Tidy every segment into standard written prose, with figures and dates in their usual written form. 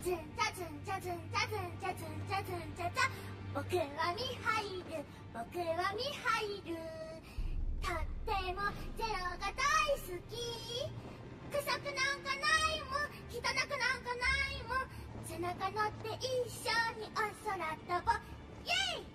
ツンチャツンチャツンチャツンチャツンチャツンチャチャ、僕はミハイル、僕はミハイル。とってもゼロが大好き。臭くなんかないもん、汚くなんかないもん。背中乗って一緒にお空飛ぼう。イエイ。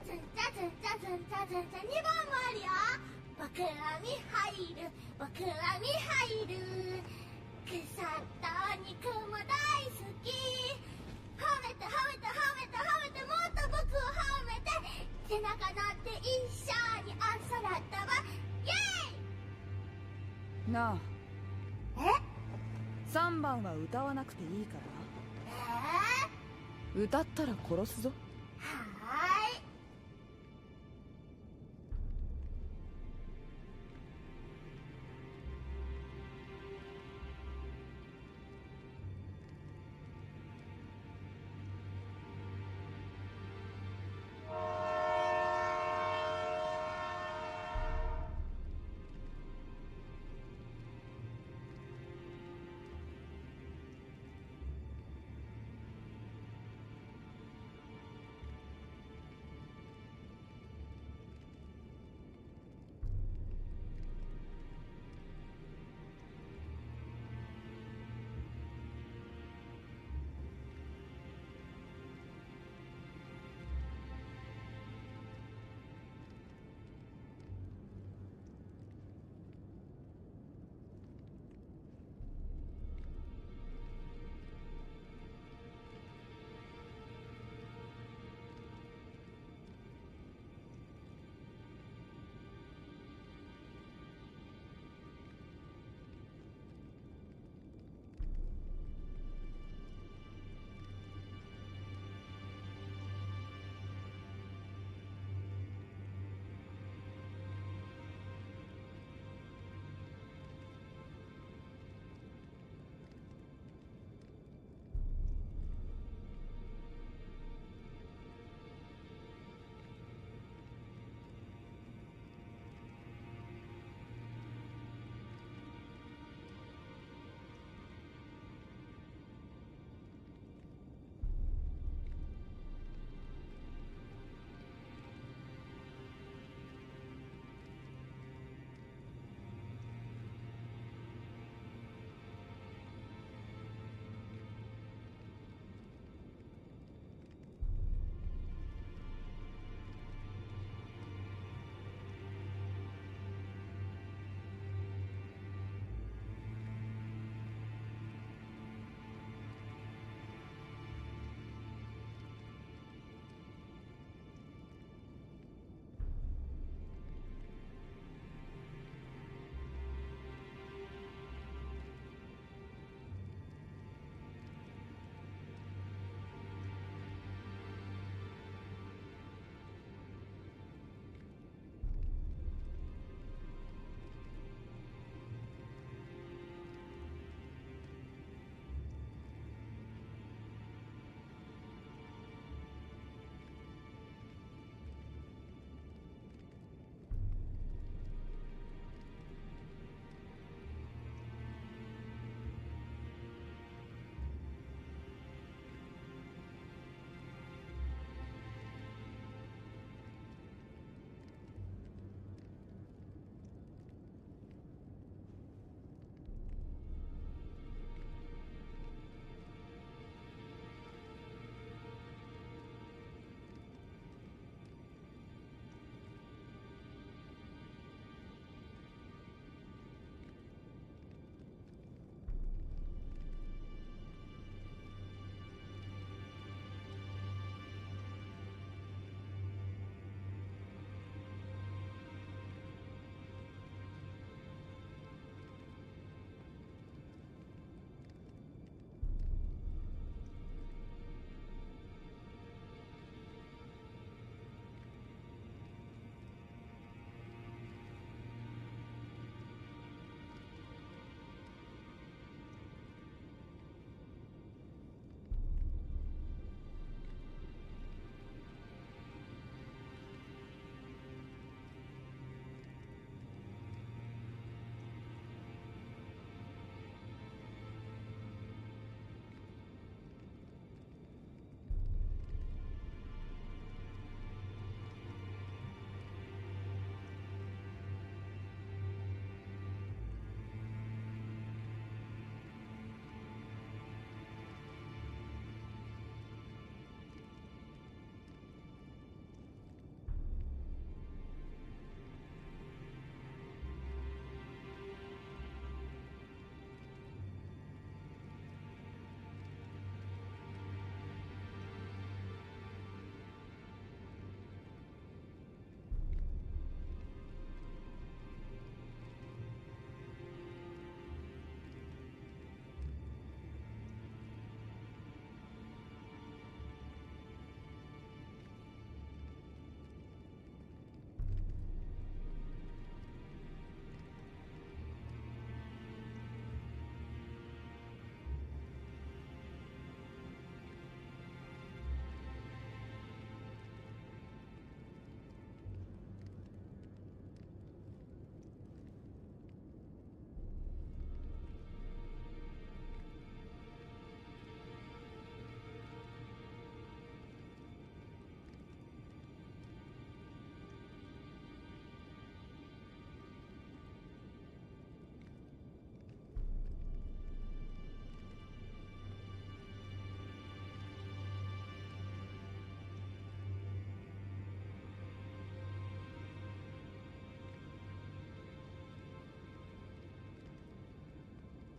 ツンチャツンチャツンチャツンチャ、2番もあるよ。僕はミハイル、僕はミハイル。草と肉も大好き。褒めて褒めて褒めて褒めて、もっと僕を褒めて。背中乗って一緒にお空飛ぼう。イエイ。なあ、え3番は歌わなくていいからな。歌ったら殺すぞ。はーい。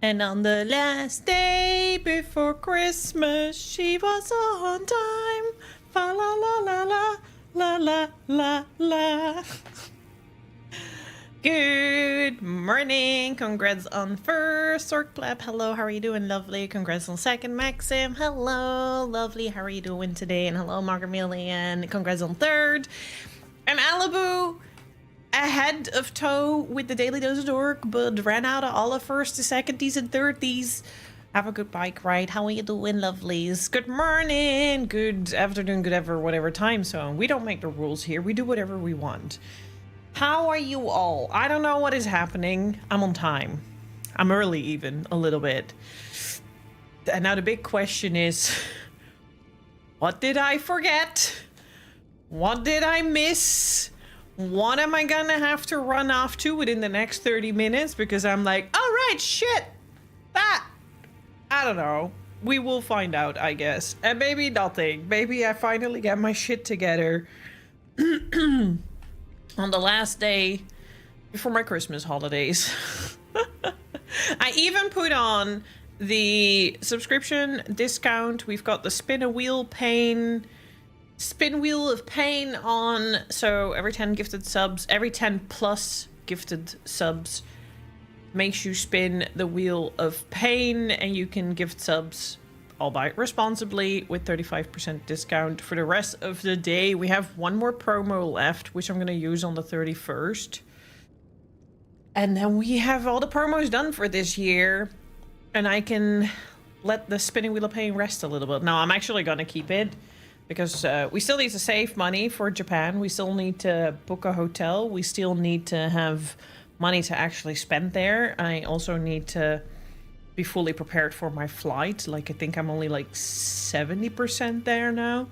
And on the last day before Christmas, she was on time. Fa la la la la la la la la. Good morning. Congrats on first. Sorklap. Hello, how are you doing? Lovely. Congrats on second. Maxim. Hello. Lovely. How are you doing today? And hello, Margamillion. Congrats on third. And Alibu ahead of Toe with the Daily Dose of Dork, but ran out of all of first, the secondies, and thirties. Have a good bike ride. How are you doing, lovelies? Good morning, good afternoon, good ever, whatever time zone. We don't make the rules here. We do whatever we want. How are you all? I don't know what is happening. I'm on time. I'm early even, a little bit. And now the big question is, what did I forget? What did I miss? What am I gonna have to run off to within the next 30 minutes? Because I'm like, oh right, shit, that. I don't know. We will find out, I guess. And maybe nothing. Maybe I finally get my shit together on the last day before my Christmas holidays. I even put on the subscription discount. We've got the spin wheel of pain on, so every 10 gifted subs, every 10 plus gifted subs makes you spin the wheel of pain, and you can gift subs, albeit responsibly, with 35% discount for the rest of the day. We have one more promo left, which I'm going to use on the 31st. And then we have all the promos done for this year, and I can let the spinning wheel of pain rest a little bit. No, I'm actually going to keep it. Because we still need to save money for Japan. We still need to book a hotel. We still need to have money to actually spend there. I also need to be fully prepared for my flight. Like, I think I'm only like 70% there now.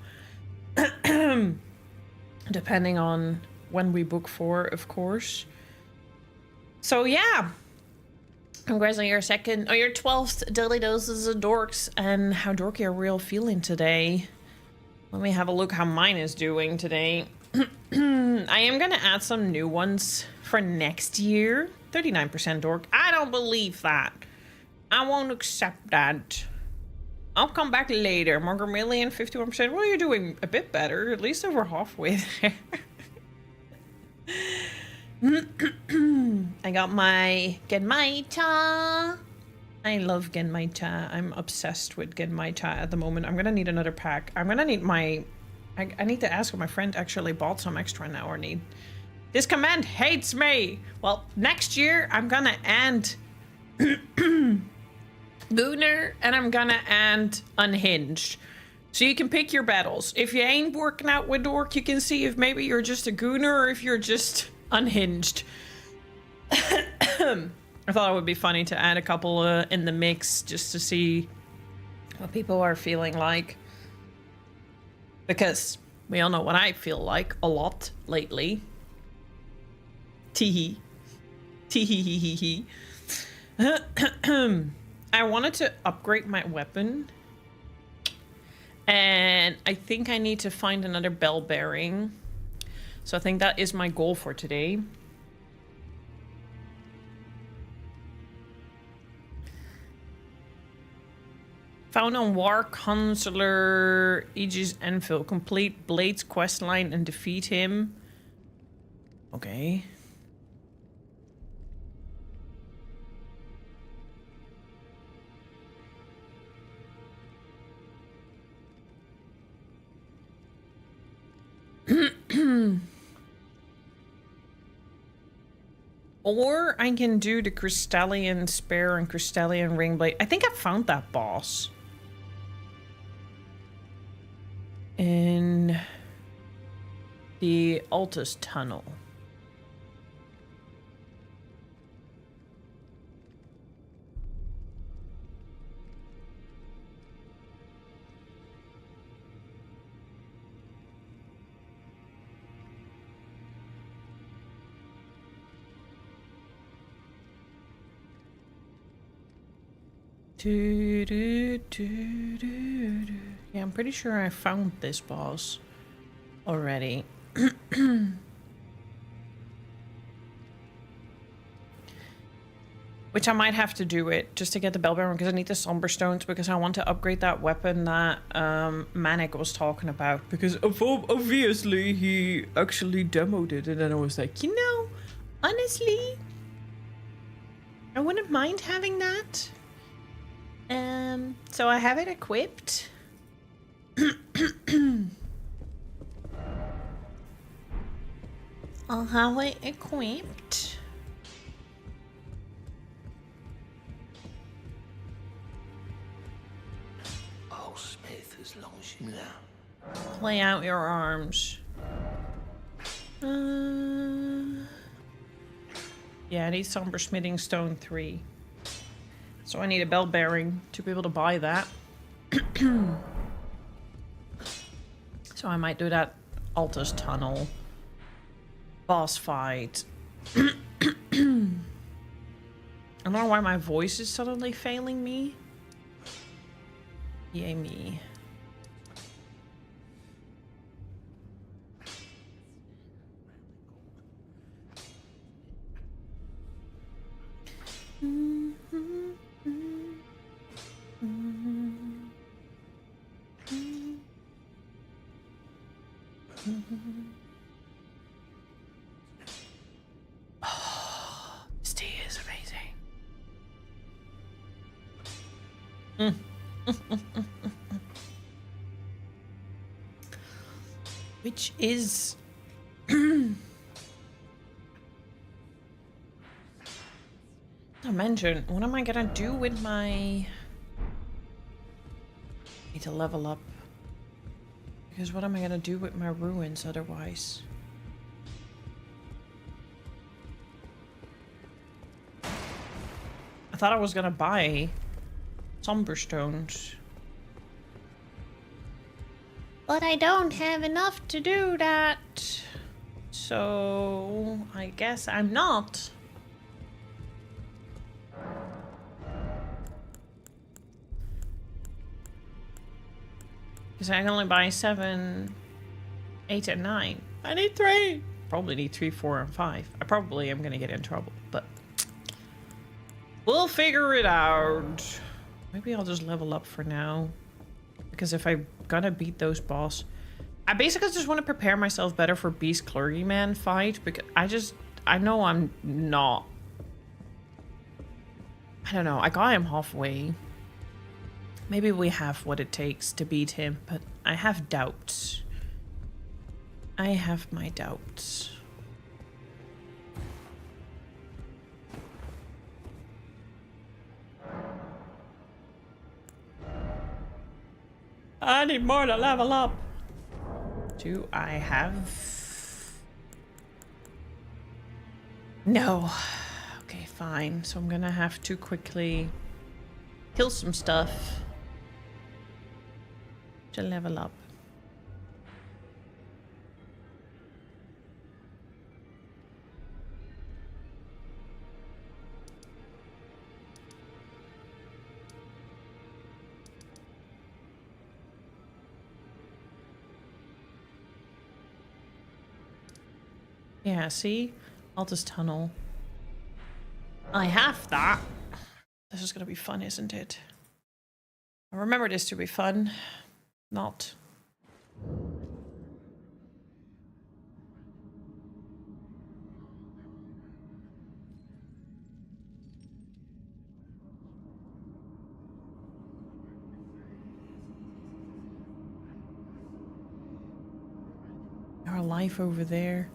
Depending on when we book for, of course. So, yeah. Congrats on your second, or your 12th Daily Doses of Dorks. And how dorky are we all feeling today? Let me have a look how mine is doing today. I am going to add some new ones for next year. 39% dork. I don't believe that. I won't accept that. I'll come back later. Margamillion, 51%. Well, you're doing a bit better. At least over halfway there. I got my Genmaita. I love Genmaita. I'm obsessed with Genmaita at the moment. I'm gonna need another pack. I'm gonna need my... I need to ask if my friend actually bought some extra now or need. This command hates me! Well, next year I'm gonna end Gooner and I'm gonna end Unhinged. So you can pick your battles. If you ain't working out with Dork, you can see if maybe you're just a Gooner or if you're just Unhinged. I thought it would be funny to add a couple in the mix just to see what people are feeling like. Because we all know what I feel like a lot lately. Teehee. Teehee. I wanted to upgrade my weapon. And I think I need to find another bell bearing. So I think that is my goal for today. Found on War Consular Aegis Enfield. Complete Blade's questline and defeat him. Okay. Or I can do the Crystallian Spear and Crystallian Ring Blade. I think I found that boss in the Altus Tunnel. Yeah, I'm pretty sure I found this boss already. Which I might have to do it just to get the bell bearing because I need the somber stones because I want to upgrade that weapon that Manic was talking about. Because obviously he actually demoed it and then I was like, you know, honestly, I wouldn't mind having that. So I have it equipped. I'll have it equipped. Play out your arms. Yeah, I need Somber Smithing Stone 3. So I need a bell bearing to be able to buy that. So I might do that Altus Tunnel. Boss fight. I don't know why my voice is suddenly failing me. Yay me. Oh, this tea is amazing. Which is I mentioned, what am I gonna do with my... Need to level up. Because what am I gonna do with my ruins otherwise? I thought I was gonna buy Somber Stones. But I don't have enough to do that. So I guess I'm not. Because I can only buy 7, 8, and 9. I need 3. Probably need 3, 4, and 5. I probably am going to get in trouble, but we'll figure it out. Maybe I'll just level up for now. Because if I'm gonna beat those boss... I basically just want to prepare myself better for Beast Clergyman fight. Because I know I'm not... I don't know. I got him halfway. Maybe we have what it takes to beat him, but I have doubts. I have my doubts. I need more to level up. Do I have... No. Okay, fine. So I'm gonna have to quickly kill some stuff to level up. Yeah, see? Altus Tunnel. I have that. This is gonna be fun, isn't it? I remember this to be fun. Not. You're alive over there.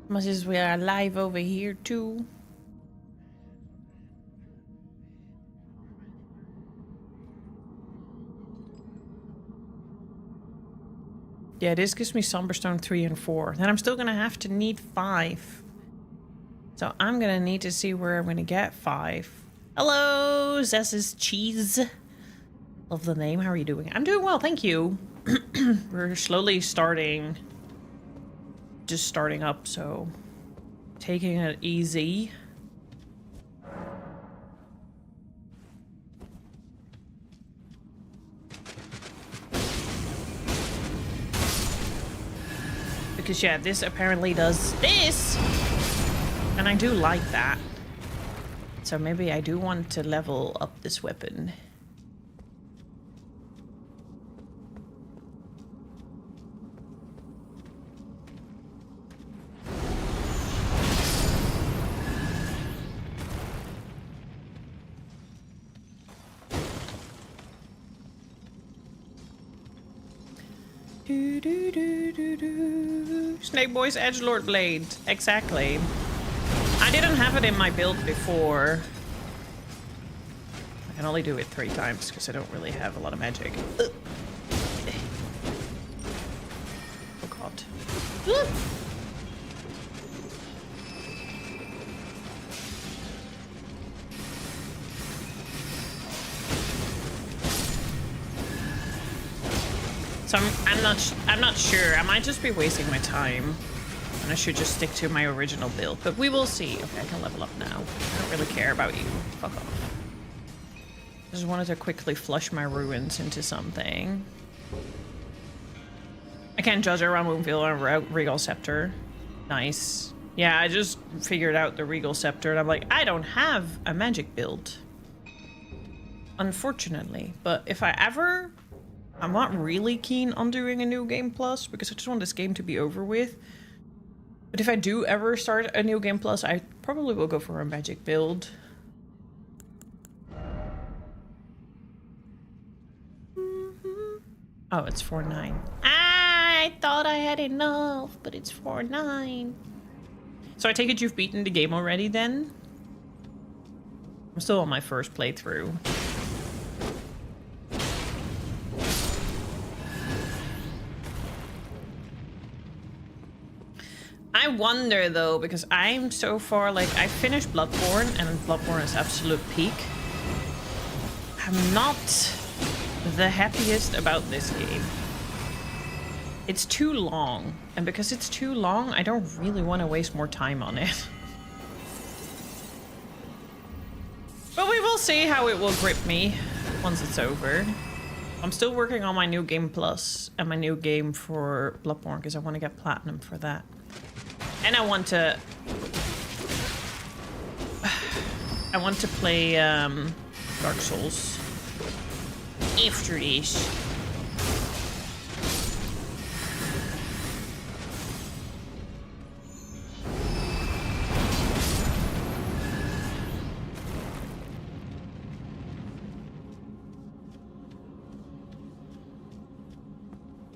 Much as we are alive over here too. Yeah, this gives me Somberstone 3 and 4. Then I'm still gonna have to need 5. So I'm gonna need to see where I'm gonna get 5. Hello, Zess's Cheese. Love the name. How are you doing? I'm doing well, thank you. We're slowly starting. Just starting up, so taking it easy. Because yeah, this apparently does this, and I do like that. So maybe I do want to level up this weapon. Snake Boy's Edgelord Blade. Exactly. I didn't have it in my build before. I can only do it 3 times because I don't really have a lot of magic. Oh god. So I'm not sure. I might just be wasting my time. And I should just stick to my original build. But we will see. Okay, I can level up now. I don't really care about you. Fuck off. Just wanted to quickly flush my ruins into something. I can't judge around Moonfield or Regal Scepter. Nice. Yeah, I just figured out the Regal Scepter and I'm like, I don't have a magic build. Unfortunately. But if I ever... I'm not really keen on doing a new game plus because I just want this game to be over with. But if I do ever start a new game plus, I probably will go for a magic build. Oh, it's 4-9. I thought I had enough, but it's 4-9. So I take it you've beaten the game already then? I'm still on my first playthrough. I wonder though, because I'm so far, like, I finished Bloodborne and Bloodborne is absolute peak. I'm not the happiest about this game. It's too long, and because it's too long, I don't really want to waste more time on it. But we will see how it will grip me once it's over. I'm still working on my new game plus and my new game for Bloodborne because I want to get platinum for that. And I want to play Dark Souls after this.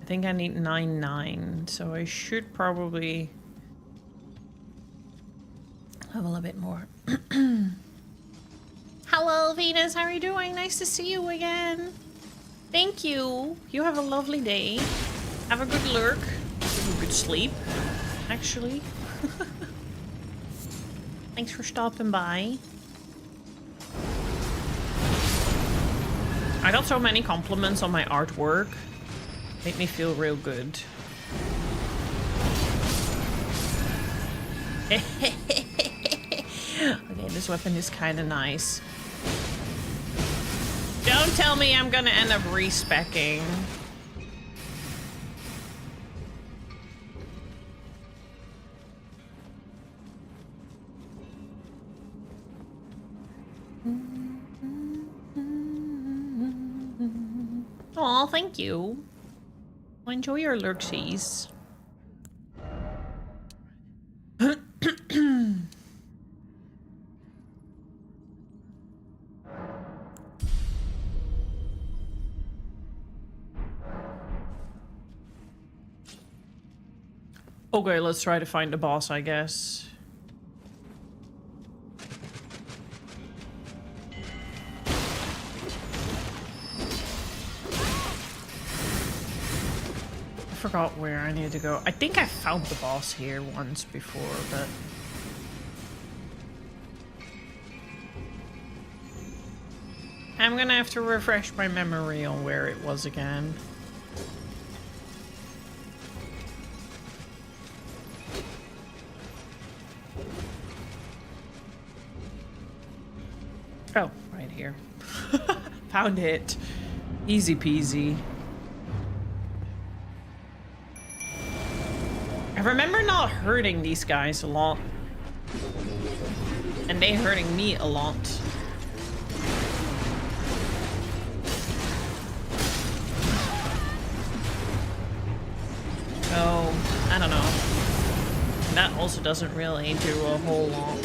I think I need 9-9, so I should probably level a bit more. Hello, Venus. How are you doing? Nice to see you again. Thank you. You have a lovely day. Have a good lurk. Have a good sleep, actually. Thanks for stopping by. I got so many compliments on my artwork. Made me feel real good. Okay, this weapon is kind of nice. Don't tell me I'm gonna end up respecking. Aw, thank you. Well, enjoy your lurksies. Okay, let's try to find the boss, I guess. I forgot where I needed to go. I think I found the boss here once before, but... I'm gonna have to refresh my memory on where it was again. Oh, right here. Found it. Easy peasy. I remember not hurting these guys a lot. And they hurting me a lot. Oh, I don't know. That also doesn't really do a whole lot.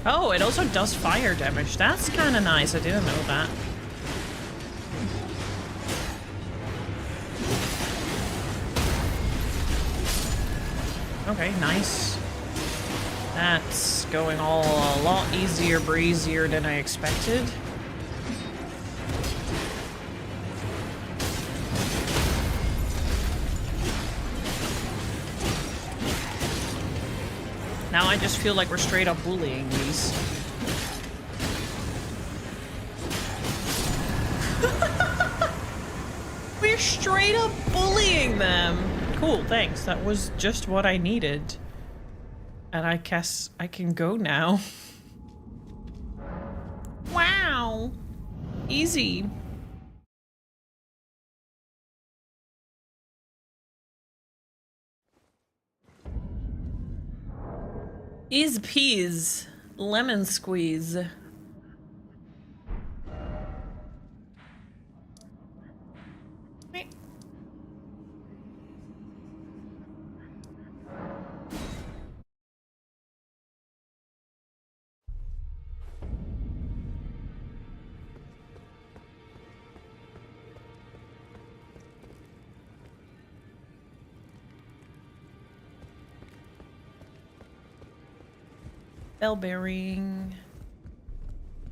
Oh, it also does fire damage. That's kind of nice. I didn't know that. Okay, nice. That's going all a lot easier, breezier than I expected. Now I just feel like we're straight up bullying these. We're straight up bullying them. Cool, thanks. That was just what I needed. And I guess I can go now. Wow. Easy. Easy peas. Lemon squeeze. Bell bearing.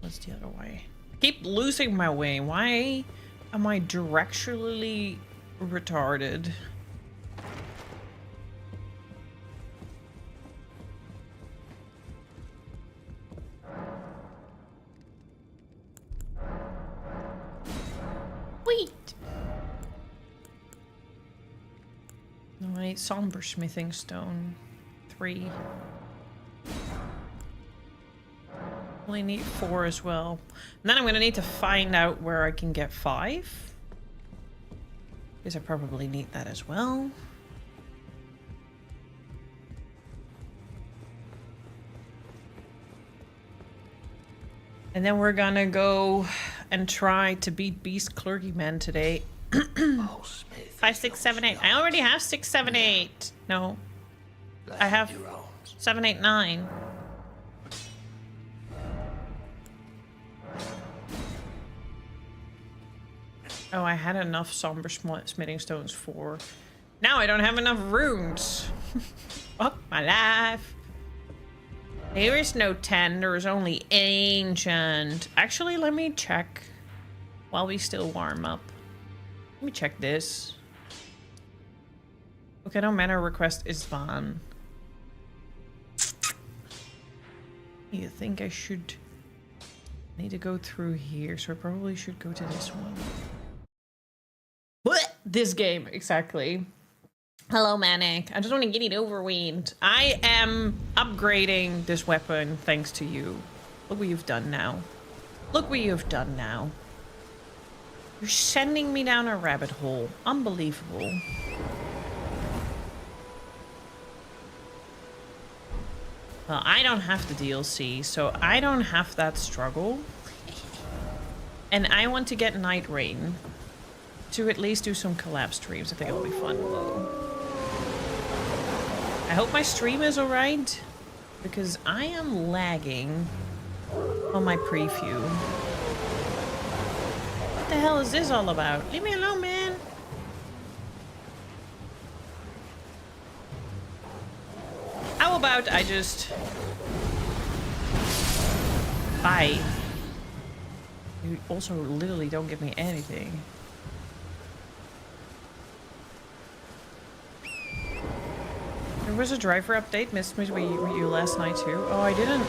What's the other way? I keep losing my way. Why am I directionally retarded? Wait. Alright, somber smithing stone. 3. Only need 4 as well. And then I'm gonna need to find out where I can get 5. Because I probably need that as well. And then we're gonna go and try to beat Beast Clergyman today. 5, 6, 7, 8. I already have 6, 7, 8. No. I have 7, 8, 9. Oh, I had enough somber smithing stones for... Now I don't have enough runes. Fuck my life. There is no 10, there is only ancient. Actually, let me check while we still warm up. Let me check this. Okay, no mana request is van. You think I should... need to go through here, so I probably should go to this one. What? This game, exactly. Hello, Manic. I just want to get it over with. I am upgrading this weapon thanks to you. Look what you've done now. Look what you've done now. You're sending me down a rabbit hole. Unbelievable. Well, I don't have the DLC, so I don't have that struggle. And I want to get Night Rain to at least do some collab streams. I think it'll be fun. I hope my stream is alright, because I am lagging on my preview. What the hell is this all about? Leave me alone, man. How about I just... Bye. You also literally don't give me anything. There was a driver update. Missed me with you last night too. Oh, I didn't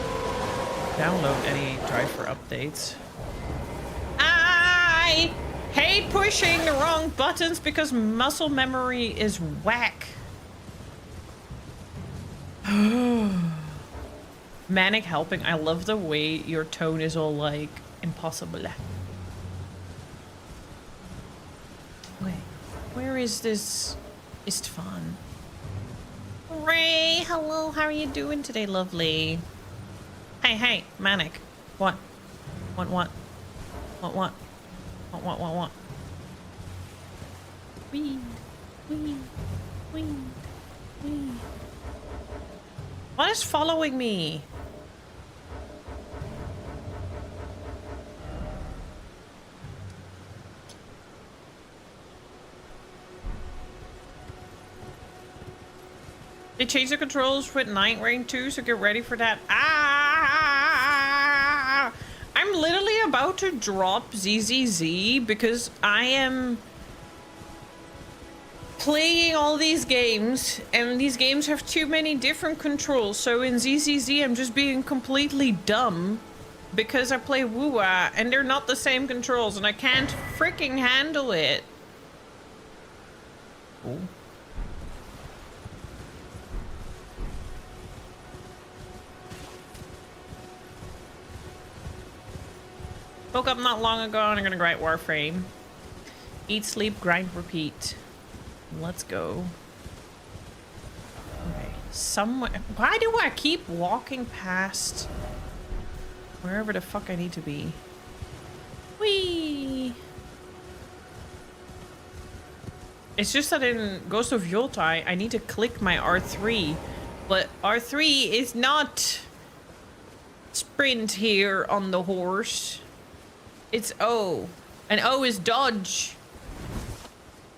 download any driver updates. I hate pushing the wrong buttons because muscle memory is whack. Manic helping. I love the way your tone is all like impossible. is this Istvan? Ray, hello, how are you doing today, lovely? Hey, hey, Manic. What? What? Wee. What is following me? They changed the controls with Night Rain 2, so get ready for that. Ah! I'm literally about to drop ZZZ because I am playing all these games, and these games have too many different controls. So in ZZZ, I'm just being completely dumb because I play Wua, and they're not the same controls, and I can't freaking handle it. Oh. Woke up not long ago and I'm gonna grind Warframe. Eat, sleep, grind, repeat. Let's go. Okay. Somewhere. Why do I keep walking past wherever the fuck I need to be? Whee! It's just that in Ghost of Yultai, I need to click my R3. But R3 is not sprint here on the horse. It's O. And O is dodge.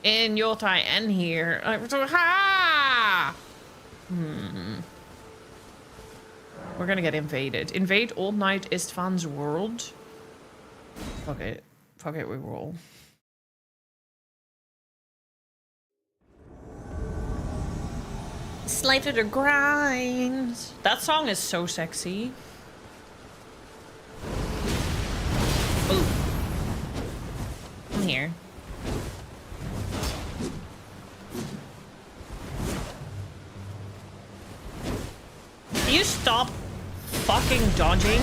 In Yultai and here. Ha! We're gonna get invaded. Invade Old Knight Istvan's world. Fuck it. Fuck it, we roll. Slave to the grind. That song is so sexy. Ooh. I'm here. Can you stop fucking dodging?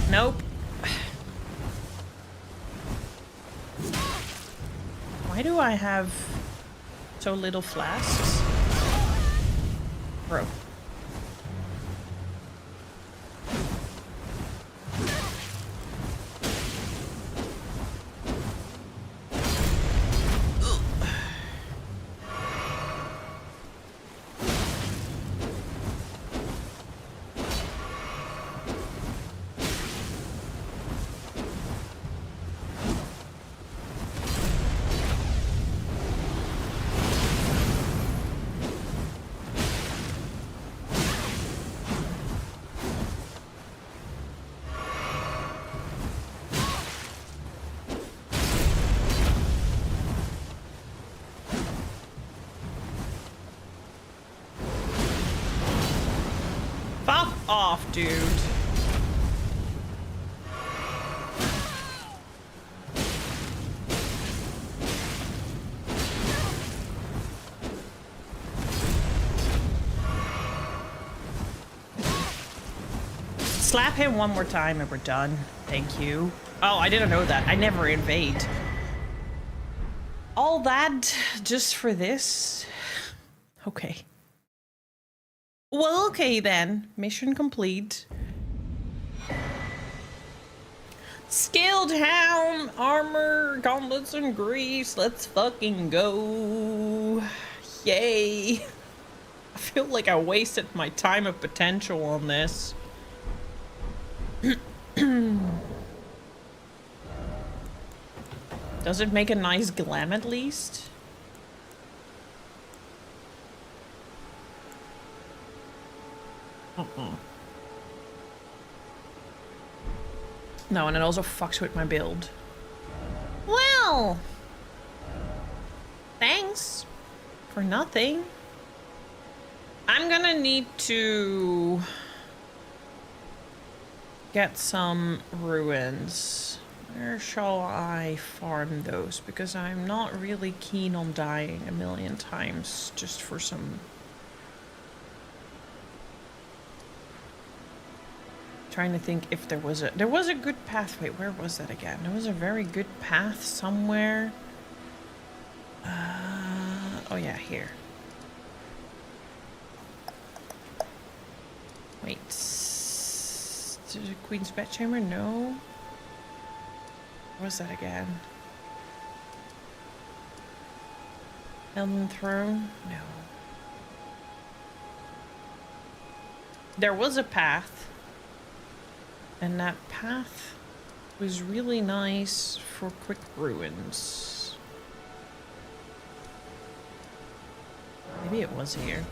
Nope. Why do I have so little flasks? Bro. Off, dude. Slap him one more time and we're done. Thank you. Oh, I didn't know that. I never invade. All that just for this? Okay. Well, okay then. Mission complete. Scaled helm, armor, gauntlets, and grease. Let's fucking go. Yay. I feel like I wasted my time of potential on this. Does it make a nice glam at least? No, and it also fucks with my build. Well, thanks for nothing. I'm gonna need to get some ruins. Where shall I farm those? Because I'm not really keen on dying a million times just for some... Trying to think if there was a good pathway. Where was that again? There was a very good path somewhere. Oh yeah, here. Wait. The Queen's Bedchamber? No. What was that again? Elden Throne? No. There was a path. And that path was really nice for quick ruins. Maybe it was here.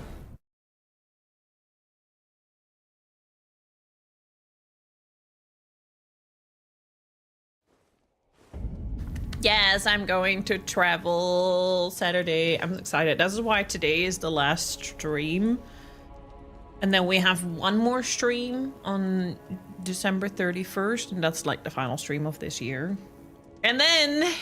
Yes, I'm going to travel Saturday. I'm excited. This is why today is the last stream. And then we have one more stream on December 31st. And that's like the final stream of this year. And then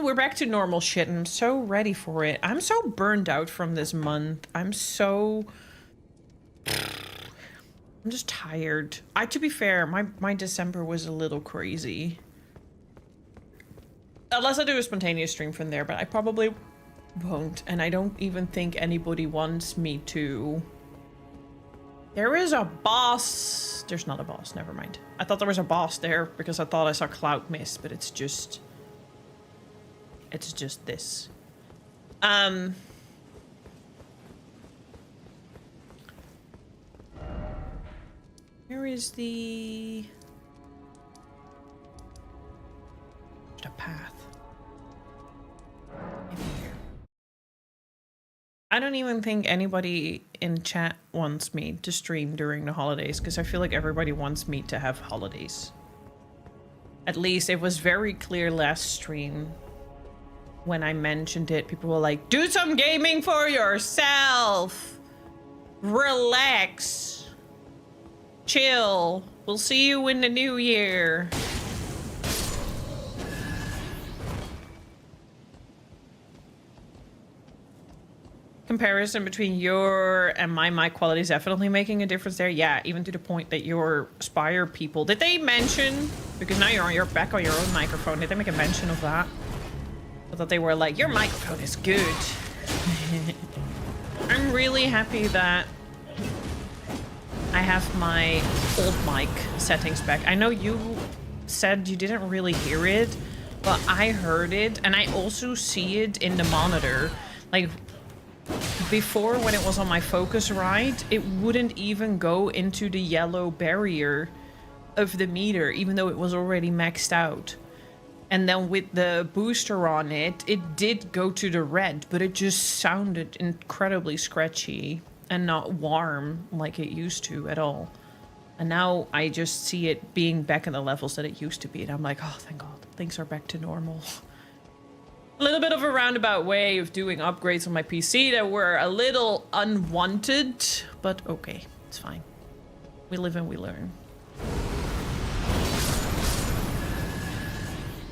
we're back to normal shit. And I'm so ready for it. I'm so burned out from this month. I'm just tired. To be fair, my December was a little crazy. Unless I do a spontaneous stream from there, but I probably won't. And I don't even think anybody wants me to. There is a boss. There's not a boss, never mind. I thought there was a boss there because I thought I saw cloud mist, but it's just this. Where is the path? Maybe here. I don't even think anybody in chat wants me to stream during the holidays because I feel like everybody wants me to have holidays. At least it was very clear last stream when I mentioned it. People were like, do some gaming for yourself. Relax. Chill. We'll see you in the new year. Comparison between your and my mic quality is definitely making a difference there. Yeah, even to the point that your Spire people, did they mention, because now you're back on your own microphone, did they make a mention of that? I thought they were like, your microphone is good. I'm really happy that I have my old mic settings back. I know you said you didn't really hear it, but I heard it, and I also see it in the monitor. Like, before, when it was on my Focusrite, it wouldn't even go into the yellow barrier of the meter, even though it was already maxed out. And then with the booster on it, it did go to the red, but it just sounded incredibly scratchy and not warm like it used to at all. And now I just see it being back in the levels that it used to be, and I'm like, oh, thank God, things are back to normal. A little bit of a roundabout way of doing upgrades on my PC that were a little unwanted, but okay, it's fine. We live and we learn.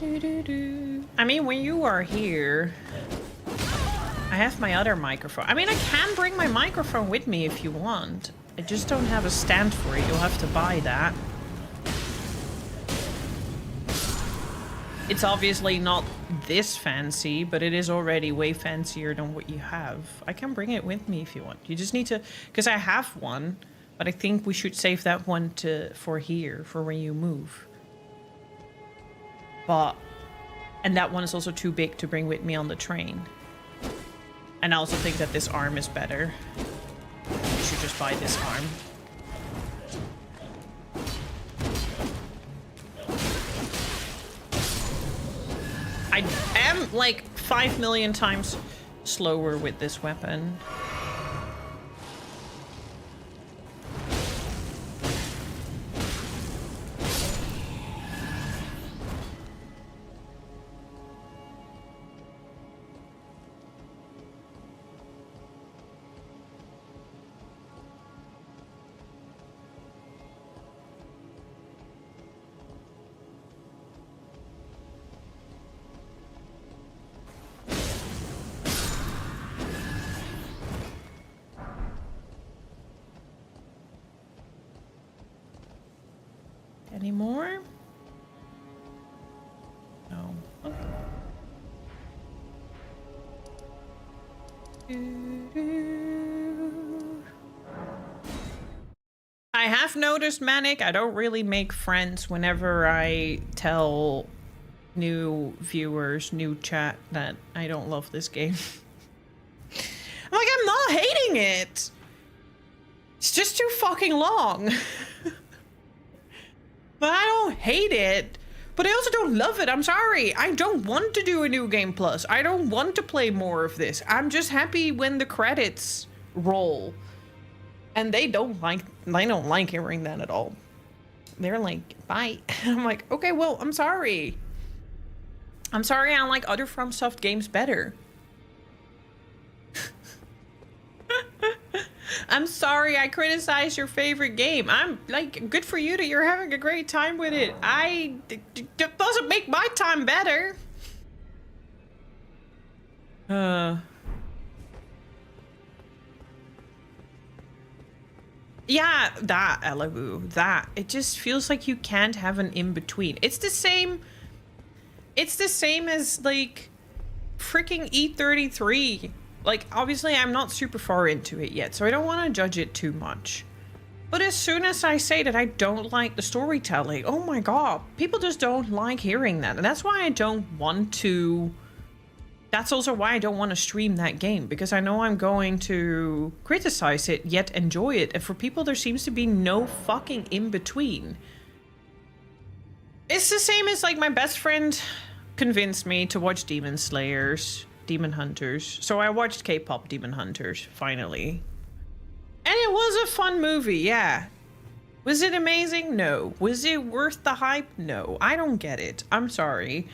I mean, when you are here, I have my other microphone. I mean, I can bring my microphone with me if you want. I just don't have a stand for it. You'll have to buy that. It's obviously not this fancy, but it is already way fancier than what you have. I can bring it with me if you want. You just need to, because I have one, but I think we should save that one for here, for when you move. And that one is also too big to bring with me on the train. And I also think that this arm is better. You should just buy this arm. I am like 5 million times slower with this weapon. Any more? No. Okay. I have noticed, Manic, I don't really make friends whenever I tell new viewers, new chat, that I don't love this game. I'm like, I'm not hating it. It's just too fucking long. But I don't hate it. But I also don't love it. I'm sorry. I don't want to do a new game plus. I don't want to play more of this. I'm just happy when the credits roll. And they don't like hearing that at all. They're like, bye. I'm like, okay, well, I'm sorry. I'm sorry I like other FromSoft games better. I'm sorry I criticized your favorite game. I'm like, good for you that you're having a great time with it. It doesn't make my time better. Yeah, that, Elibu, that. It just feels like you can't have an in-between. It's the same as, like, freaking E33. Like, obviously, I'm not super far into it yet, so I don't want to judge it too much. But as soon as I say that I don't like the storytelling, oh my god, people just don't like hearing that. And that's why I don't want to... That's also why I don't want to stream that game, because I know I'm going to criticize it, yet enjoy it. And for people, there seems to be no fucking in-between. It's the same as, like, my best friend convinced me to watch Demon Hunters. So I watched K-pop Demon Hunters, finally. And it was a fun movie, yeah. Was it amazing? No. Was it worth the hype? No. I don't get it. I'm sorry.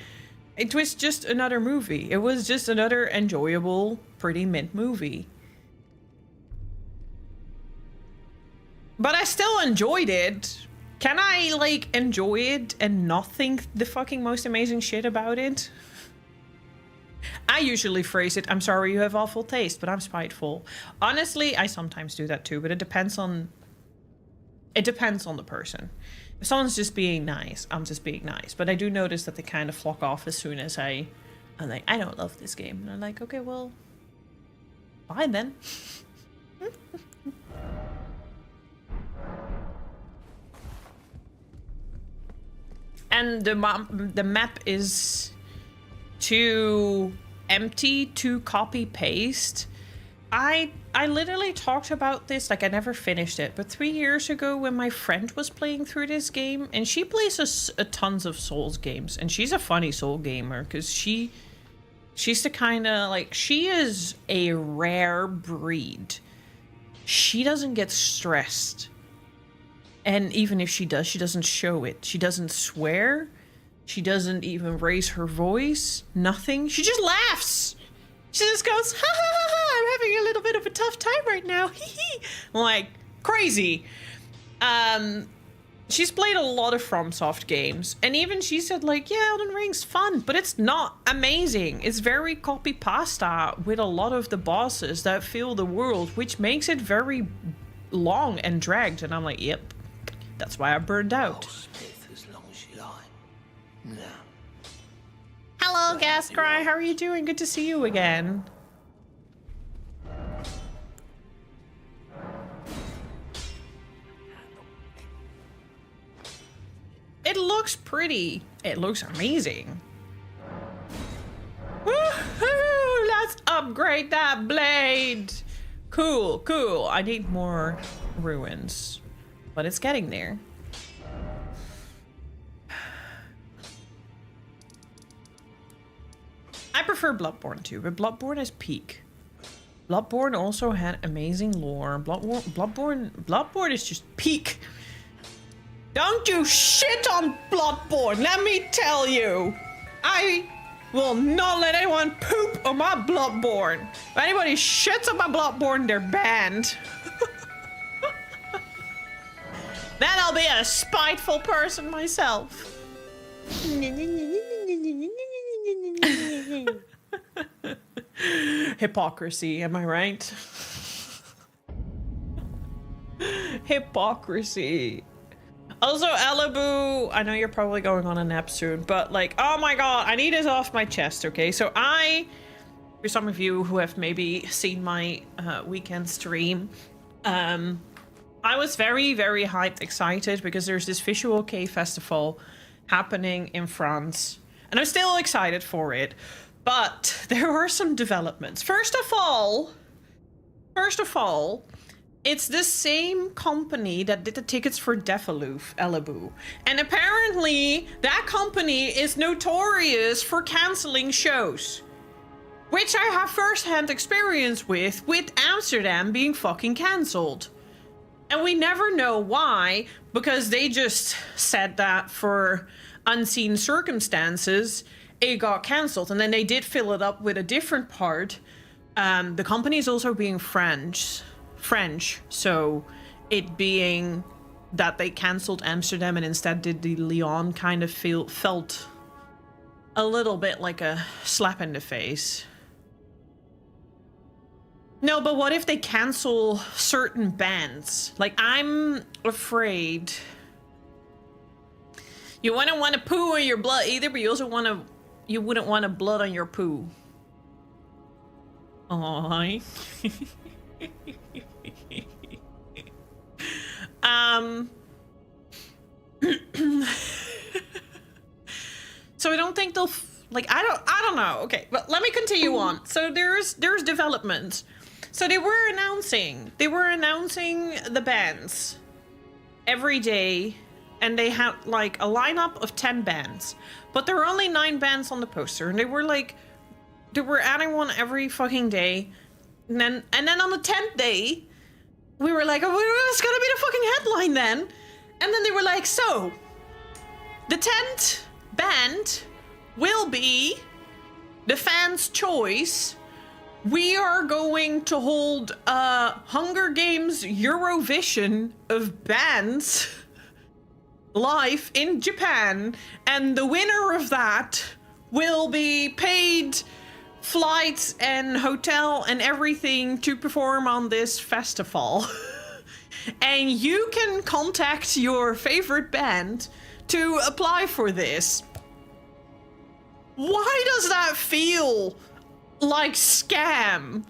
It was just another movie. It was just another enjoyable, pretty mint movie. But I still enjoyed it. Can I, like, enjoy it and not think the fucking most amazing shit about it? I usually phrase it, I'm sorry you have awful taste, but I'm spiteful. Honestly, I sometimes do that too, but it depends on the person. If someone's just being nice, I'm just being nice. But I do notice that they kind of flock off as soon as I'm like, I don't love this game. And I'm like, okay, well, fine then. And the map is too empty to copy paste. I literally talked about this, like I never finished it, but 3 years ago when my friend was playing through this game, and she plays a tons of Souls games, and she's a funny Soul gamer because she's the kind of, like, she is a rare breed. She doesn't get stressed, and even if she does, she doesn't show it. She doesn't swear. She doesn't even raise her voice. Nothing. She just laughs. She just goes, ha ha ha ha, I'm having a little bit of a tough time right now. Like, crazy. She's played a lot of FromSoft games. And even she said, like, yeah, Elden Ring's fun, but it's not amazing. It's very copy-pasta with a lot of the bosses that fill the world, which makes it very long and dragged. And I'm like, yep, that's why I burned out. Hello, Gascry. How are you doing? Good to see you again. It looks pretty. It looks amazing. Woohoo! Let's upgrade that blade. Cool, cool. I need more ruins, but it's getting there. I prefer Bloodborne too, but Bloodborne is peak. Bloodborne also had amazing lore. Bloodborne is just peak. Don't you shit on Bloodborne, let me tell you. I will not let anyone poop on my Bloodborne. If anybody shits on my Bloodborne, they're banned. Then I'll be a spiteful person myself. Hypocrisy, am I right? Hypocrisy. Also, Elibu, I know you're probably going on a nap soon, but like, oh my god, I need this off my chest, okay? So for some of you who have maybe seen my weekend stream, I was very, very hyped, excited, because there's this Visual Kei festival happening in France. And I'm still excited for it. But there were some developments. First of all, it's the same company that did the tickets for Eleboo. And apparently, that company is notorious for canceling shows. Which I have first-hand experience with Amsterdam being fucking cancelled. And we never know why, because they just said that for unseen circumstances, it got cancelled. And then they did fill it up with a different part. The company is also being French, so it being that they cancelled Amsterdam and instead did the Lyon kind of felt a little bit like a slap in the face. No, but what if they cancel certain bands? Like, I'm afraid you wouldn't want to poo on your blood either, but you also you wouldn't want to blood on your poo. Aww. So I don't think they'll like, I don't know. Okay, but let me continue on. So there's development. So they were announcing the bands every day, and they had like a lineup of 10 bands, but there were only 9 bands on the poster, and they were adding one every fucking day. And then on the 10th day, we were like, oh, what's gonna be the fucking headline then? And then they were like, so the 10th band will be the fans' choice. We are going to hold a Hunger Games Eurovision of bands live in Japan, and the winner of that will be paid flights and hotel and everything to perform on this festival. And you can contact your favorite band to apply for this. Why does that feel like scam?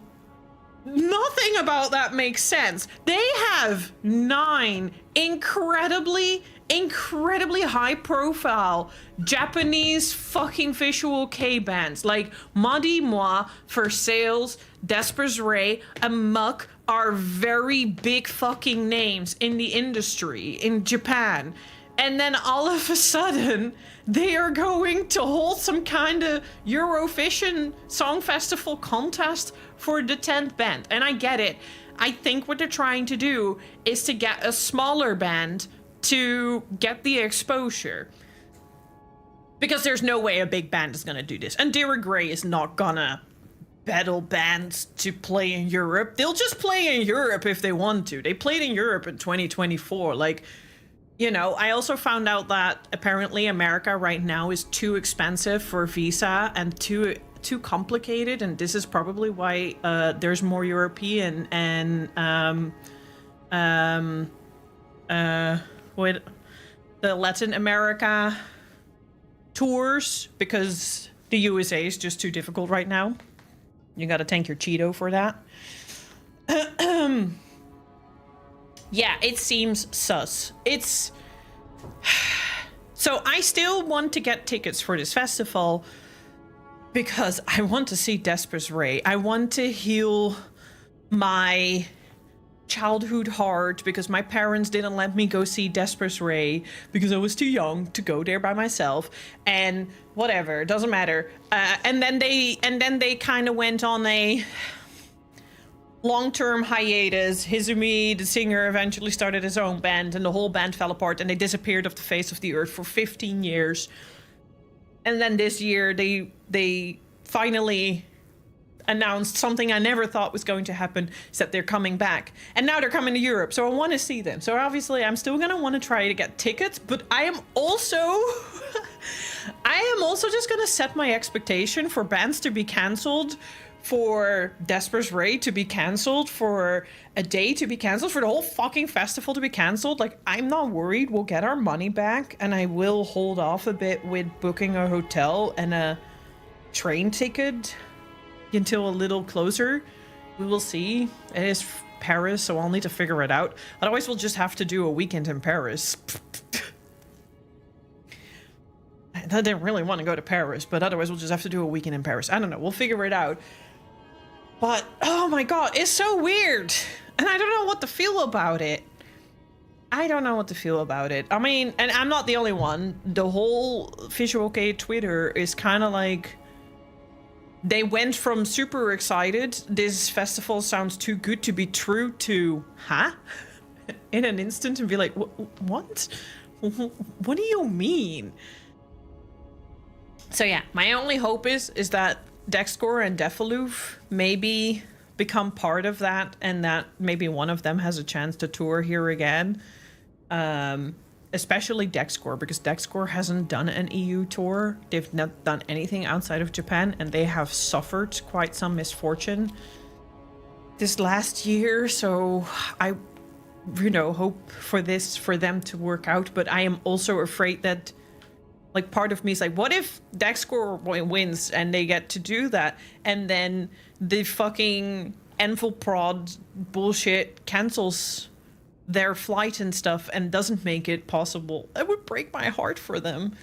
Nothing about that makes sense. They have 9 incredibly high profile Japanese fucking Visual Kei bands like Madi Moi, For Sales, Desprez Ray, and Muck are very big fucking names in the industry in Japan. And then all of a sudden, they are going to hold some kind of Eurovision Song Festival contest for the 10th band. And I get it. I think what they're trying to do is to get a smaller band to get the exposure. Because there's no way a big band is going to do this. And Dira Gray is not gonna battle bands to play in Europe. They'll just play in Europe if they want to. They played in Europe in 2024. Like, you know, I also found out that apparently America right now is too expensive for visa and too complicated, and this is probably why there's more European and with the Latin America tours, because the USA is just too difficult right now. You gotta thank your Cheeto for that. Yeah, it seems sus. It's... So I still want to get tickets for this festival because I want to see Desprez Ray. I want to heal my childhood heart because my parents didn't let me go see Desprez Ray because I was too young to go there by myself, and whatever, doesn't matter. And then they kind of went on a long-term hiatus. Hizumi, the singer, eventually started his own band, and the whole band fell apart, and they disappeared off the face of the earth for 15 years. And then this year, they finally announced something I never thought was going to happen, is that they're coming back. And now they're coming to Europe, so I want to see them. So obviously, I'm still going to want to try to get tickets, but I am also just going to set my expectation for bands to be cancelled, for Desprez Ray to be cancelled, for a day to be cancelled, for the whole fucking festival to be cancelled. Like, I'm not worried. We'll get our money back, and I will hold off a bit with booking a hotel and a train ticket. until a little closer. We will see. It is Paris, so I'll need to figure it out. Otherwise, we'll just have to do a weekend in Paris. I didn't really want to go to Paris, but otherwise we'll just have to do a weekend in Paris. I don't know. We'll figure it out. But, oh my god, it's so weird. And I don't know what to feel about it. I don't know what to feel about it. I mean, and I'm not the only one. The whole Visual K Twitter is kind of like... They went from super excited, this festival sounds too good to be true, to, huh? In an instant, and be like, what? What do you mean? So yeah, my only hope is that Dexcore and Defaloof maybe become part of that, and that maybe one of them has a chance to tour here again. Especially Dexcore, because Dexcore hasn't done an EU tour. They've not done anything outside of Japan, and they have suffered quite some misfortune this last year. So I, you know, hope for them to work out. But I am also afraid that, like, part of me is like, what if Dexcore wins and they get to do that, and then the fucking Envelprod bullshit cancels their flight and stuff and doesn't make it possible? That would break my heart for them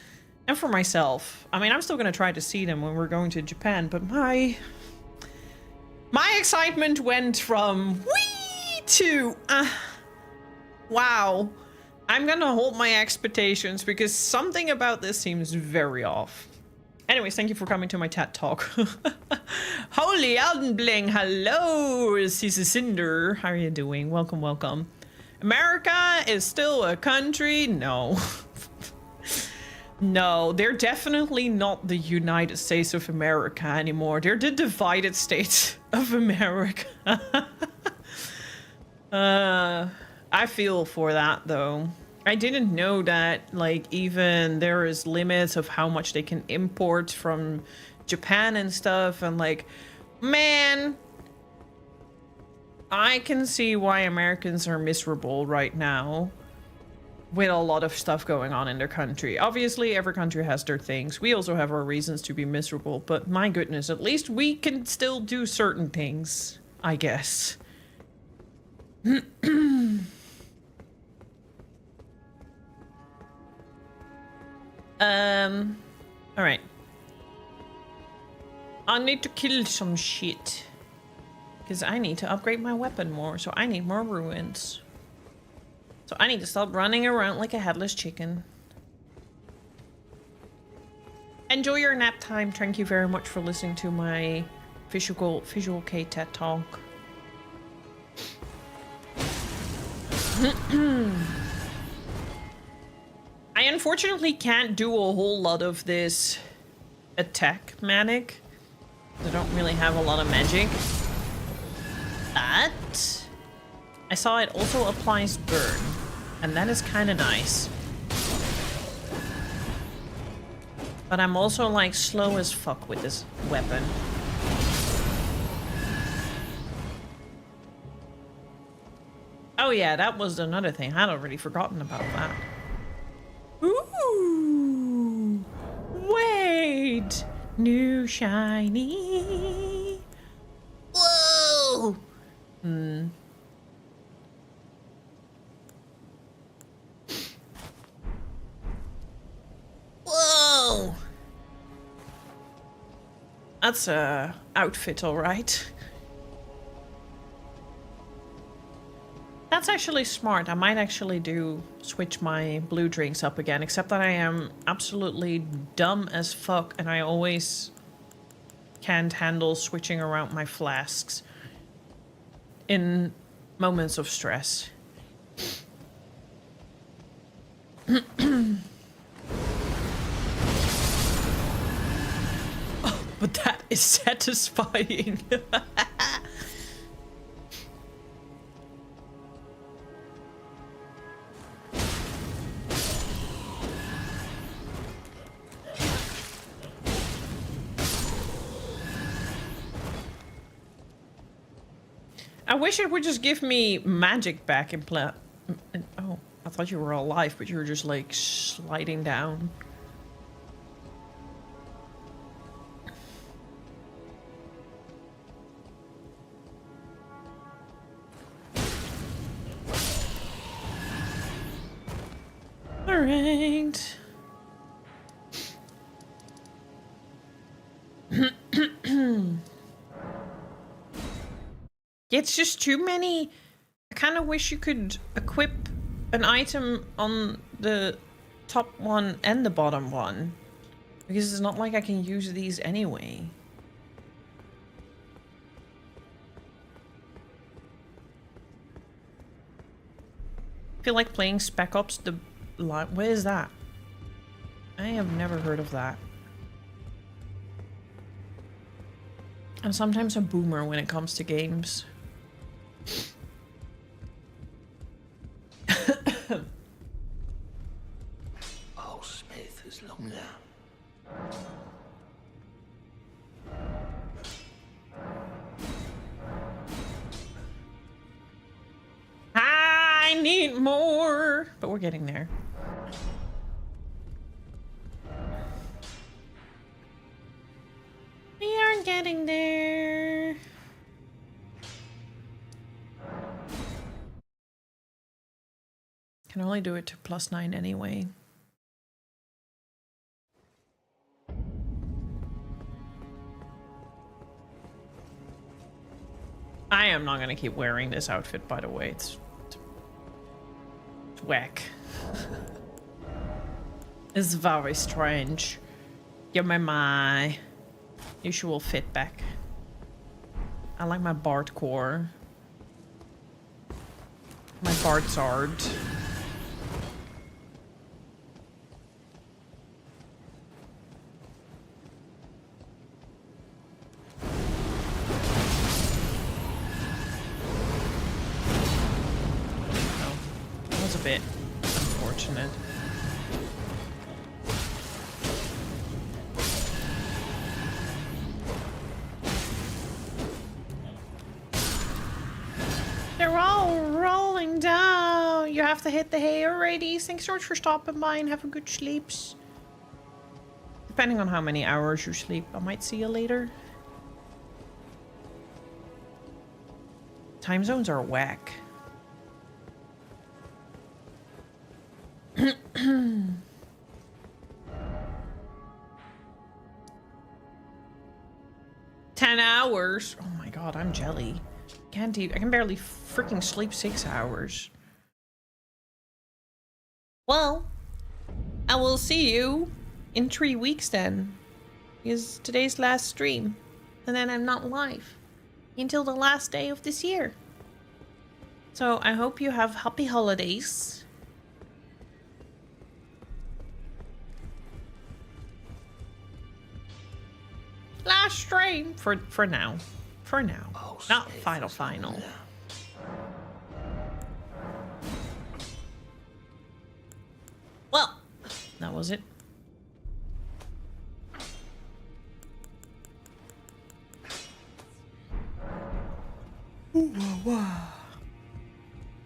and for myself. I mean, I'm still gonna try to see them when we're going to Japan, but my excitement went from wee to wow. I'm gonna hold my expectations because something about this seems very off. Anyways, thank you for coming to my TED Talk. Holy Elden Bling, hello, Cisa Cinder. How are you doing? Welcome, welcome. America is still a country? No. No, they're definitely not the United States of America anymore. They're the divided states of America. I feel for that, though. I didn't know that, like, even there is limits of how much they can import from Japan and stuff, and like, man, I can see why Americans are miserable right now with a lot of stuff going on in their country. Obviously, every country has their things. We also have our reasons to be miserable, but my goodness, at least we can still do certain things, I guess. All right. I need to kill some shit. Because I need to upgrade my weapon more, so I need more ruins. So I need to stop running around like a headless chicken. Enjoy your nap time. Thank you very much for listening to my Visual K TED Talk. I unfortunately can't do a whole lot of this attack manic. I don't really have a lot of magic. But I saw it also applies burn, and that is kind of nice. But I'm also like slow as fuck with this weapon. Oh yeah, that was another thing. I'd already forgotten about that. Ooh, wait, new shiny. Whoa. Whoa. That's a outfit, all right. That's actually smart. I might actually switch my blue drinks up again, except that I am absolutely dumb as fuck and I always can't handle switching around my flasks in moments of stress. Oh, but that is satisfying. I wish it would just give me magic back in play. Oh, I thought you were alive, but you were just like sliding down. Alright. It's just too many. I kind of wish you could equip an item on the top one and the bottom one. Because it's not like I can use these anyway. I feel like playing Spec Ops the... What is that? I have never heard of that. I'm sometimes a boomer when it comes to games. Oh, Smith is long now. I need more, but we're getting there. We are getting there. Can only do it to +9 anyway. I am not gonna keep wearing this outfit, by the way. It's whack. It's very strange. Give me my usual fit back. I like my Bard core. My Bard sword. A bit unfortunate. They're all rolling down. You have to hit the hay already. Thanks so much for stopping by and have a good sleeps. Depending on how many hours you sleep, I might see you later. Time zones are whack. 10 hours. Oh my god, I'm jelly. Can't even, I can barely freaking sleep 6 hours. Well, I will see you in 3 weeks then. Because today's last stream. And then I'm not live until the last day of this year. So I hope you have happy holidays. Last stream for now. For now. Oh, not Smith final is long final. now. Well, that was it.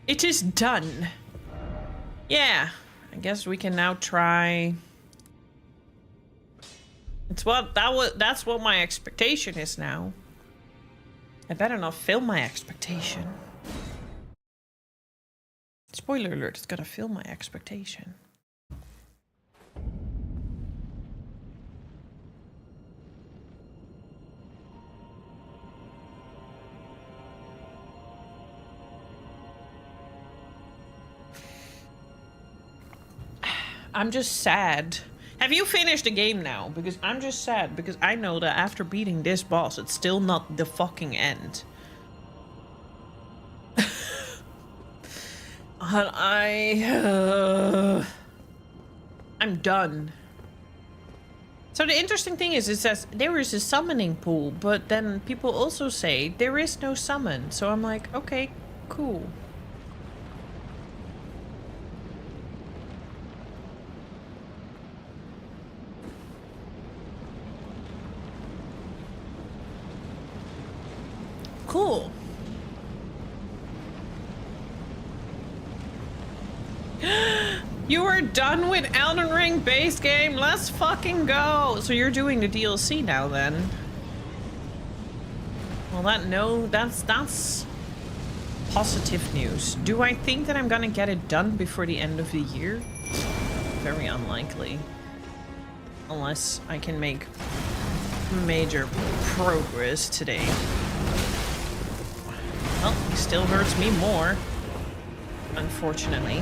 It is done. Yeah, I guess we can now try. That's what my expectation is now. I better not fail my expectation. Spoiler alert, it's gotta fail my expectation. I'm just sad. Have you finished the game now? Because I'm just sad because I know that after beating this boss, it's still not the fucking end. And I'm done. So the interesting thing is, it says there is a summoning pool, but then people also say there is no summon. So I'm like, okay, cool. Cool. You are done with Elden Ring base game? Let's fucking go. So you're doing the DLC now then? Well, that's positive news. Do I think that I'm gonna get it done before the end of the year? very unlikely. Unless I can make major progress today. Well, he still hurts me more, unfortunately.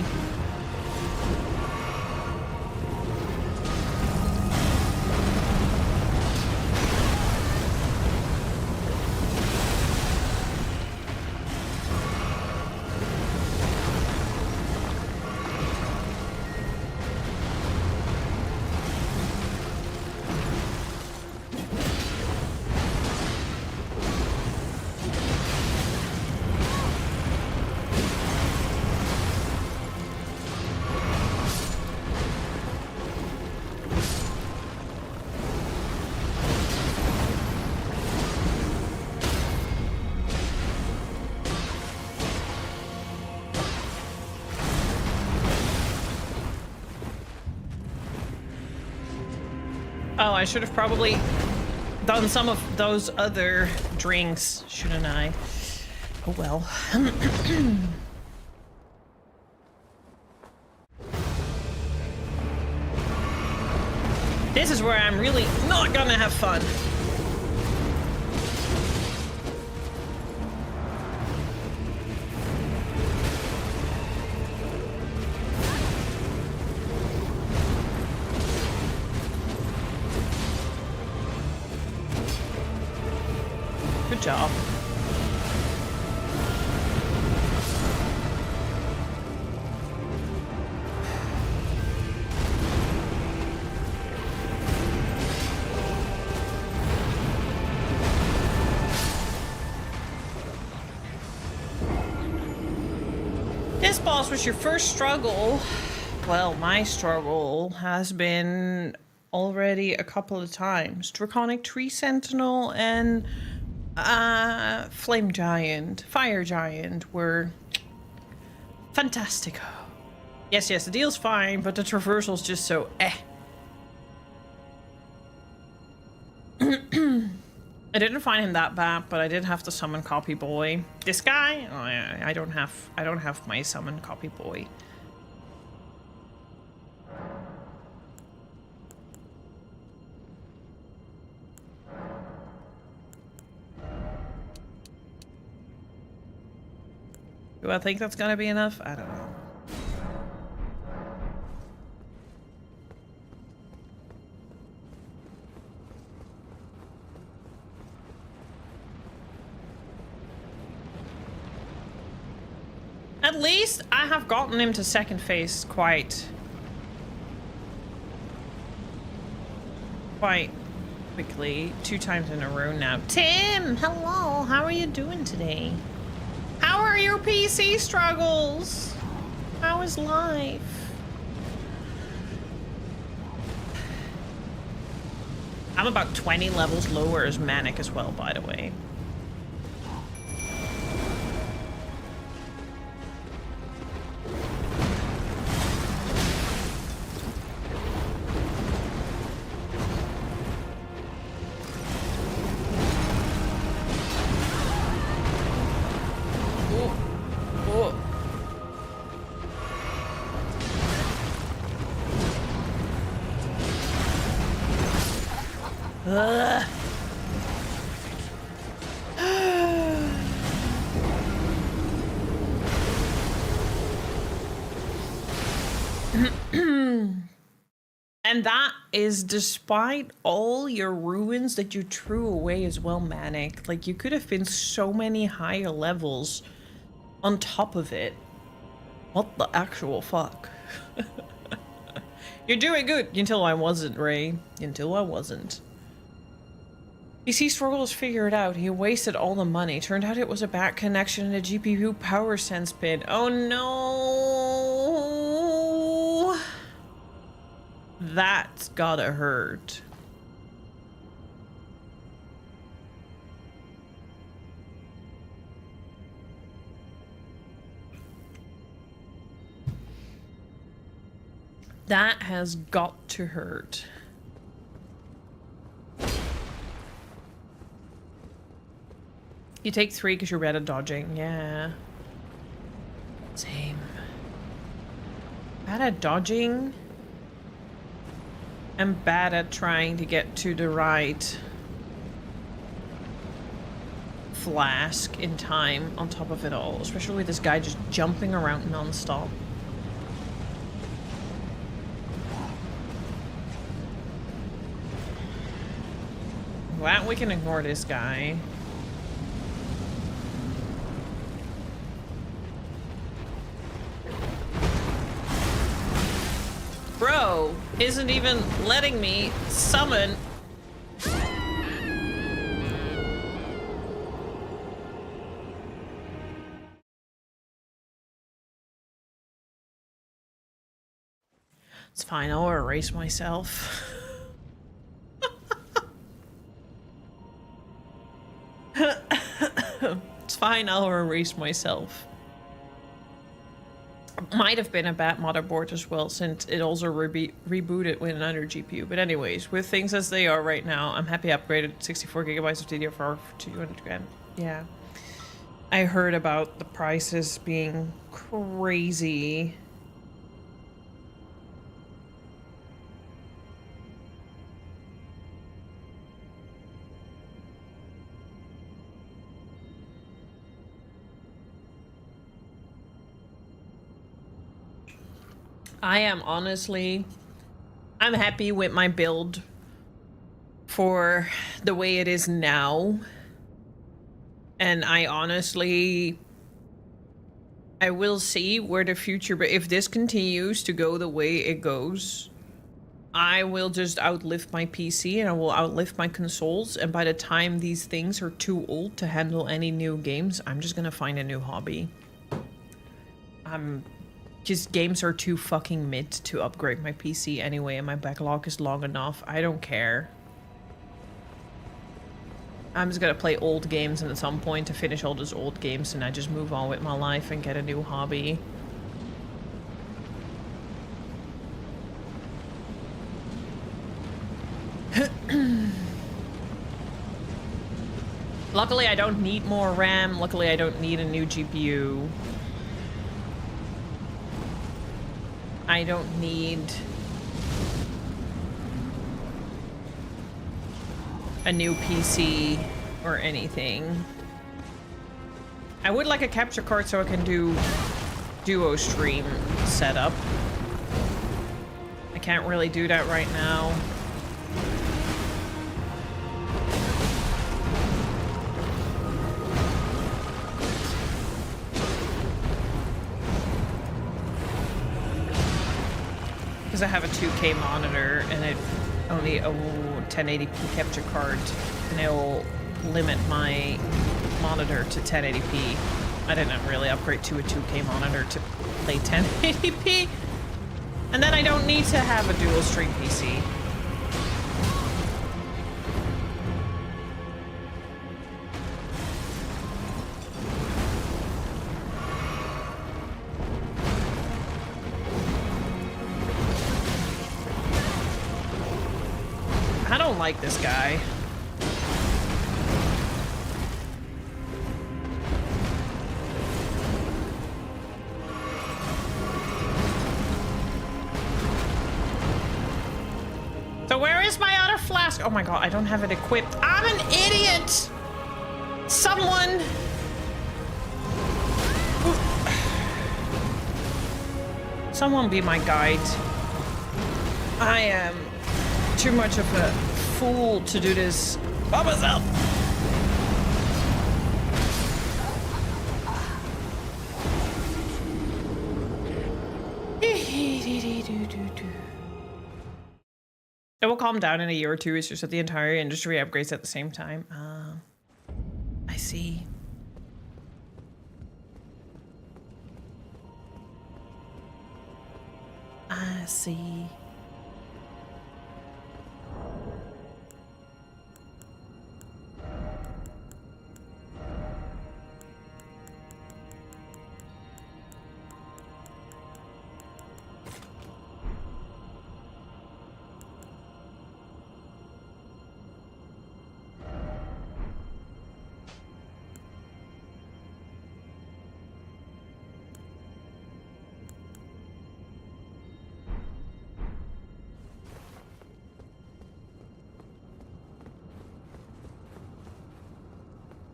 Oh, I should have probably done some of those other drinks, shouldn't I? Oh well. This is where I'm really not gonna have fun. Good job. This boss was your first struggle. Well, my struggle has been already a couple of times. Draconic Tree Sentinel and Flame Giant, Fire Giant were fantastic. Yes, the deal's fine, but the traversal's just so eh. I didn't find him that bad, but I did have to summon Copy Boy. This guy, oh, yeah, I don't have my summon Copy Boy. Do I think that's gonna be enough? I don't know. At least I have gotten him to second phase quite quickly. 2 times in a row now. Tim, hello. How are you doing today? How are your PC struggles? How is life? I'm about 20 levels lower as Manic as well, by the way. And that is despite all your ruins that you threw away as well, Manic. Like, you could have been so many higher levels on top of it. What the actual fuck? You're doing good. Until I wasn't, Ray. Until I wasn't. PC struggles figured out. He wasted all the money. Turned out it was a bad connection in a GPU power sense pin. Oh no! That's gotta hurt. That has got to hurt. You take 3 because you're bad at dodging. Yeah. Same. Bad at dodging I'm bad at trying to get to the right flask in time on top of it all, especially with this guy just jumping around non-stop. Well, we can ignore this guy. Bro isn't even letting me summon. It's fine, I'll erase myself. It's fine, I'll erase myself. Might have been a bad motherboard as well, since it also rebooted with another GPU. But anyways, with things as they are right now, I'm happy I upgraded 64 gigabytes of DDR4 for 200 grand. Yeah. I heard about the prices being crazy. I am honestly, I'm happy with my build for the way it is now. And I honestly, I will see where the future, but if this continues to go the way it goes, I will just outlive my PC and I will outlive my consoles. And by the time these things are too old to handle any new games, I'm just gonna find a new hobby. Just games are too fucking mid to upgrade my PC anyway, and my backlog is long enough. I don't care. I'm just gonna play old games, and at some point to finish all those old games, and I just move on with my life and get a new hobby. Luckily, I don't need more RAM. Luckily, I don't need a new GPU. I don't need a new PC or anything. I would like a capture card so I can do duo stream setup. I can't really do that right now. Because I have a 2K monitor and it only a 1080p capture card, and it'll limit my monitor to 1080p. I didn't really upgrade to a 2K monitor to play 1080p. And then I don't need to have a dual stream PC. I don't like this guy. So where is my other flask? Oh my god, I don't have it equipped. I'm an idiot! Someone... Someone be my guide. I am too much of a fool to do this by myself. It will calm down in a year or two. It's just that the entire industry upgrades at the same time. I see. I see.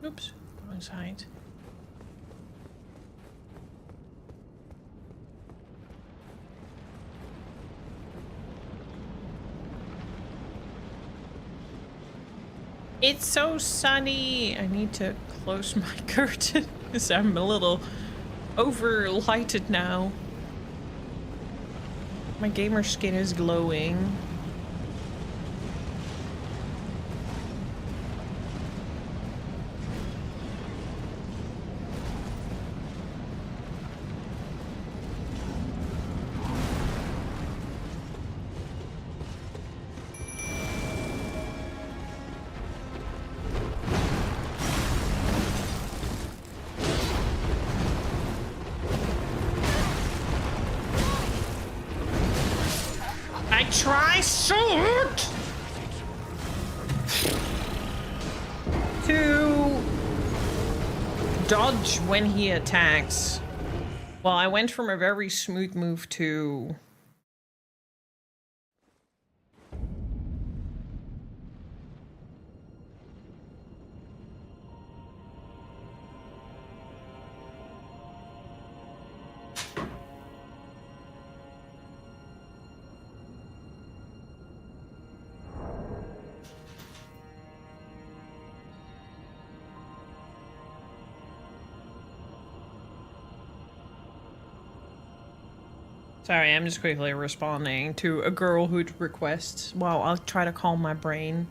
Oops, wrong side. It's so sunny. I need to close my curtain because I'm a little over lighted now. My gamer skin is glowing. Try so hard to dodge when he attacks. Well, I went from a very smooth move to Sorry, I'm just quickly responding to a girl who'd request. Well, I'll try to calm my brain.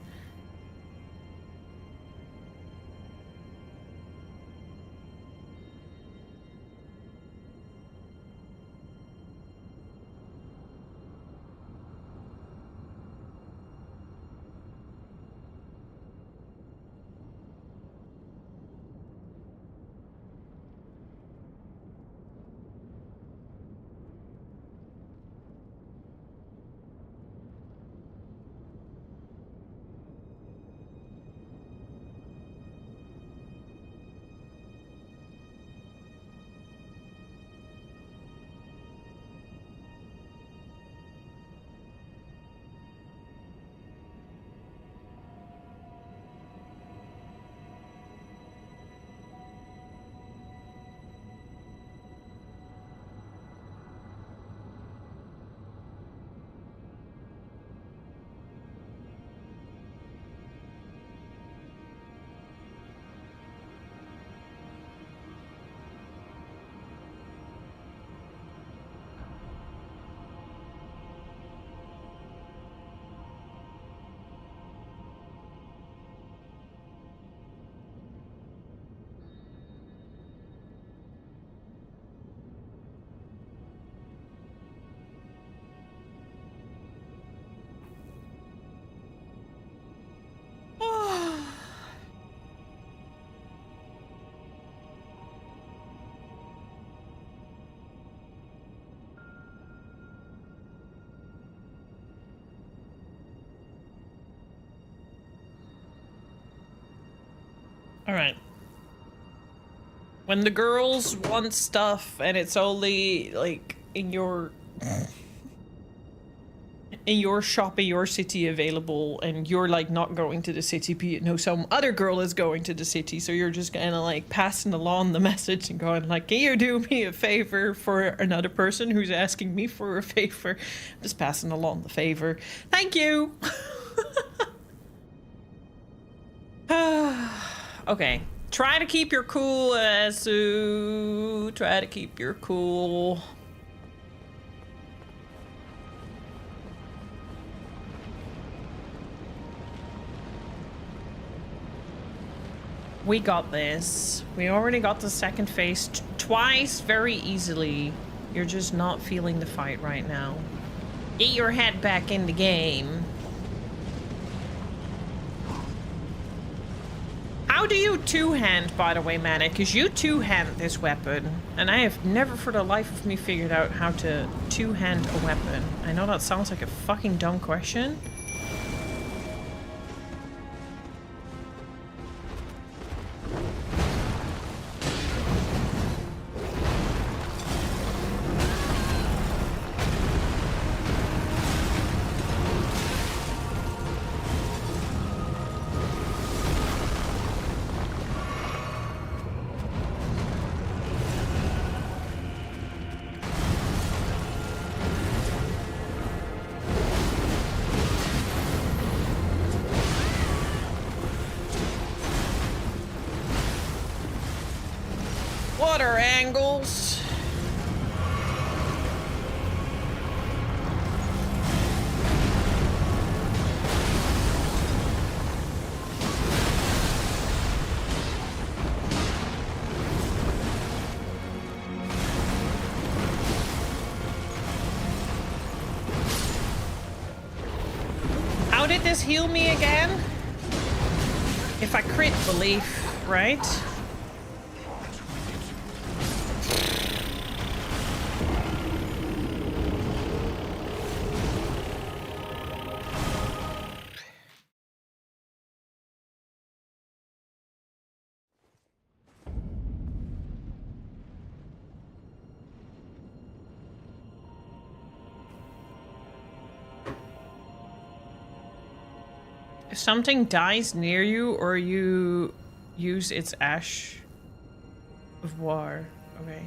Alright. When the girls want stuff and it's only like in your shop in your city available and you're like not going to the city, but you know some other girl is going to the city, so you're just kind of like passing along the message and going like, can you do me a favor for another person who's asking me for a favor? Just passing along the favor. Thank you. Okay, try to keep your cool, Asu. Try to keep your cool. We got this. We already got the second phase twice very easily. You're just not feeling the fight right now. Get your head back in the game. How do you two-hand, by the way, Manic? Because you two-hand this weapon, and I have never for the life of me figured out how to two-hand a weapon. I know that sounds like a fucking dumb question. triangles. How did this heal me again? If I crit belief, right? If something dies near you or you use its ash of war, okay.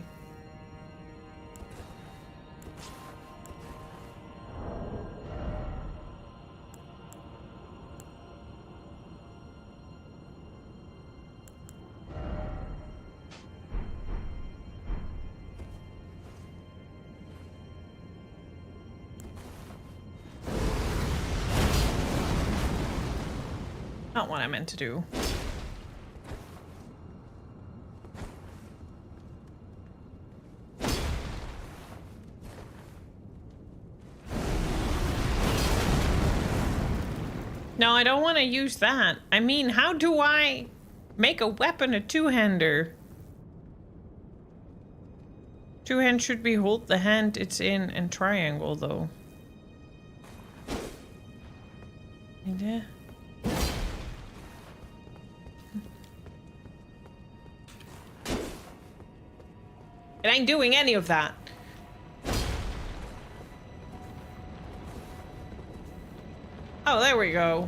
Not what I meant to do. No, I don't want to use that. I mean, how do I make a weapon a two-hander? Two-hand should be hold the hand it's in and triangle, though. Yeah. It ain't doing any of that. Oh, there we go.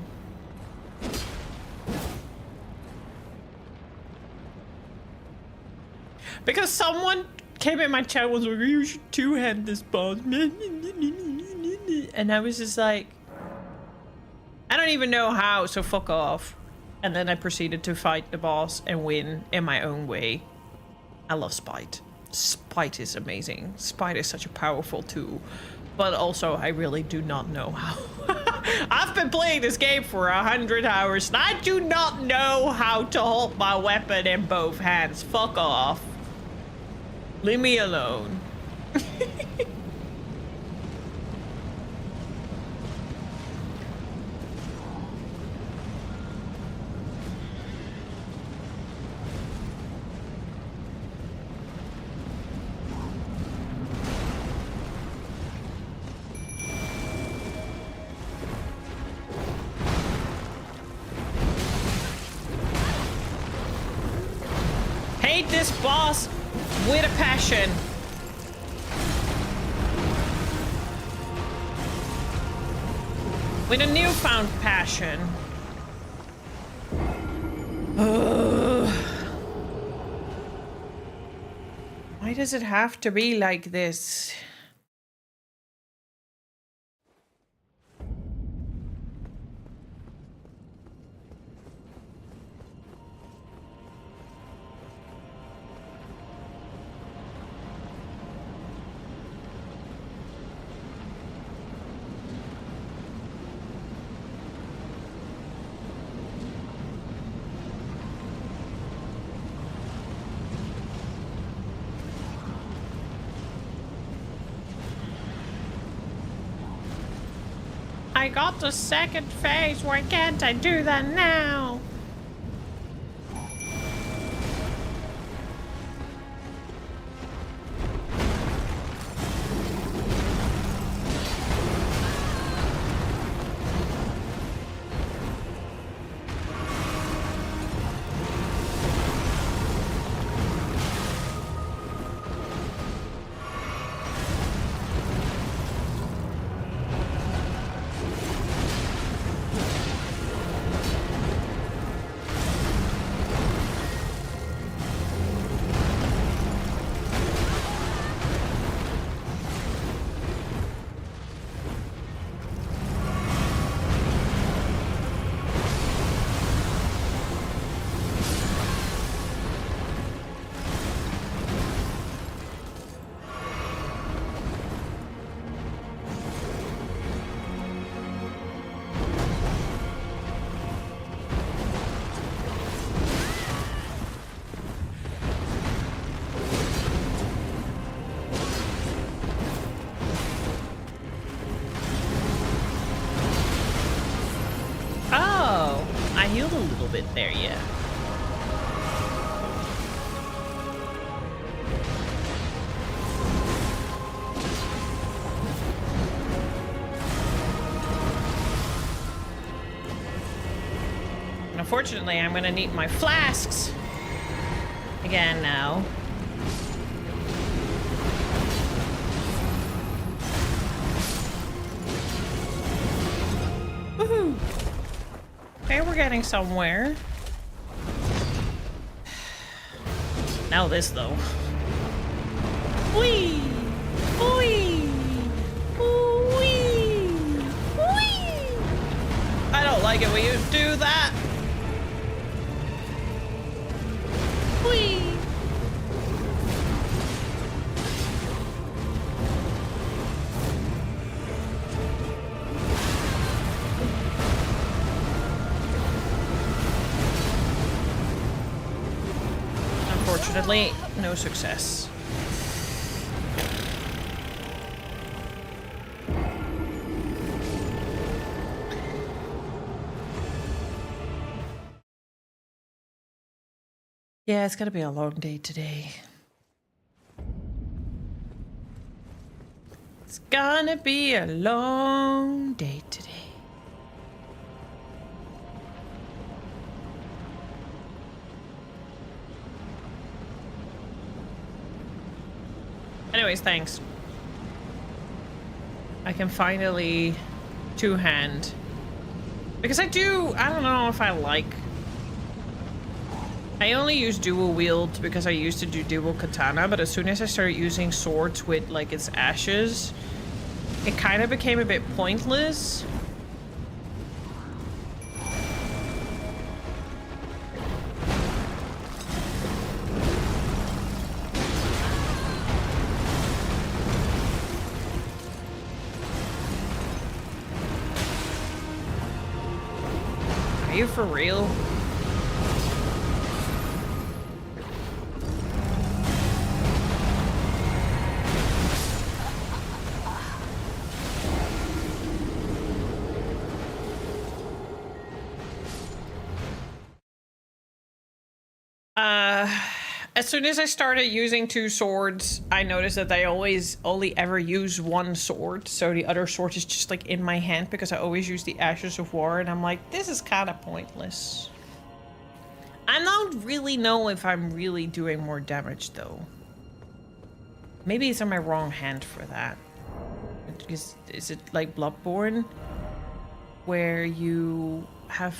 Because someone came in my chat and was like, you should two-hand this boss. And I was just like, I don't even know how, so fuck off. And then I proceeded to fight the boss and win in my own way. I love Spite. Spite is amazing. Spite is such a powerful tool. But also, I really do not know how. I've been playing this game for 100 hours and I do not know how to hold my weapon in both hands. Fuck off. Leave me alone. Hate this boss with a passion. With a newfound passion. Why does it have to be like this? I got the second phase, why can't I do that now? bit there, yeah. Unfortunately, I'm gonna need my flasks again now. Woohoo! Okay, we're getting somewhere. Now this, though. Whee! Whee! Whee! Whee! I don't like it when you do that. Whee! Unfortunately, no success. Yeah, it's gonna be a long day today. It's gonna be a long day today. Anyways, thanks. I can finally two-hand. Because I don't know if I like... I only use dual wield because I used to do dual katana, but as soon as I started using swords with like its ashes, it kind of became a bit pointless. Are you for real? As soon as I started using two swords, I noticed that I always only ever use one sword. So the other sword is just like in my hand because I always use the Ashes of War. And I'm like, this is kind of pointless. I don't really know if I'm really doing more damage though. Maybe it's on my wrong hand for that. Is it like Bloodborne? Where you have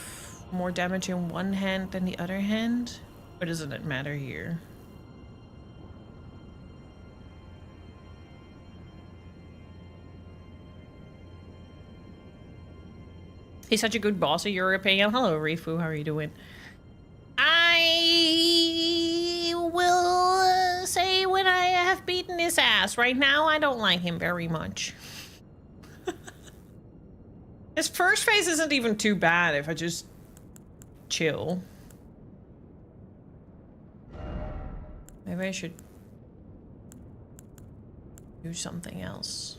more damage in one hand than the other hand? Or doesn't it matter here? He's such a good boss, in your opinion. Hello, Rifu. How are you doing? I will say when I have beaten his ass. Right now, I don't like him very much. His first phase isn't even too bad if I just chill. Maybe I should do something else.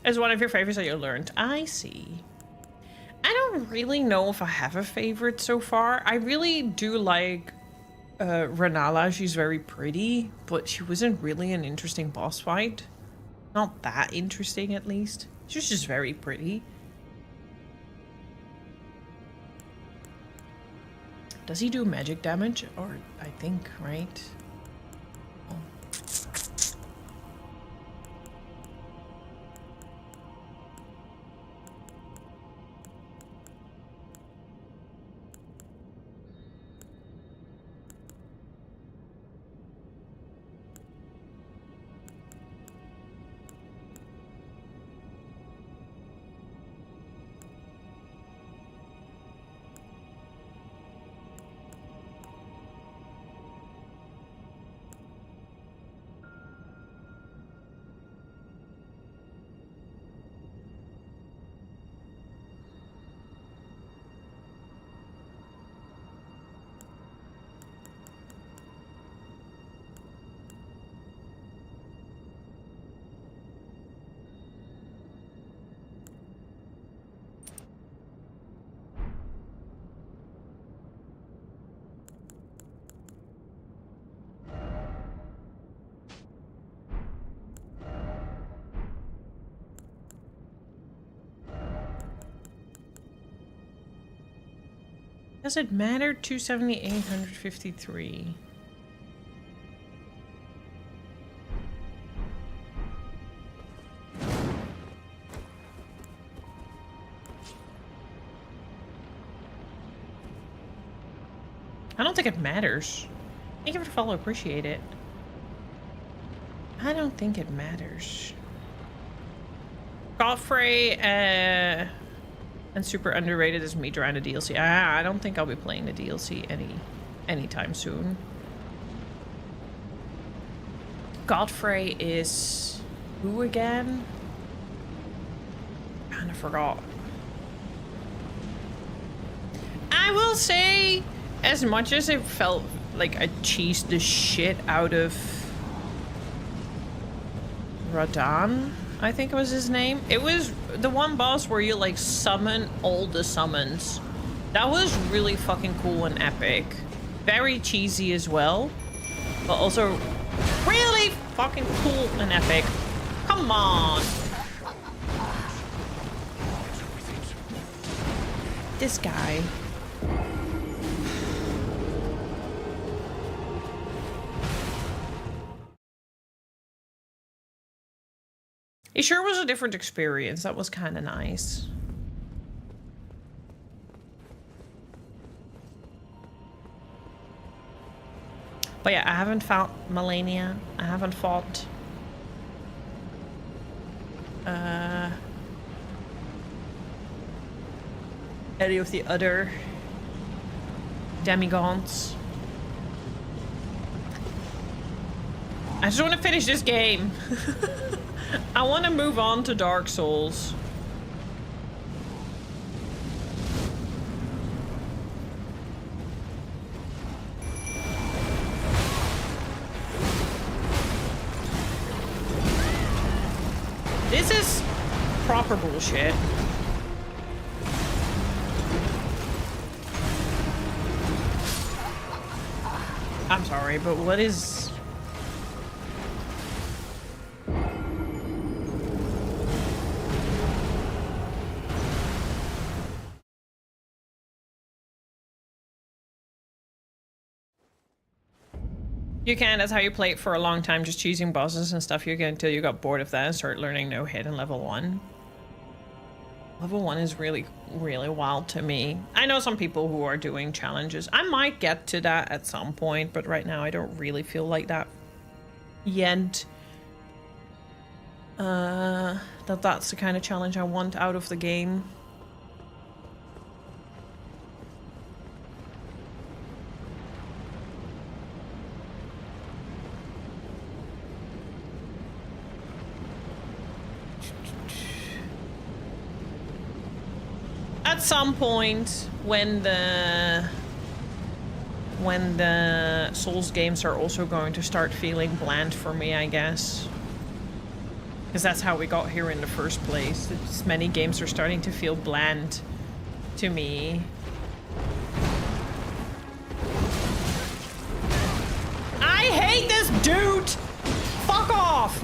Is one of your favorites that you learned? I see. I don't really know if I have a favorite so far. I really do like Renala. She's very pretty, but she wasn't really an interesting boss fight. Not that interesting, at least. She's just very pretty. Does he do magic damage? Or, I think, right? Oh. Does it matter? 278, 153. I don't think it matters. Thank you for the follow, appreciate it. I don't think it matters. Godfrey, and super underrated is me trying the DLC. I don't think I'll be playing the DLC anytime soon. Godfrey is who again? I kinda forgot. I will say, as much as it felt like I cheesed the shit out of Radahn, I think was his name. It was the one boss where you like summon all the summons. That was really fucking cool and epic. Very cheesy as well, but also really fucking cool and epic. Come on. This guy. It sure was a different experience. That was kind of nice. But yeah, I haven't fought Melania. I haven't fought any of the other demigods. I just want to finish this game. I want to move on to Dark Souls. This is proper bullshit. I'm sorry, but what is... You can, that's how you play it for a long time, just choosing bosses and stuff you get until you got bored of that and start learning no hit in level 1. Level 1 is really, really wild to me. I know some people who are doing challenges. I might get to that at some point, but right now I don't really feel like that yet. That's the kind of challenge I want out of the game. At some point, when the Souls games are also going to start feeling bland for me, I guess. Because that's how we got here in the first place. It's, many games are starting to feel bland to me. I hate this dude! Fuck off!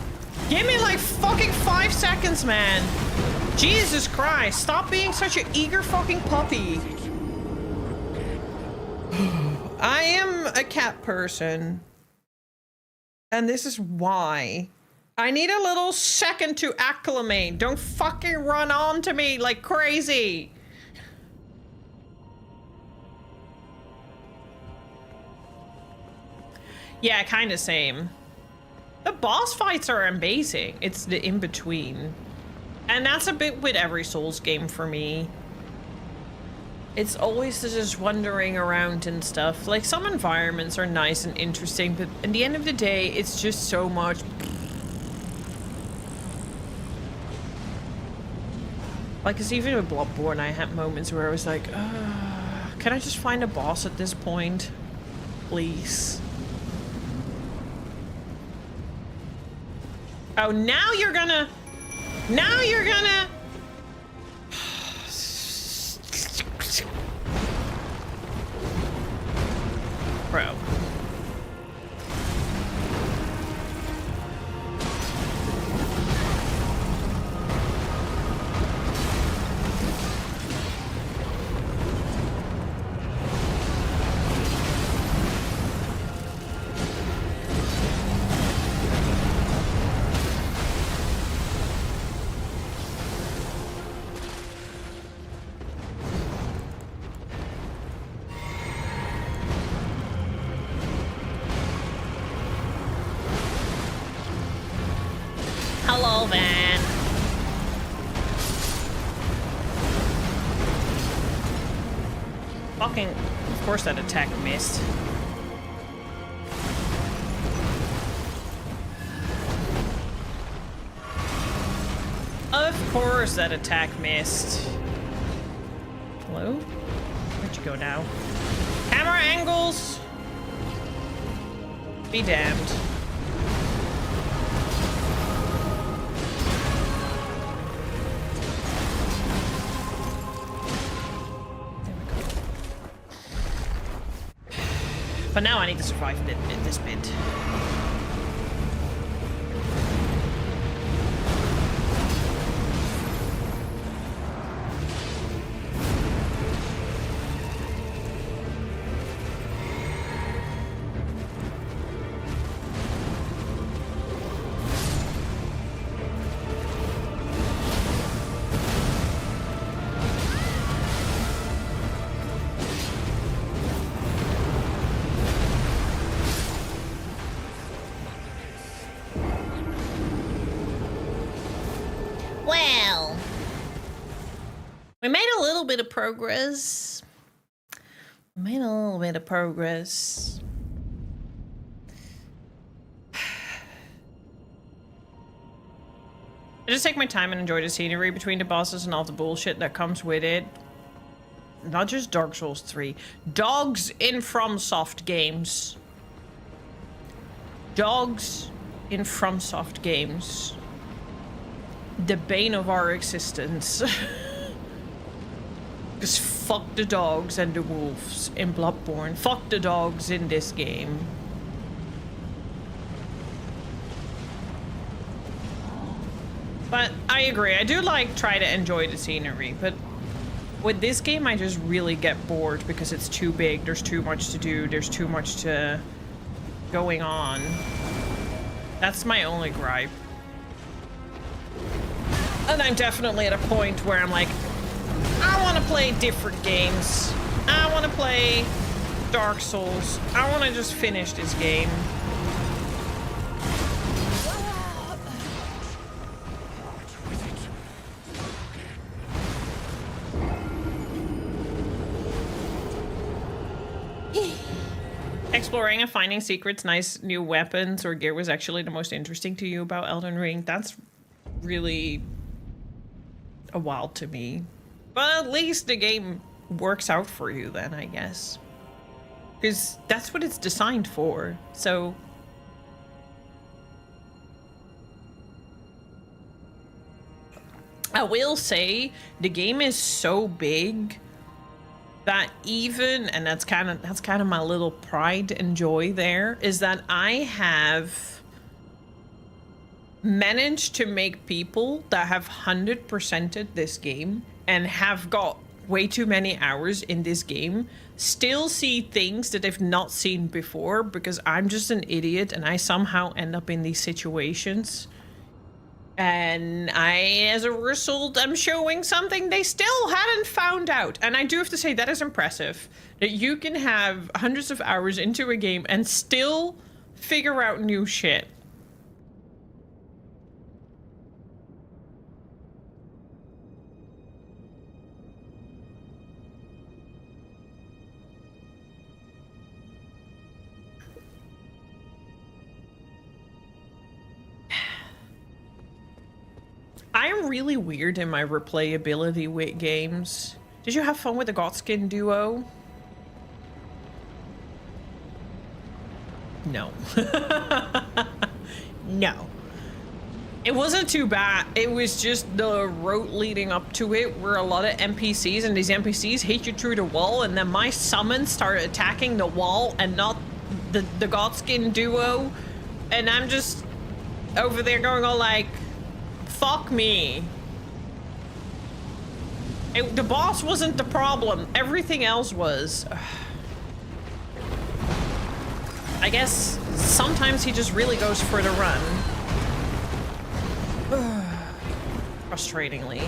Give me like fucking 5 seconds, man! Jesus Christ, stop being such an eager fucking puppy. I am a cat person. And this is why. I need a little second to acclimate. Don't fucking run on to me like crazy. Yeah, kind of same. The boss fights are amazing. It's the in-between. And that's a bit with every Souls game for me. It's always just wandering around and stuff. Like, some environments are nice and interesting, but at the end of the day, it's just so much... Like, cause even with Bloodborne, I had moments where I was like, can I just find a boss at this point? Please. Oh, now you're gonna... Now you're gonna... Bro. Fucking... Of course that attack missed. Of course that attack missed. Hello? Where'd you go now? Camera angles! Be damned. But now I need to survive this bit. Well, we made a little bit of progress. I just take my time and enjoy the scenery between the bosses and all the bullshit that comes with it. Not just Dark Souls 3. Dogs in FromSoft games. Dogs in FromSoft games. The bane of our existence. Because fuck the dogs and the wolves in Bloodborne. Fuck the dogs in this game. But I agree, I do try to enjoy the scenery, but with this game I just really get bored because it's too big, there's too much to do, there's too much going on. That's my only gripe. And I'm definitely at a point where I'm like, I want to play different games. I want to play Dark Souls. I want to just finish this game. Exploring and finding secrets, nice new weapons or gear was actually the most interesting to you about Elden Ring. That's really a wow to me. But at least the game works out for you then, I guess. Because that's what it's designed for, so... I will say, the game is so big that even, and that's kind of my little pride and joy there, is that I have managed to make people that have 100%ed this game and have got way too many hours in this game still see things that they've not seen before because I'm just an idiot and I somehow end up in these situations. And I, as a result, am showing something they still hadn't found out. And I do have to say that is impressive. That you can have hundreds of hours into a game and still figure out new shit. I am really weird in my replayability with games. Did you have fun with the Godskin duo? No. No. It wasn't too bad. It was just the road leading up to it were a lot of NPCs, and these NPCs hit you through the wall, and then my summon started attacking the wall and not the Godskin duo. And I'm just over there going all like, fuck me. The boss wasn't the problem. Everything else was. I guess sometimes he just really goes for the run. Frustratingly.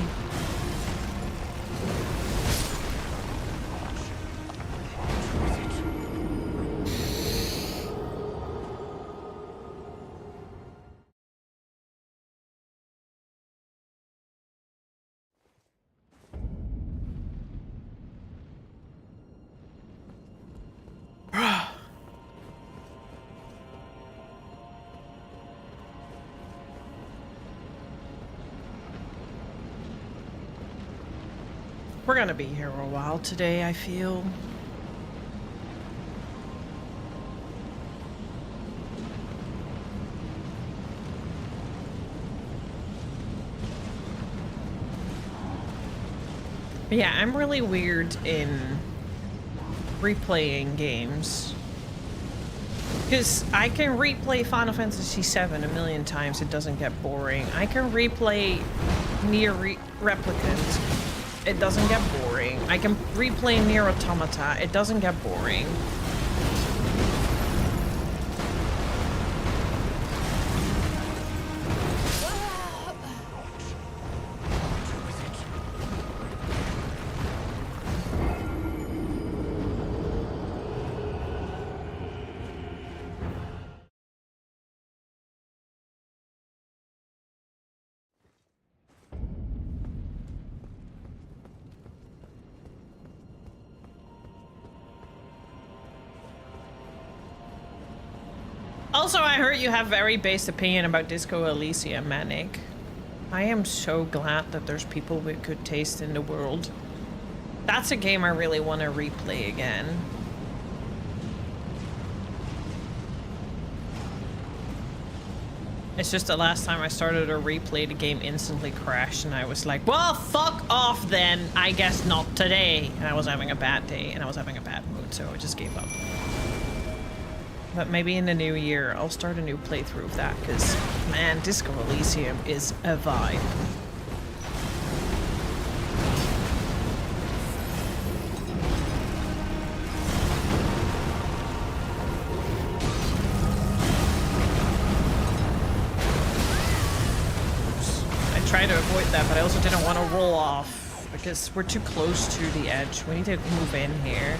We're gonna be here a while today, I feel. But yeah, I'm really weird in replaying games. Because I can replay Final Fantasy VII a million times, it doesn't get boring. I can replay Nier Replicant, it doesn't get boring. I can replay Nier Automata, it doesn't get boring. Also, I heard you have very based opinion about Disco Elysium, Manic. I am so glad that there's people with good taste in the world. That's a game I really want to replay again. It's just the last time I started to replay, the game instantly crashed and I was like, well, fuck off then. I guess not today. And I was having a bad day and I was having a bad mood, so I just gave up. But maybe in the new year, I'll start a new playthrough of that, because, man, Disco Elysium is a vibe. I tried to avoid that, but I also didn't want to roll off, because we're too close to the edge. We need to move in here.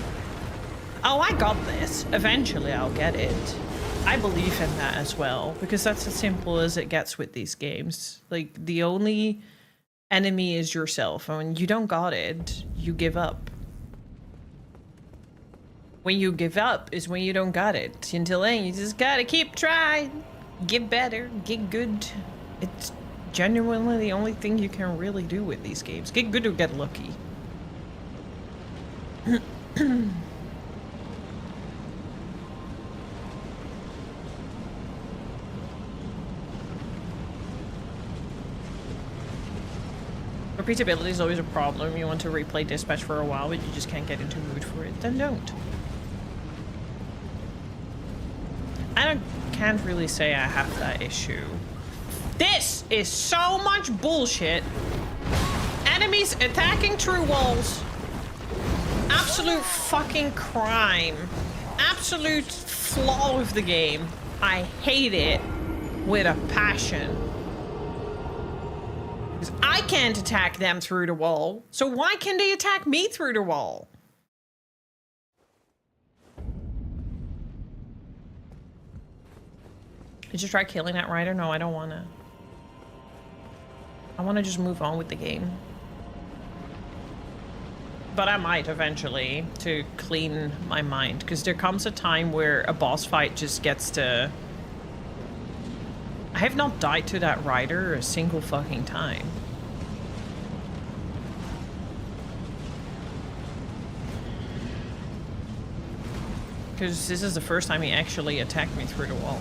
Oh, I got this. Eventually, I'll get it. I believe in that as well, because that's as simple as it gets with these games. Like, the only enemy is yourself, and when you don't got it, you give up. When you give up is when you don't got it. Until then, you just gotta keep trying. Get better, get good. It's genuinely the only thing you can really do with these games. Get good or get lucky. Repeatability is always a problem. You want to replay Dispatch for a while, but you just can't get into mood for it, then don't. Can't really say I have that issue. This is so much bullshit. Enemies attacking through walls. Absolute fucking crime. Absolute flaw of the game. I hate it with a passion. Because I can't attack them through the wall, so why can they attack me through the wall? Did you try killing that rider? No, I don't wanna. I wanna just move on with the game. But I might eventually, to clean my mind, because there comes a time where a boss fight just gets to... I have not died to that rider a single fucking time. Because this is the first time he actually attacked me through the wall.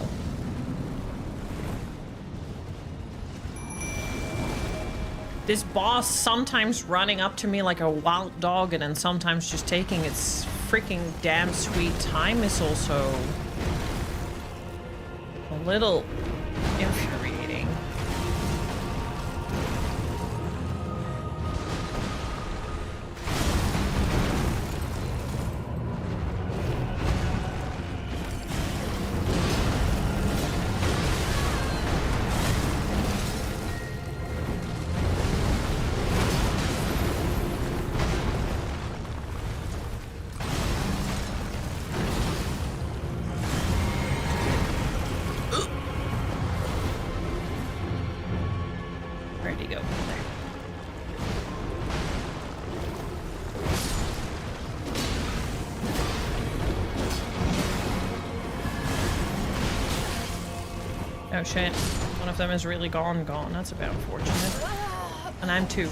This boss sometimes running up to me like a wild dog and then sometimes just taking its freaking damn sweet time is also a little infuriating. Oh shit, one of them is really gone. That's a bit unfortunate. And I'm too.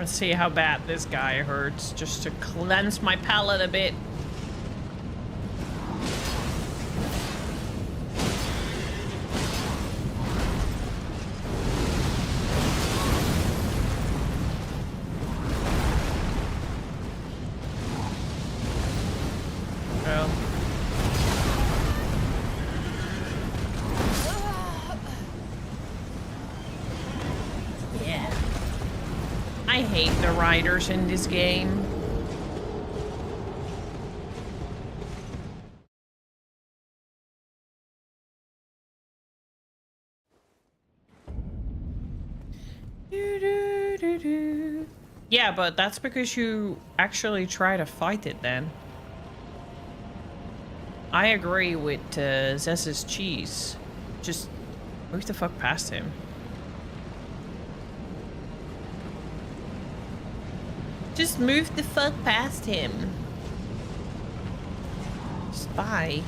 Let's see how bad this guy hurts, just to cleanse my palate a bit. I hate the riders in this game. Yeah, but that's because you actually try to fight it then. I agree with Zess's cheese. Just move the fuck past him. Just move the fuck past him. Spy.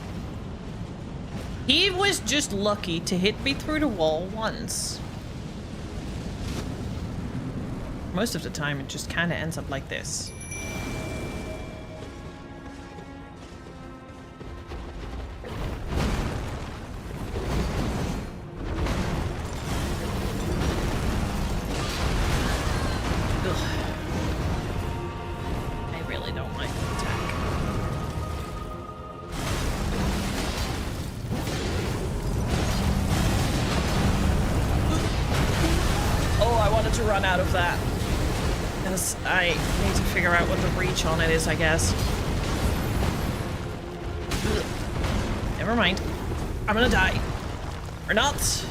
He was just lucky to hit me through the wall once. Most of the time it just kind of ends up like this. Run out of that. Because I need to figure out what the reach on it is, I guess. Ugh. Never mind. I'm gonna die. Or not.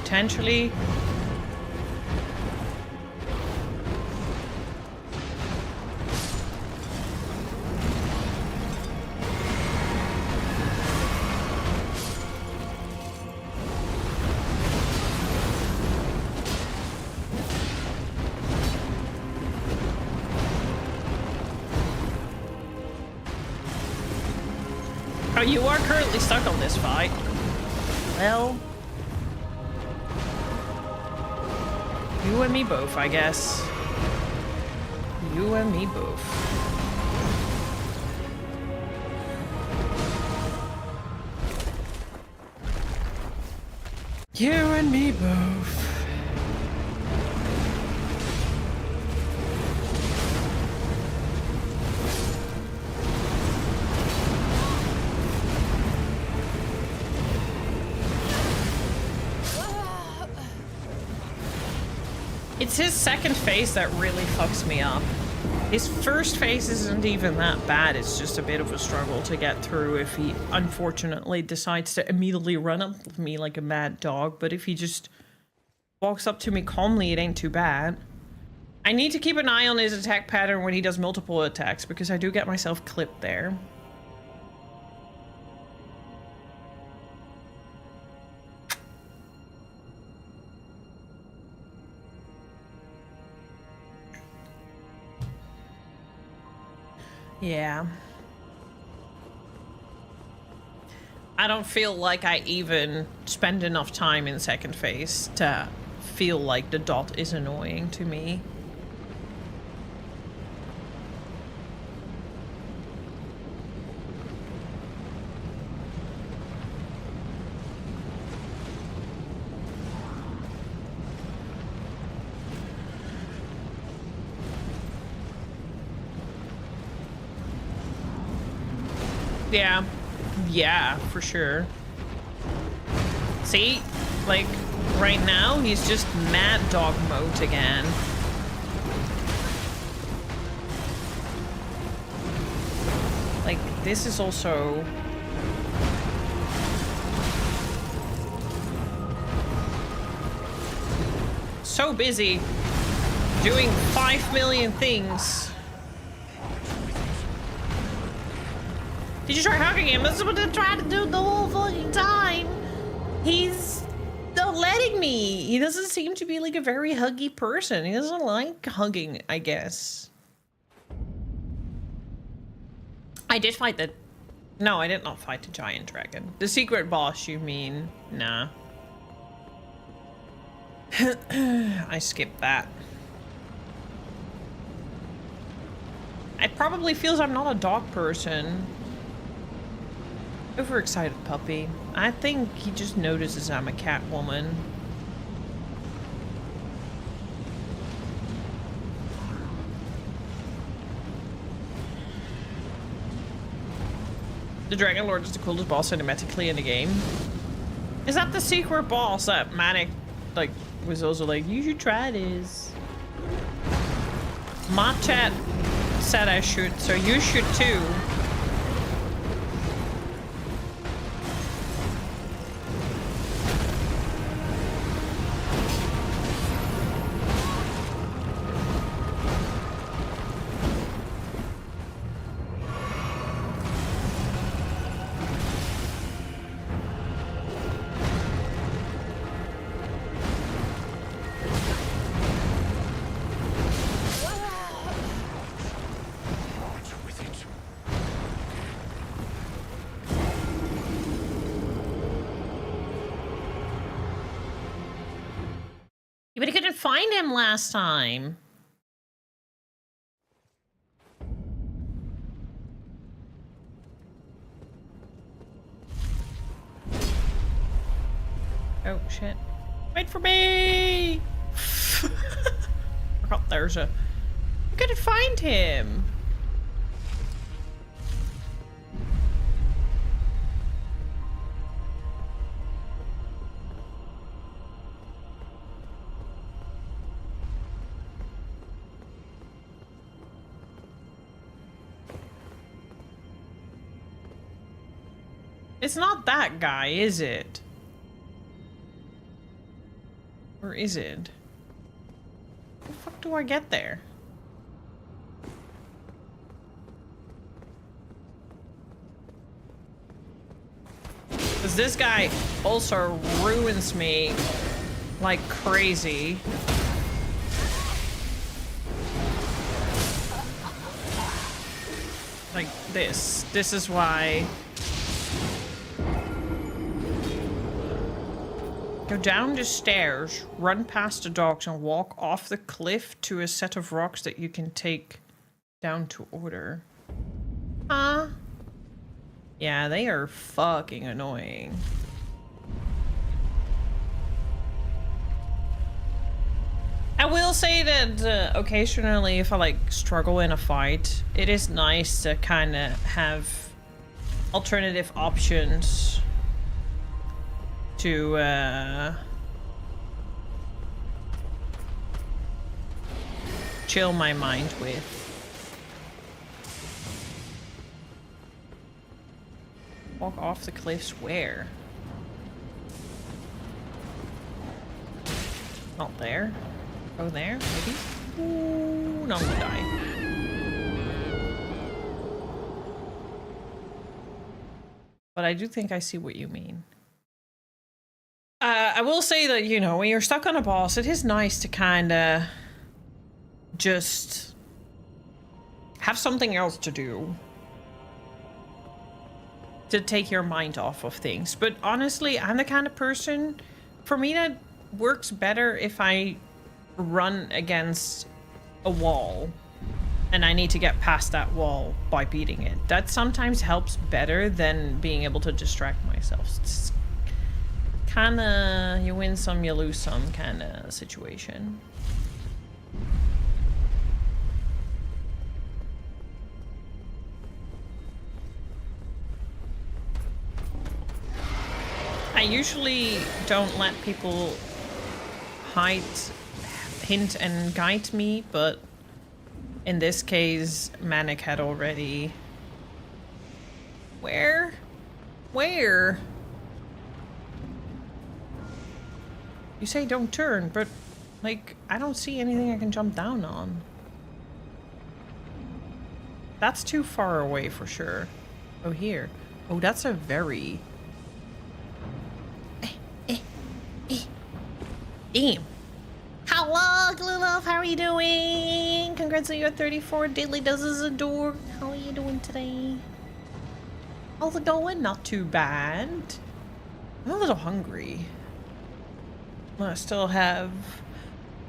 Potentially. You are currently stuck on this fight. Well, you and me both, I guess. You and me both. You and me both. It's his second phase that really fucks me up. His first phase isn't even that bad, it's just a bit of a struggle to get through if he unfortunately decides to immediately run up with me like a mad dog, but if he just walks up to me calmly, it ain't too bad. I need to keep an eye on his attack pattern when he does multiple attacks, because I do get myself clipped there. Yeah. I don't feel like I even spend enough time in second phase to feel like the dot is annoying to me. Yeah. Yeah, for sure. See? Like, right now, he's just mad dog mode again. Like, this is also... so busy doing 5 million things. Did you try hugging him? That's what I tried to do the whole fucking time. He's not letting me. He doesn't seem to be like a very huggy person. He doesn't like hugging, I guess. I did fight the... No, I did not fight the giant dragon. The secret boss, you mean? Nah. I skipped that. It probably feels I'm not a dog person. Overexcited puppy. I think he just notices I'm a cat woman. The Dragon Lord is the coolest boss cinematically in the game. Is that the secret boss that Manic, like, was also like, you should try this? My chat said I should, so you should too. But I couldn't find him last time. Oh shit. Wait for me! Forgot there's a... I couldn't find him. It's not that guy, is it? Or is it? How the fuck do I get there? Because this guy also ruins me like crazy. Like this. This is why... Go down the stairs, run past the dogs, and walk off the cliff to a set of rocks that you can take down to order. Huh? Yeah, they are fucking annoying. I will say that occasionally if I like struggle in a fight, it is nice to kind of have alternative options to chill my mind with. Walk off the cliffs where? Not there. Go there, maybe? Ooh, no, I'm gonna die. But I do think I see what you mean. I will say that, you know, when you're stuck on a boss, it is nice to kind of just have something else to do to take your mind off of things. But honestly, I'm the kind of person, for me, that works better if I run against a wall and I need to get past that wall by beating it. That sometimes helps better than being able to distract myself. It's kind of, you win some, you lose some kind of situation. I usually don't let people hint and guide me, but in this case, Manic had already... Where? You say don't turn, but, like, I don't see anything I can jump down on. That's too far away for sure. Oh, here. Oh, that's a very... Damn. Hello, Glue Love, how are you doing? Congrats on your 34 daily doses of door. How are you doing today? How's it going? Not too bad. I'm a little hungry. I still have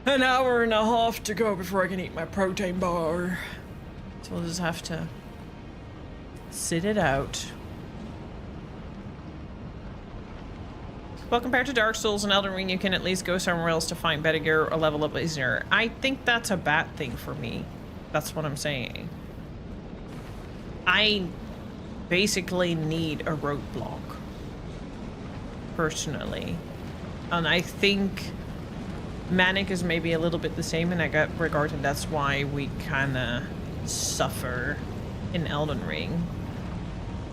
an hour and a half to go before I can eat my protein bar. So we'll just have to sit it out. Well, compared to Dark Souls and Elden Ring, you can at least go somewhere else to find better gear or level up easier. I think that's a bad thing for me. That's what I'm saying. I basically need a roadblock, personally. And I think Manic is maybe a little bit the same in that regard, and that's why we kinda suffer in Elden Ring.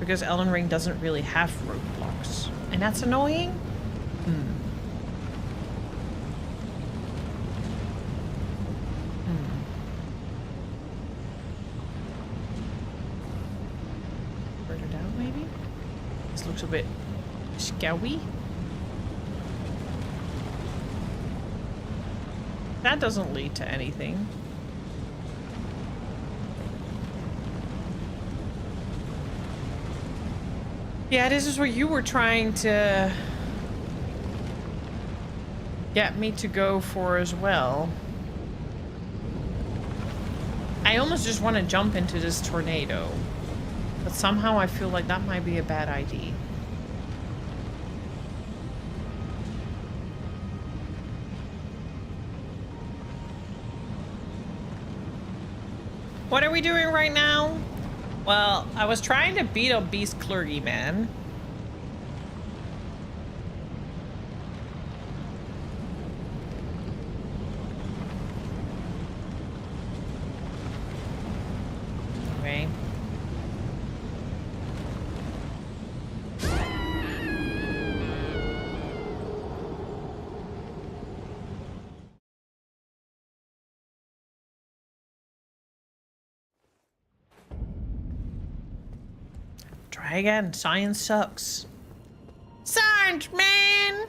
Because Elden Ring doesn't really have roadblocks. And that's annoying? Further down, maybe? This looks a bit scowy. That doesn't lead to anything. Yeah, this is where you were trying to get me to go for as well. I almost just want to jump into this tornado, but somehow I feel like that might be a bad idea. What are we doing right now? Well, I was trying to beat up Beast Clergyman. Okay. Try again. Science sucks. Science, man!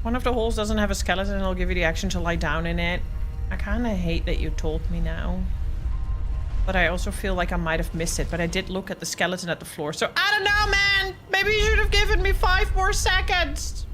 One of the holes doesn't have a skeleton and it'll give you the action to lie down in it. I kind of hate that you told me now. But I also feel like I might have missed it. But I did look at the skeleton at the floor. So I don't know, man! Maybe you should have given me 5 more seconds!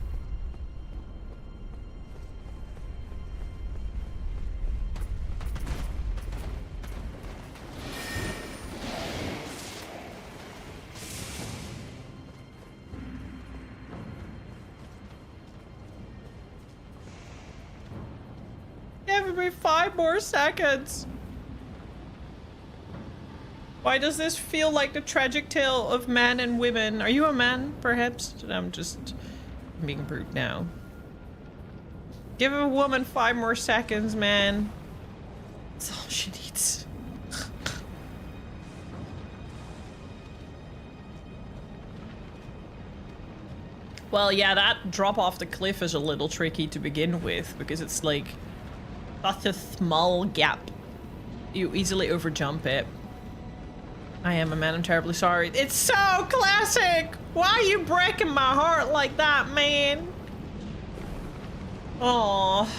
Give me 5 more seconds. Why does this feel like the tragic tale of men and women? Are you a man, perhaps? I'm just being brute now. Give a woman 5 more seconds, man. That's all she needs. Well, yeah, that drop off the cliff is a little tricky to begin with because it's like such a small gap. You easily overjump it. I am a man, I'm terribly sorry. It's so classic! Why are you breaking my heart like that, man? Oh.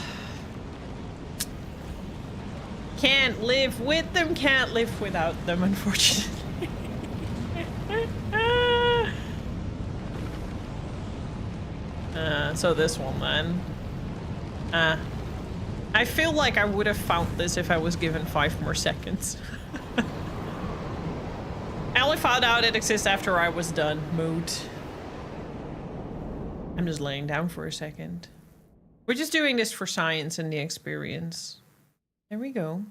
Can't live with them, can't live without them, unfortunately. So this one then. I feel like I would have found this if I was given 5 more seconds. I only found out it exists after I was done. Mood. I'm just laying down for a second. We're just doing this for science and the experience. There we go.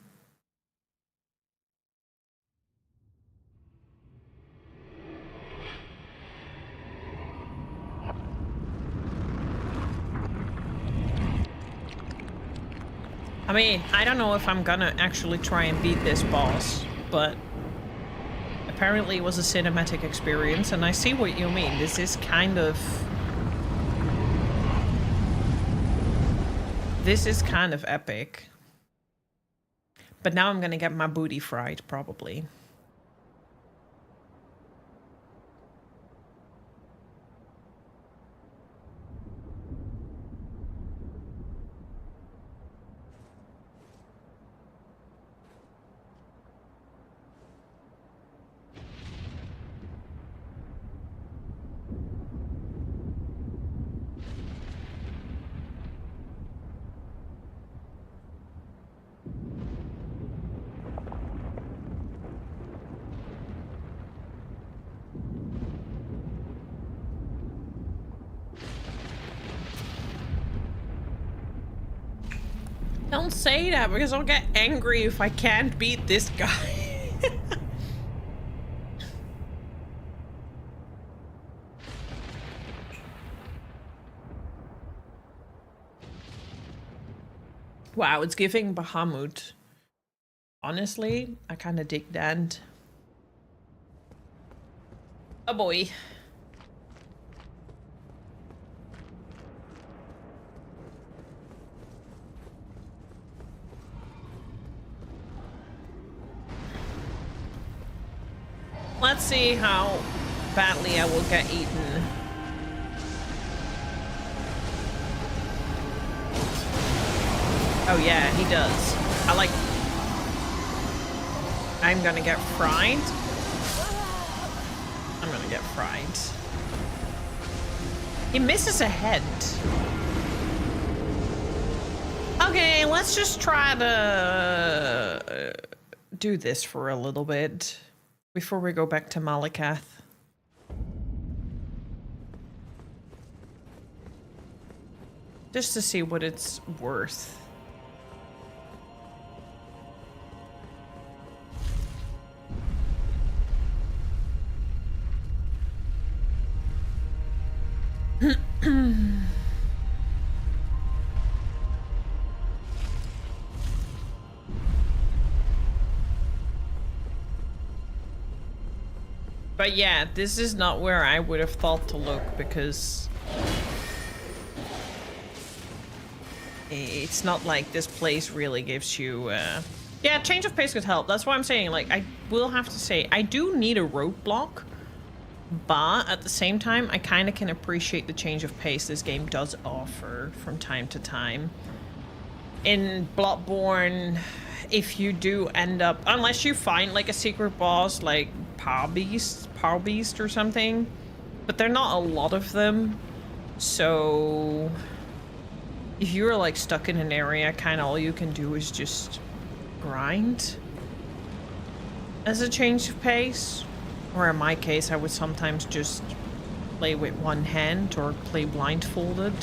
I mean, I don't know if I'm gonna actually try and beat this boss, but apparently it was a cinematic experience, and I see what you mean. This is kind of... This is kind of epic. But now I'm gonna get my booty fried, probably. Don't say that because I'll get angry if I can't beat this guy. Wow, it's giving Bahamut. Honestly, I kind of dig that. Oh boy. Let's see how badly I will get eaten. Oh yeah, he does. I'm gonna get fried. I'm gonna get fried. He misses a head. Okay, let's just try to do this for a little bit before we go back to Malakath. Just to see what it's worth. But yeah, this is not where I would have thought to look because it's not like this place really gives you yeah, change of pace could help. That's why I'm saying, like, I will have to say I do need a roadblock, but at the same time I kind of can appreciate the change of pace this game does offer from time to time. In Bloodborne, if you do end up, unless you find like a secret boss like Power Beast or something, but there are not a lot of them, so if you're like stuck in an area, kind of all you can do is just grind as a change of pace. Or in my case, I would sometimes just play with one hand or play blindfolded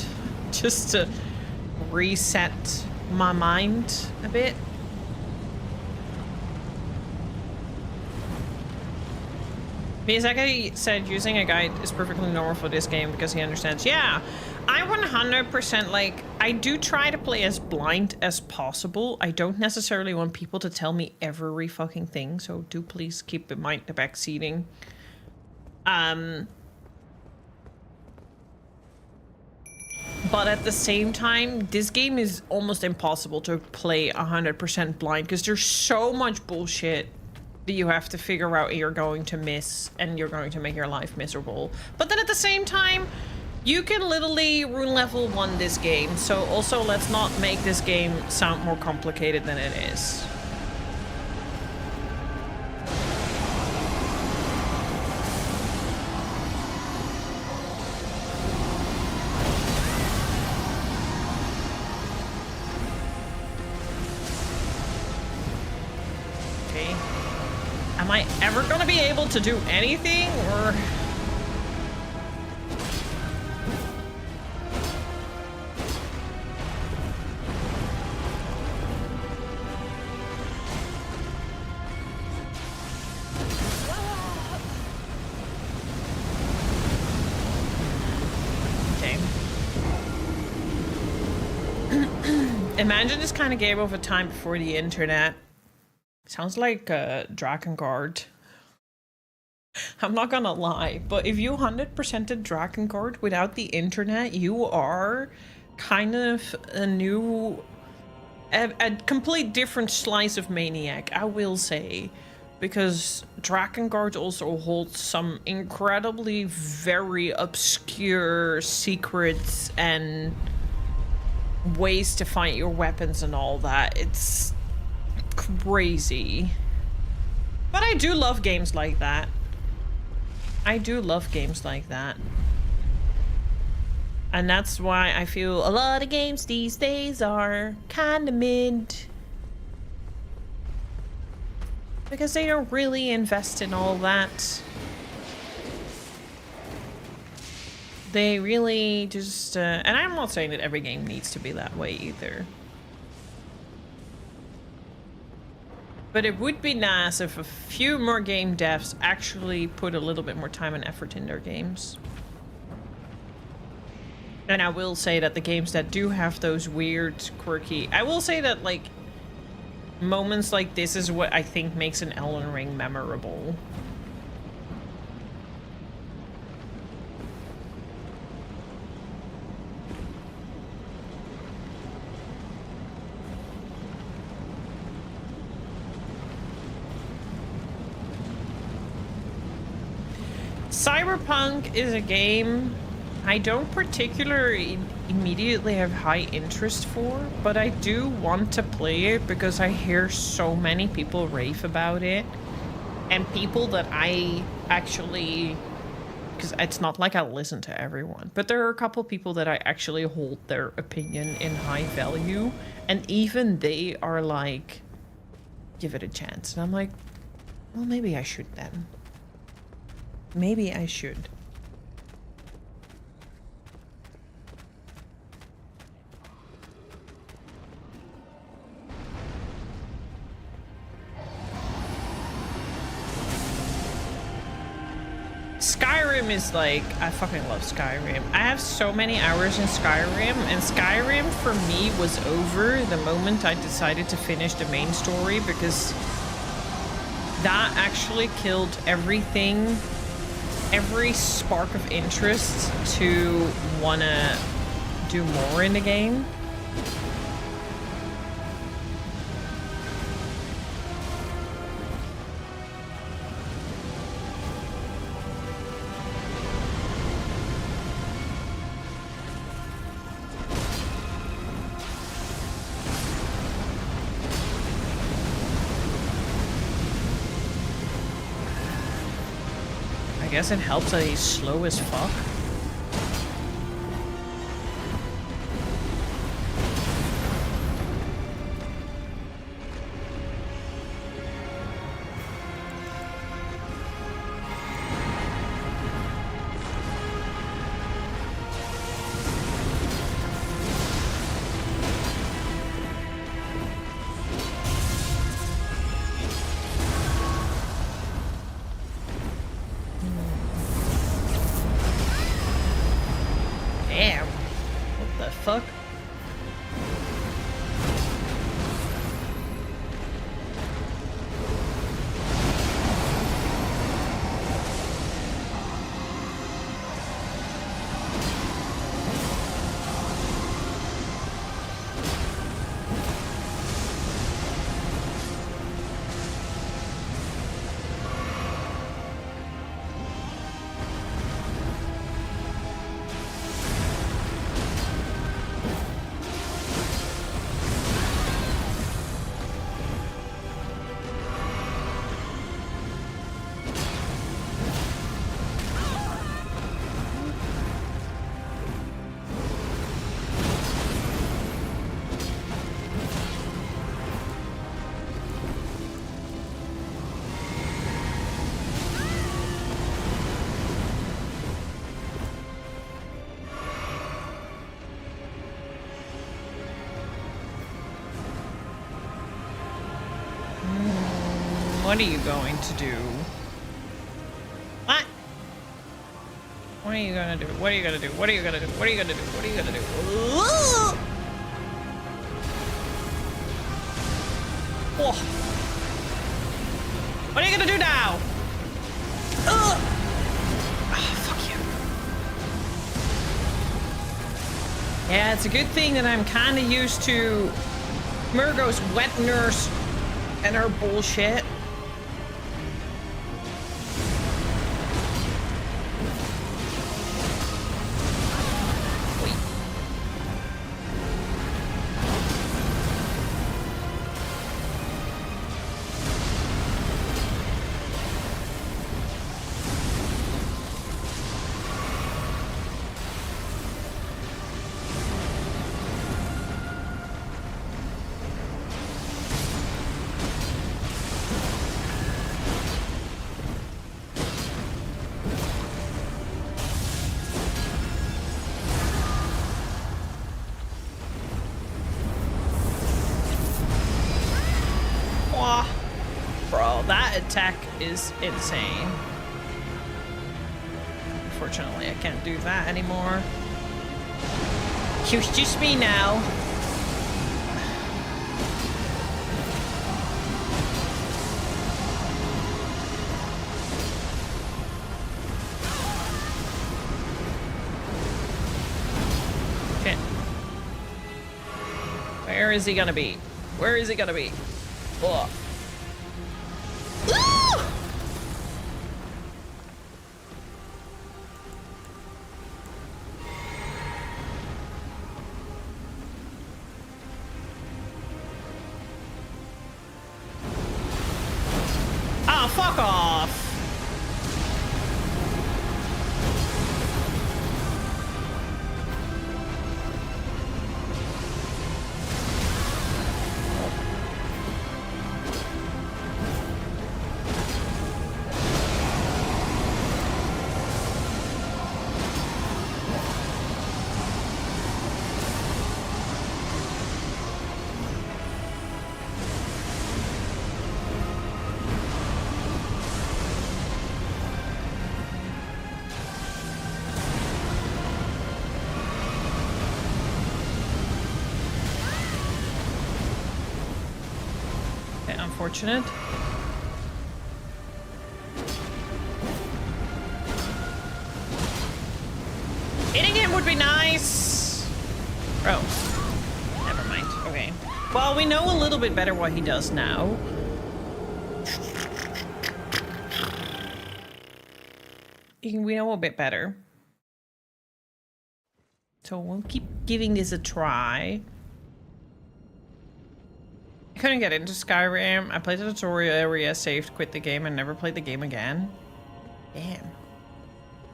just to reset my mind a bit. Miyazaki said using a guide is perfectly normal for this game because he understands. Yeah, I 100% like, I do try to play as blind as possible. I don't necessarily want people to tell me every fucking thing, so do please keep in mind the backseating. But at the same time, this game is almost impossible to play 100% blind because there's so much bullshit that you have to figure out you're going to miss and you're going to make your life miserable. But then at the same time, you can literally rune level 1 this game. So also let's not make this game sound more complicated than it is. Am I ever gonna be able to do anything, or...? Okay. Imagine this kind of game over time before the internet. Sounds like Drakengard. I'm not gonna lie, but if you 100%ed Drakengard without the internet, you are kind of a complete different slice of maniac, I will say. Because Drakengard also holds some incredibly very obscure secrets and ways to find your weapons and all that. It's crazy. But I do love games like that. I do love games like that. And that's why I feel a lot of games these days are kind of mid. Because they don't really invest in all that. They really just... and I'm not saying that every game needs to be that way either. But it would be nice if a few more game devs actually put a little bit more time and effort in their games. And I will say that the games that do have those weird, quirky... I will say that, like, moments like this is what I think makes an Elden Ring memorable. Cyberpunk is a game I don't particularly immediately have high interest for, but I do want to play it because I hear so many people rave about it. And people that I actually... Because it's not like I listen to everyone, but there are a couple people that I actually hold their opinion in high value. And even they are like, give it a chance. And I'm like, well, maybe I should then. Maybe I should. Skyrim is like, I fucking love Skyrim. I have so many hours in Skyrim, and Skyrim for me was over the moment I decided to finish the main story, because that actually killed everything, every spark of interest to wanna do more in the game. I guess it helps that he's slow as fuck. Damn. What the fuck? What are you going to do? What? What are you gonna do? What are you gonna do? What are you gonna do? What are you gonna do? What are you gonna do? Oh. What are you gonna do now? Ah, fuck you. Yeah, it's a good thing that I'm kind of used to Murgo's wet nurse and her bullshit. attack is insane. Unfortunately, I can't do that anymore. It's just me now. Okay. Where is he gonna be? Where is he gonna be? Oh. Oh, fuck off. Unfortunate. Hitting him would be nice. Oh, never mind. Okay. Well, we know a little bit better what he does now. We know a bit better. So we'll keep giving this a try. I couldn't get into Skyrim. I played the tutorial area, saved, quit the game, and never played the game again. Damn.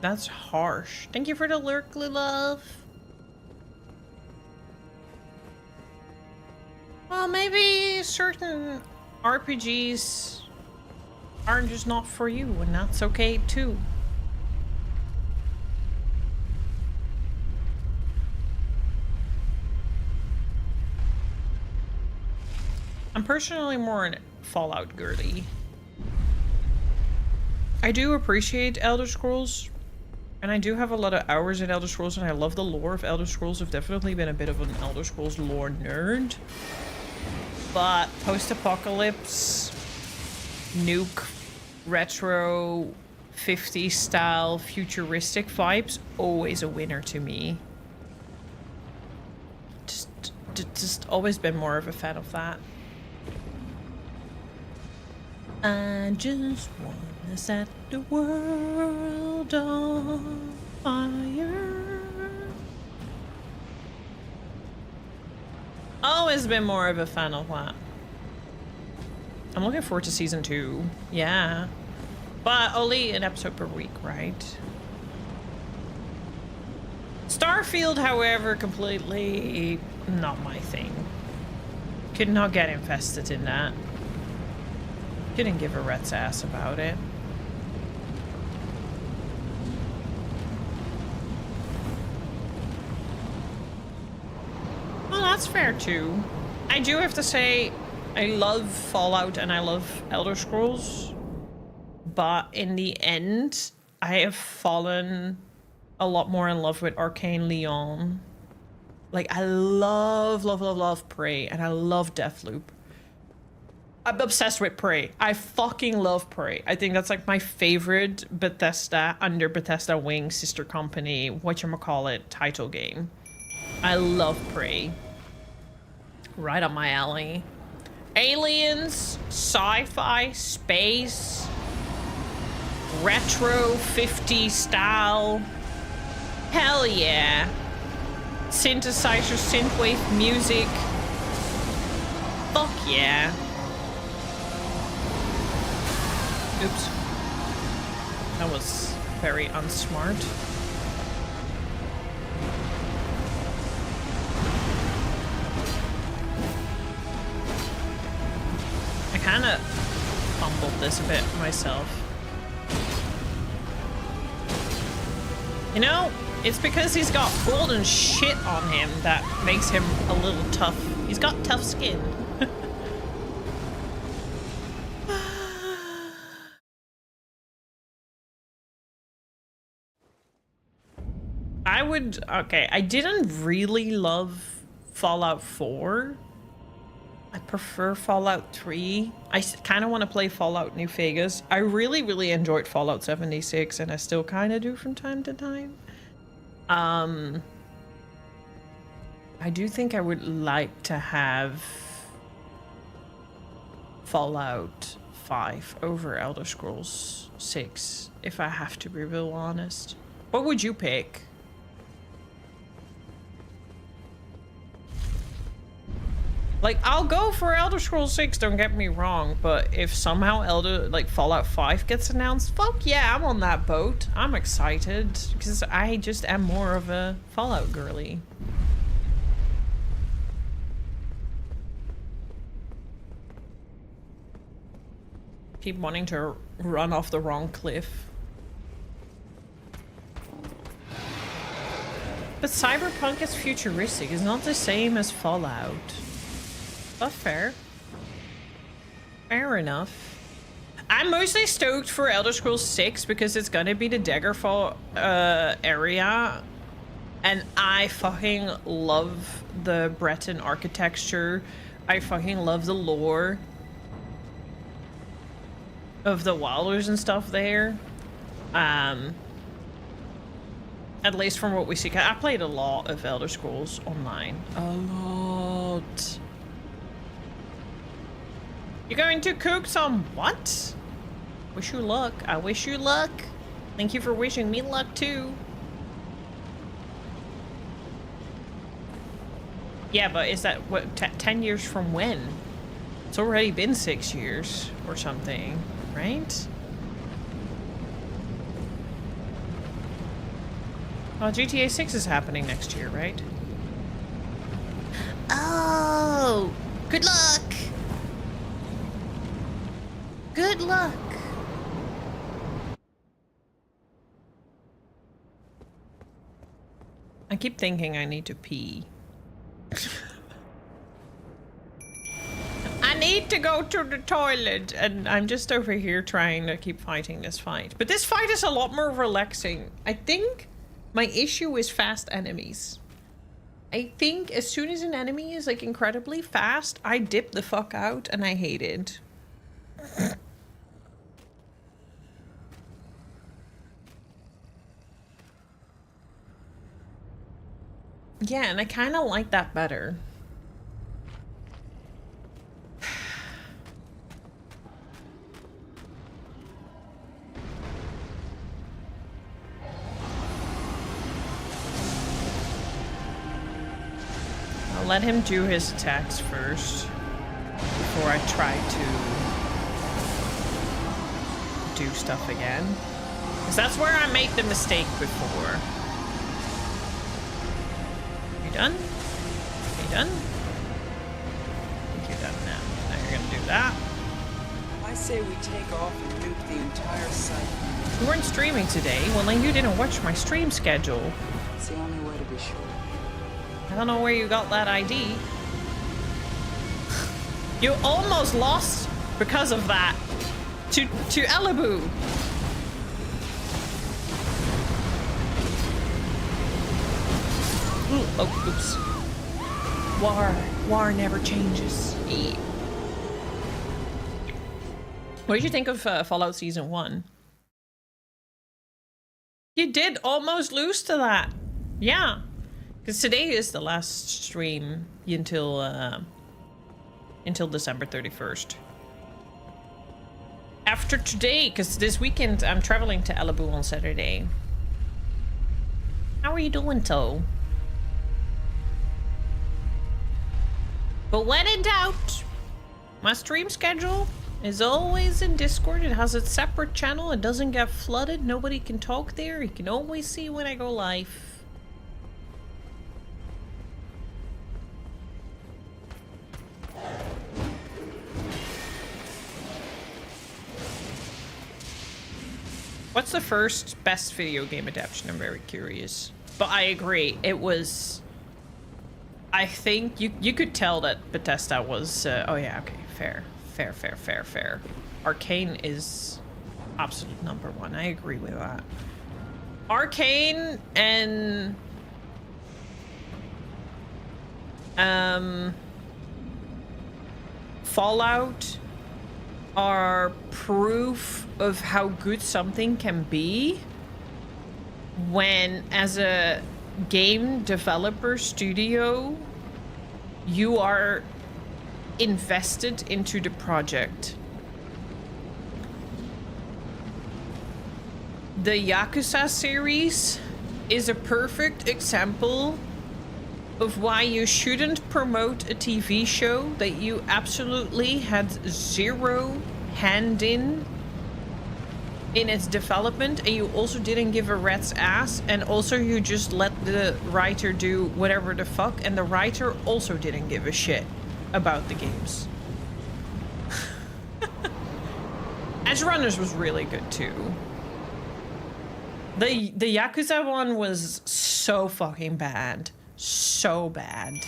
That's harsh. Thank you for the lurk, love. Well, maybe certain RPGs aren't just not for you, and that's okay too. I'm personally more an Fallout girly. I do appreciate Elder Scrolls, and I do have a lot of hours in Elder Scrolls, and I love the lore of Elder Scrolls. I've definitely been a bit of an Elder Scrolls lore nerd. But post-apocalypse, nuke, retro, 50s style, futuristic vibes, always a winner to me. Just always been more of a fan of that. I just wanna set the world on fire. Always been more of a fan of that. I'm looking forward to season 2. Yeah. But only an episode per week, right? Starfield, however, completely not my thing. Could not get invested in that. Couldn't give a rat's ass about it. Well, that's fair too. I do have to say, I love Fallout and I love Elder Scrolls, but in the end, I have fallen a lot more in love with Arcane Leon. Like, I love Prey, and I love Deathloop. I'm obsessed with Prey. I fucking love Prey. I think that's like my favorite Bethesda, under Bethesda wing, sister company, whatchamacallit, title game. I love Prey. Right up my alley. Aliens, sci-fi, space, retro 50s style. Hell yeah. Synthesizer, synthwave music. Fuck yeah. Oops. That was very unsmart. I kind of fumbled this a bit myself. You know, it's because he's got golden shit on him that makes him a little tough. He's got tough skin. I would... Okay, I didn't really love Fallout 4. I prefer Fallout 3. I kind of want to play Fallout New Vegas. I really, really enjoyed Fallout 76, and I still kind of do from time to time. I do think I would like to have Fallout 5 over Elder Scrolls 6, if I have to be real honest. What would you pick? Like, I'll go for Elder Scrolls 6, don't get me wrong, but if somehow Fallout 5 gets announced, fuck yeah, I'm on that boat. I'm excited, because I just am more of a Fallout girly. Keep wanting to run off the wrong cliff. But Cyberpunk is futuristic. It's not the same as Fallout. That's fair. Fair enough. I'm mostly stoked for Elder Scrolls 6 because it's gonna be the Daggerfall area. And I fucking love the Breton architecture. I fucking love the lore of the Wilders and stuff there. At least from what we see. I played a lot of Elder Scrolls Online. A lot. You're going to cook some what? Wish you luck. I wish you luck. Thank you for wishing me luck too. Yeah, but is that what 10 years from when? It's already been 6 years or something, right? Well, GTA 6 is happening next year, right? Oh, good luck. Good luck. I keep thinking I need to pee. I need to go to the toilet, and I'm just over here trying to keep fighting this fight. But this fight is a lot more relaxing. I think my issue is fast enemies. I think as soon as an enemy is like incredibly fast, I dip the fuck out and I hate it. Yeah, and I kind of like that better. I'll let him do his attacks first before I try to do stuff again. Because that's where I made the mistake before. You done? You done? I think you're done now. Now you're gonna do that. I say we take off and nuke the entire site. You weren't streaming today. Well, then you didn't watch my stream schedule. It's the only way to be sure. I don't know where you got that ID. You almost lost because of that to Alibu. Ooh, oh, oops. War never changes. Yeah. What did you think of Fallout Season 1? You did almost lose to that. Yeah. Because today is the last stream until December 31st. After today, because this weekend I'm traveling to Alibu on Saturday. How are you doing, Toe? But when in doubt, my stream schedule is always in Discord. It has a separate channel. It doesn't get flooded. Nobody can talk there. You can always see when I go live. What's the first best video game adaptation? I'm very curious. But I agree. It was... I think you could tell that Bethesda was... oh yeah, okay. Fair. Arcane is absolute #1. I agree with that. Arcane and Fallout are proof of how good something can be when, as a game developer studio, you are invested into the project. The Yakuza series is a perfect example of why you shouldn't promote a TV show that you absolutely had zero hand in its development, and you also didn't give a rat's ass, and also you just let the writer do whatever the fuck, and the writer also didn't give a shit about the games. Edge Runners was really good too. The Yakuza one was so fucking bad. So bad.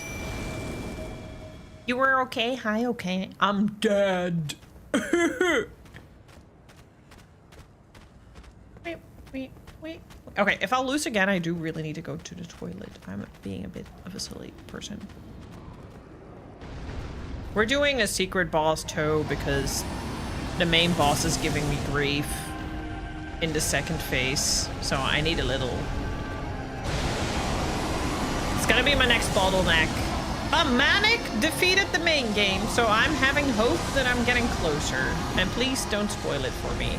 You were okay? Hi, okay. I'm dead. Wait. Okay, if I'll lose again, I do really need to go to the toilet. I'm being a bit of a silly person. We're doing a secret boss too because the main boss is giving me grief in the second phase, so I need a little. It's gonna be my next bottleneck. But Manic defeated the main game, so I'm having hope that I'm getting closer. And please don't spoil it for me,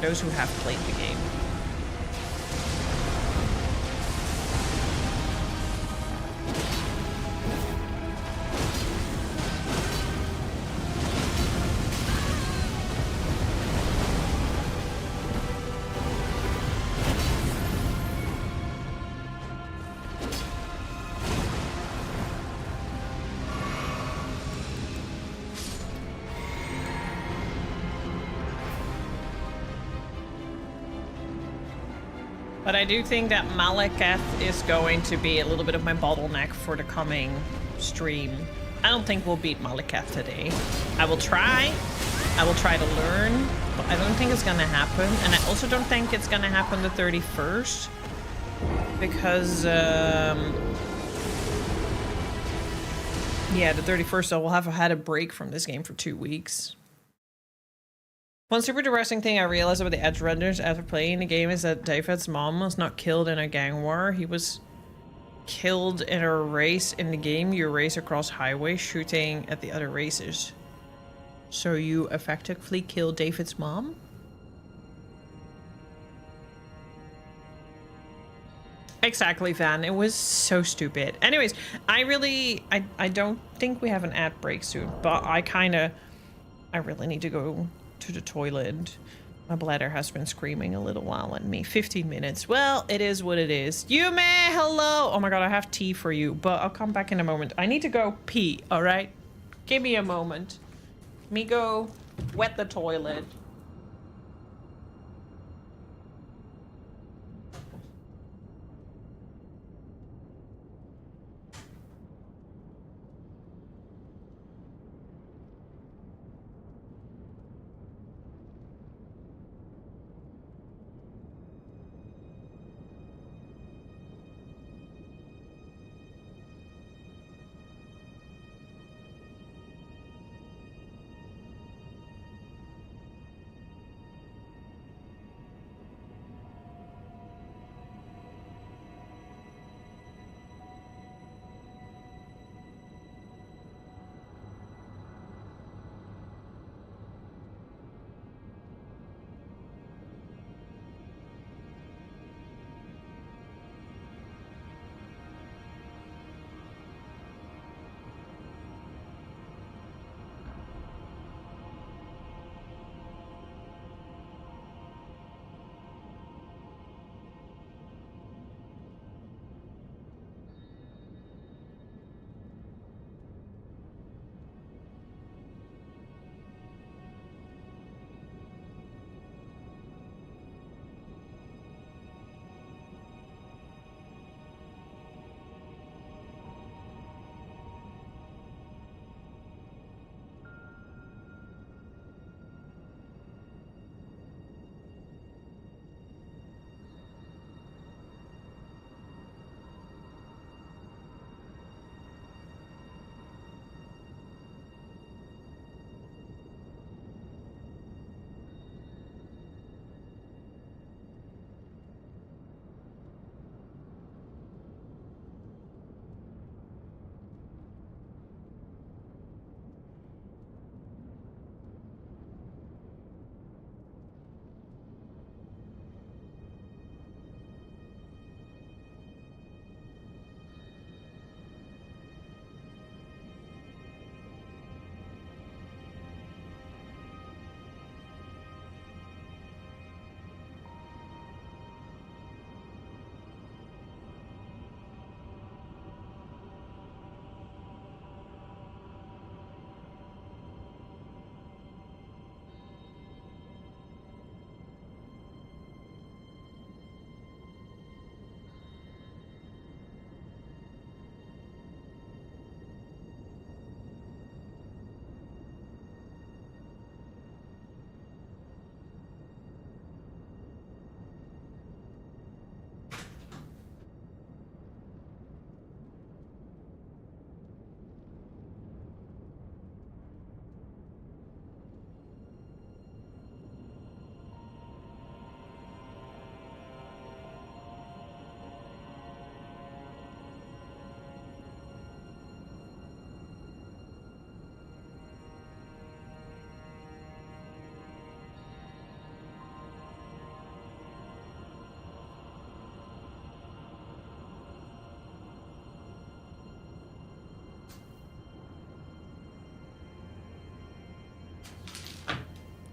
those who have played the game. But I do think that Malekith is going to be a little bit of my bottleneck for the coming stream. I don't think we'll beat Malekith today. I will try. I will try to learn, but I don't think it's gonna happen. And I also don't think it's gonna happen the 31st. Because, yeah, the 31st I will have had a break from this game for 2 weeks. One super depressing thing I realized about the Edge Runners after playing the game is that David's mom was not killed in a gang war. He was killed in a race in the game. You race across highways shooting at the other racers. So you effectively kill David's mom? Exactly, Van. It was so stupid. Anyways, I don't think we have an ad break soon, but I really need to go to the toilet. My bladder has been screaming a little while at me. 15 minutes. Well, it is what it is. Yume, hello. Oh my god, I have tea for you, but I'll come back in a moment. I need to go pee, all right? Give me a moment. Let me go wet the toilet.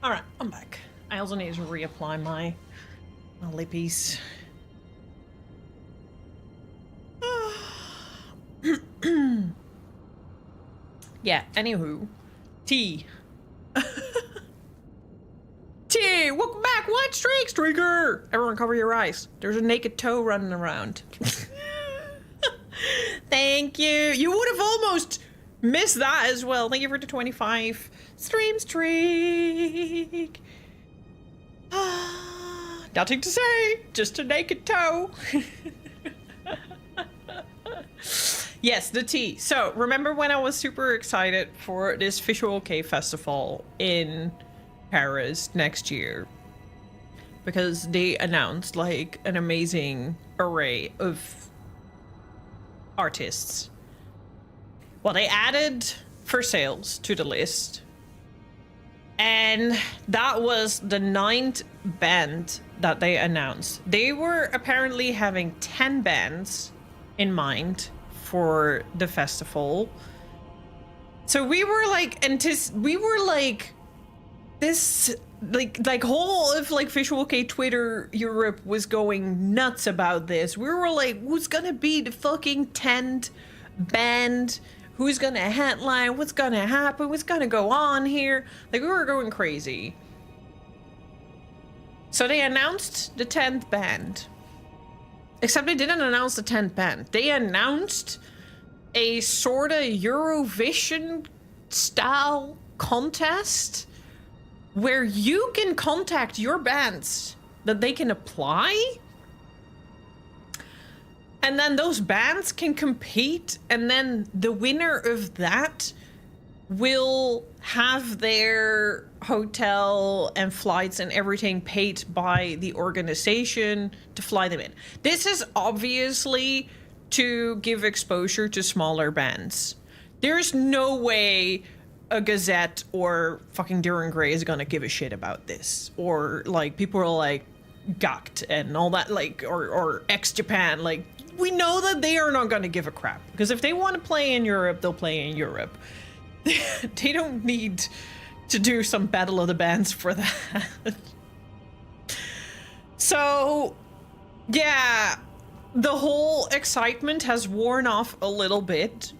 Alright, I'm back. I also need to reapply my lippies. Yeah, anywho. T. T, welcome back, White Streak Streaker! Everyone cover your eyes. There's a naked toe running around. Thank you. You would have almost missed that as well. Thank you for the 25 stream streak. Nothing to say, just a naked toe. Yes, the tea. So, remember when I was super excited for this Visual Kei Festival in Paris next year? Because they announced like an amazing array of artists. Well, they added For Sales to the list. And that was the 9th band that they announced. They were apparently having 10 bands in mind for the festival. So we were like, this whole of like Visual Kei Twitter Europe was going nuts about this. We were like, who's gonna be the fucking 10th band? Who's gonna headline? What's gonna happen? What's gonna go on here? Like, we were going crazy. So they announced the 10th band. Except they didn't announce the 10th band. They announced a sort of Eurovision style contest where you can contact your bands that they can apply. And then those bands can compete, and then the winner of that will have their hotel and flights and everything paid by the organization to fly them in. This is obviously to give exposure to smaller bands. There's no way a Gazette or fucking Duran Gray is gonna give a shit about this. Or like people are like Gact and all that, like, or X-Japan, like, we know that they are not gonna give a crap. Because if they want to play in Europe, they'll play in Europe. They don't need to do some Battle of the Bands for that. So, yeah, the whole excitement has worn off a little bit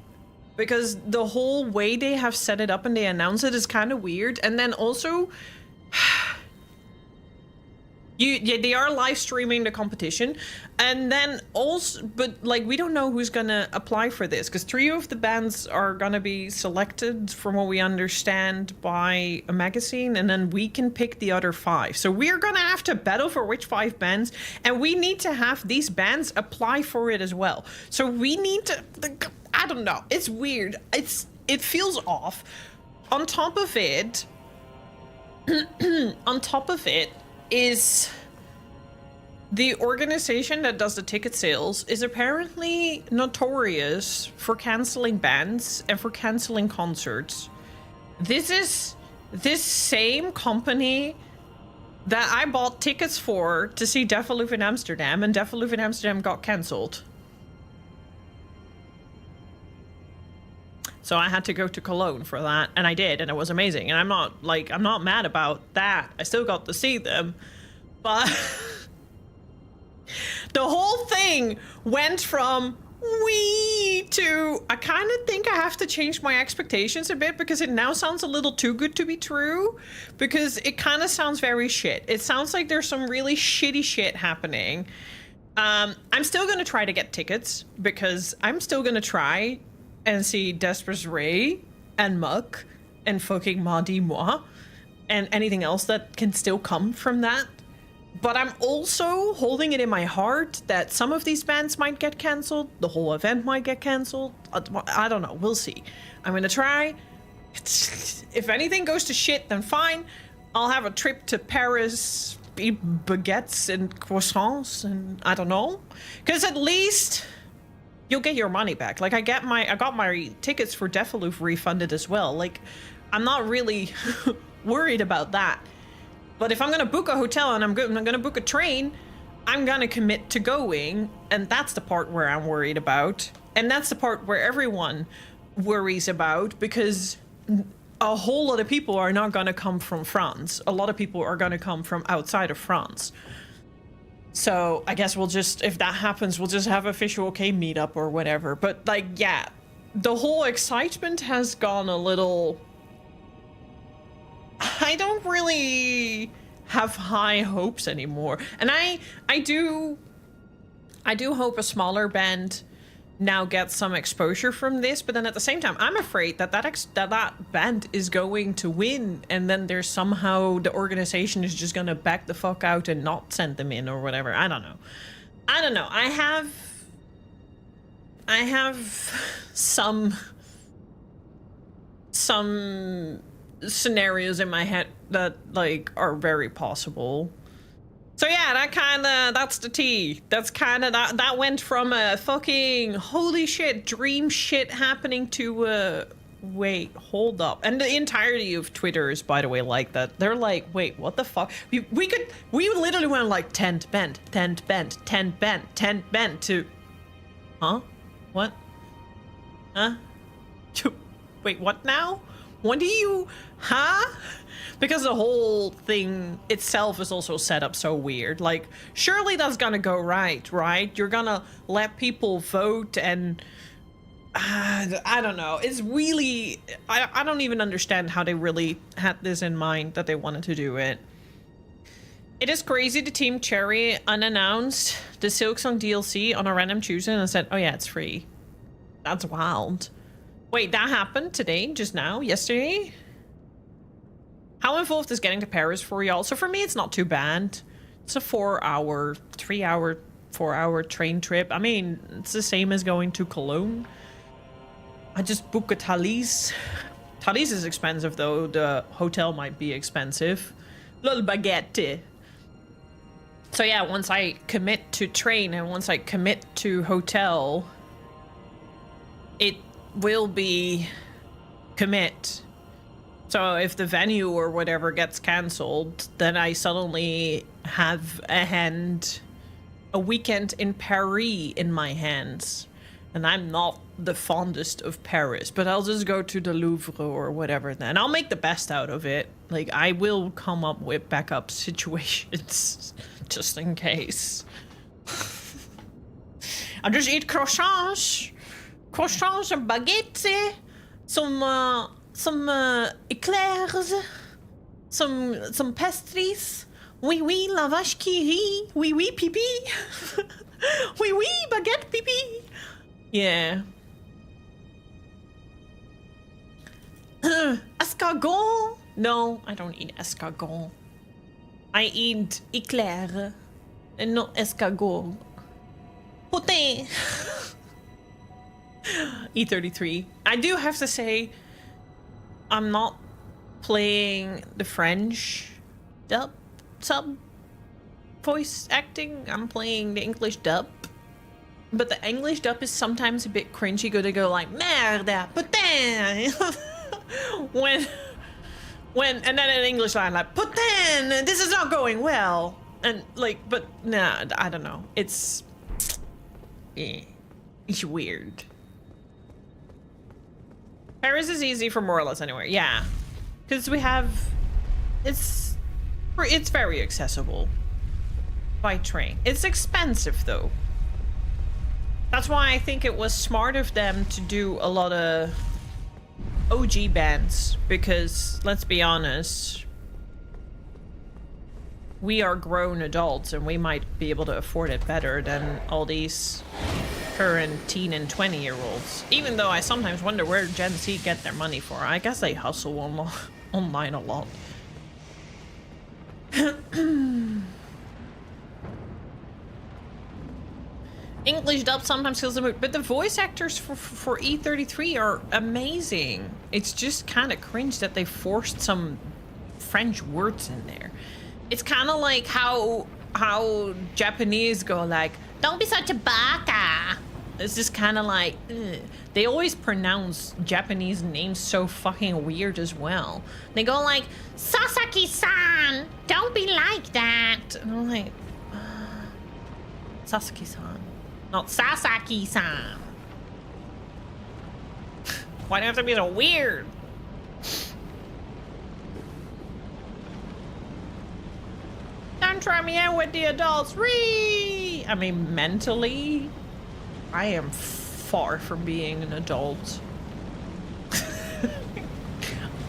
because the whole way they have set it up and they announce it is kind of weird. And then also, they are live streaming the competition, and then also, but like, we don't know who's gonna apply for this because 3 of the bands are gonna be selected, from what we understand, by a magazine, and then we can pick the other 5. So we're gonna have to battle for which 5 bands, and we need to have these bands apply for it as well. So we need to, I don't know, it's weird. It feels off. On top of it, is the organization that does the ticket sales is apparently notorious for canceling bands and for canceling concerts. This is this same company that I bought tickets for to see Deathloop in Amsterdam, and Deathloop in Amsterdam got cancelled. So I had to go to Cologne for that, and I did, and it was amazing. And I'm not mad about that. I still got to see them, but the whole thing went from wee to, I kind of think I have to change my expectations a bit because it now sounds a little too good to be true, because it kind of sounds very shit. It sounds like there's some really shitty shit happening. I'm still going to try to get tickets because I'm still going to try and see Desprez Ray and Muck and fucking Mardi Moi and anything else that can still come from that. But I'm also holding it in my heart that some of these bands might get cancelled. The whole event might get cancelled. I don't know. We'll see. I'm going to try. If anything goes to shit, then fine. I'll have a trip to Paris, eat baguettes and croissants, and I don't know. Because at least you'll get your money back. Like, I got my tickets for Deathloop refunded as well. Like, I'm not really worried about that. But if I'm gonna book a hotel and I'm gonna book a train, I'm gonna commit to going, and that's the part where I'm worried about. And that's the part where everyone worries about, because a whole lot of people are not gonna come from France. A lot of people are gonna come from outside of France. So I guess we'll just, if that happens, we'll just have a Visual Kei meetup or whatever. But like, yeah, the whole excitement has gone a little... I don't really have high hopes anymore. And I do hope a smaller band now gets some exposure from this, but then at the same time, I'm afraid that that band is going to win, and then there's somehow the organization is just gonna back the fuck out and not send them in or whatever. I don't know. I have some scenarios in my head that like are very possible. So yeah, that's the tea. That's kinda, that went from a fucking holy shit dream shit happening to wait, hold up. And the entirety of Twitter is, by the way, like that. They're like, wait, what the fuck? We literally went like tent bent to, huh? What? Huh? Wait, what now? What do you, huh? Because the whole thing itself is also set up so weird. Like, surely that's gonna go right? You're gonna let people vote and... I don't know. It's really... I don't even understand how they really had this in mind, that they wanted to do it. It is crazy the Team Cherry unannounced the Silksong DLC on a random Tuesday and said, oh yeah, it's free. That's wild. Wait, that happened today? Just now? Yesterday? How involved is getting to Paris for y'all? So for me, it's not too bad. It's a 4-hour, 3-hour, 4-hour train trip. I mean, it's the same as going to Cologne. I just book a Thalys. Thalys is expensive though. The hotel might be expensive. Little baguette. So yeah, once I commit to train and once I commit to hotel, it will be commit. So if the venue or whatever gets cancelled, then I suddenly have a weekend in Paris in my hands. And I'm not the fondest of Paris, but I'll just go to the Louvre or whatever then. I'll make the best out of it. Like, I will come up with backup situations just in case. I'll just eat croissants and baguettes, some eclairs, some pastries. Oui, oui, la vache qui rit. Oui, oui, pipi. Oui, oui, baguette pipi. Yeah. Escargot? No, I don't eat escargot. I eat eclair and not escargot. Potin. E33. I do have to say, I'm not playing the French sub voice acting. I'm playing the English dub. But the English dub is sometimes a bit cringy. They go like, merde, putain. when and then an English line like, putain, this is not going well. And like, but nah, I don't know. It's weird. Paris is easy for more or less anywhere. Yeah, because we have, it's very accessible by train. It's expensive though. That's why I think it was smart of them to do a lot of OG bands, because let's be honest, we are grown adults and we might be able to afford it better than all these current teen and 20-year-olds. Even though I sometimes wonder where Gen Z get their money for. I guess they hustle online a lot. English dub sometimes kills the mood, but the voice actors for E33 are amazing. It's just kind of cringe that they forced some French words in there. It's kind of like how Japanese go like, don't be such a baka. It's just kind of like, ugh. They always pronounce Japanese names so fucking weird as well. They go like, Sasaki-san, don't be like that. And I'm like, Sasaki-san. Not Sasaki-san. Why do you have to be so weird? Come try me out with the adults. I mean, mentally, I am far from being an adult.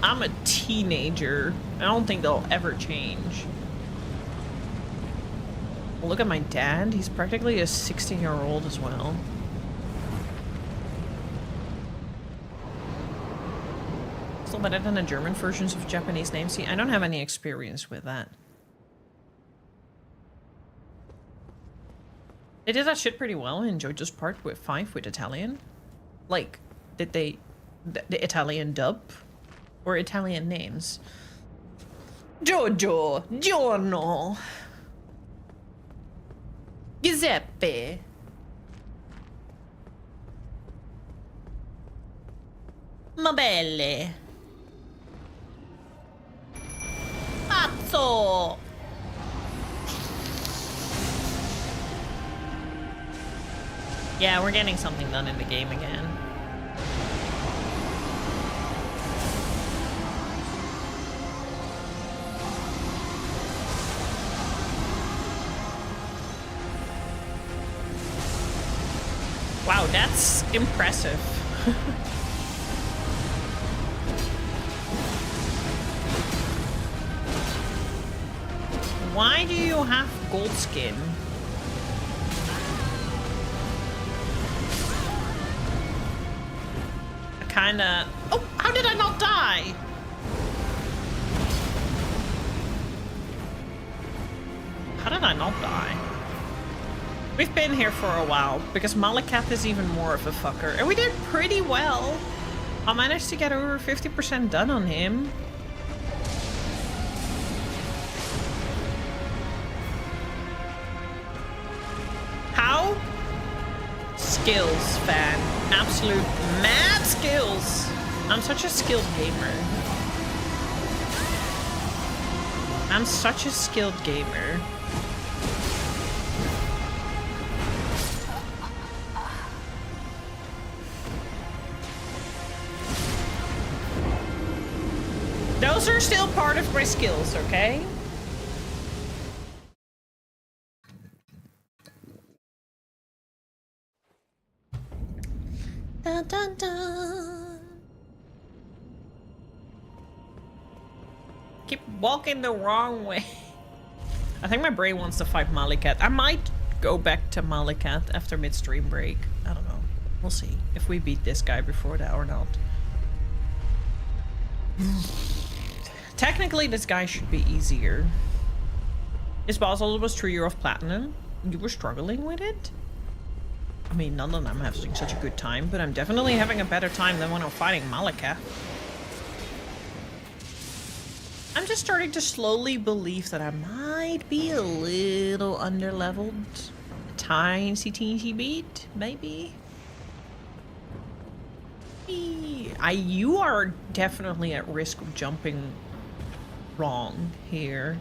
I'm a teenager. I don't think they'll ever change. Look at my dad. He's practically a 16-year-old as well. Still better than the German versions of Japanese names. See, I don't have any experience with that. They did that shit pretty well. I enjoyed this part with 5 with Italian. Like, did they... the Italian dub? Or Italian names? Giorgio! Giorno! Giuseppe! Mabelle! Pazzo! Yeah, we're getting something done in the game again. Wow, that's impressive. Why do you have gold skin? Kinda... Oh, how did I not die? How did I not die? We've been here for a while, because Malakath is even more of a fucker. And we did pretty well. I managed to get over 50% done on him. How? Skills, fan. Absolute mad skills. I'm such a skilled gamer. I'm such a skilled gamer. Those are still part of my skills, okay? Dun, dun, dun. Keep walking the wrong way. I think my brain wants to fight Malakath. I might go back to Malakath after midstream break. I don't know. We'll see if we beat this guy before that or not. Technically, this guy should be easier. His boss also was 3 years of platinum. You were struggling with it? I mean, none of them having such a good time, but I'm definitely having a better time than when I'm fighting Malakath. I'm just starting to slowly believe that I might be a little underleveled. A teensy bit, maybe? You are definitely at risk of jumping wrong here.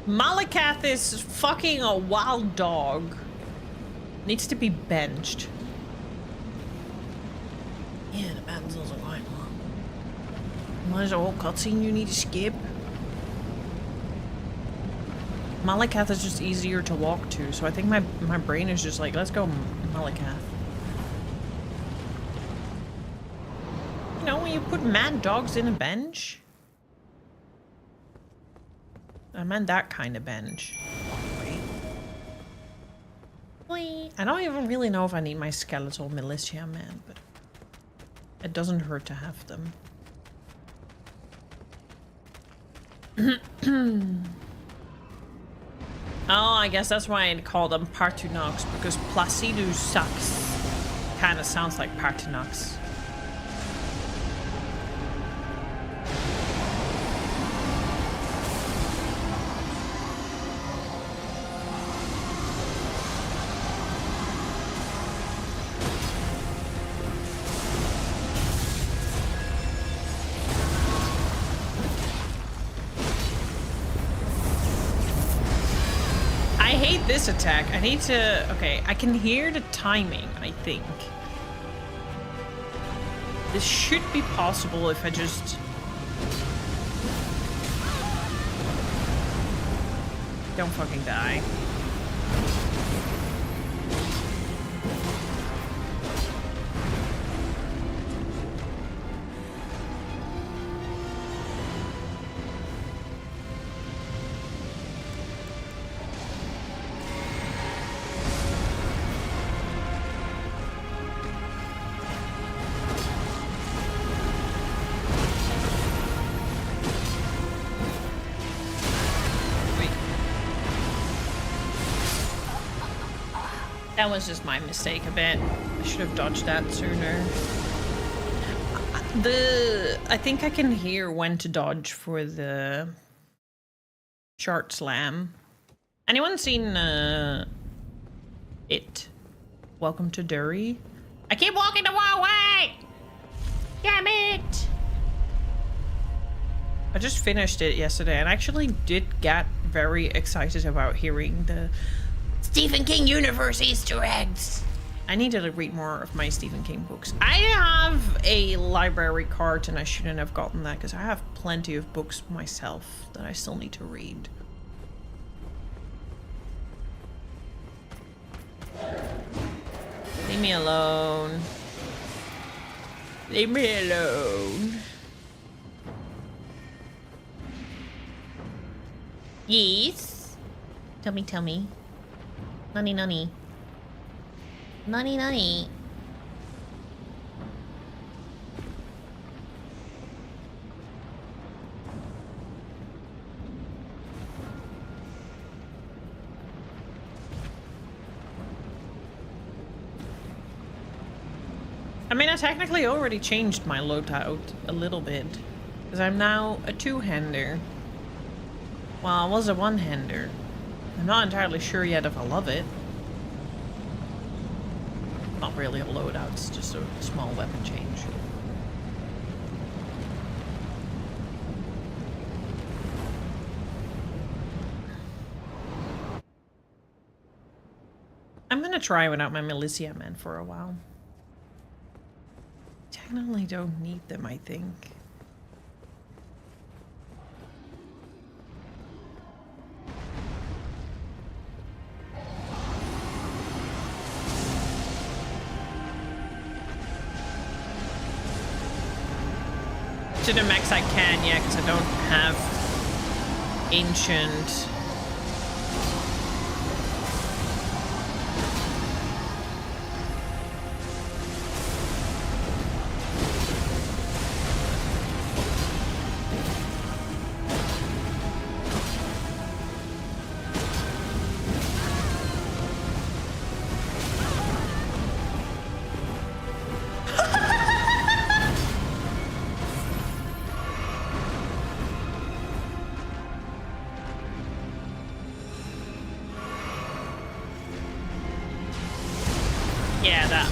Malakath is fucking a wild dog. Needs to be benched. Yeah, the battle's also quite long. There's a whole cutscene you need to skip. Malakath is just easier to walk to, so I think my brain is just like, let's go Malakath. You know, when you put mad dogs in a bench? I meant that kind of bench. Wait. I don't even really know if I need my skeletal militia, man, but it doesn't hurt to have them. Oh, I guess that's why I call them Partunox, because Placidus sucks. Kind of sounds like Partunox. this attack, I need to... Okay, I can hear the timing, I think. This should be possible if I just... Don't fucking die. That was just my mistake a bit. I should have dodged that sooner. I think I can hear when to dodge for the short slam. Anyone seen it? Welcome to Derry. I keep walking the wrong way! Damn it! I just finished it yesterday and actually did get very excited about hearing the Stephen King universe Easter eggs. I needed to read more of my Stephen King books. I have a library card and I shouldn't have gotten that because I have plenty of books myself that I still need to read. Leave me alone. Leave me alone. Yes. Tell me. Nunny. Nunny. I mean, I technically already changed my loadout a little bit. Because I'm now a two-hander. Well, I was a one-hander. I'm not entirely sure yet if I love it. Not really a loadout, it's just a small weapon change. I'm gonna try without my militia men for a while. Technically don't need them, I think. To the max I can, yeah, because I don't have ancient. Yeah, that.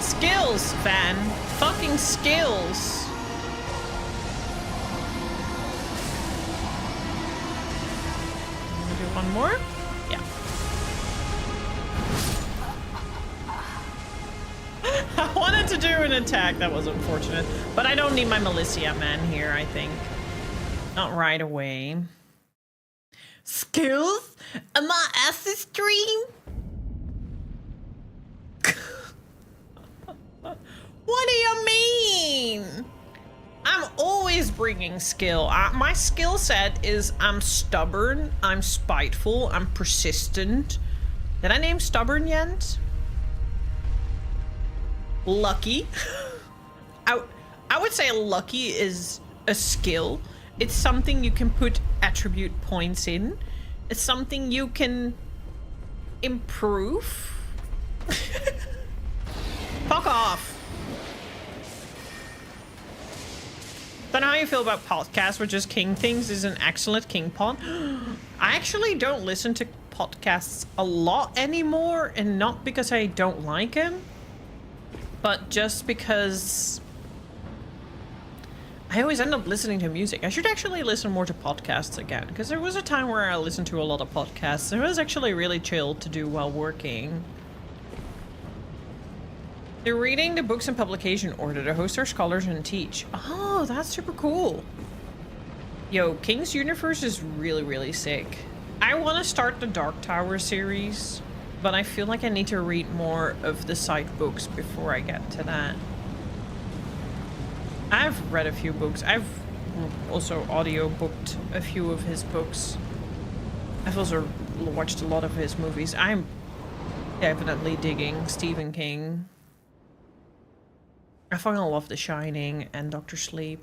Skills, Van. Fucking skills. Wanna do one more? Yeah. I wanted to do an attack. That was unfortunate. But I don't need my militia man here, I think. Not right away. Skills? Am I acid stream? What do you mean? I'm always bringing skill. My skill set is I'm stubborn, I'm spiteful, I'm persistent. Did I name stubborn yet? Lucky. I would say lucky is a skill. It's something you can put attribute points in. It's something you can improve. Fuck off. Don't know how you feel about podcasts where just King thinks is an excellent King pod. I actually don't listen to podcasts a lot anymore, and not because I don't like him, but just because I always end up listening to music. I should actually listen more to podcasts again, because there was a time where I listened to a lot of podcasts. It was actually really chill to do while working. They're reading the books in publication order to host our scholars and teach. Oh, that's super cool. Yo, King's Universe is really, really sick. I want to start the Dark Tower series, but I feel like I need to read more of the side books before I get to that. I've read a few books. I've also audio-booked a few of his books. I've also watched a lot of his movies. I'm definitely digging Stephen King. I fucking love The Shining and Dr. Sleep.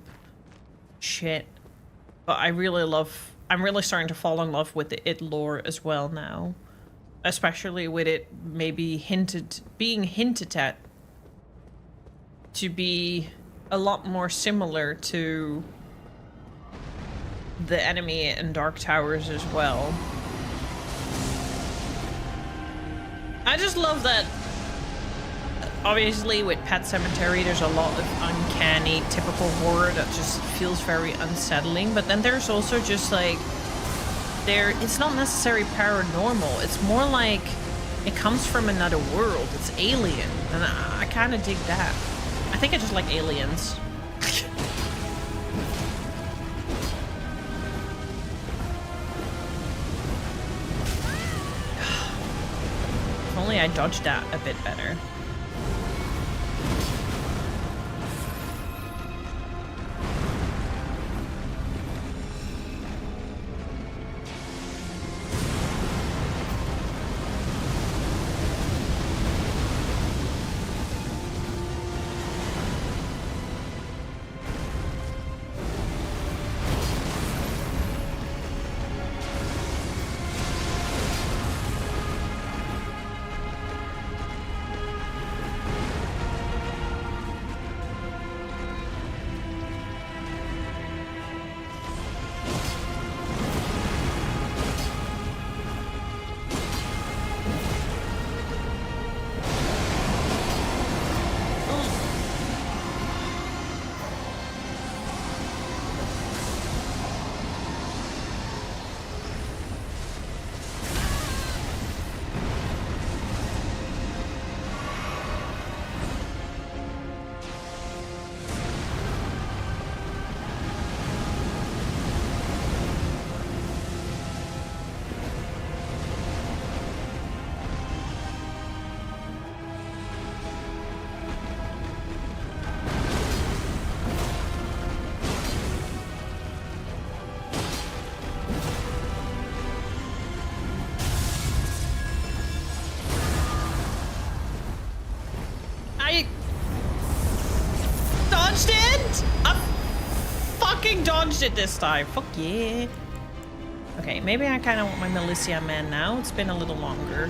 Shit. But I'm really starting to fall in love with the It lore as well now. Especially with it maybe being hinted at to be a lot more similar to the enemy in Dark Towers as well. I just love that. Obviously with Pet Sematary there's a lot of uncanny typical horror that just feels very unsettling, but then there's also just like it's not necessarily paranormal, it's more like it comes from another world, it's alien, and I kind of dig that. I think I just like aliens. If only I dodged that a bit better. Dodged it this time. Fuck yeah. Okay, maybe I kind of want my Militia man now. It's been a little longer.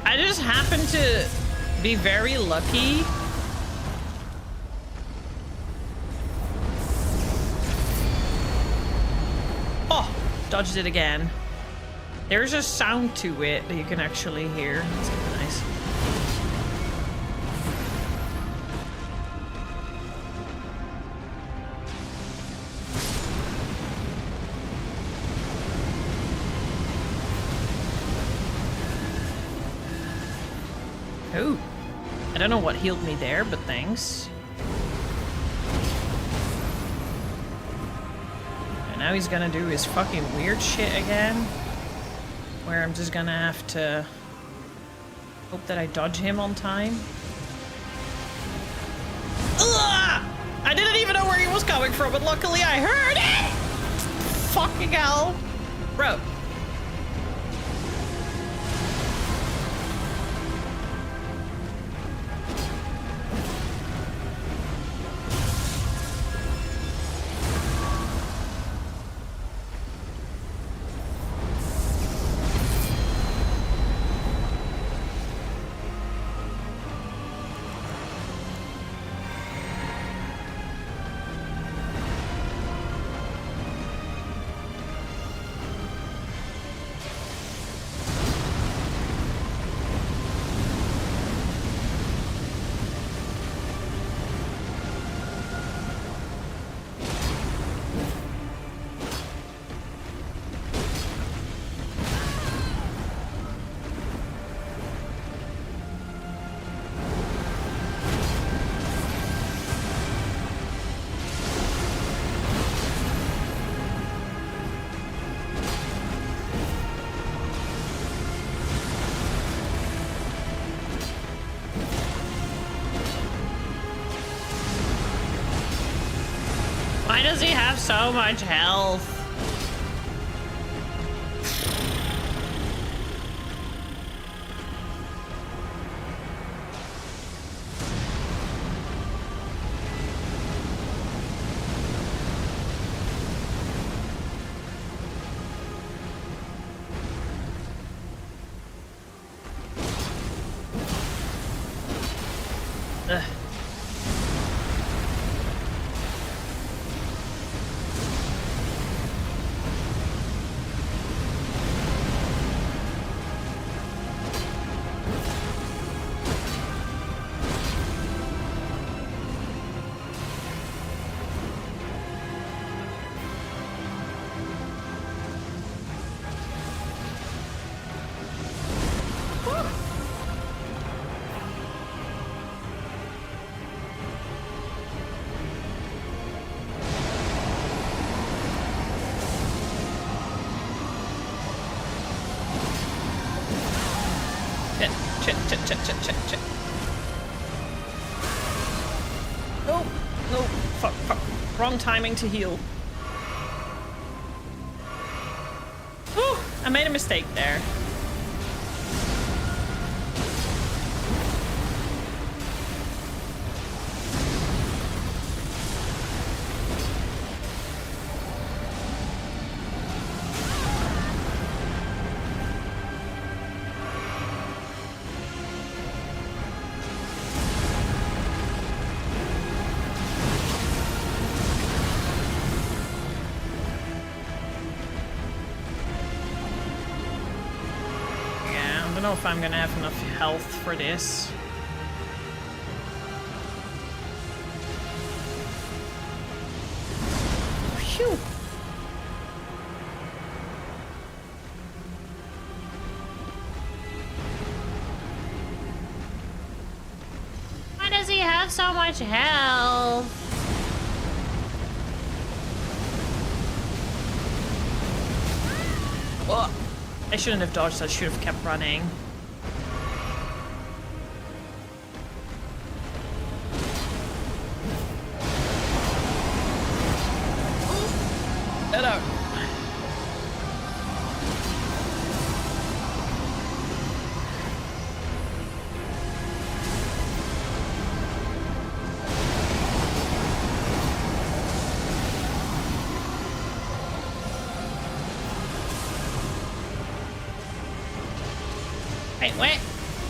I just happen to be very lucky. Oh, dodged it again. There's a sound to it that you can actually hear. That's kind of nice. Oh, I don't know what healed me there, but thanks. Now he's gonna do his fucking weird shit again. Where I'm just gonna have to hope that I dodge him on time. Ugh! I didn't even know where he was coming from, but luckily I heard it! Fucking hell. Bro. Why does he have so much health? Ugh. Shit. No, fuck. Wrong timing to heal. Whew, I made a mistake there. I don't know if I'm gonna have enough health for this. Phew. Why does he have so much health? Oh. I shouldn't have dodged, I should have kept running. Hello.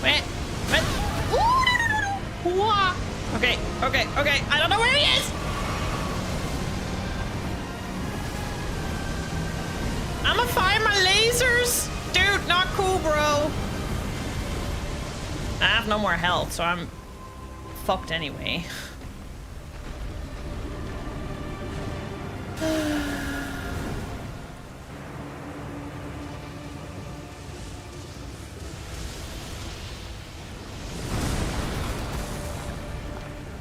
Wait. Ooh, no. Okay. I don't know where he is. I'ma find my lasers. Dude, not cool, bro. I have no more health, so I'm fucked anyway.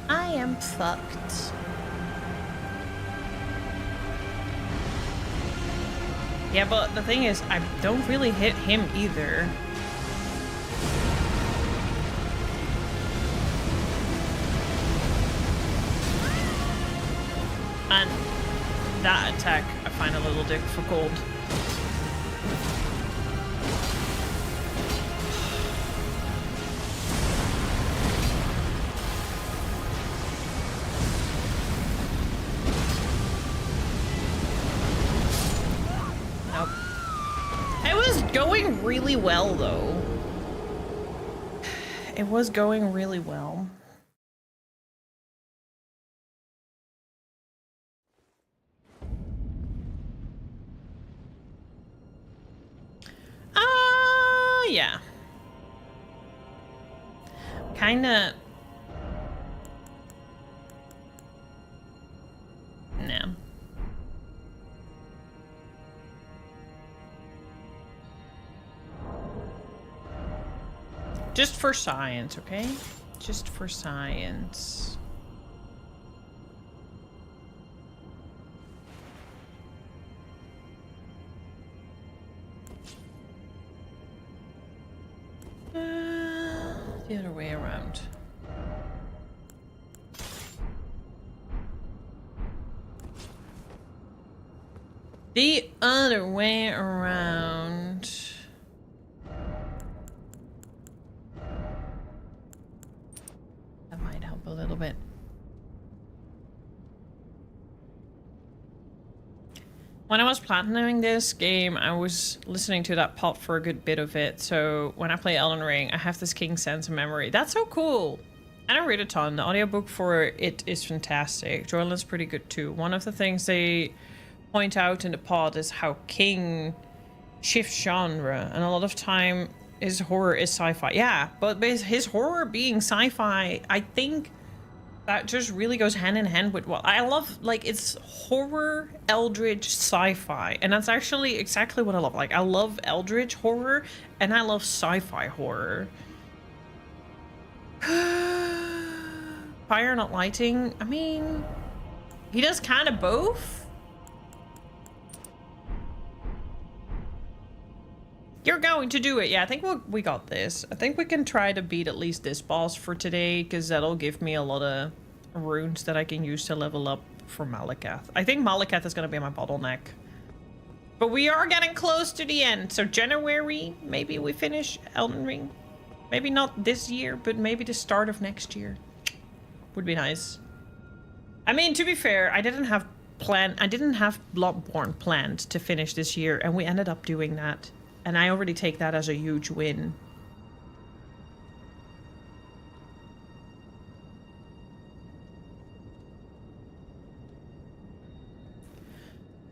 I am fucked. Yeah, but the thing is, I don't really hit him either. And that attack I find a little difficult. Nope. It was going really well though. It was going really well. Yeah. Kinda. No. Just for science, okay? Just for science. The other way around. The other way around. That might help a little bit. When I was platinuming this game, I was listening to that pop for a good bit of it. So when I play Elden Ring, I have this keen sense of memory. That's so cool. And I read a ton. The audiobook for it is fantastic. Joyland's pretty good too. One of the things they point out in the pod is how King shifts genre. And a lot of time his horror is sci-fi. Yeah, but his horror being sci-fi, I think that just really goes hand in hand with what I love. Like, it's horror, eldritch, sci-fi, and that's actually exactly what I love. Like, I love eldritch horror and I love sci-fi horror. Fire not lighting, I mean, he does kind of both. You're going to do it. Yeah, I think we got this. I think we can try to beat at least this boss for today, because that'll give me a lot of runes that I can use to level up for Malakath. I think Malakath is going to be my bottleneck. But we are getting close to the end. So January, maybe we finish Elden Ring. Maybe not this year, but maybe the start of next year. Would be nice. I mean, to be fair, I didn't have Bloodborne planned to finish this year, and we ended up doing that. And I already take that as a huge win.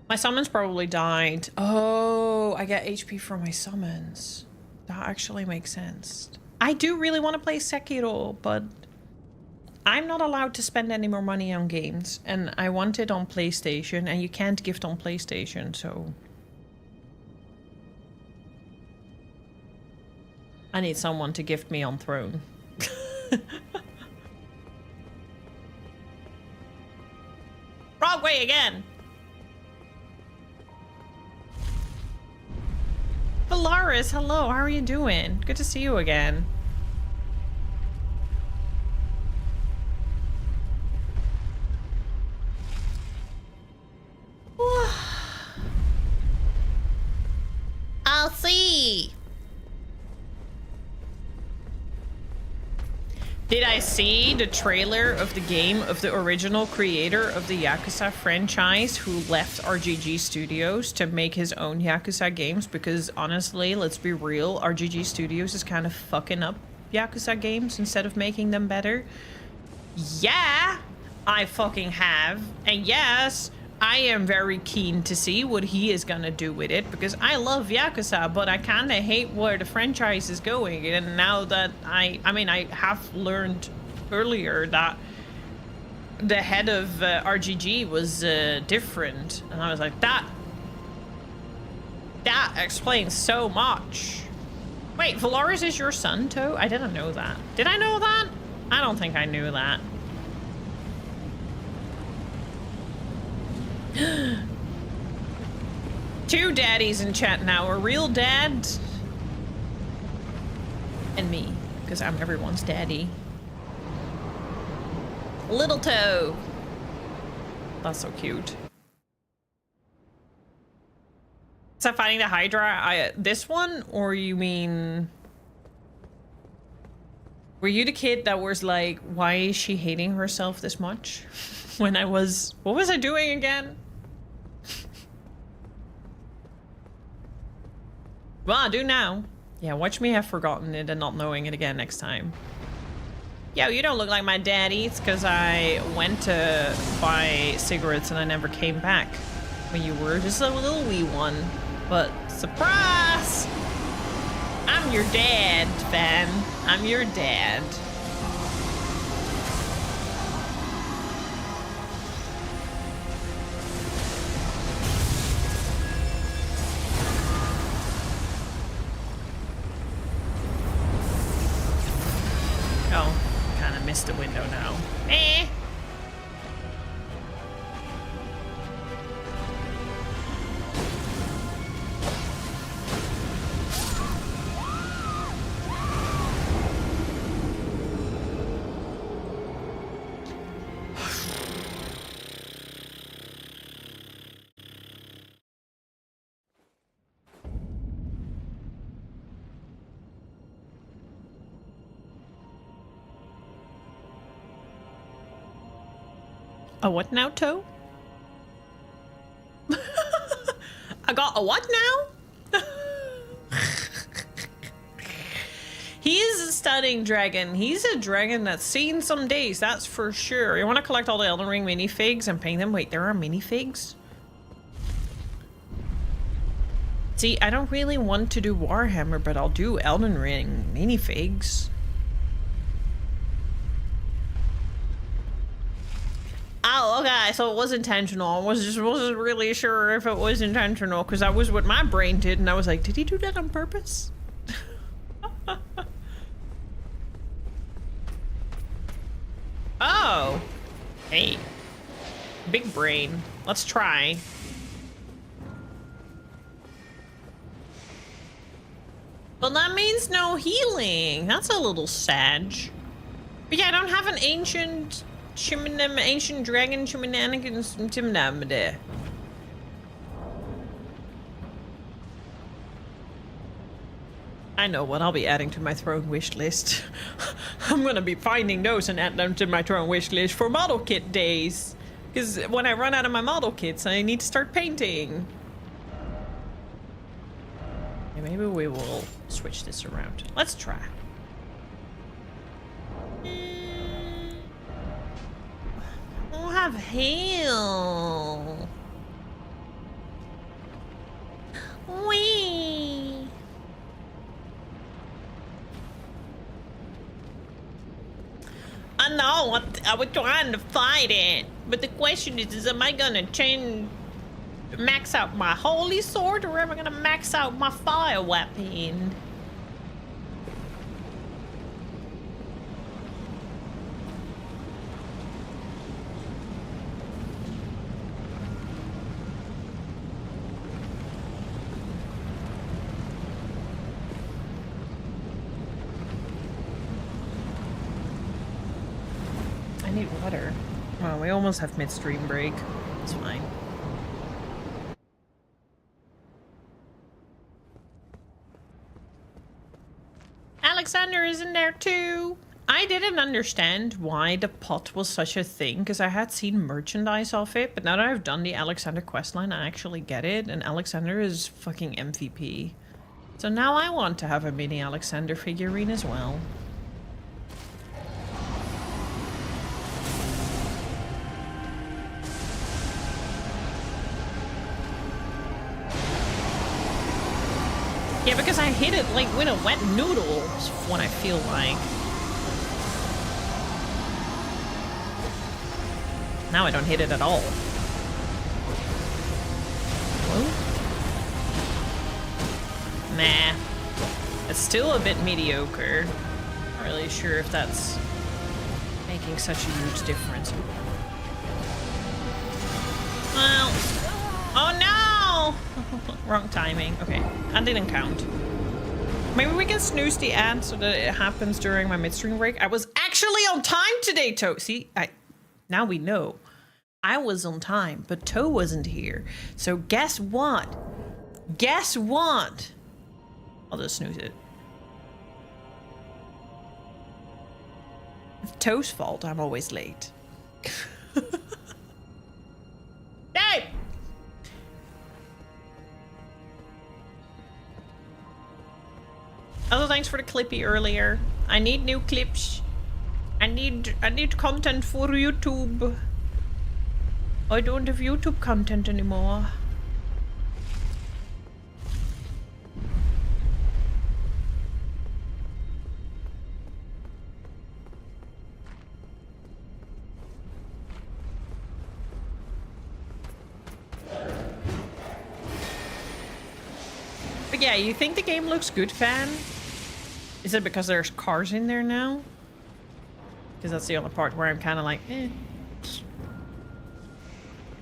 My summons probably died. Oh, I get HP from my summons. That actually makes sense. I do really want to play Sekiro, but I'm not allowed to spend any more money on games. And I want it on PlayStation, and you can't gift on PlayStation, so... I need someone to gift me on Throne. Wrong way again! Valaris, hello, how are you doing? Good to see you again. I'll see. Did I see the trailer of the game of the original creator of the Yakuza franchise who left RGG Studios to make his own Yakuza games? Because honestly, let's be real, RGG Studios is kind of fucking up Yakuza games instead of making them better. Yeah, I fucking have. And yes, I am very keen to see what he is gonna do with it, because I love Yakuza, but I kind of hate where the franchise is going. And now that I mean, I have learned earlier that the head of RGG was different, and I was like, that explains so much. Wait, Valaris is your son, too? I didn't know that. Did I know that? I don't think I knew that. two daddies in chat now. A real dad and me, because I'm everyone's daddy. Little toe. That's so cute. Is that fighting the Hydra? This one? Or you mean... Were you the kid that was like, why is she hating herself this much? When I was... What was I doing again? Well, I do now. Yeah, watch me have forgotten it and not knowing it again next time. Yo, you don't look like my daddy. It's because I went to buy cigarettes and I never came back when you were just a little wee one. But surprise! I'm your dad, Fan. I'm your dad. Oh, kind of missed the window now. Eh. A what now, Toe? I got a what now? He is a stunning dragon. He's a dragon that's seen some days, that's for sure. You want to collect all the Elden Ring minifigs and paint them? Wait, there are minifigs? See, I don't really want to do Warhammer, but I'll do Elden Ring minifigs. Oh, okay, so it was intentional. I wasn't really sure if it was intentional, because that was what my brain did, and I was like, did he do that on purpose? Oh. Hey. Big brain. Let's try. Well, that means no healing. That's a little sad. But yeah, I don't have an ancient dragon shenanigans there. I know what I'll be adding to my throne wish list. I'm gonna be finding those and add them to my throne wish list for model kit days. Because when I run out of my model kits, I need to start painting. And maybe we will switch this around. Let's try. We'll have hail. Wee. I know, I was trying to fight it, but the question is am I gonna max out my holy sword, or am I gonna max out my fire weapon? I need water. Oh, we almost have midstream break. It's fine. Alexander is in there too. I didn't understand why the pot was such a thing, because I had seen merchandise of it, but now that I've done the Alexander questline, I actually get it, and Alexander is fucking MVP. So now I want to have a mini Alexander figurine as well. Yeah, because I hit it like with a wet noodle when I feel like. Now I don't hit it at all. Whoa. Nah. It's still a bit mediocre. Not really sure if that's making such a huge difference. Well. Oh no! No! Wrong timing. Okay, that didn't count. Maybe we can snooze the ad so that it happens during my midstream break. I was actually on time today, Toe. See, now we know. I was on time, but Toe wasn't here. So guess what? Guess what? I'll just snooze it. It's Toe's fault I'm always late. Hey! Also, thanks for the clippy earlier. I need new clips. I need content for YouTube. I don't have YouTube content anymore. But yeah, you think the game looks good, fan? Is it because there's cars in there now? Because that's the only part where I'm kind of like, eh.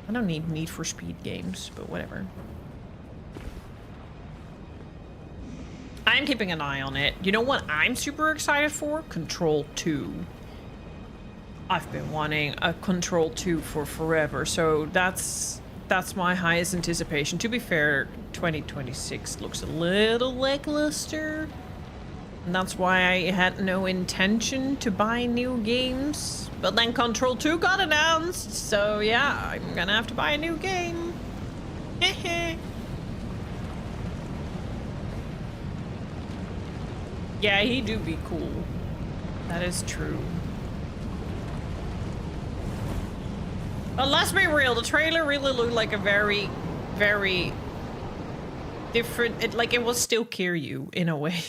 I don't need Need for Speed games, but whatever. I'm keeping an eye on it. You know what I'm super excited for? Control 2. I've been wanting a Control 2 for forever, so that's my highest anticipation. To be fair, 2026 looks a little lackluster. And that's why I had no intention to buy new games. But then Control 2 got announced, so yeah, I'm gonna have to buy a new game. Hehe. Yeah, he do be cool. That is true. But let's be real, the trailer really looked like a very, very different... it was still Kiryu, in a way.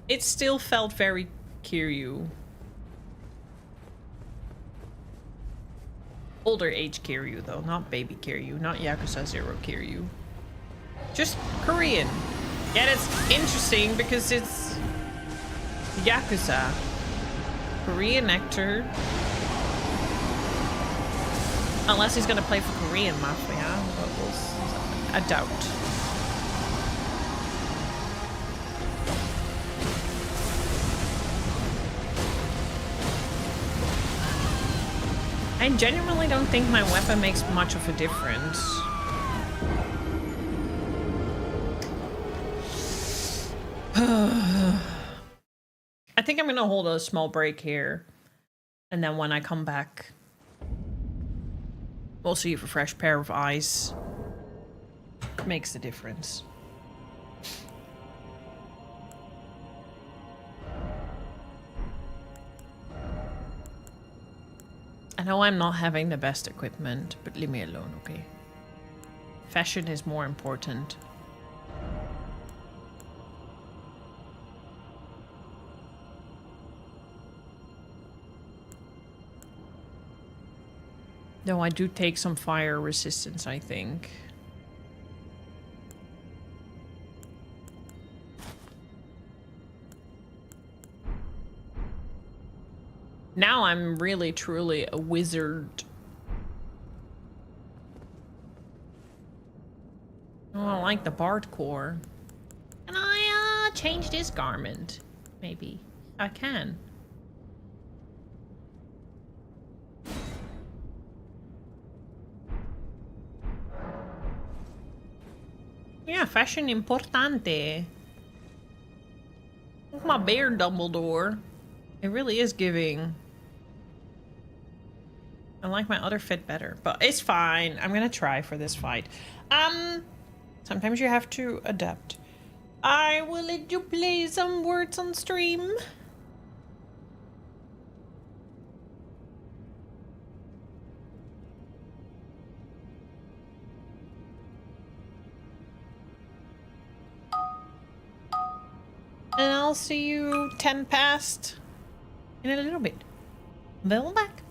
It still felt very Kiryu. Older age Kiryu, though, not baby Kiryu, not Yakuza 0 Kiryu. Just Korean. Yet it's interesting because it's Yakuza. Korean actor. Unless he's gonna play for Korean Mafia, but I doubt. I genuinely don't think my weapon makes much of a difference. I think I'm gonna hold a small break here. And then when I come back, we'll see if a fresh pair of eyes makes a difference. I know I'm not having the best equipment, but leave me alone, okay? Fashion is more important. Though I do take some fire resistance, I think. Now I'm really truly a wizard. Oh, I like the Bard core. Can I change this garment? Maybe. I can. Yeah, fashion importante. Look at my beard, Dumbledore. It really is giving. I like my other fit better, but it's fine. I'm gonna try for this fight. Sometimes you have to adapt. I will let you play some words on stream. And I'll see you 10 past in a little bit. They'll back.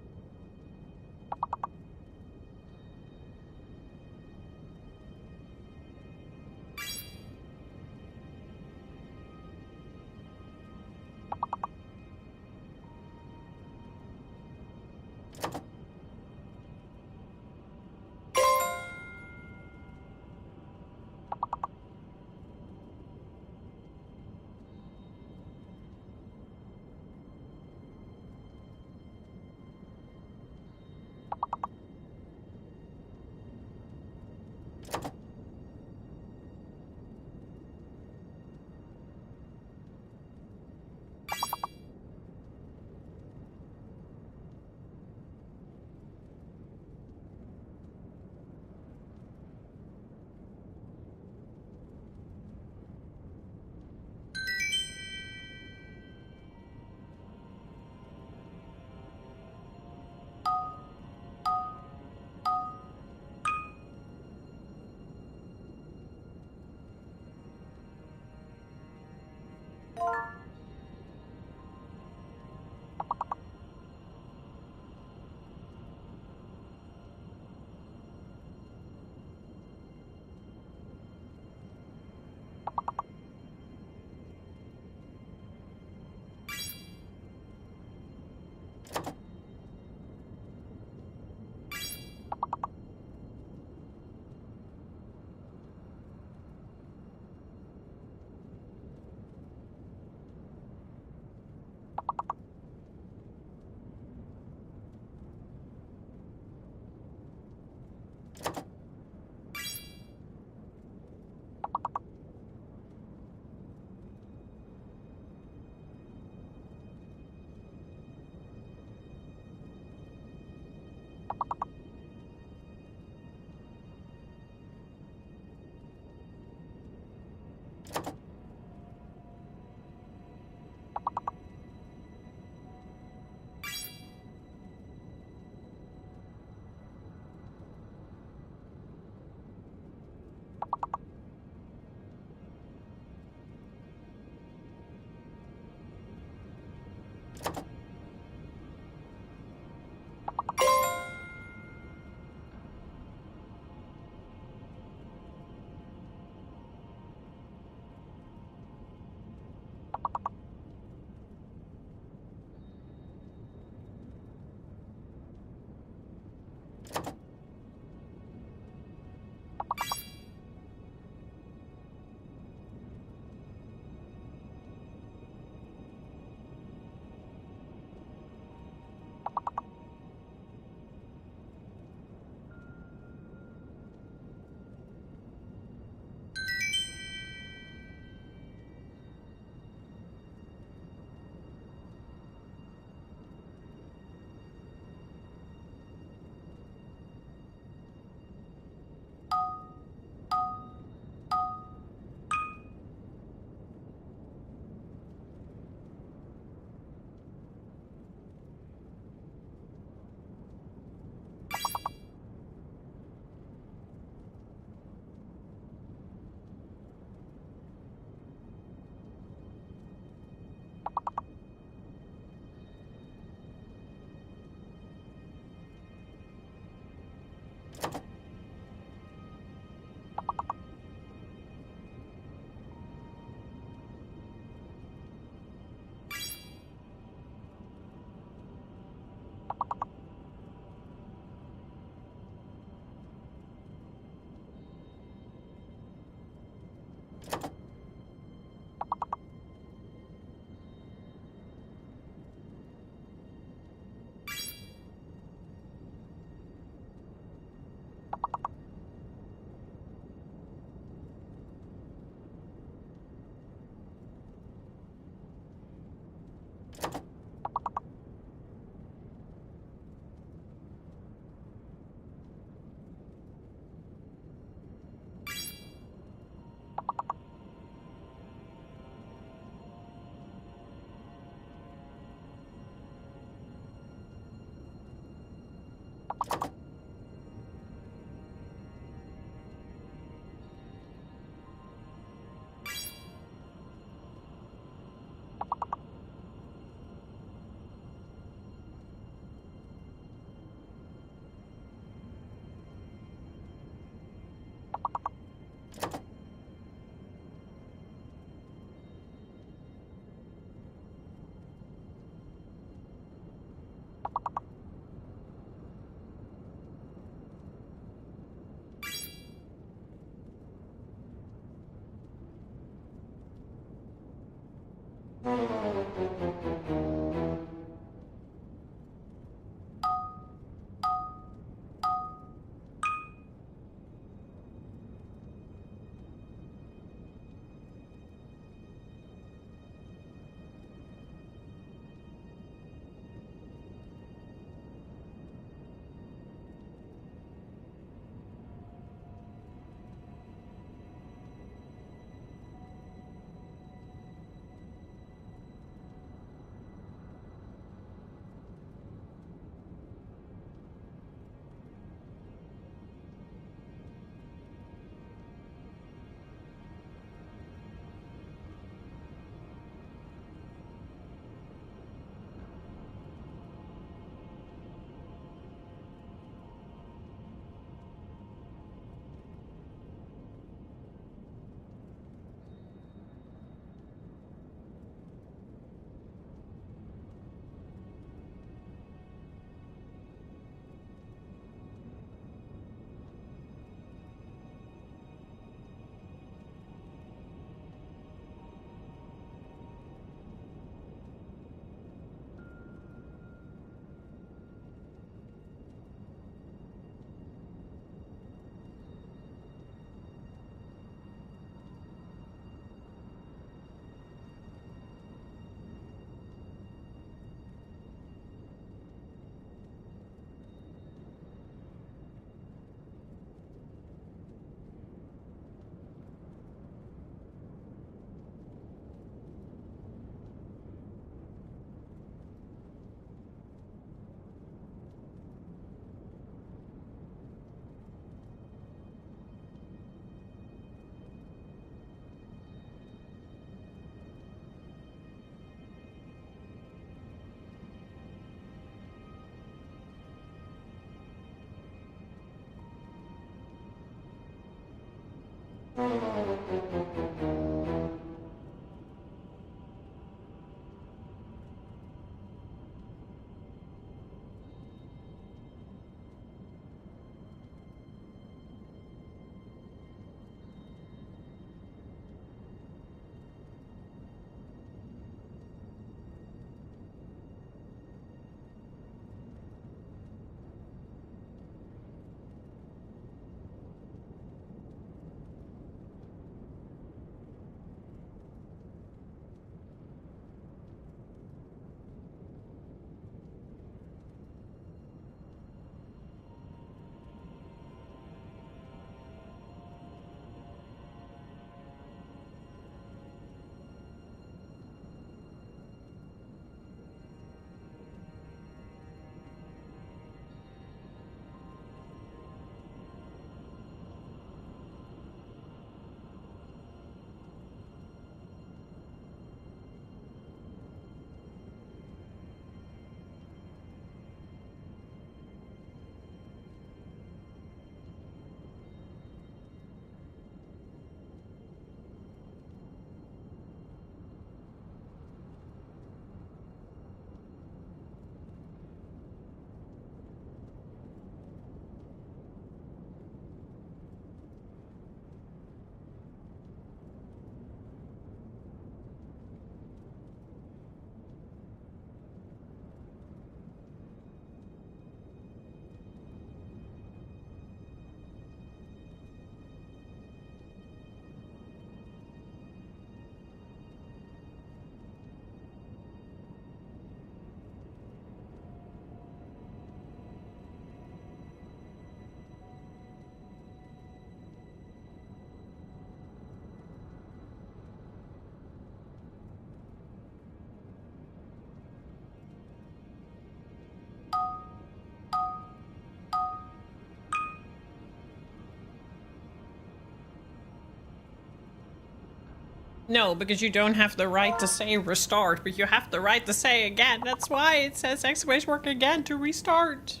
No, because you don't have the right to say restart, but you have the right to say again. That's why it says exclamation mark again to restart.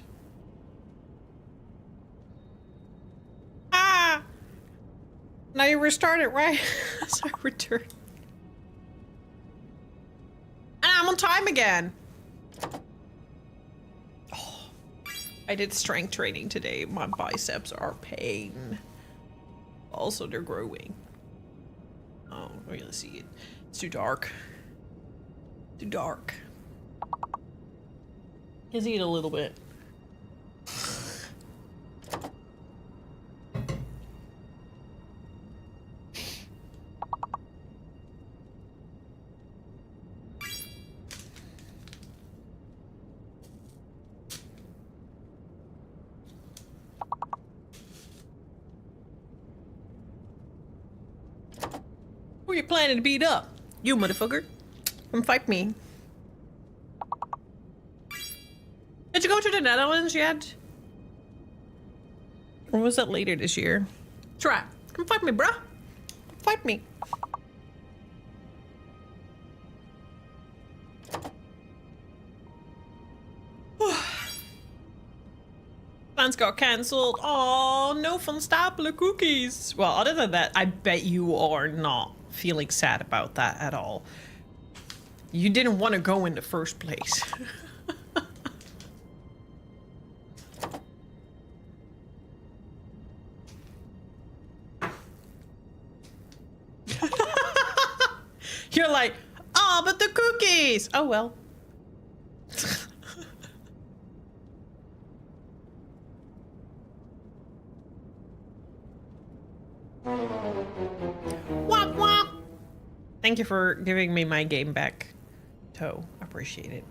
Ah! Now you restart it, right? So I return. And I'm on time again. Oh, I did strength training today. My biceps are pain. Also, they're growing. Oh, I really see it. It's too dark. Too dark. Just eat a little bit. Who you planning to beat up? You motherfucker. Come fight me. Did you go to the Netherlands yet? Or was that later this year? Try. Come fight me, bruh. Fight me. Plans got cancelled. Oh, no fun stapler cookies. Well, other than that, I bet you are not feeling sad about that at all. You didn't want to go in the first place. You're like, oh, but the cookies. Oh, well. Womp womp. Thank you for giving me my game back, Toe. Appreciate it.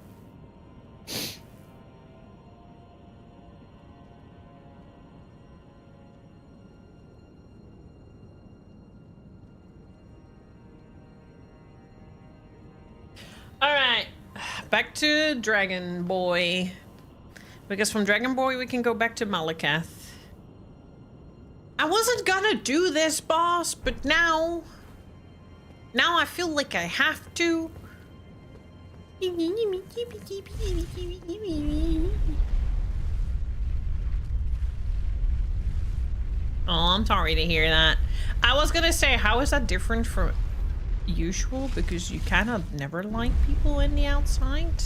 All right, back to Dragon Boy. Because from Dragon Boy, we can go back to Malakath. I wasn't gonna do this, boss, but now I feel like I have to. Oh, I'm sorry to hear that. I was gonna say, how is that different from usual? Because you kind of never like people in the outside.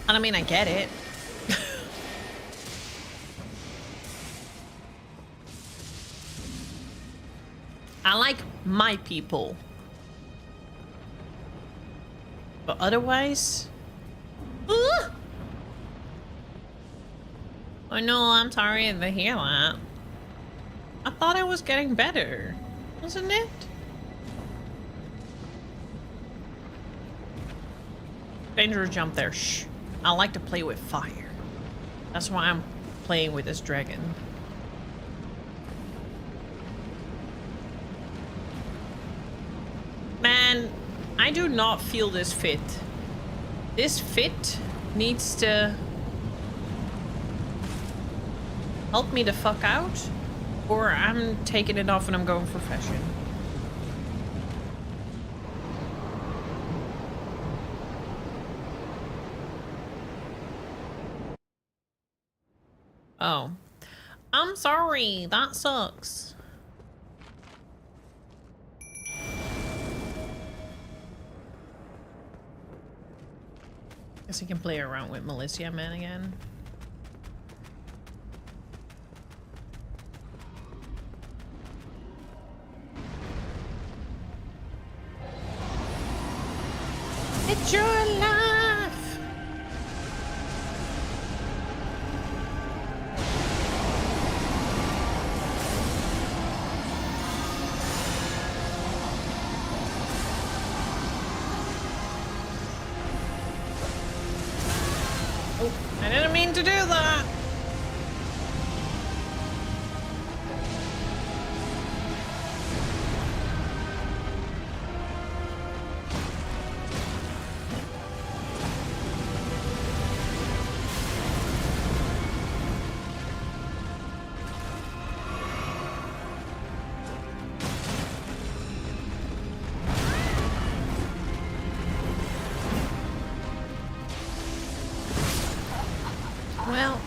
And I mean, I get it. I like my people. But otherwise... I know, I'm sorry to hear that. I thought it was getting better, wasn't it? Dangerous jump there, shh. I like to play with fire. That's why I'm playing with this dragon. Man, I do not feel this fit. This fit needs to help me the fuck out, or I'm taking it off and I'm going for fashion. Oh. I'm sorry, that sucks. Guess he can play around with Melissa Man again. It's your life. Oh, I didn't mean to do that. Well,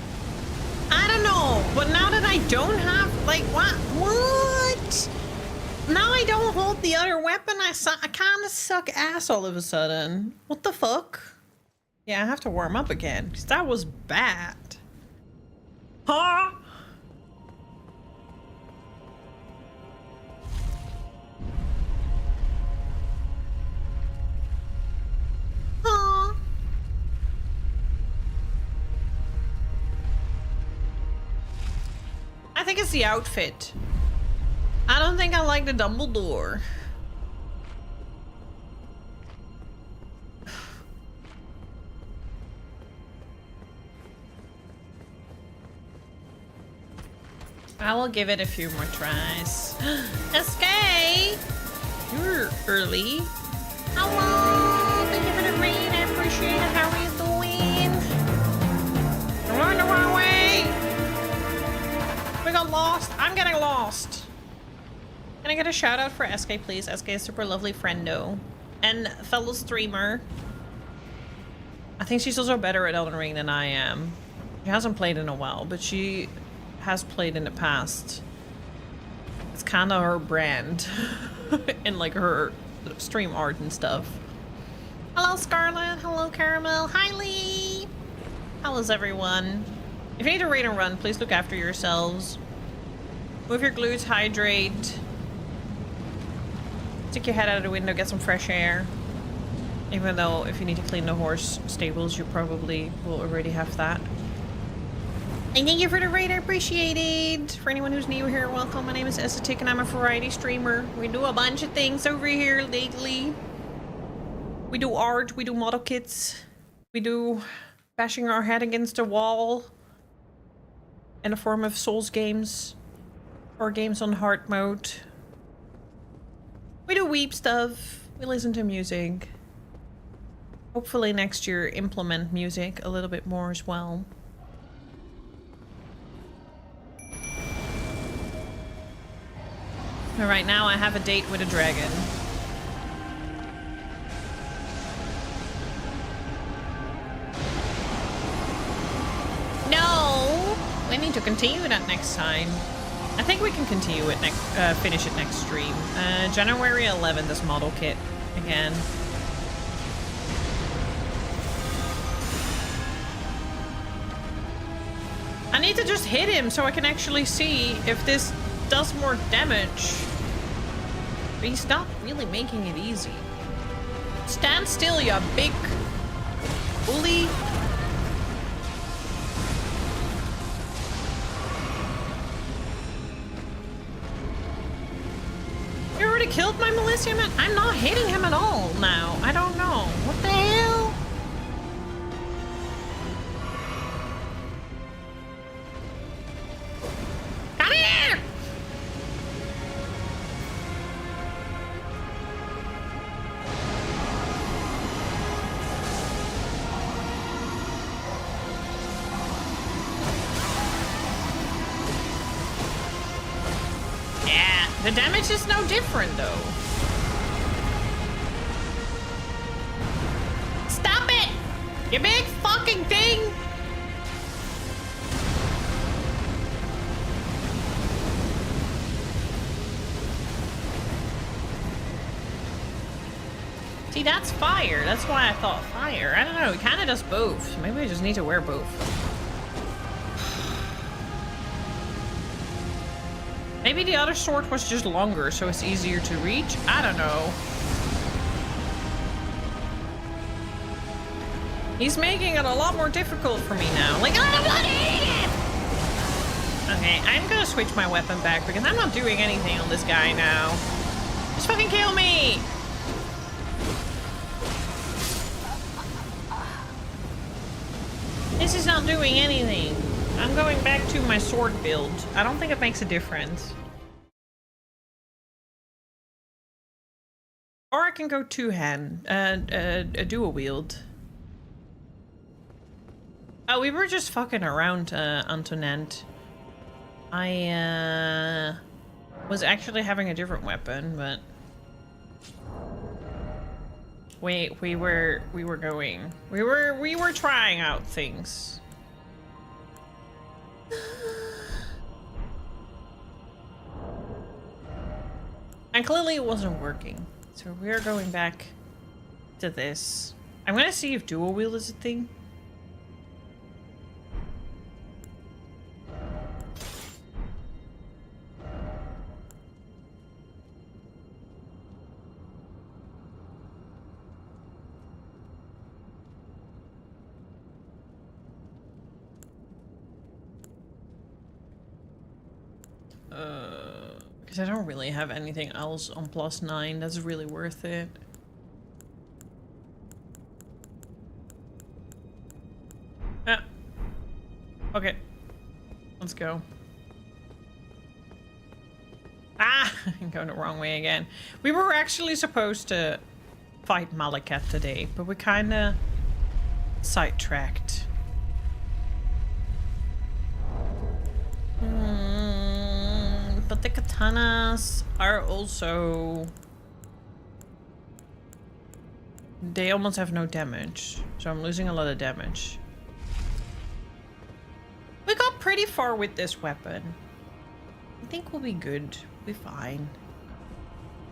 I don't know, but now that I don't have, like, what? Now I don't hold the other weapon, I kind of suck ass all of a sudden. What the fuck? Yeah, I have to warm up again, because that was bad. Huh? think it's the outfit. I don't think I like the Dumbledore. I will give it a few more tries. SK! You're early. Hello! Thank you for the rain. I appreciate it. How are you doing? I'm going the wrong way! We got lost. I'm getting lost. Can I get a shout out for SK, please? SK is a super lovely friendo. And fellow streamer. I think she's also better at Elden Ring than I am. She hasn't played in a while, but she has played in the past. It's kind of her brand in like her stream art and stuff. Hello Scarlet, hello Caramel, hi Lee. How is everyone? If you need to raid and run, please look after yourselves. Move your glutes, hydrate. Stick your head out of the window, get some fresh air. Even though if you need to clean the horse stables, you probably will already have that. And thank you for the raid, I appreciate it. For anyone who's new here, welcome. My name is Estetic and I'm a variety streamer. We do a bunch of things over here lately. We do art, we do model kits, we do bashing our head against a wall in the form of Souls games or games on hard mode. We do weep stuff, we listen to music. Hopefully next year implement music a little bit more as well. But right now I have a date with a dragon. No! We need to continue that next time. I think we can continue it next, finish it next stream. January 11th is model kit again. I need to just hit him so I can actually see if this does more damage. But he's not really making it easy. Stand still, you big bully. You already killed my Melissa man? I'm not hitting him at all now. I don't know. What the hell? Come here! Yeah, the damage is no different though. Stop it! You big fucking thing! See, that's fire. That's why I thought fire. I don't know. It kind of does both. Maybe I just need to wear both. Maybe the other sword was just longer, so it's easier to reach. I don't know. He's making it a lot more difficult for me now. Like, I don't want to eat it! Okay, I'm gonna switch my weapon back because I'm not doing anything on this guy now. Just fucking kill me! This is not doing anything. I'm going back to my sword build. I don't think it makes a difference. Or I can go two-hand, a dual wield. Oh, we were just fucking around, Antoinette. I, was actually having a different weapon, but... We were going. We were trying out things. And clearly it wasn't working. So we're going back to this. I'm gonna see if dual wield is a thing. Because I don't really have anything else on +9 that's really worth it. Ah. Okay. Let's go. Ah! I'm going the wrong way again. We were actually supposed to fight Malakat today, but we kinda sidetracked. But the katanas are also... They almost have no damage, so I'm losing a lot of damage. We got pretty far with this weapon. I think we'll be good. We'll be fine.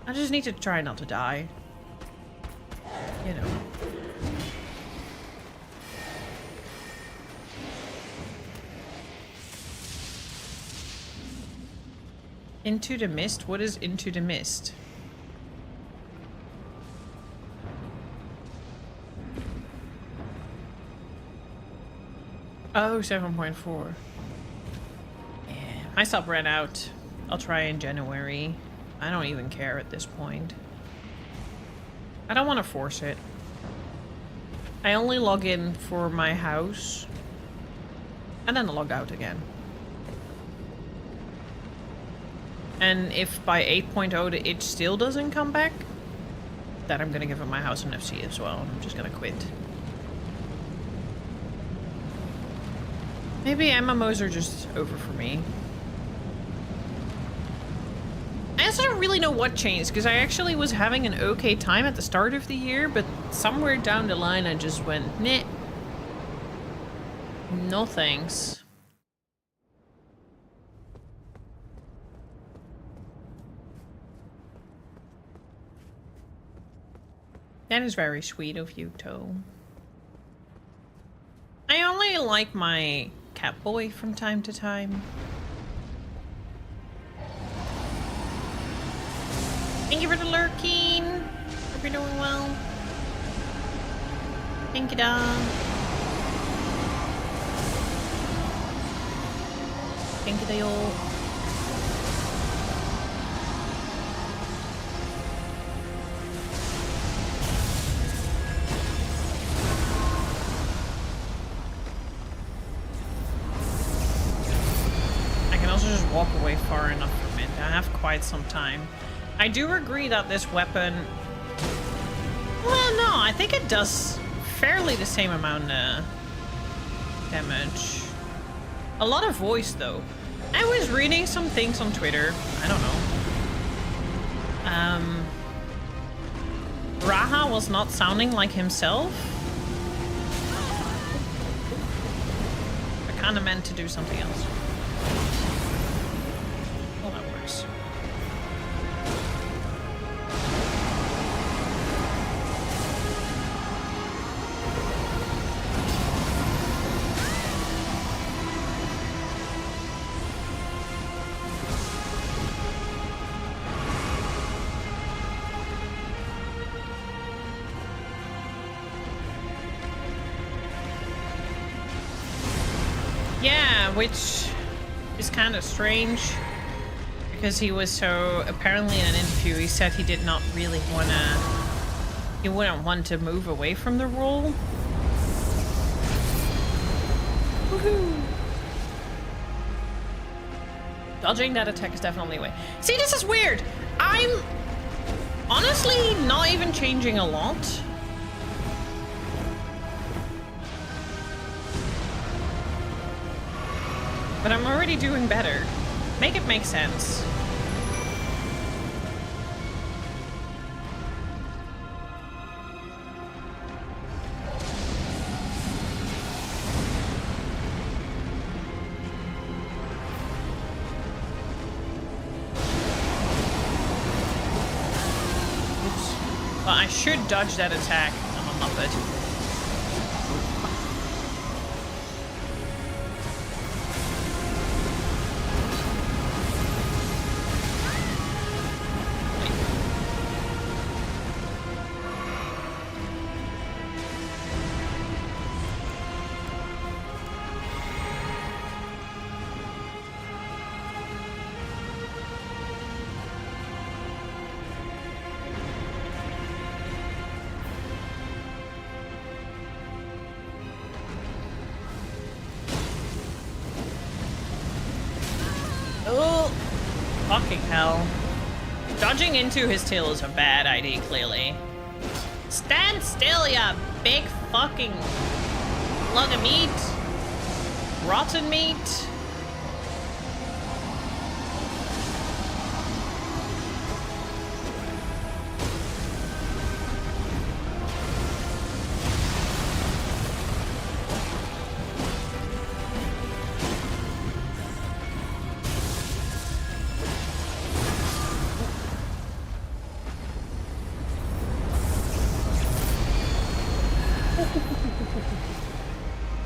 I just need to try not to die. You know. Into the mist? What is into the mist? Oh, 7.4. Yeah, my sub ran out. I'll try in January. I don't even care at this point. I don't want to force it. I only log in for my house. And then log out again. And if by 8.0 the itch still doesn't come back, then I'm gonna give up my house and FC as well. I'm just gonna quit. Maybe MMOs are just over for me. I also don't really know what changed, because I actually was having an okay time at the start of the year, but somewhere down the line I just went, nah. No thanks. That is very sweet of you, Toe. I only like my Catboy from time to time. Thank you for the lurking. Hope you're doing well. Thank you, Dom. Thank you, Dale. Just walk away far enough from it. I have quite some time. I do agree that this weapon... Well, no, I think it does fairly the same amount of damage. A lot of voice, though. I was reading some things on Twitter. I don't know. Raha was not sounding like himself. I kind of meant to do something else. Which is kind of strange because he was so apparently in an interview he said he did not really he wouldn't want to move away from the role. Woohoo! Dodging that attack is definitely a way. See, this is weird. I'm honestly not even changing a lot. But I'm already doing better. Make it make sense. Oops. Well, I should dodge that attack. I'm a muppet. Fucking hell. Dodging into his tail is a bad idea, clearly. Stand still, ya big fucking lug of meat. Rotten meat.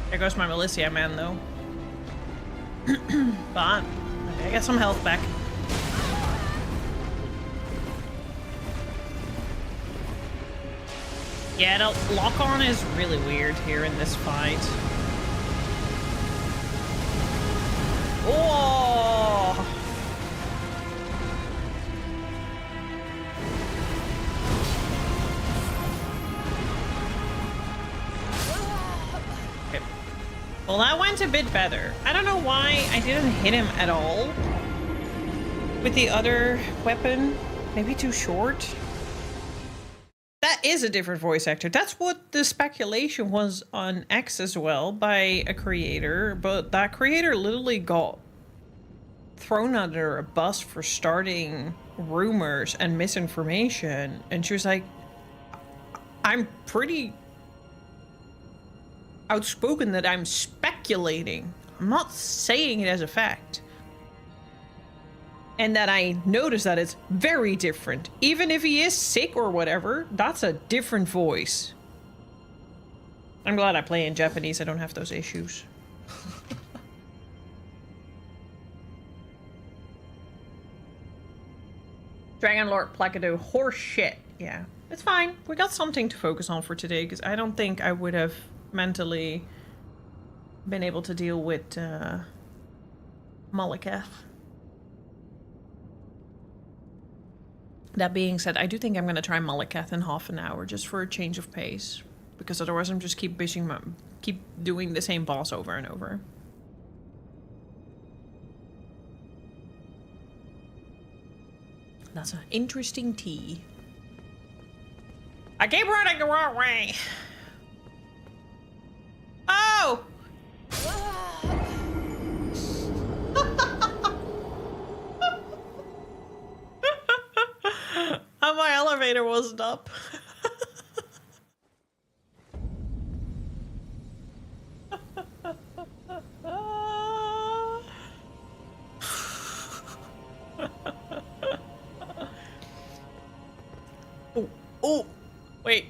There goes my Militia man, though. But I get some health back. Yeah, the lock-on is really weird here in this fight. Oh! Okay. Well, that went a bit better. I don't know why I didn't hit him at all with the other weapon. Maybe too short. That is a different voice actor. That's what the speculation was on X as well by a creator, but that creator literally got thrown under a bus for starting rumors and misinformation, and she was like, I'm pretty outspoken that I'm speculating. I'm not saying it as a fact. And that I noticed that it's very different. Even if he is sick or whatever, that's a different voice. I'm glad I play in Japanese. I don't have those issues. Dragon Lord Placido, horse shit. Yeah, it's fine. We got something to focus on for today, because I don't think I would have mentally been able to deal with Malekith. That being said, I do think I'm going to try Malekith in half an hour, just for a change of pace. Because otherwise I'm just keep doing the same boss over and over. That's an interesting tea. I keep running the wrong way. Oh! Oh, my elevator wasn't up. Oh, wait.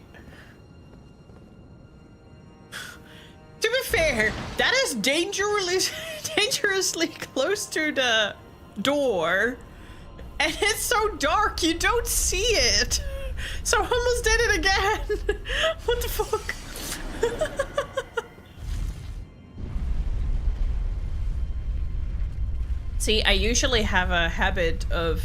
To be fair, that is dangerously close to the door. And it's so dark, you don't see it. So I almost did it again. What the fuck? See, I usually have a habit of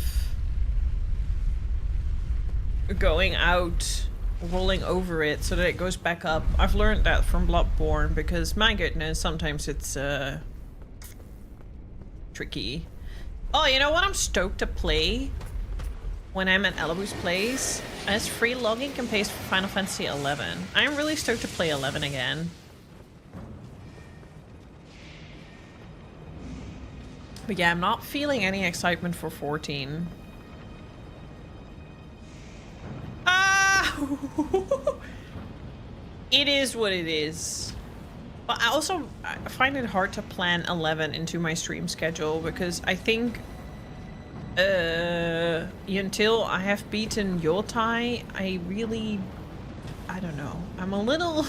going out, rolling over it so that it goes back up. I've learned that from Bloodborne because, my goodness, sometimes it's tricky. Oh, you know what I'm stoked to play when I'm at Eloise Place? And it's free login can paste for Final Fantasy 11. I'm really stoked to play 11 again. But yeah, I'm not feeling any excitement for 14. Ah! It is what it is. But I also find it hard to plan 11 into my stream schedule because I think until I have beaten Yotai, I don't know. I'm a little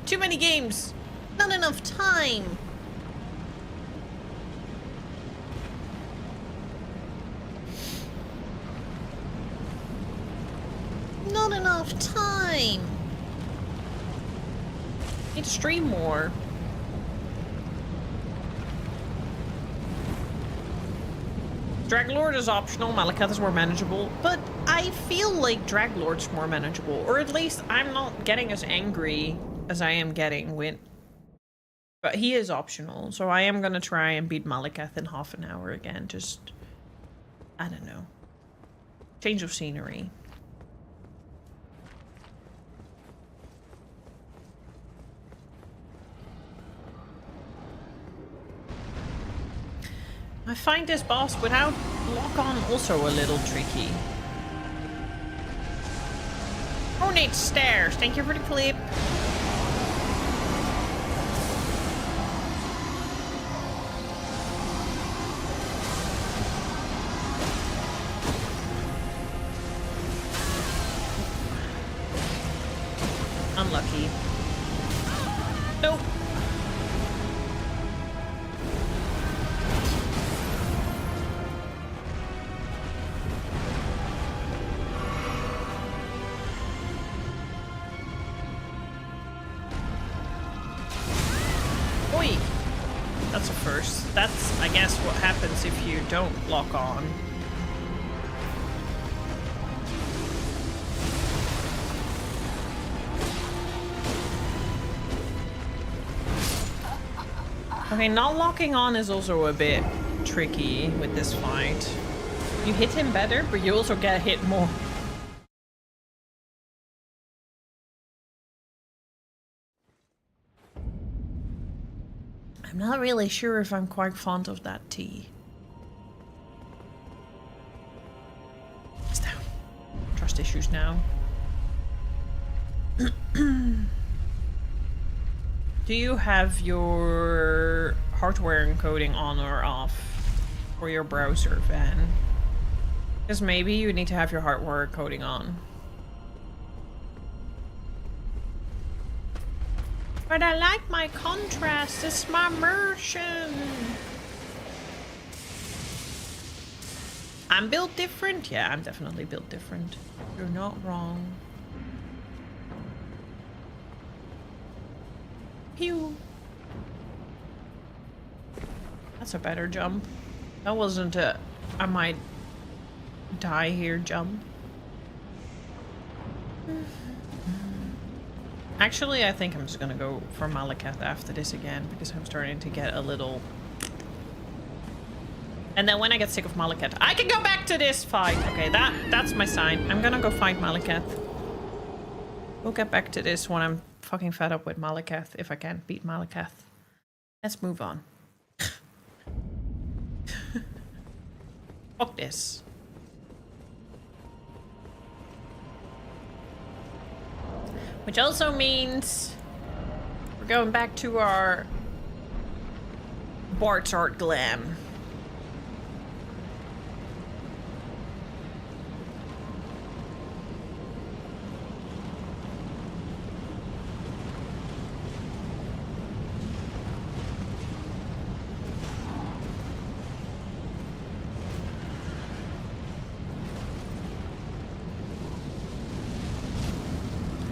too many games. Not enough time. Not enough time. Need to stream more. Draglord is optional, Malekith is more manageable, but I feel like Draglord's more manageable, or at least I'm not getting as angry as I am getting with But he is optional, so I am gonna try and beat Malekith in half an hour again. Just, I don't know. Change of scenery. I find this boss without lock-on also a little tricky. Ornate stairs, thank you for the clip. Unlucky. Nope. Oi! That's a first. That's, I guess, what happens if you don't lock on. Okay, not locking on is also a bit tricky with this fight. You hit him better, but you also get hit more. I'm not really sure if I'm quite fond of that tea. It's down. Trust issues now. Do you have your hardware encoding on or off for your browser, Van? Because maybe you need to have your hardware encoding on. But I like my contrast, it's my immersion. I'm built different? Yeah, I'm definitely built different. You're not wrong. Pew. That's a better jump. That wasn't a I might die here jump. Actually, I think I'm just gonna go for Malekith after this again because I'm starting to get a little... And then when I get sick of Malekith, I can go back to this fight. Okay, that's my sign. I'm gonna go fight Malekith. We'll get back to this when I'm fucking fed up with Malekith if I can't beat Malekith. Let's move on. Fuck this. Which also means we're going back to our Bart's Art Glam.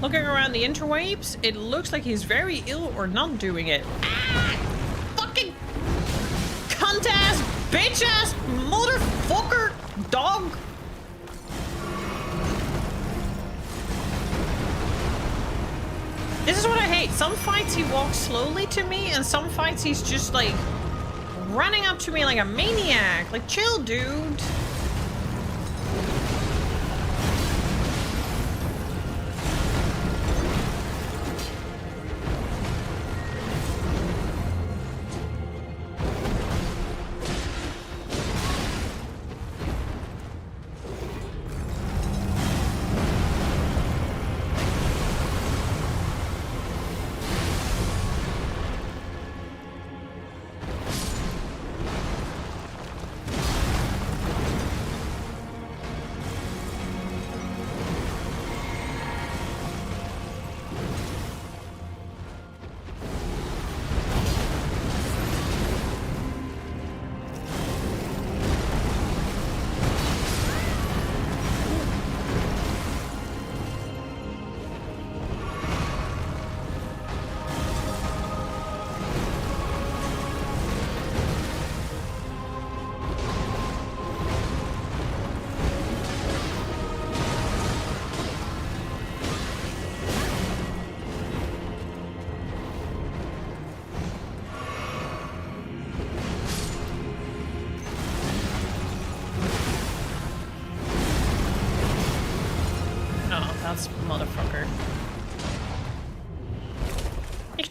Looking around the interwaves, it looks like he's very ill or not doing it. Ah! Fucking cunt-ass, bitch-ass, motherfucker, dog. This is what I hate. Some fights he walks slowly to me, and some fights he's just like running up to me like a maniac. Like, chill, dude.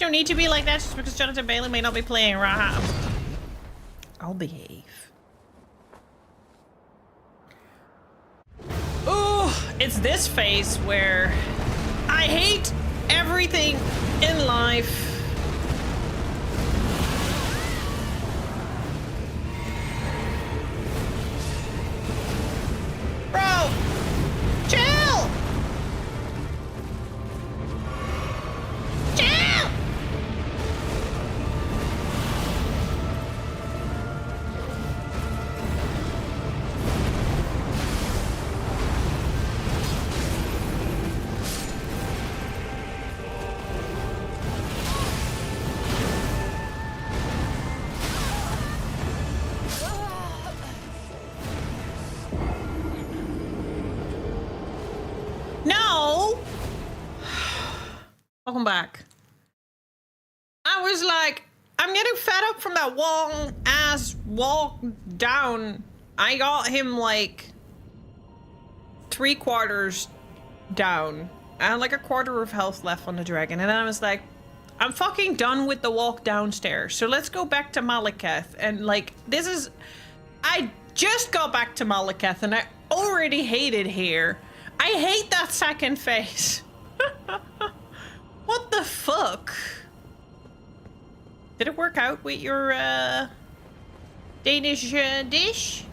don't need to be like that just because Jonathan Bailey may not be playing Rahab. I'll behave. Ooh, it's this phase where I hate everything in life. Bro, chill! Chill! No! Welcome back. I was like, I'm getting fed up from that long ass walk down. I got him like 3/4 down. I had like 1/4 of health left on the dragon, and then I was like, I'm fucking done with the walk downstairs. So let's go back to Malekith. And like, this is, I just got back to Malekith and I already hate it here. I hate that second phase. What the fuck? Did it work out with your Danish dish?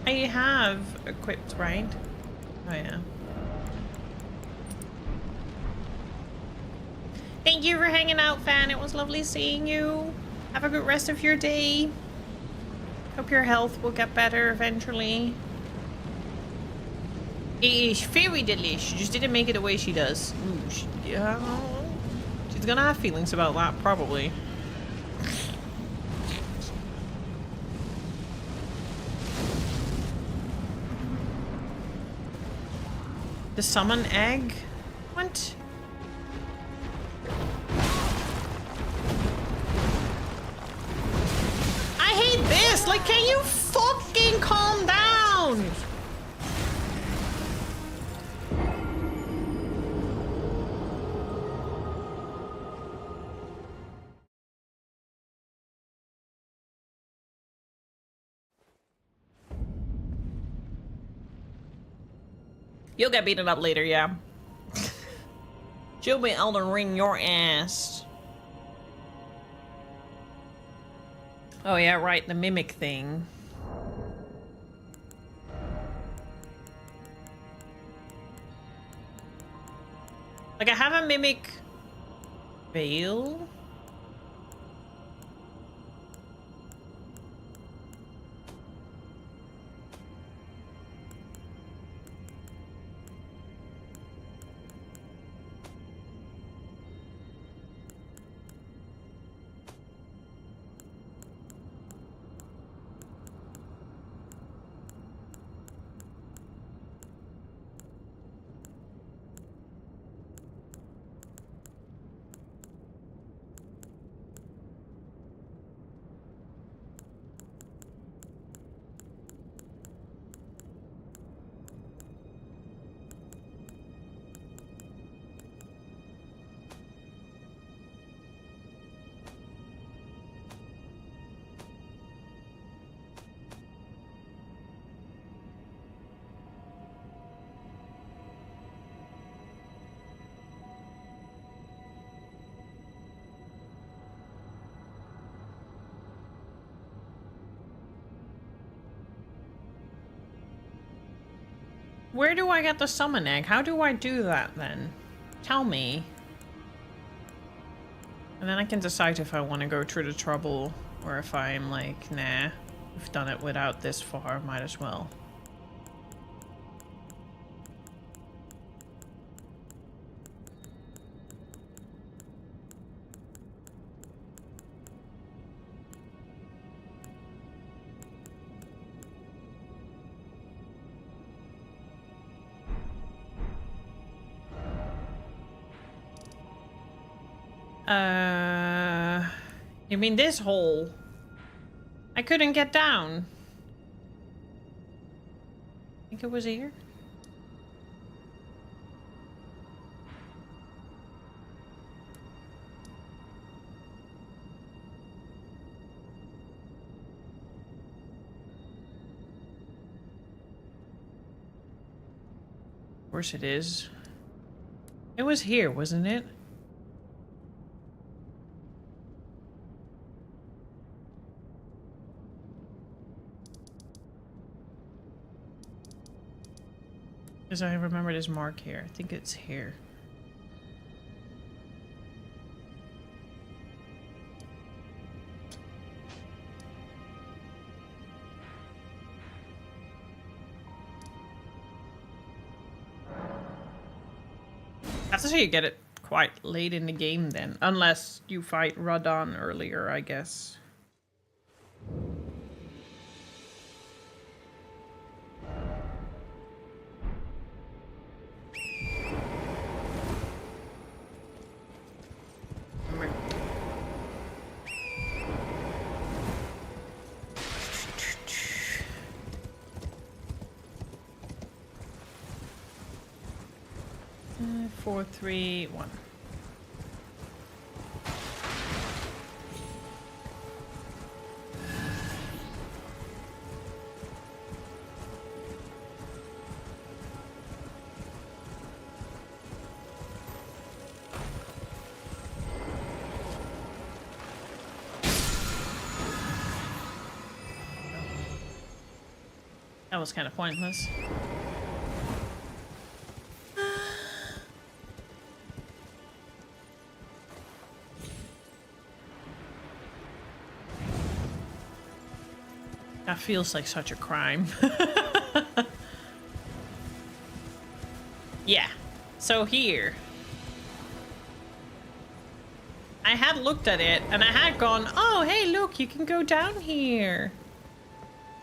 I have equipped, right? Oh yeah. Thank you for hanging out, fan. It was lovely seeing you. Have a good rest of your day. Hope your health will get better eventually. It is very delicious. She just didn't make it the way she does. Ooh, she's gonna have feelings about that, probably. The summon egg? What? I hate this! Like, can you fucking calm down? You'll get beaten up later, yeah. She'll be Elden Ring your ass. Oh yeah, right, the mimic thing. Like, I have a mimic veil. Where do I get the summon egg? How do I do that then? Tell me. And then I can decide if I want to go through the trouble or if I'm like, nah, we've done it without this far, might as well. You mean this hole? I couldn't get down. think it was here. Of course it is. It was here, wasn't it? Because I remember this mark here. I think it's here. That's how you get it quite late in the game then. Unless you fight Radon earlier, I guess. Four, three, one. That was kind of pointless. That feels like such a crime. Yeah. So here. I had looked at it and I had gone, oh, hey, look, you can go down here.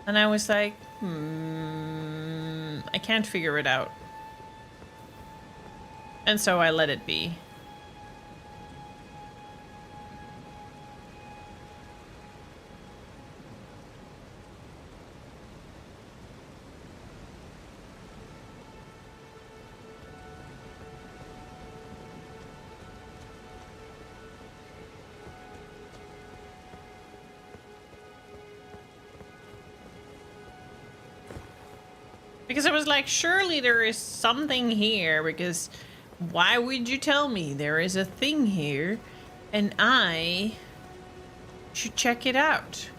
And I was like, I can't figure it out. And so I let it be. Because I was like, surely there is something here, because why would you tell me there is a thing here and I should check it out?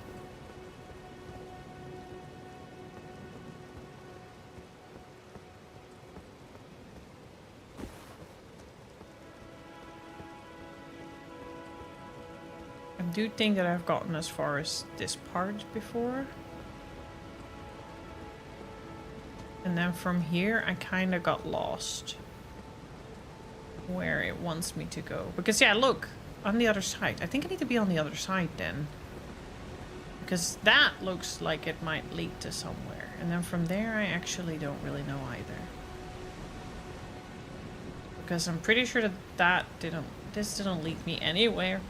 I do think that I've gotten as far as this part before. And then from here, I kind of got lost where it wants me to go. Because, yeah, look, on the other side. I think I need to be on the other side then. Because that looks like it might lead to somewhere. And then from there, I actually don't really know either. Because I'm pretty sure that this didn't lead me anywhere.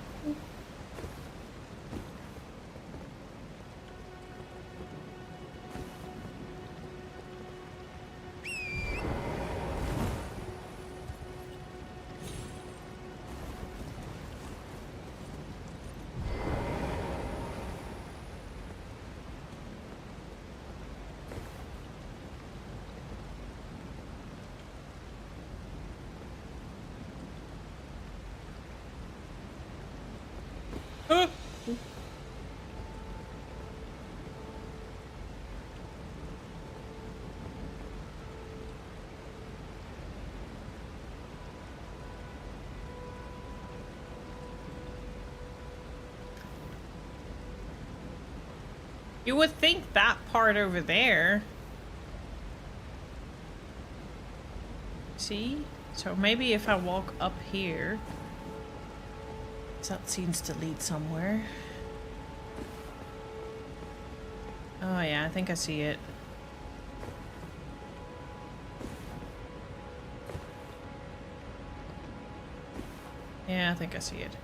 You would think that part over there. See? So maybe if I walk up here, that seems to lead somewhere. Oh yeah, I think I see it. Yeah, I think I see it.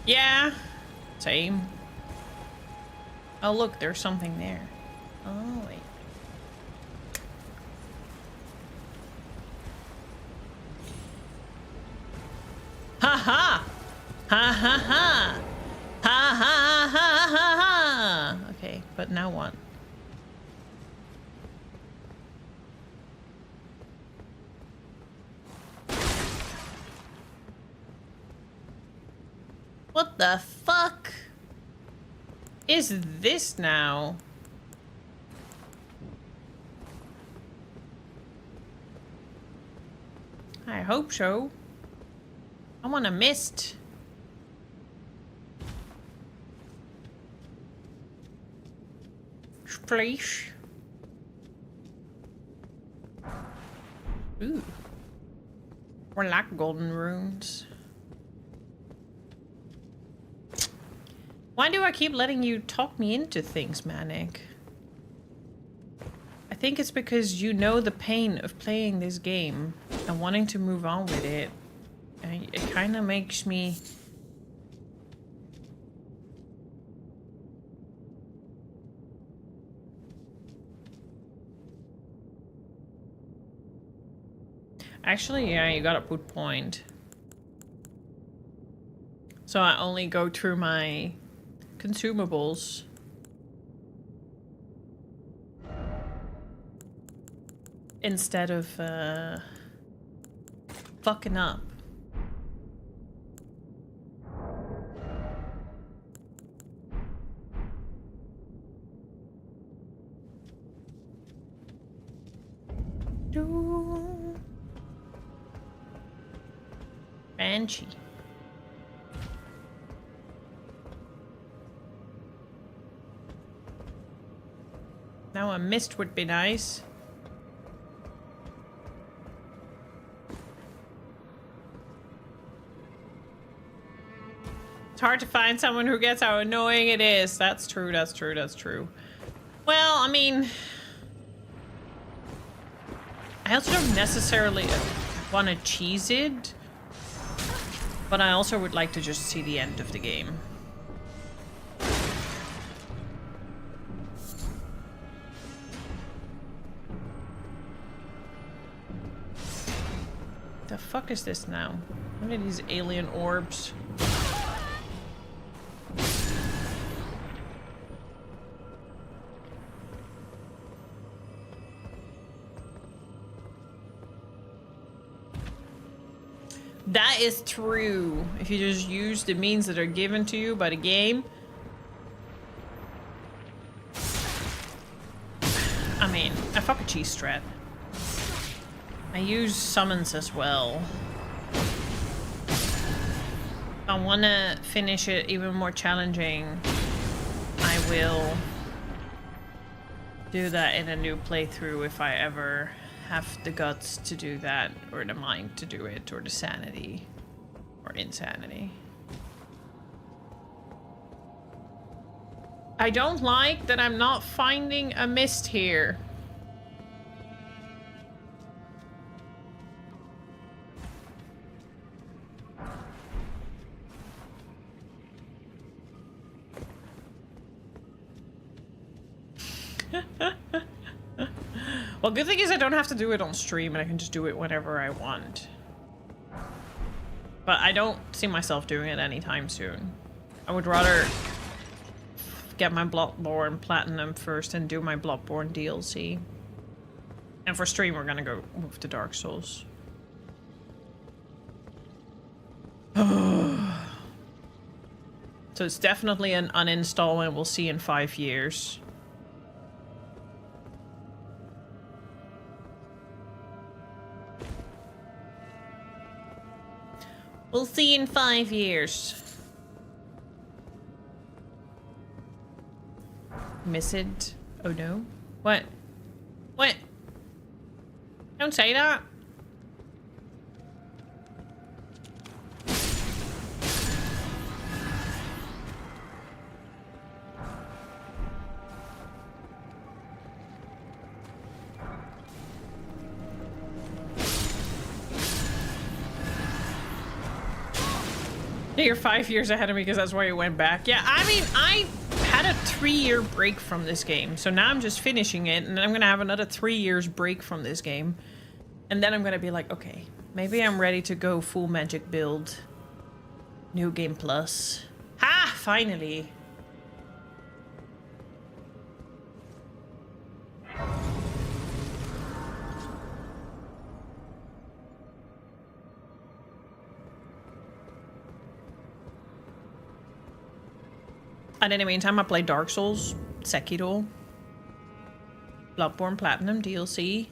Yeah, same. Oh look, there's something there. Oh wait. Ha ha! Ha ha ha! Ha ha ha ha ha! Okay, but now what? What the fuck is this now? I hope so. I want a mist. Please. Ooh. We're like golden runes. Why do I keep letting you talk me into things, Manic? I think it's because you know the pain of playing this game and wanting to move on with it. And it kind of makes me... Actually, yeah, you got a good point. So I only go through my consumables. Instead of fucking up. Banshee. Now a mist would be nice. It's hard to find someone who gets how annoying it is. That's true, that's true, that's true. Well, I mean... I also don't necessarily want to cheese it. But I also would like to just see the end of the game. The fuck is this now? What are these alien orbs? That is true. If you just use the means that are given to you by the game. I mean, I fuck a cheese strat. I use summons as well. If I want to finish it even more challenging, I will do that in a new playthrough if I ever have the guts to do that, or the mind to do it, or the sanity, or insanity. I don't like that I'm not finding a mist here. Well, good thing is I don't have to do it on stream and I can just do it whenever I want. But I don't see myself doing it anytime soon. I would rather get my Bloodborne Platinum first and do my Bloodborne DLC. And for stream, we're gonna go move to Dark Souls. So it's definitely an uninstall and we'll see in 5 years. We'll see in 5 years. Miss it? Oh no. What? What? Don't say that. Yeah, you're 5 years ahead of me because that's why you went back. Yeah, I mean, I had a 3-year break from this game. So now I'm just finishing it, and then I'm going to have another 3 years break from this game. And then I'm going to be like, okay, maybe I'm ready to go full magic build. New game plus. Ha! Finally. And in the meantime, I play Dark Souls, Sekiro, Bloodborne Platinum DLC,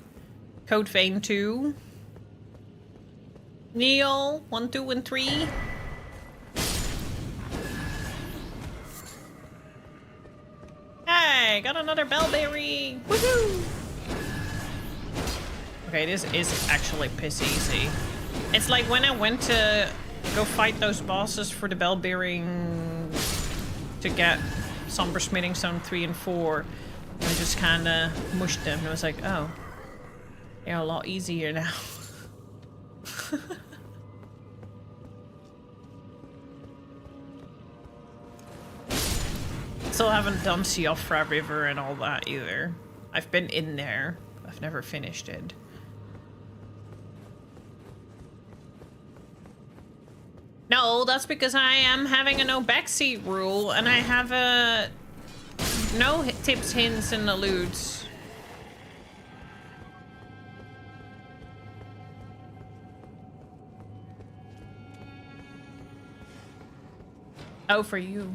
Code Vein 2, Neo 1, 2, and 3. Hey, got another Bellberry! Woohoo! Okay, this is actually piss easy. It's like when I went to go fight those bosses for the Bellbearing to get Somber Smithing Stone 3 and 4. And I just kinda mushed them and I was like, oh, they're a lot easier now. Still haven't done Siofra River and all that either. I've been in there. I've never finished it. No, that's because I am having a no backseat rule and I have a no tips, hints, and alludes. Oh, for you.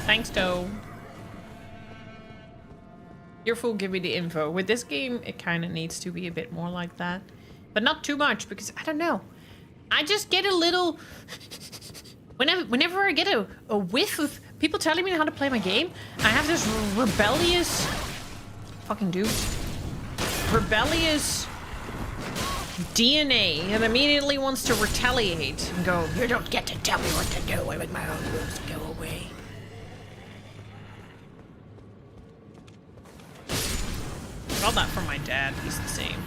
Thanks, Doe. Your fool, give me the info. With this game, it kind of needs to be a bit more like that. But not too much, because, I don't know. I just get a little... Whenever I get a whiff of people telling me how to play my game, I have this rebellious... Fucking dude. Rebellious... DNA that immediately wants to retaliate and go, you don't get to tell me what to do. I make my own rules. Go away. Got that from my dad. He's the same.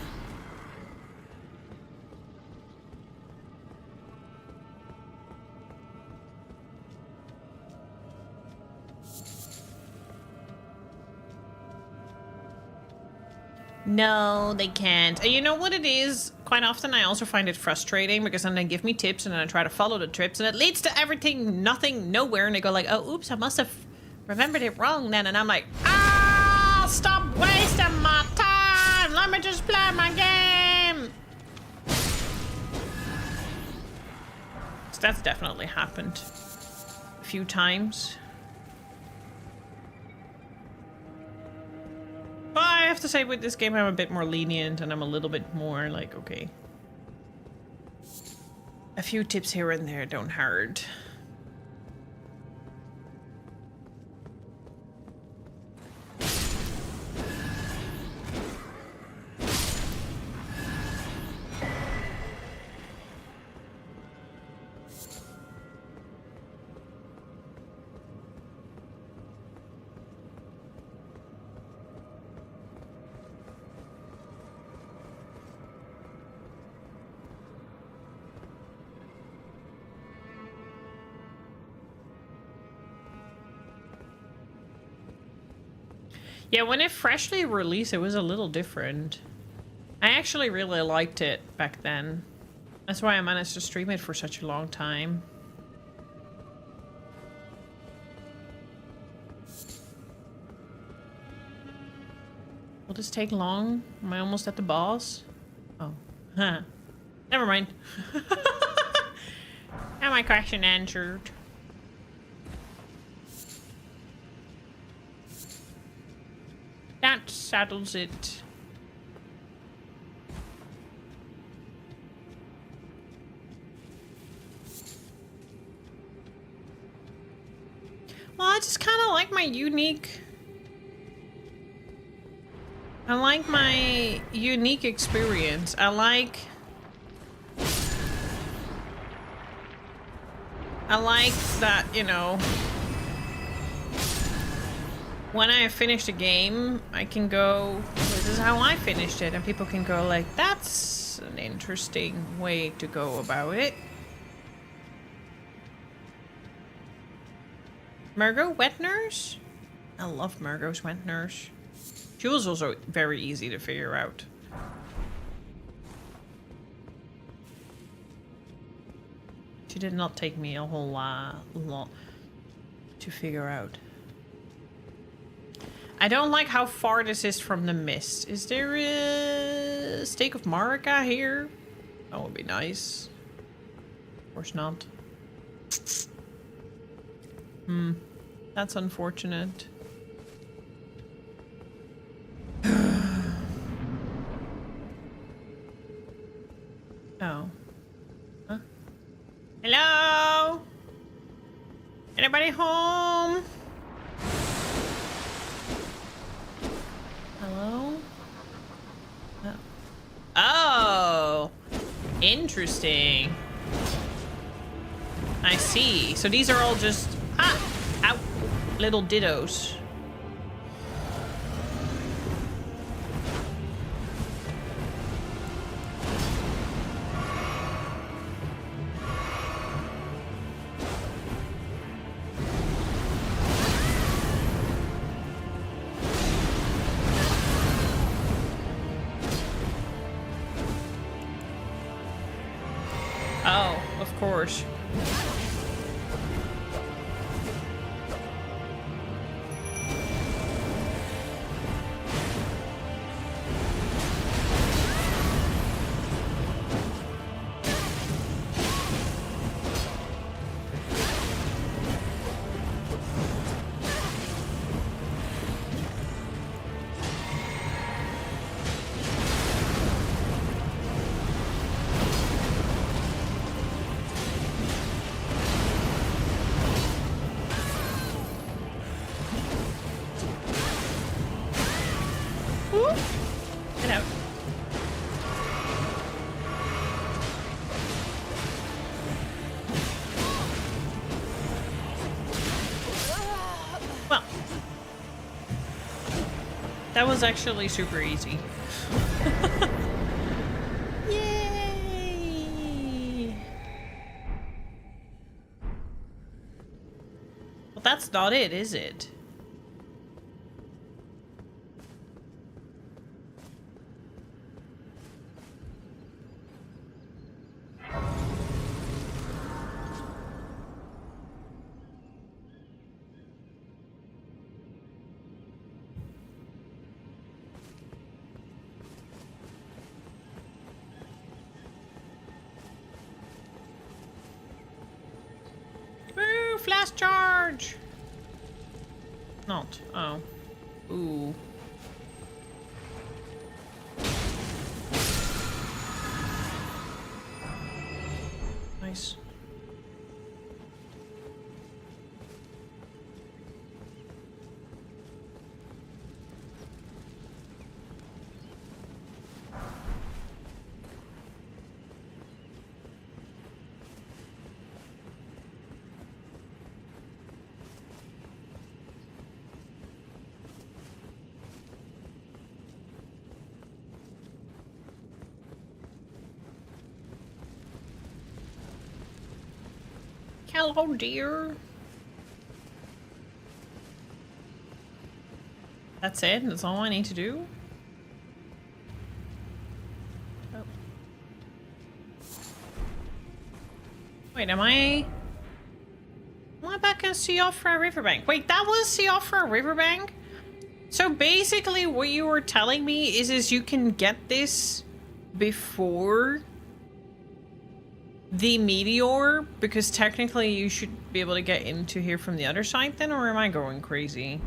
No, they can't. And you know what it is? Quite often I also find it frustrating because then they give me tips and then I try to follow the tips and it leads to everything, nothing, nowhere. And they go like, oh, oops, I must have remembered it wrong then. And I'm like, ah, stop wasting my time. Let me just play my game. So that's definitely happened a few times. But I have to say with this game I'm a bit more lenient and I'm a little bit more like, okay. A few tips here and there don't hurt. Yeah, when it freshly released, it was a little different. I actually really liked it back then. That's why I managed to stream it for such a long time. Will this take long? Am I almost at the boss? Oh, huh. Never mind. Now my question answered. That settles it. Well, I just kind of like my unique... I like my unique experience. I like that, you know... when I finish the game, I can go, this is how I finished it, and people can go like, that's an interesting way to go about it. Margot, wet nurse? I love Margot's wet nurse. She was also very easy to figure out. She did not take me a whole lot to figure out. I don't like how far this is from the mist. Is there a stake of Marika here? That would be nice. Of course not. That's unfortunate. Oh. Huh? Hello? Anybody home? Hello? Oh. Interesting. I see. So these are all just ow, little dittos. Oh, of course. Get out. Well, that was actually super easy. Yay! Well, that's not it, is it? Woo! Flash charge! Not. Oh. Ooh. Nice. Hello, dear. That's it? That's all I need to do? Oh. Wait, am I back in Siofra Riverbank? Wait, that was Siofra Riverbank? So basically what you were telling me is you can get this before the meteor, because technically you should be able to get into here from the other side then, or am I going crazy?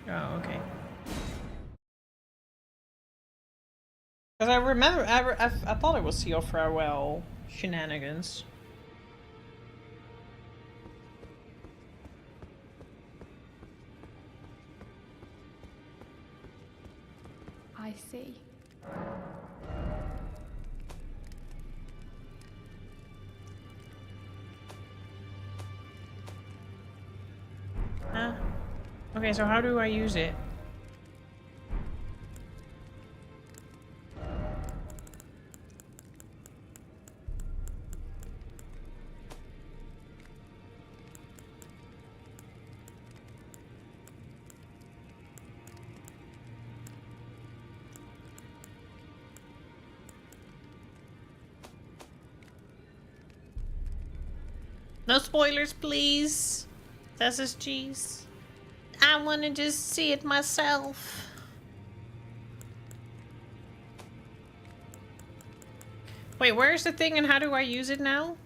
Oh, okay. Because I remember, I thought it was Seal Farewell shenanigans. I I see. Huh? Okay, so how do I use it? No spoilers, please. SSGs. I want to just see it myself. Wait, where's the thing and how do I use it now?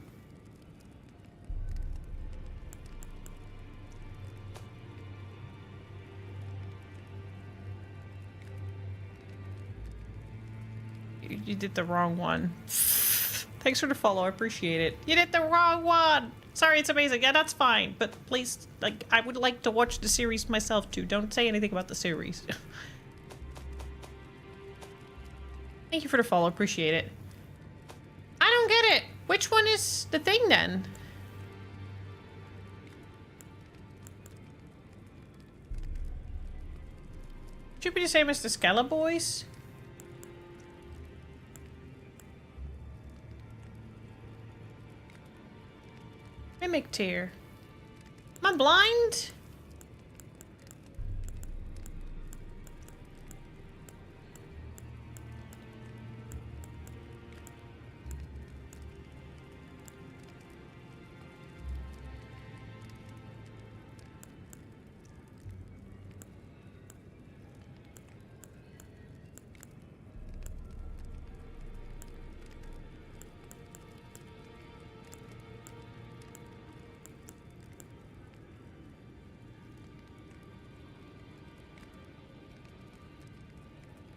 You did the wrong one. Thanks for the follow, I appreciate it. You did the wrong one! Sorry, it's amazing. Yeah, that's fine. But please, like, I would like to watch the series myself too. Don't say anything about the series. Thank you for the follow, appreciate it. I don't get it. Which one is the thing then? Should be the same as the Scala boys. Mimic tier. Am I blind?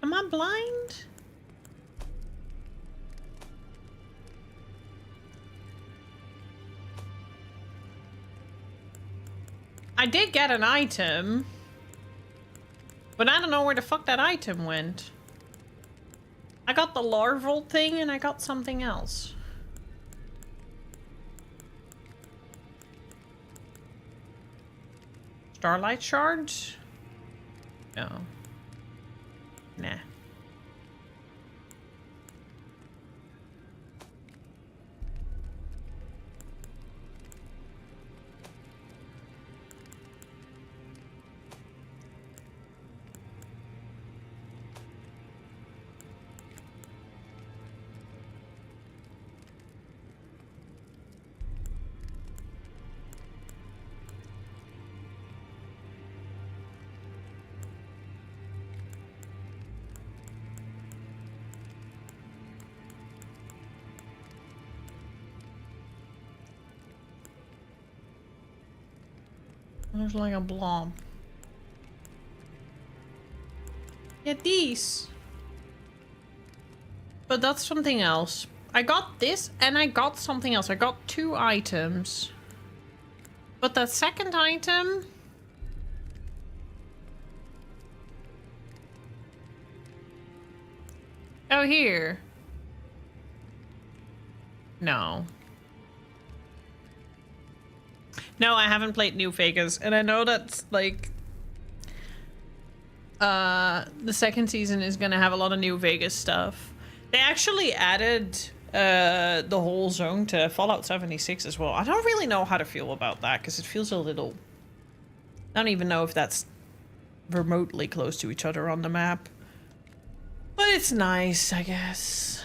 Am I blind? I did get an item, but I don't know where the fuck that item went. I got the larval thing and I got something else. Starlight shards? No. Nah. There's like a blob. Yeah, these. But that's something else. I got this and I got something else. I got 2 items. But that second item... Oh, here. No. No, I haven't played New Vegas, and I know that's like the second season is gonna have a lot of New Vegas stuff. They actually added the whole zone to Fallout 76 as well. I don't really know how to feel about that because it feels a little... I don't even know if that's remotely close to each other on the map. But it's nice, I guess.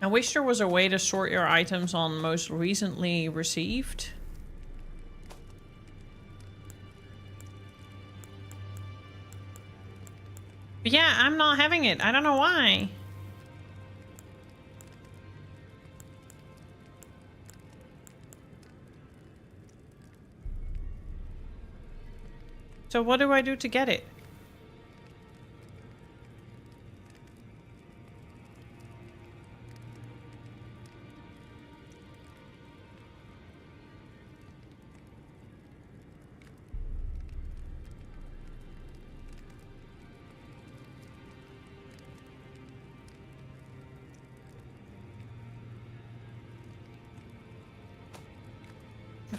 I wish there was a way to sort your items on most recently received. But yeah, I'm not having it. I don't know why. So what do I do to get it?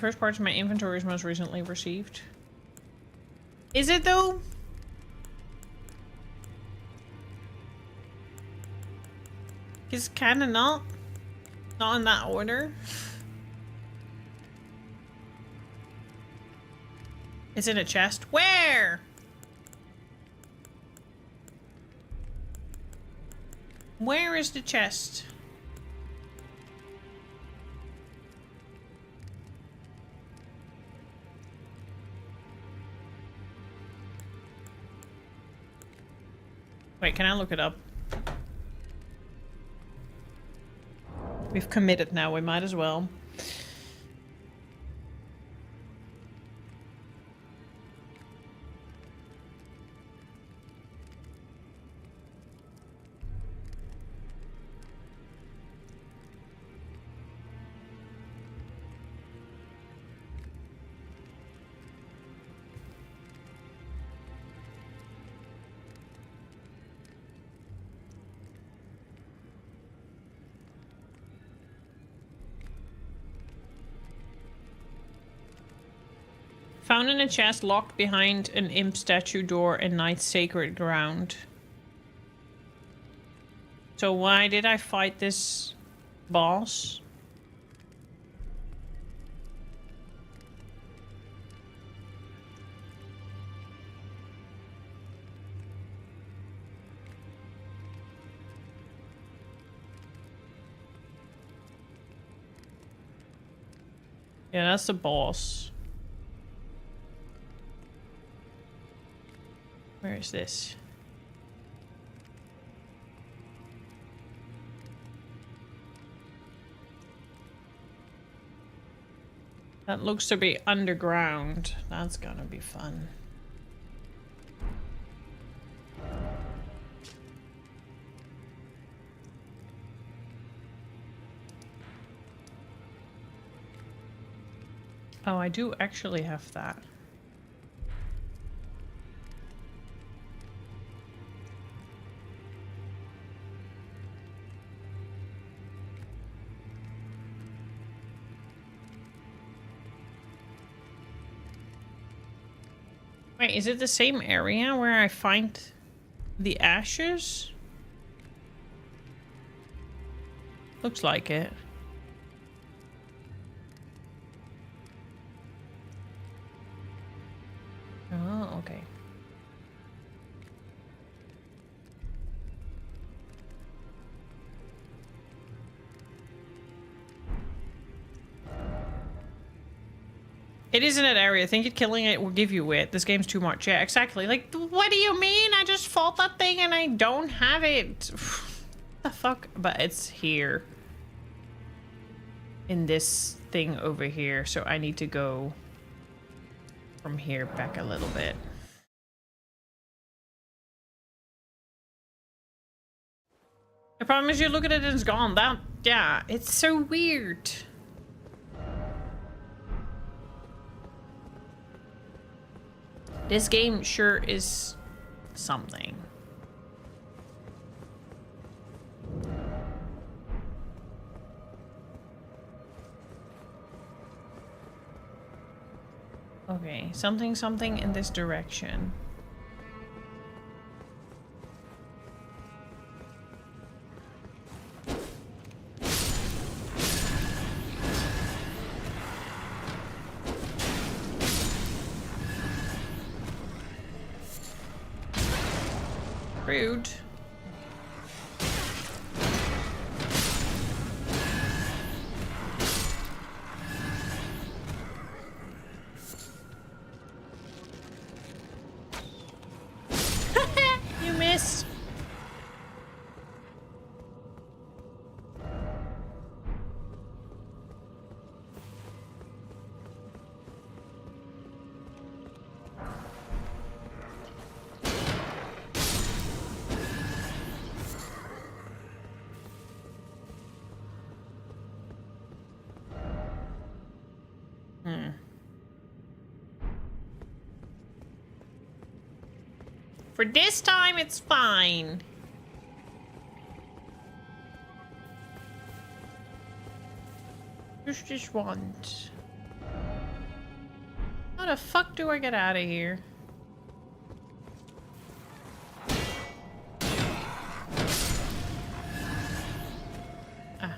first part of my inventory is most recently received. Is it though? It's kinda not. Not in that order. It's in a chest. Where? Where is the chest? Wait, can I look it up? We've committed now, we might as well. Found in a chest locked behind an imp statue door in Night's Sacred Ground. So why did I fight this boss? Yeah, that's the boss. Where is this? That looks to be underground. That's gonna be fun. Oh, I do actually have that. Wait, is it the same area where I find the ashes? Looks like it. Oh, okay. It is in that area. I think it killing it will give you it. This game's too much. Yeah, exactly. Like, what do you mean? I just fought that thing and I don't have it. The fuck? But it's here. In this thing over here. So I need to go from here back a little bit. The problem is you look at it and it's gone. That, yeah, it's so weird. This game sure is something. Okay, something in this direction. Rude. You missed. For this time, it's fine. Just this once. the fuck do I get out of here? Ah.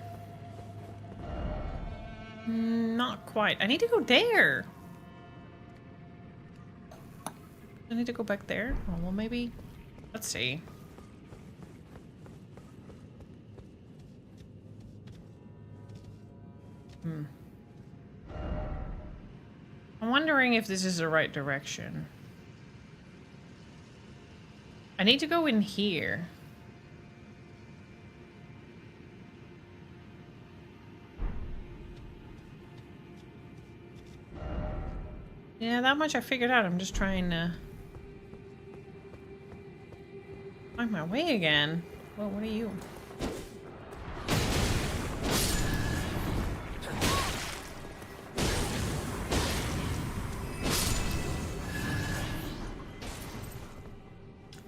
Not quite. I need to go there. I need to go back there. Oh, well, maybe. Let's see. I'm wondering if this is the right direction. I need to go in here. Yeah, that much I figured out. I'm just trying to find my way again. Well, what are you?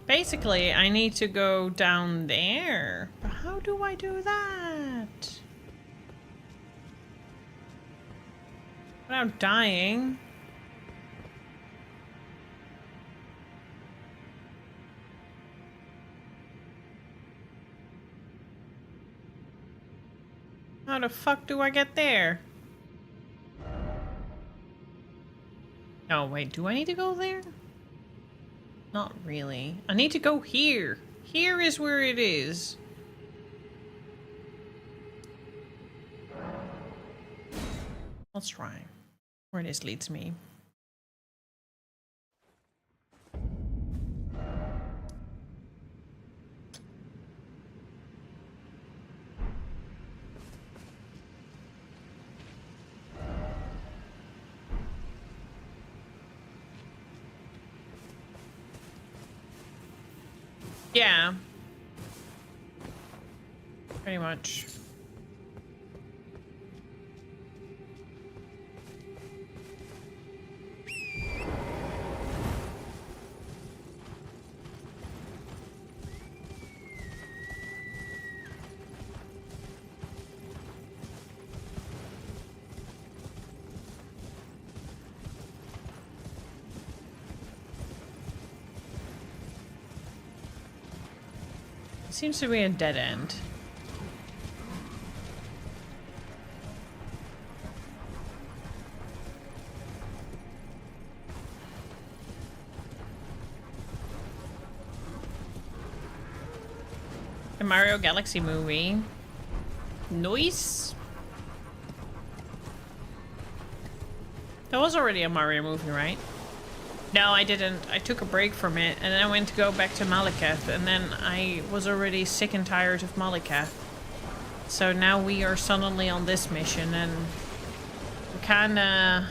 Basically, I need to go down there. But how do I do that? Without dying. How the fuck do I get there? Oh, wait, do I need to go there? Not really. I need to go here. Here is where it is. Let's try where this leads me. Yeah. Pretty much. Seems to be a dead end. The Mario Galaxy movie. Nice. That was already a Mario movie, right? No, I didn't. I took a break from it, and then I went to go back to Malekith, and then I was already sick and tired of Malekith. So now we are suddenly on this mission, and we kinda...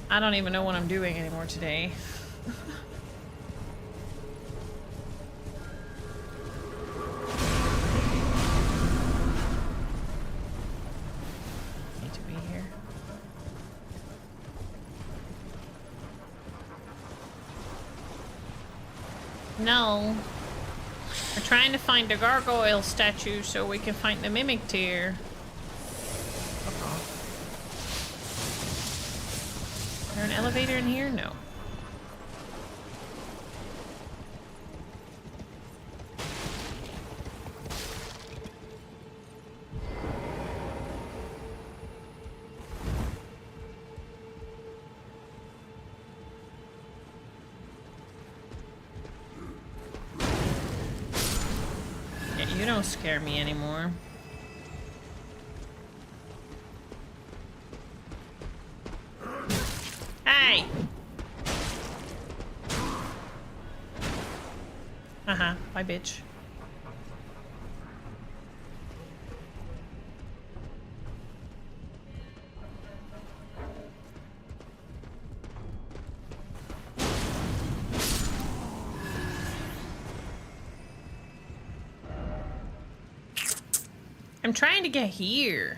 I don't even know what I'm doing anymore today. Need to be here. No. We're trying to find the gargoyle statue so we can find the mimic tear. Is there an elevator in here? No. You don't scare me anymore. Hey! Uh-huh. Bye, bitch. I'm trying to get here.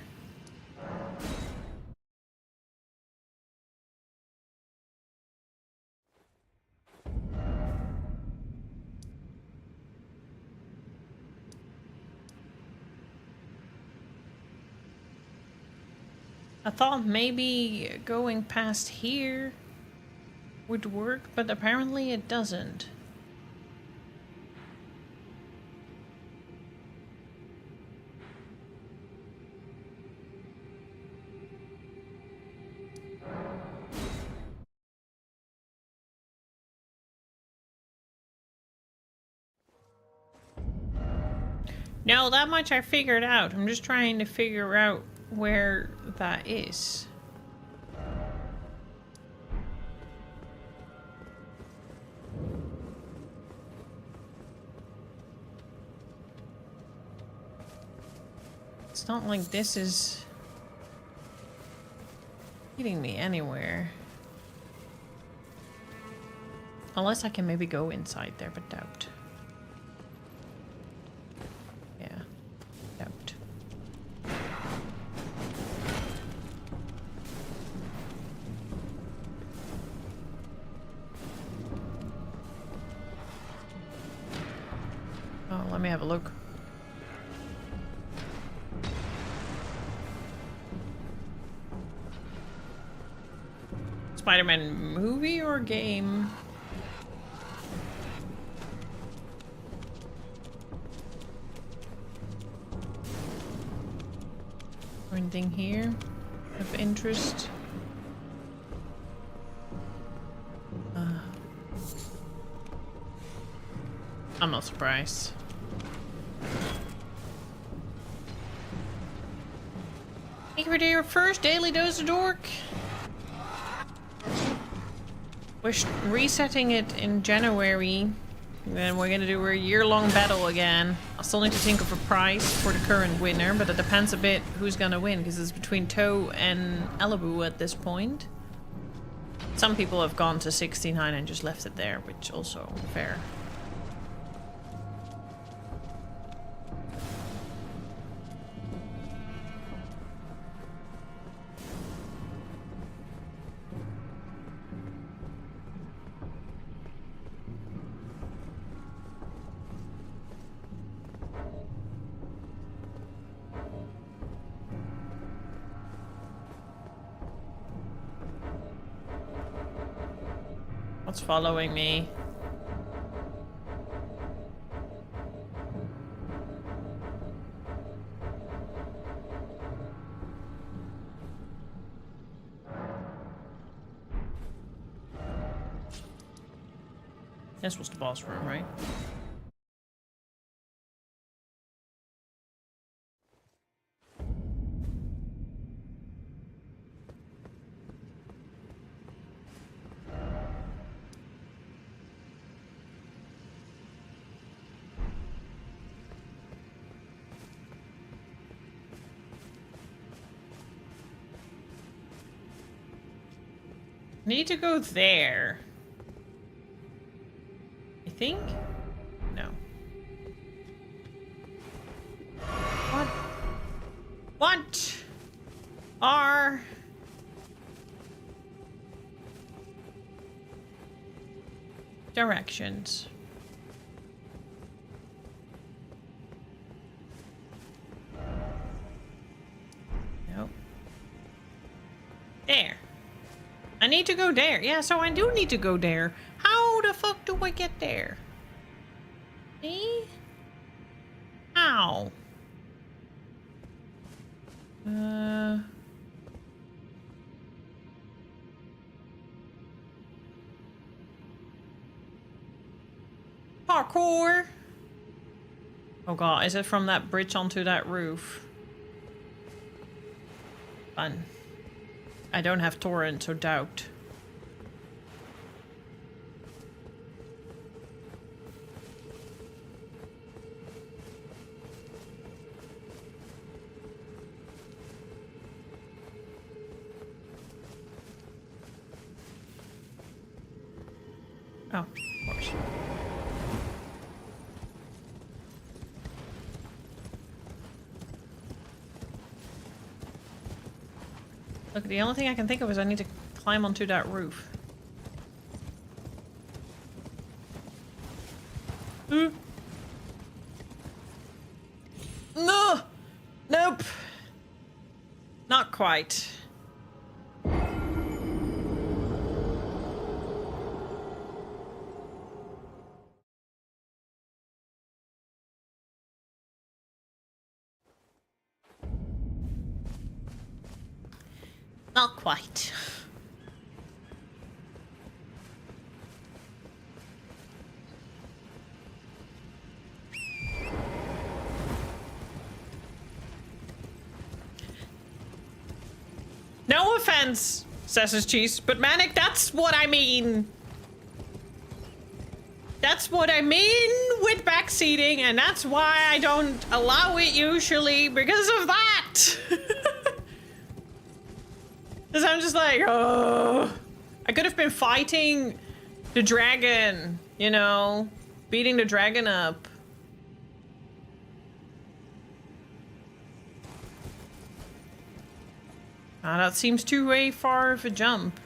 I thought maybe going past here would work, but apparently it doesn't. No, that much I figured out. I'm just trying to figure out where that is. It's not like this is leading me anywhere. Unless I can maybe go inside there, but doubt. Yeah, doubt. Oh, let me have a look. Spider-Man movie or game? Or anything here of interest? I'm not surprised. Thank you for your first daily dose of dork. We're resetting it in January. And then we're gonna do a year-long battle again. I still need to think of a prize for the current winner, but it depends a bit who's gonna win, because it's between Toe and Alibu at this point. Some people have gone to 69 and just left it there, which also fair. What's following me? This was the boss room, right? Need to go there. I think? No. What? What are directions? Nope. There. I need to go there. Yeah, so I do need to go there. How the fuck do I get there? See? How? Parkour. Oh god, is it from that bridge onto that roof? Fun. I don't have torrent, so doubt. Oh, of course. Look, the only thing I can think of is I need to climb onto that roof. No! Nope! Not quite. Not quite. No offense, sausage cheese, but Manic, that's what I mean. That's what I mean with backseating, and that's why I don't allow it usually, because of that. Because I'm just like, oh. I could have been fighting the dragon, you know, beating the dragon up. Ah, that seems too way far of a jump.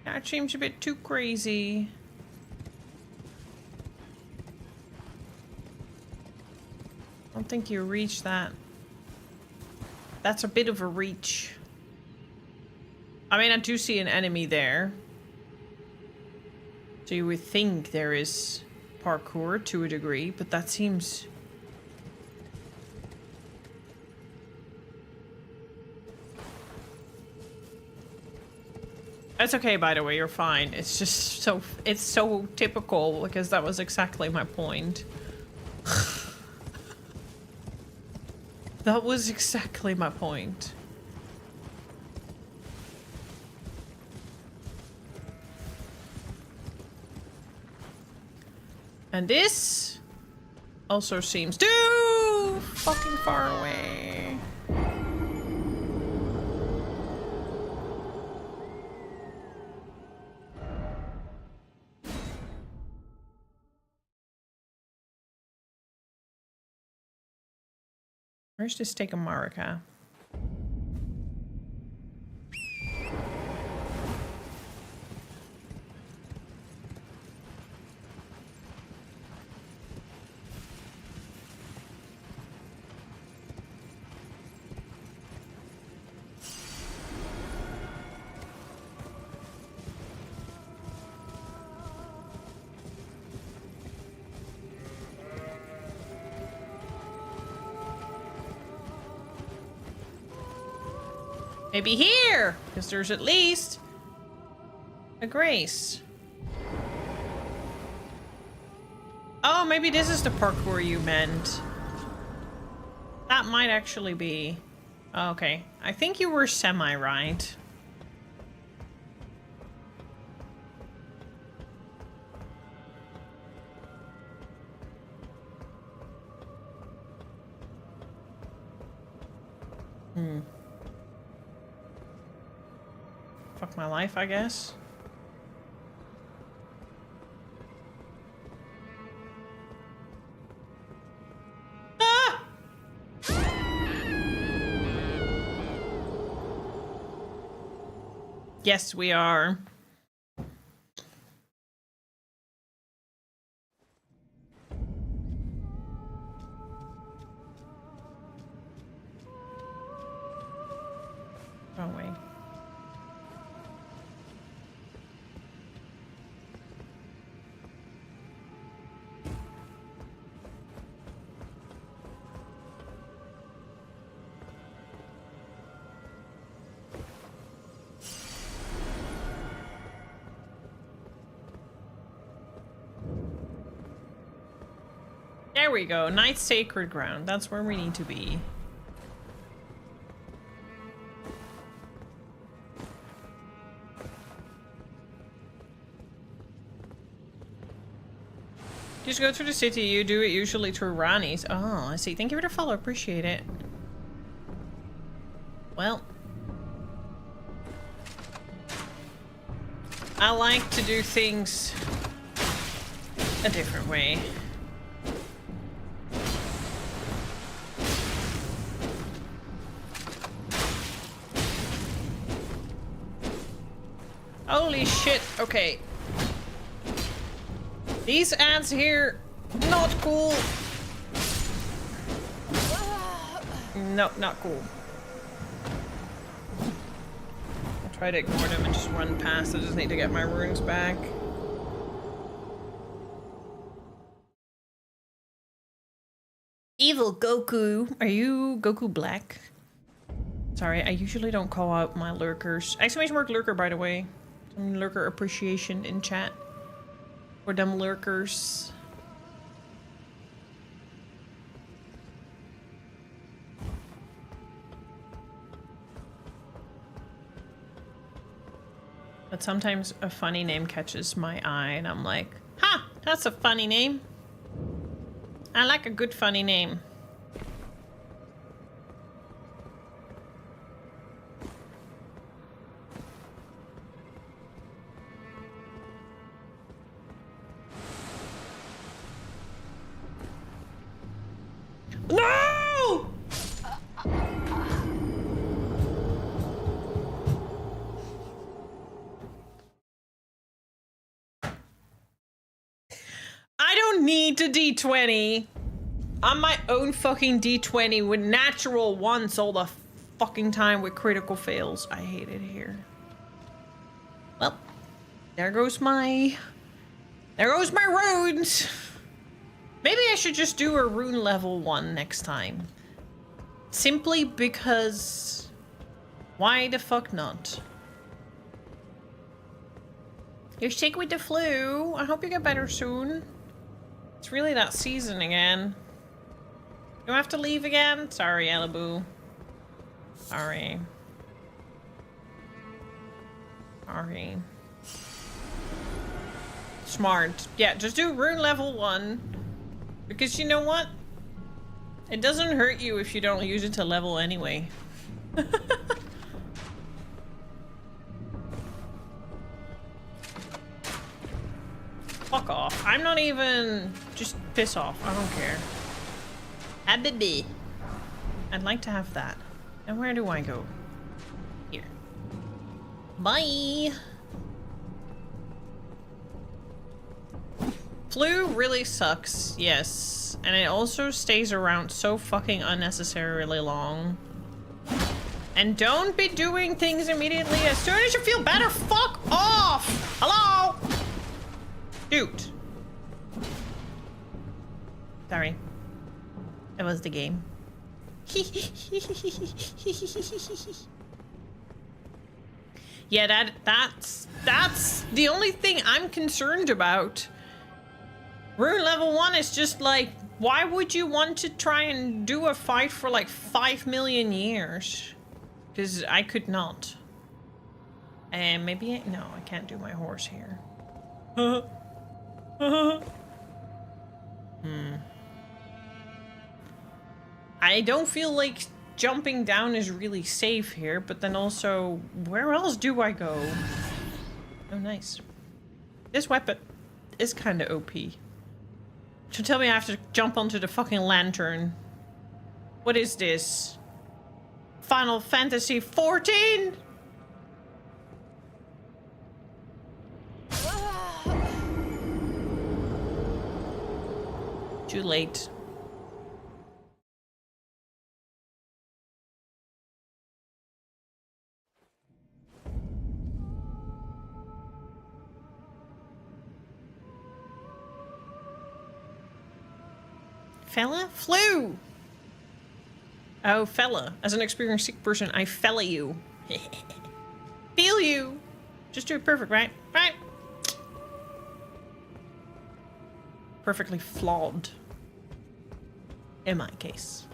That seems a bit too crazy. I don't think you reach that. That's a bit of a reach. I mean, I do see an enemy there. So you would think there is parkour to a degree, but that seems... That's okay, by the way, you're fine. It's just so... It's so typical, because that was exactly my point. That was exactly my point. And this also seems too fucking far away. Where's this take a Marika? Maybe here, because there's at least a grace. Oh, maybe this is the parkour you meant. That might actually be... Oh, okay. I think you were semi-right. Fuck my life, I guess. Ah! Yes, we are. Wrong way. There we go. Night sacred ground. That's where we need to be. Just go through the city. You do it usually through Rani's. Oh, I see. Thank you for the follow. Appreciate it. Well. I like to do things a different way. Holy shit. Okay. These ants here, not cool. No, not cool. I'll try to ignore them and just run past. I just need to get my runes back. Evil Goku. Are you Goku Black? Sorry, I usually don't call out my lurkers. Exclamation mark lurker, by the way. Some lurker appreciation in chat. For them lurkers. But sometimes a funny name catches my eye and I'm like, ha, that's a funny name. I like a good funny name. No! I don't need to D20. I'm my own fucking D20 with natural ones all the fucking time with critical fails. I hate it here. Well, there goes my runes. Maybe I should just do a rune level 1 next time. Simply because why the fuck not? You're sick with the flu. I hope you get better soon. It's really that season again. Do I have to leave again? Sorry, Alaboo. Sorry. Sorry. Smart. Yeah, just do rune level 1. Because you know what? It doesn't hurt you if you don't use it to level anyway. Fuck off. I'm not even... Just piss off. I don't care. Abibi. I'd like to have that. And where do I go? Here. Bye! Flu really sucks, yes. And it also stays around so fucking unnecessarily long. And don't be doing things immediately as soon as you feel better. Fuck off! Hello? Shoot. Sorry. It was the game. Yeah, that's the only thing I'm concerned about. Rune level 1 is just like, why would you want to try and do a fight for like 5 million years? Because I could not. And maybe no, I can't do my horse here. I don't feel like jumping down is really safe here, but then also, where else do I go? Oh, nice. This weapon is kind of OP. So tell me I have to jump onto the fucking lantern. What is this? Final Fantasy 14? Too late. Fella? Flu! Oh, fella. As an experienced sick person, I fella you. Feel you! Just do it perfect, right? Right! Perfectly flawed. In my case.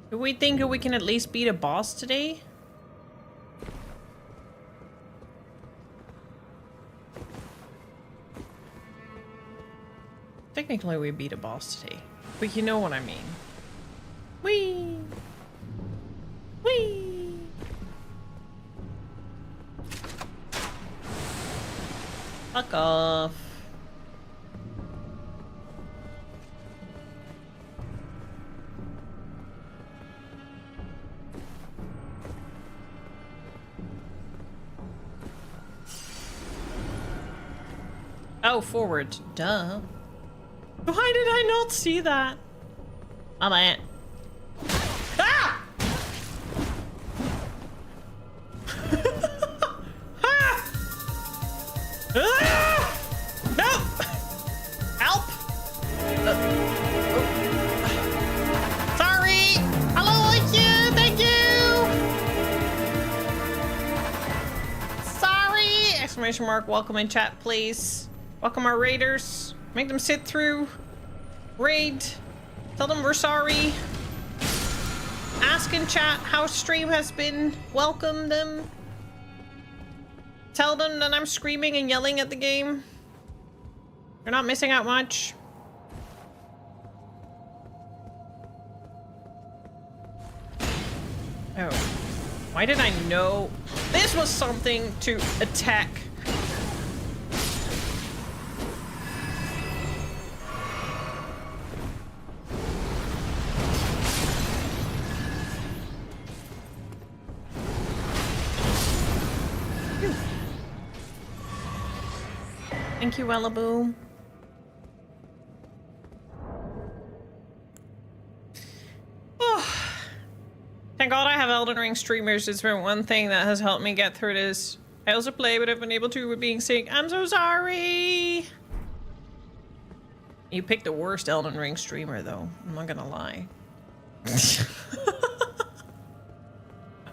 Do we think we can at least beat a boss today? Technically, we beat a boss today, but you know what I mean. Whee! Whee! Fuck off. Oh, forward. Duh. Why did I not see that? Oh, man. Ah! Exclamation mark. Welcome in chat, please. Welcome our raiders. Make them sit through. Raid. Tell them we're sorry. Ask in chat how stream has been. Welcome them. Tell them that I'm screaming and yelling at the game. You're not missing out much. Oh. Why did I know this was something to attack? Thank you, Wellaboo. Oh. Thank God I have Elden Ring streamers. It's been one thing that has helped me get through this. I also play, but I've been able to with being sick. I'm so sorry. You picked the worst Elden Ring streamer, though. I'm not gonna lie.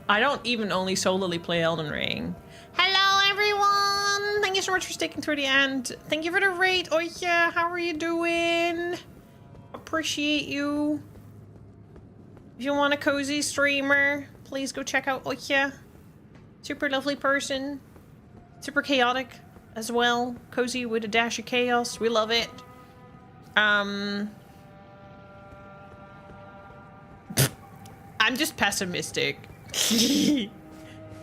I don't even only solely play Elden Ring. Hello, everyone! Thank you so much for sticking through the end. Thank you for the raid. Oh yeah, how are you doing? Appreciate you. If you want a cozy streamer, please go check out Oya. Super lovely person. Super chaotic as well. Cozy with a dash of chaos. We love it. I'm just pessimistic.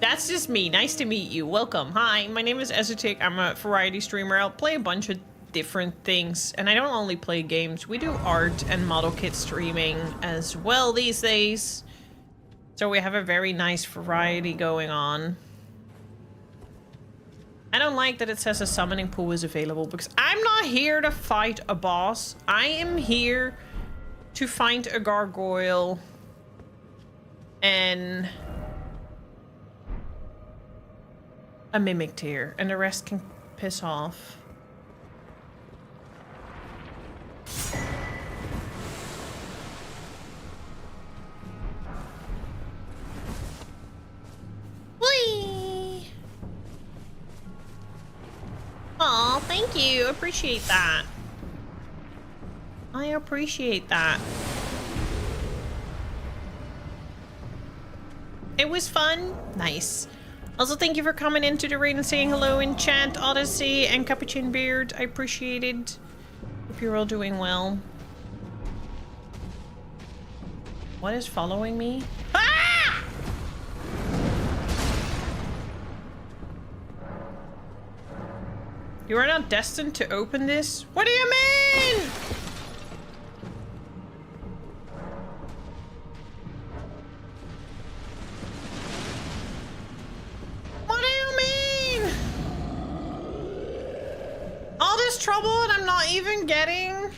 That's just me. Nice to meet you. Welcome. Hi, my name is Esotic. I'm a variety streamer. I'll play a bunch of different things, and I don't only play games. We do art and model kit streaming as well these days, so we have a very nice variety going on. I don't like that it says a summoning pool is available, because I'm not here to fight a boss. I am here to find a gargoyle and a mimic tear, and the rest can piss off. Whee! Aw, thank you. Appreciate that. I appreciate that. It was fun. Nice. Also, thank you for coming into the raid and saying hello in chat, Odyssey and Capuchin Beard. I appreciate it. Hope you're all doing well. What is following me? Ah! You are not destined to open this? What do you mean? What do you mean? All this trouble and I'm not even getting...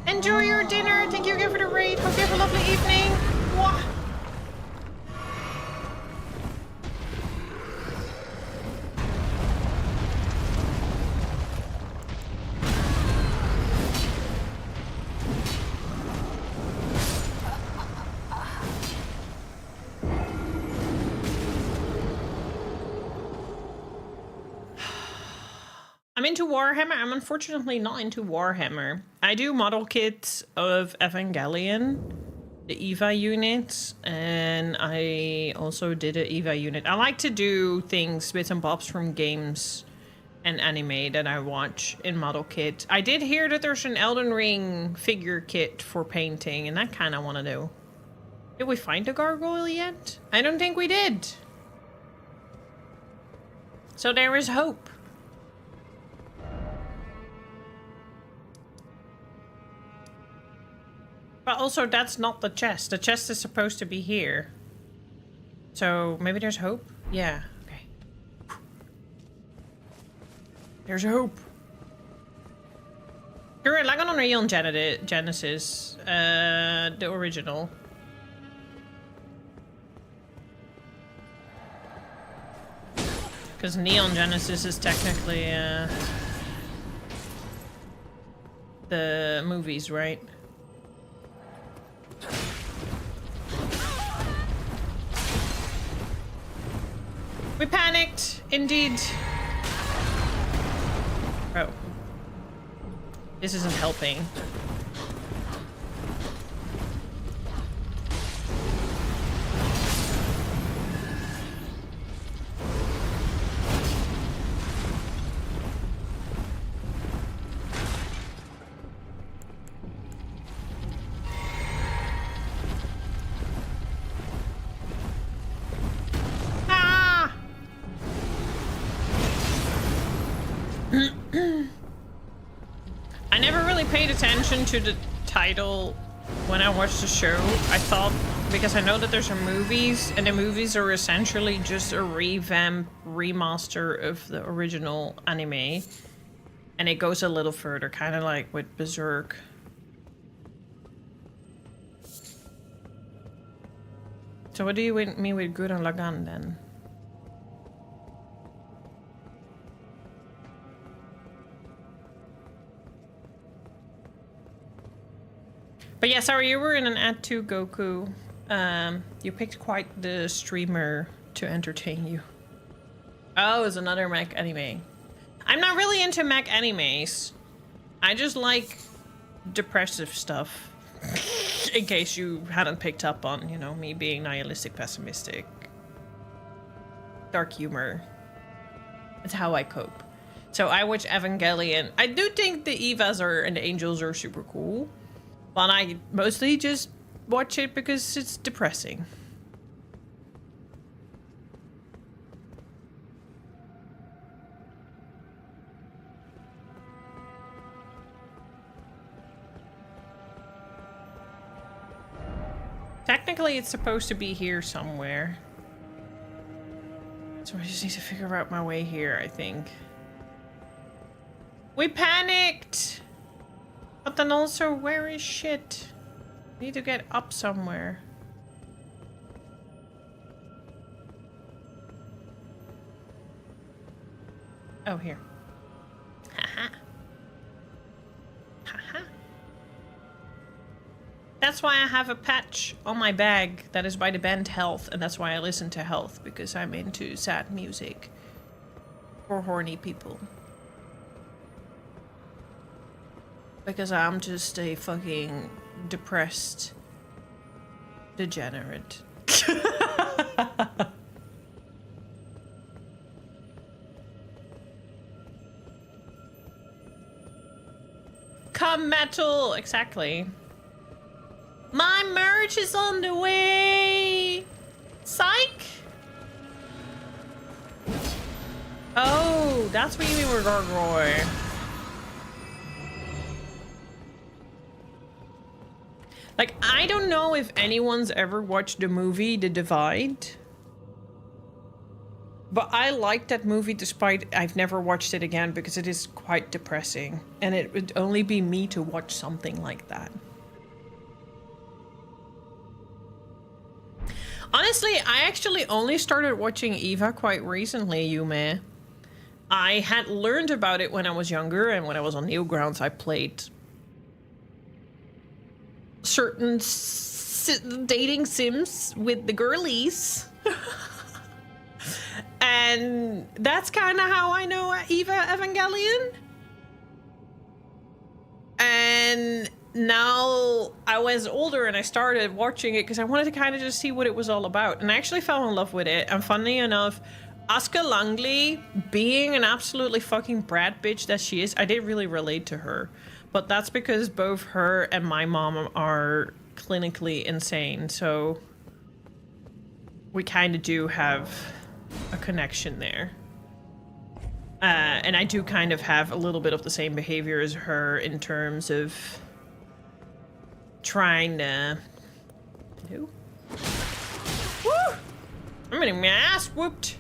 Enjoy your dinner. Thank you again for the raid. Hope you have a lovely evening. Mwah. I'm into Warhammer. I'm unfortunately not into Warhammer. I do model kits of Evangelion, the EVA unit, and I also did an EVA unit. I like to do things, bits and bobs from games and anime that I watch in model kit. I did hear that there's an Elden Ring figure kit for painting, and I kind of want to do. Did we find a gargoyle yet? I don't think we did. So there is hope. But also, that's not the chest. The chest is supposed to be here. So, maybe there's hope? Yeah, okay. There's hope. Gurren Lagann on Neon Genesis, the original. Because Neon Genesis is technically the movies, right? We panicked, indeed. Oh. This isn't helping. I never really paid attention to the title when I watched the show. I thought, because I know that there's some movies, and the movies are essentially just a revamp, remaster of the original anime. And it goes a little further, kind of like with Berserk. So what do you mean with Gurren Lagann then? But yeah, sorry, you were in an ad too, Goku. You picked quite the streamer to entertain you. Oh, it's another mech anime. I'm not really into mech animes. I just like depressive stuff. In case you hadn't picked up on, you know, me being nihilistic, pessimistic. Dark humor. It's how I cope. So I watch Evangelion. I do think the Evas and the Angels are super cool. But I mostly just watch it because it's depressing. Technically, it's supposed to be here somewhere. So I just need to figure out my way here, I think. We panicked! But then also, where is shit? Need to get up somewhere. Oh, here. Haha. Haha. That's why I have a patch on my bag that is by the band Health, and that's why I listen to Health, because I'm into sad music for horny people. Because I'm just a fucking depressed degenerate. Come metal! Exactly. My merch is on the way! Psych! Oh, that's what you mean with Gargoyle. Like, I don't know if anyone's ever watched the movie The Divide. But I liked that movie despite I've never watched it again because it is quite depressing. And it would only be me to watch something like that. Honestly, I actually only started watching Eva quite recently, Yume. I had learned about it when I was younger, and when I was on Newgrounds, I played certain dating sims with the girlies. And that's kind of how I know Eva Evangelion. And now I was older and I started watching it because I wanted to kind of just see what it was all about. And I actually fell in love with it. And funny enough, Asuka Langley, being an absolutely fucking brat bitch that she is, I did really relate to her. But that's because both her and my mom are clinically insane. So we kind of do have a connection there. And I do kind of have a little bit of the same behavior as her in terms of trying to... Who? Woo! I'm getting my ass whooped.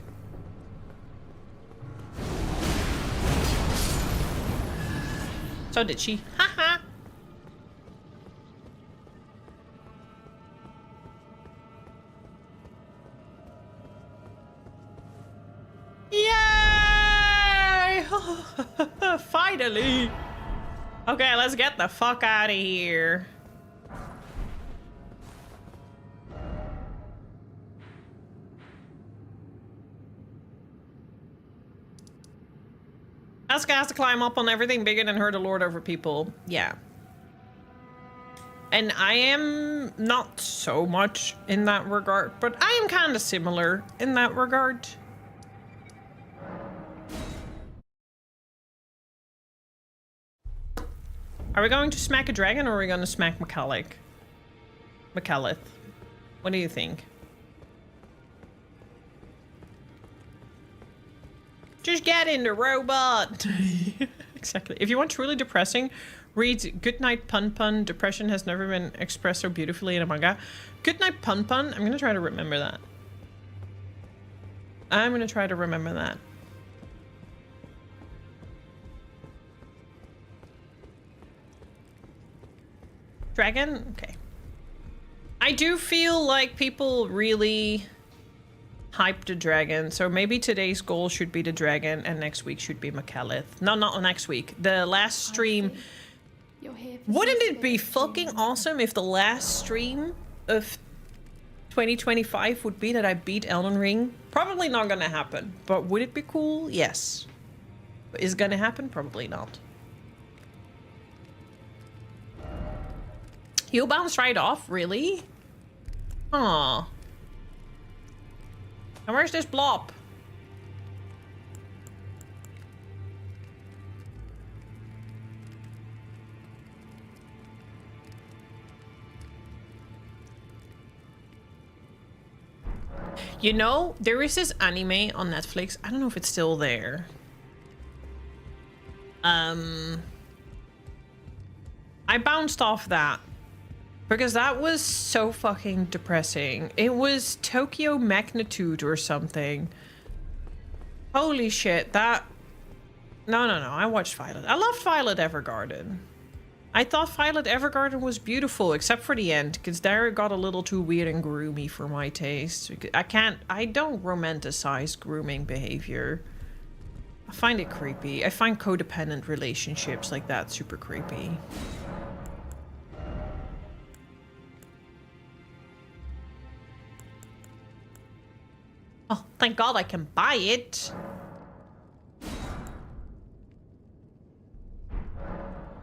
So did she. Haha. Finally! Okay, let's get the fuck out of here. Asuka has to climb up on everything bigger than her to lord over people. Yeah. And I am not so much in that regard, but I am kind of similar in that regard. Are we going to smack a dragon or are we going to smack McCulloch? McCulloch. What do you think? Just get in the robot. Exactly. If you want truly depressing, read Goodnight Pun Pun. Depression has never been expressed so beautifully in a manga. Goodnight Pun Pun. I'm going to try to remember that. I'm going to try to remember that. Dragon? Okay. I do feel like people really hyped the dragon, so maybe today's goal should be the dragon and next week should be McCulloch. No, not next week. The last stream. Wouldn't it be fucking awesome if the last stream of 2025 would be that I beat Elden Ring? Probably not gonna happen, but would it be cool? Yes. Is it gonna happen? Probably not. You bounced right off? Really? Aw. And where's this blob? You know, there is this anime on Netflix. I don't know if it's still there. I bounced off that because that was so fucking depressing. It was Tokyo Magnitude or something. Holy shit, that... No, I watched Violet. I loved Violet Evergarden. I thought Violet Evergarden was beautiful, except for the end, because there it got a little too weird and groomy for my taste. I don't romanticize grooming behavior. I find it creepy. I find codependent relationships like that super creepy. Oh, thank God I can buy it.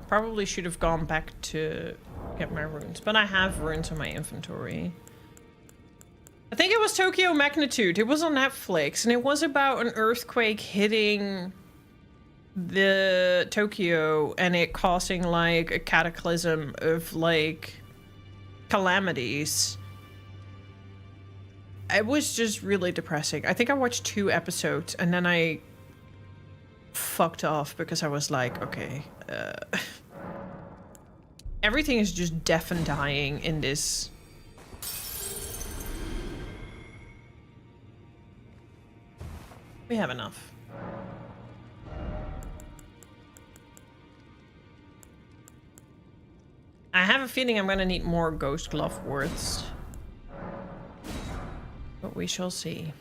Probably should have gone back to get my runes, but I have runes in my inventory. I think it was Tokyo Magnitude. It was on Netflix, and it was about an earthquake hitting the Tokyo and it causing like a cataclysm of like calamities. It was just really depressing. I think I watched 2 episodes and then I fucked off because I was like, okay, everything is just deaf and dying in this. We have enough. I have a feeling I'm gonna need more Ghost Glove words. But we shall see.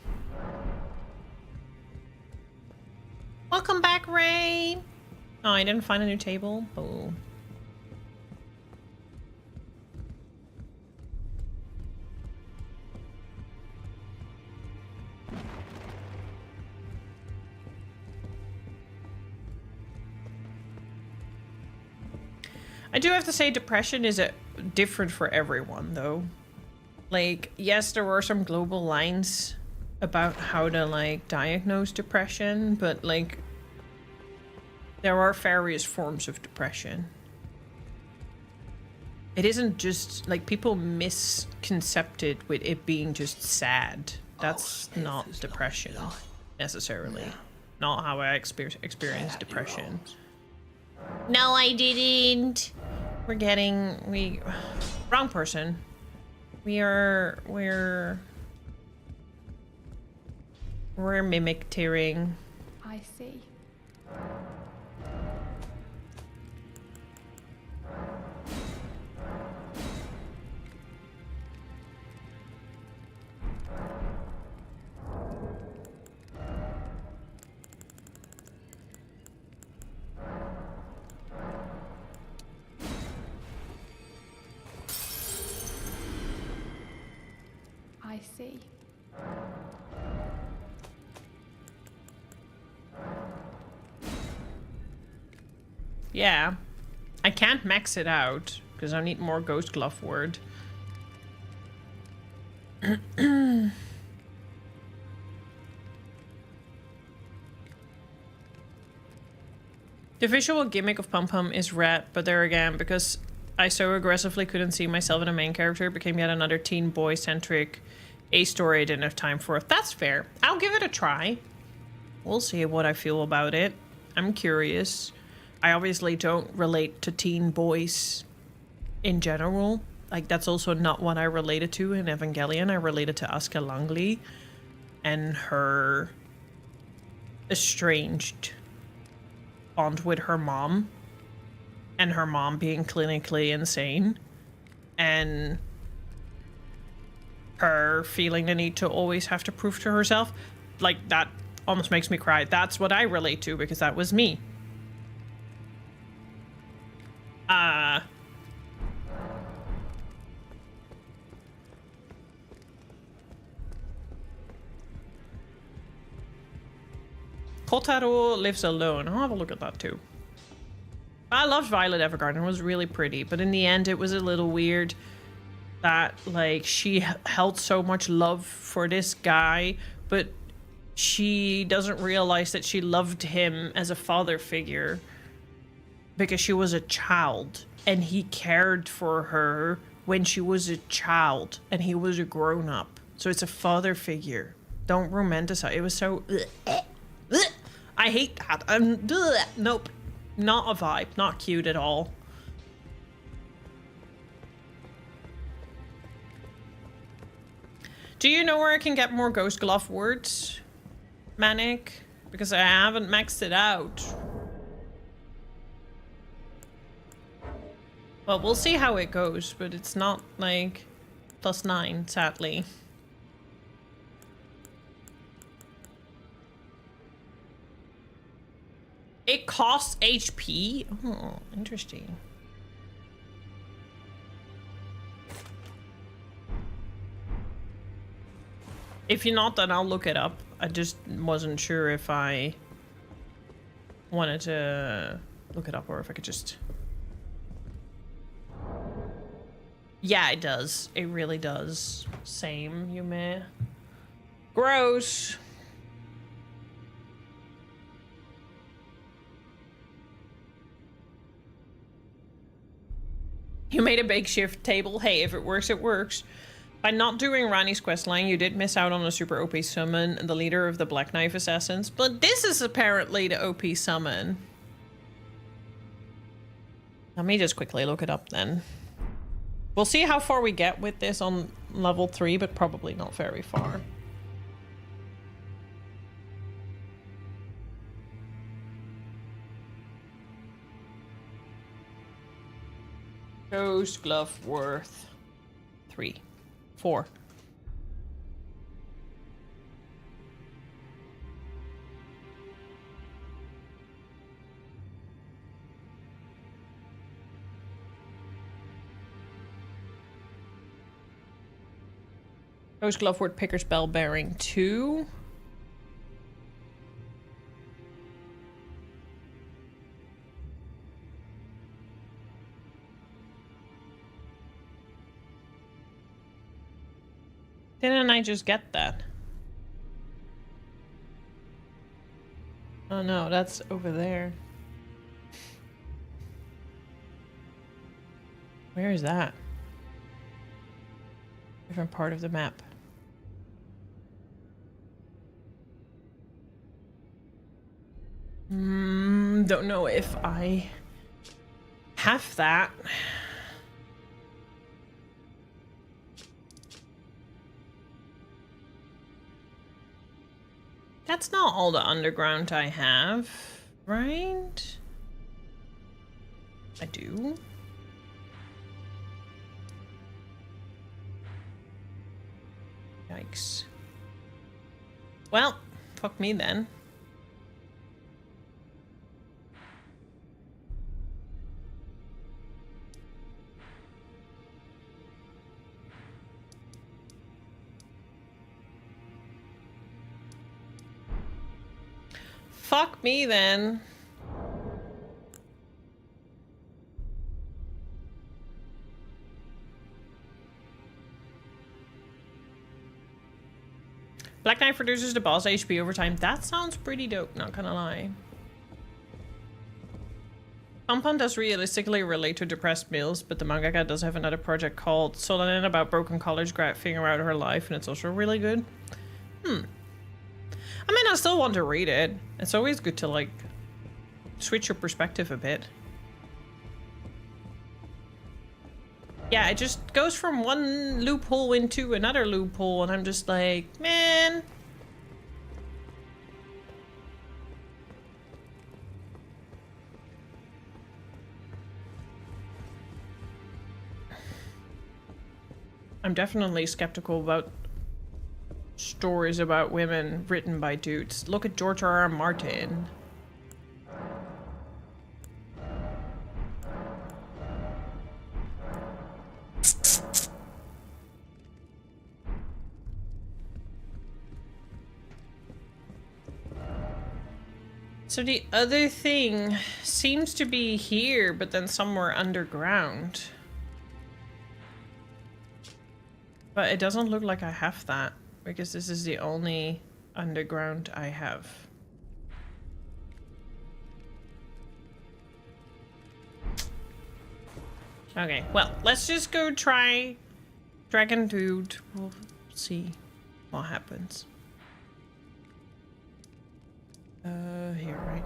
Welcome back, Ray! Oh, I didn't find a new table? Oh. I do have to say depression is different for everyone, though. Like, yes, there were some global lines about how to, like, diagnose depression, but, like, there are various forms of depression. It isn't just, like, people misconcept it with it being just sad. That's not depression, necessarily. Yeah. Not how I experience depression. No, I didn't. Wrong person. We're mimic-tearing. I see. I see. Yeah. I can't max it out because I need more Ghost Glove Word. The visual gimmick of Pum Pum is rad, but there again, because I so aggressively couldn't see myself in a main character, it became yet another teen boy-centric A story I didn't have time for. That's fair. I'll give it a try. We'll see what I feel about it. I'm curious. I obviously don't relate to teen boys in general. Like, that's also not what I related to in Evangelion. I related to Asuka Langley and her estranged bond with her mom, and her mom being clinically insane, and her feeling the need to always have to prove to herself. Like, that almost makes me cry. That's what I relate to because that was me. Kotaro lives alone. I'll have a look at that too. I loved Violet Evergarden. It was really pretty, but in the end it was a little weird that, like, she held so much love for this guy, but she doesn't realize that she loved him as a father figure because she was a child, and he cared for her when she was a child and he was a grown-up. So it's a father figure. Don't romanticize. It was so... I hate that. Nope. Not a vibe. Not cute at all. Do you know where I can get more Ghost Glove words, Manic? Because I haven't maxed it out. Well, we'll see how it goes, but it's not like +9, sadly. It costs HP? Oh, interesting. If you're not, then I'll look it up. I just wasn't sure if I wanted to look it up or if I could just... Yeah, it does. It really does. Same, you may. Gross. You made a makeshift table. Hey, if it works, it works. By not doing Rani's questline, you did miss out on a super OP summon, the leader of the Black Knife Assassins. But this is apparently the OP summon. Let me just quickly look it up then. We'll see how far we get with this on level 3, but probably not very far. Ghost Glove worth 3, 4. Ghost Glove word Picker's Bell bearing 2. Didn't I just get that? Oh no, that's over there. Where is that? Different part of the map. Don't know if I have that. That's not all the underground I have, right? I do. Yikes. Well, fuck me then. fuck me then. Black Knight reduces the boss HP over time. That sounds pretty dope, not gonna lie. Compound does realistically relate to depressed males, but the mangaka does have another project called Solanin about broken college grad figuring out her life, and it's also really good. I mean, I still want to read it. It's always good to, like, switch your perspective a bit. Yeah, it just goes from one loophole into another loophole, and I'm just like, man. I'm definitely skeptical about stories about women written by dudes. Look at George R.R. Martin. So the other thing seems to be here, but then somewhere underground. But it doesn't look like I have that, because this is the only underground I have. Okay, well, let's just go try Dragon Dude. We'll see what happens. Here, right?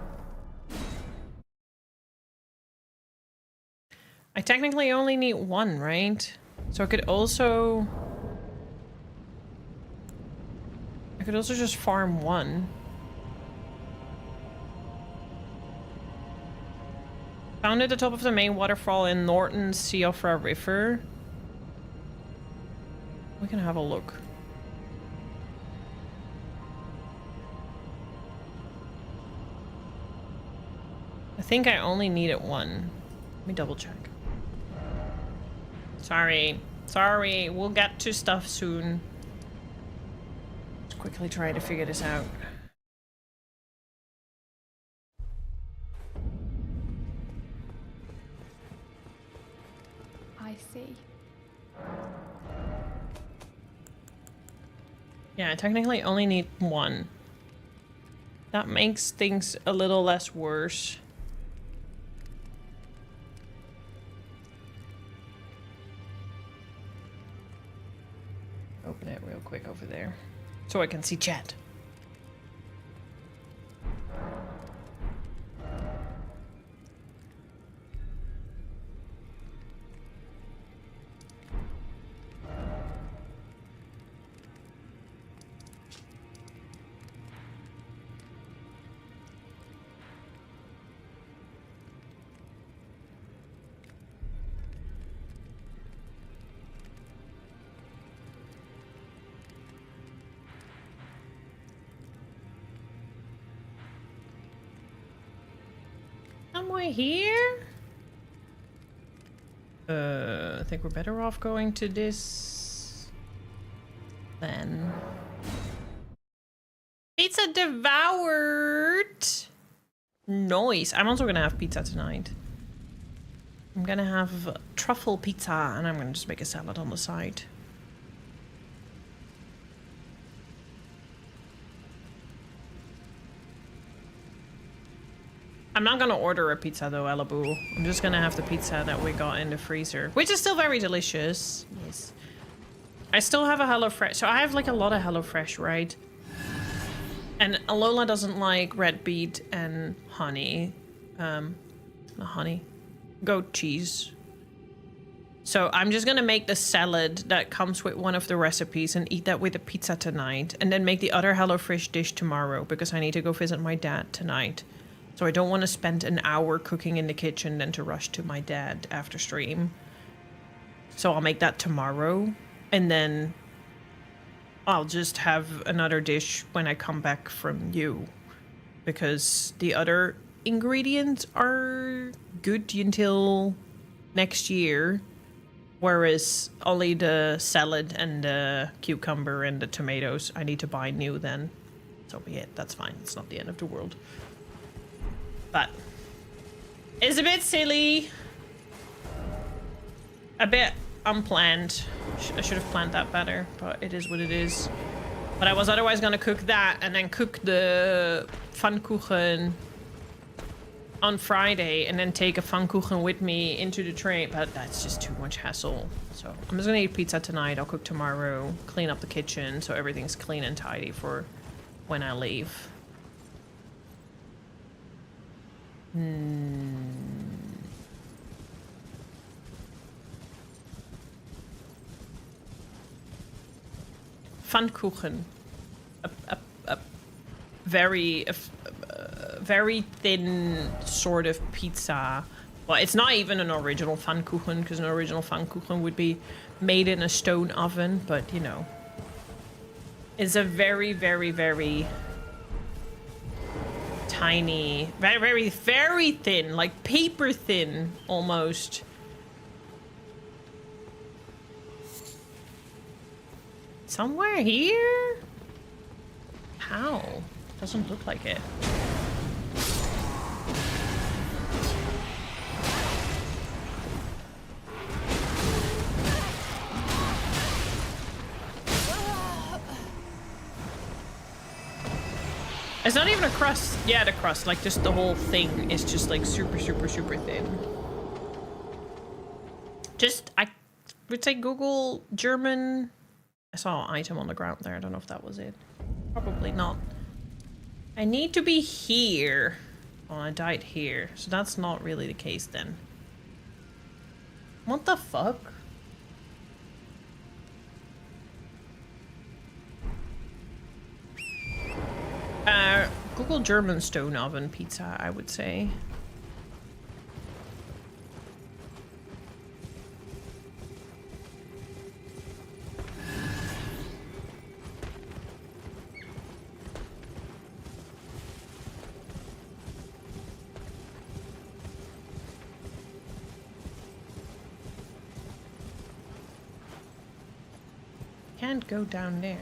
I technically only need one, right? So I could also just farm one. Found at the top of the main waterfall in Norton Siofra River. We can have a look. I think I only needed one. Let me double check. Sorry. Sorry. We'll get to stuff soon. Let's quickly try to figure this out. I see. Yeah, I technically only need one. That makes things a little less worse. Open it real quick over there so I can see chat. Somewhere here? I think we're better off going to this then. Pizza devoured! Nice. I'm also gonna have pizza tonight. I'm gonna have truffle pizza and I'm gonna just make a salad on the side. I'm not gonna order a pizza though, Alabu. I'm just gonna have the pizza that we got in the freezer, which is still very delicious. Yes. I still have a HelloFresh, so I have like a lot of HelloFresh, right? And Alola doesn't like red beet and honey. Not honey. Goat cheese. So I'm just gonna make the salad that comes with one of the recipes and eat that with a pizza tonight. And then make the other HelloFresh dish tomorrow because I need to go visit my dad tonight. So I don't want to spend an hour cooking in the kitchen then to rush to my dad after stream. So I'll make that tomorrow. And then I'll just have another dish when I come back from you. Because the other ingredients are good until next year. Whereas only the salad and the cucumber and the tomatoes I need to buy new then. So be it. That's fine. It's not the end of the world. But it's a bit silly. A bit unplanned. I should have planned that better, but it is what it is. But I was otherwise gonna cook that and then cook the pfannkuchen on Friday and then take a pfannkuchen with me into the train, but that's just too much hassle. So I'm just gonna eat pizza tonight. I'll cook tomorrow, clean up the kitchen so everything's clean and tidy for when I leave. Pfannkuchen. A very very thin sort of pizza. Well, it's not even an original pfannkuchen, because an original pfannkuchen would be made in a stone oven, but you know. It's a very, very, very tiny, very, very, very thin, like paper thin almost. Somewhere here? How? Doesn't look like it. It's not even a crust. Yeah, the crust. Like, just the whole thing is just, like, super, super, super thin. Just, I would say Google German. I saw an item on the ground there. I don't know if that was it. Probably not. I need to be here. Oh, I died here. So that's not really the case then. What the fuck? Google German stone oven pizza, I would say. Can't go down there.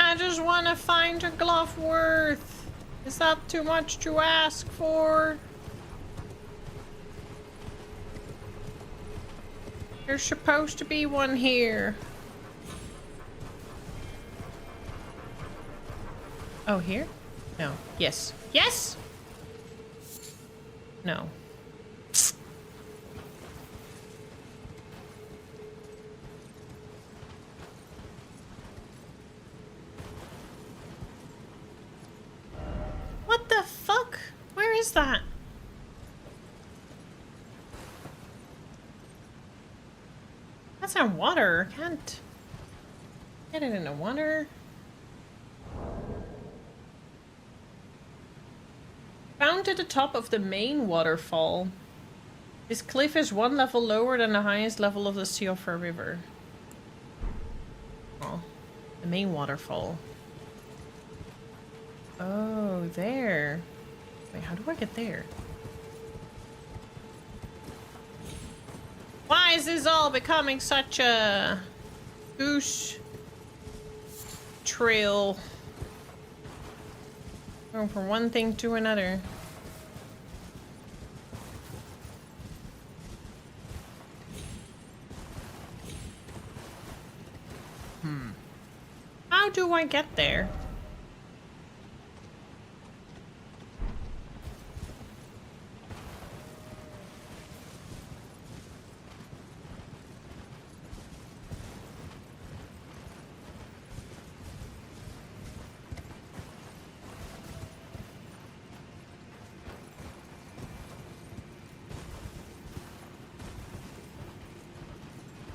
I just want to find a Glovworth. Is that too much to ask for? There's supposed to be one here. Oh, here? No. Yes. Yes! No. What the fuck? Where is that? That's in water. Can't get it in the water. Found at the top of the main waterfall. This cliff is one level lower than the highest level of the Seofer River. Oh, the main waterfall. Oh, there. Wait, how do I get there? Why is this all becoming such a goose trail? Going from one thing to another. How do I get there?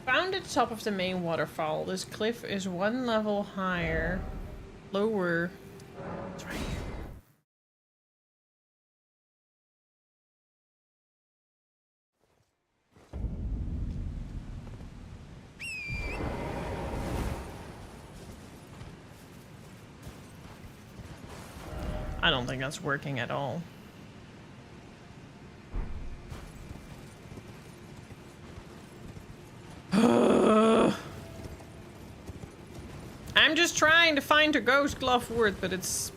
Found at the top of the main waterfall. This cliff is one level higher. Lower. It's right here. I don't think that's working at all. I'm just trying to find a ghost glove word, but it's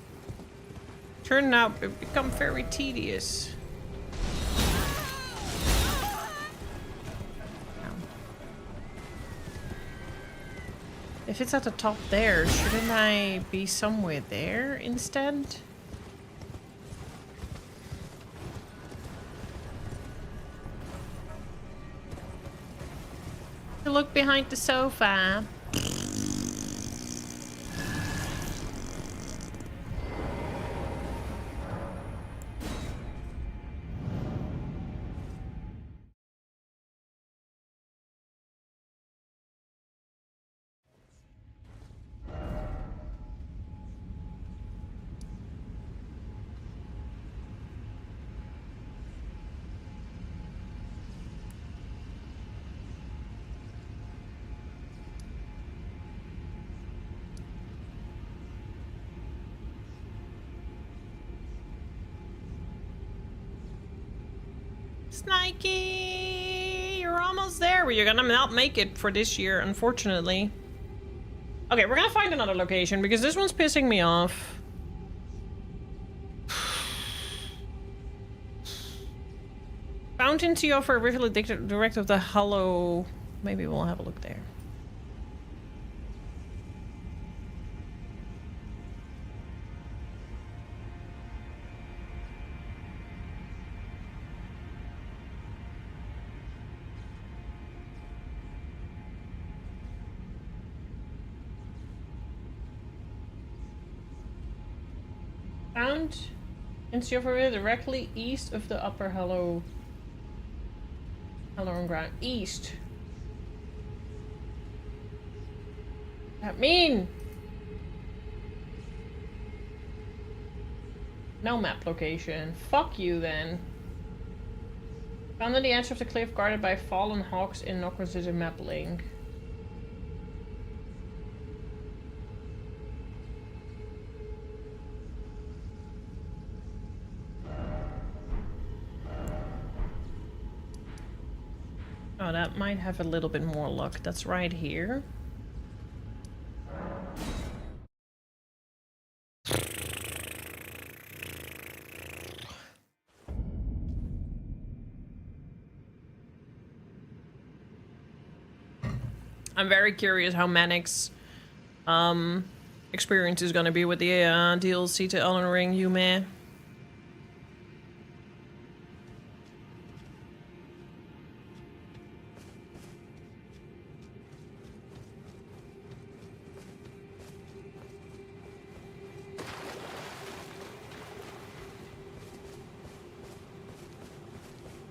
turning out to become very tedious. If it's at the top there, shouldn't I be somewhere there instead? To look behind the sofa. Snikey! You're almost there. Well, you're gonna not make it for this year, unfortunately. Okay, we're gonna find another location because this one's pissing me off. Fountain to offer briefly direct of the hollow. Maybe we'll have a look there. Found in Silverville directly east of the upper hollow ground. East. That mean? No map location. Fuck you then. Found on the edge of the cliff guarded by fallen hawks in Nocturne City map link. Oh, that might have a little bit more luck. That's right here. I'm very curious how Manic's experience is gonna be with the DLC to Elden Ring, Yume.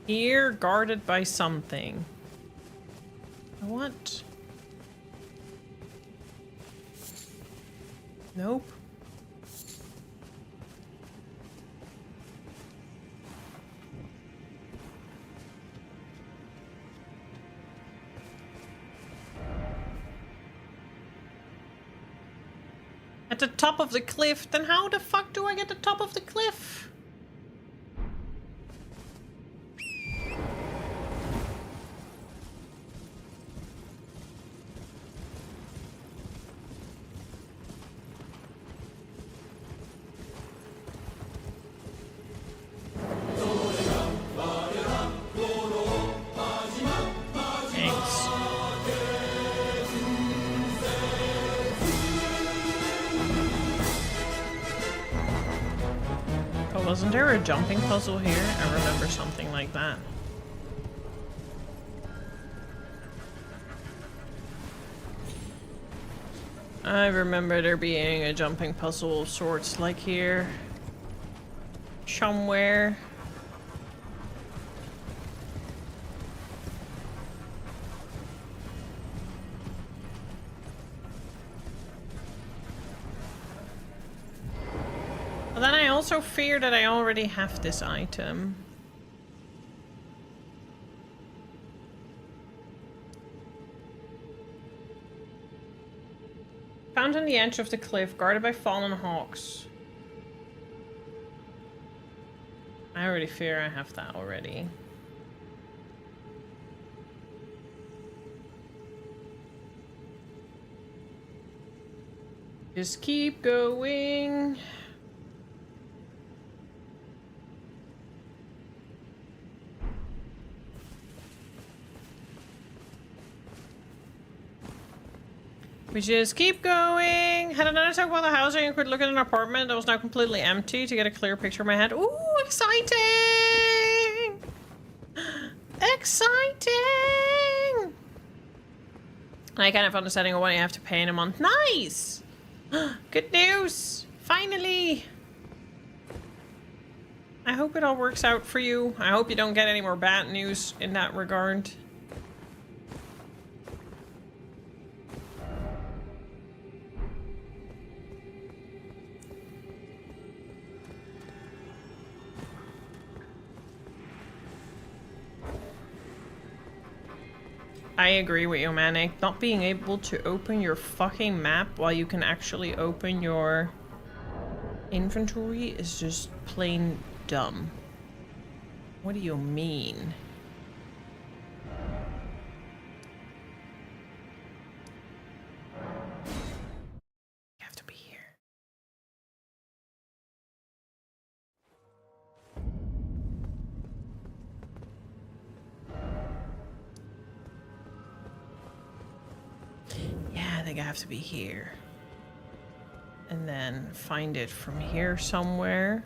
Here, guarded by something. What? Nope. At the top of the cliff? Then how the fuck do I get to the top of the cliff? Wasn't there a jumping puzzle here? I remember something like that. I remember there being a jumping puzzle of sorts like here. Somewhere. But then I also fear that I already have this item. Found on the edge of the cliff, guarded by fallen hawks. I already fear I have that already. Just keep going. We just keep going. Had another talk about the housing and could look at an apartment that was now completely empty to get a clear picture in my head. Ooh, exciting! Exciting! I kind of understanding of what you have to pay in a month. Nice! Good news! Finally! I hope it all works out for you. I hope you don't get any more bad news in that regard. I agree with you, Manic. Not being able to open your fucking map while you can actually open your inventory is just plain dumb. What do you mean? You have to be here. Yeah, I think I have to be here. And then find it from here somewhere.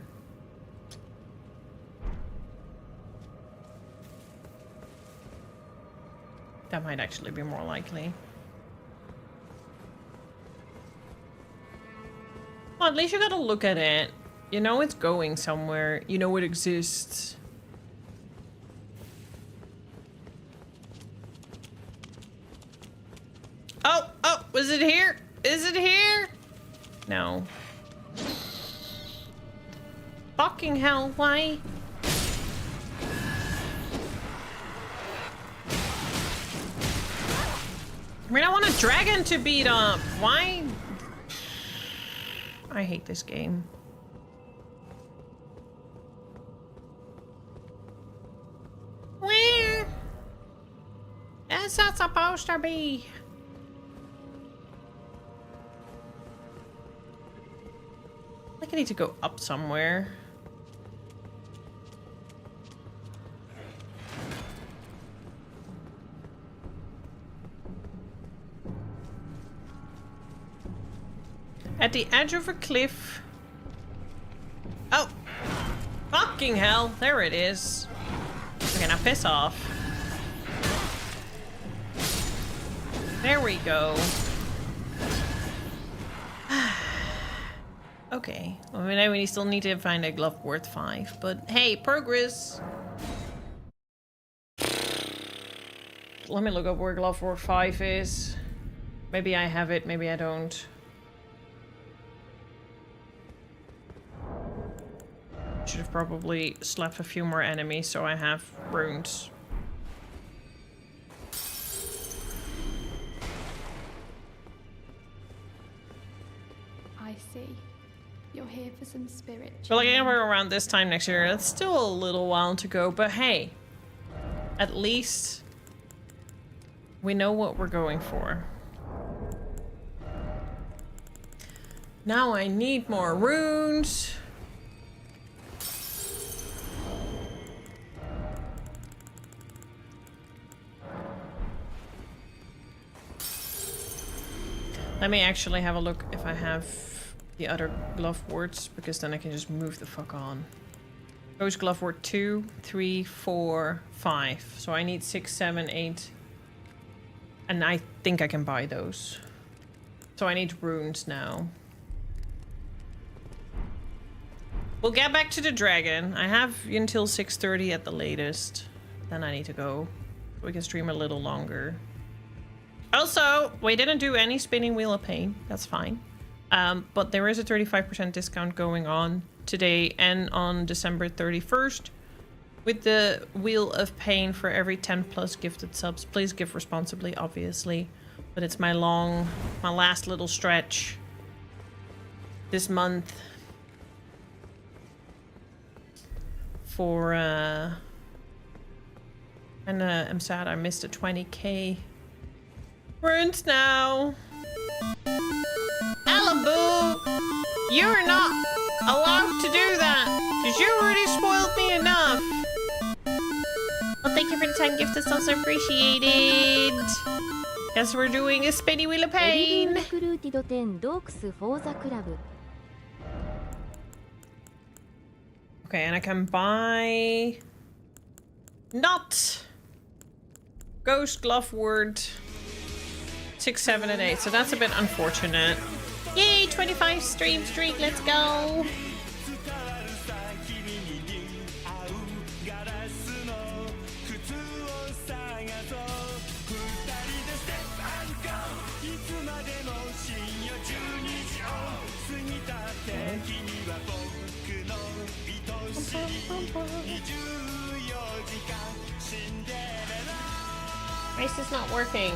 That might actually be more likely. Well, at least you gotta look at it. You know it's going somewhere. You know it exists. Oh, was it here? Is it here? No. Fucking hell, why? I mean, I want a dragon to beat up. Why? I hate this game. Where? Is that supposed to be? I think I need to go up somewhere. At the edge of a cliff. Oh! Fucking hell! There it is. Okay, now piss off. There we go. Okay. Well, now we still need to find a glove worth 5, but hey, progress! Let me look up where glove worth 5 is. Maybe I have it, maybe I don't. Should have probably slapped a few more enemies so I have runes. I see. You're here for some spirit. But like anywhere around this time next year, it's still a little while to go, but hey, at least we know what we're going for. Now I need more runes. Let me actually have a look if I have the other glove wards, because then I can just move the fuck on. Those glove ward 2, 3, 4, 5. So I need 6, 7, 8. And I think I can buy those. So I need runes now. We'll get back to the dragon. I have until 6:30 at the latest. Then I need to go. We can stream a little longer. Also, we didn't do any spinning Wheel of Pain. That's fine. But there is a 35% discount going on today and on December 31st with the Wheel of Pain for every 10 plus gifted subs. Please give responsibly, obviously. But it's my last little stretch this month for and I'm sad I missed a 20k runes now. Malibu, you're not allowed to do that because you already spoiled me enough. Well, thank you for the 10 gifts. It's also appreciated. Guess we're doing a spinny wheel of pain. Okay, and I can buy not Ghost Glove Word 6, 7, and 8. So that's a bit unfortunate. Yay, 25 stream streak. Let's go. Race is not working.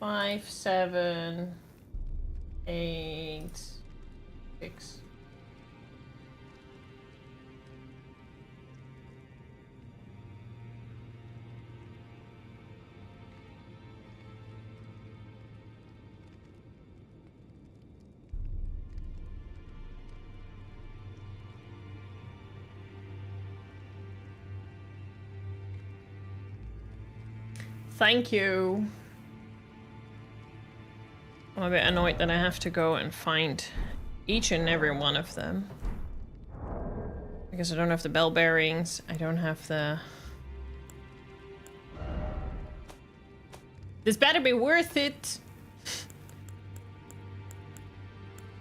Five, 7, 8, 6. Thank you. I'm a bit annoyed that I have to go and find each and every one of them. Because I don't have the bell bearings. I don't have the... This better be worth it.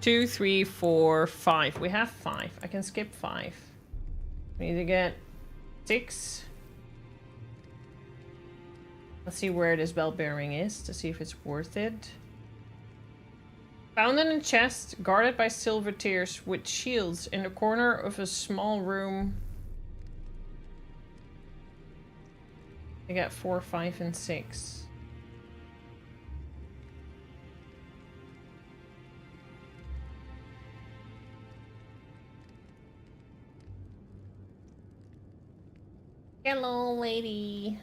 2, 3, 4, 5. We have 5. I can skip 5. We need to get 6. Let's see where this bell bearing is to see if it's worth it. Found in a chest, guarded by silver tears with shields in the corner of a small room. I got 4, 5, and 6. Hello, lady.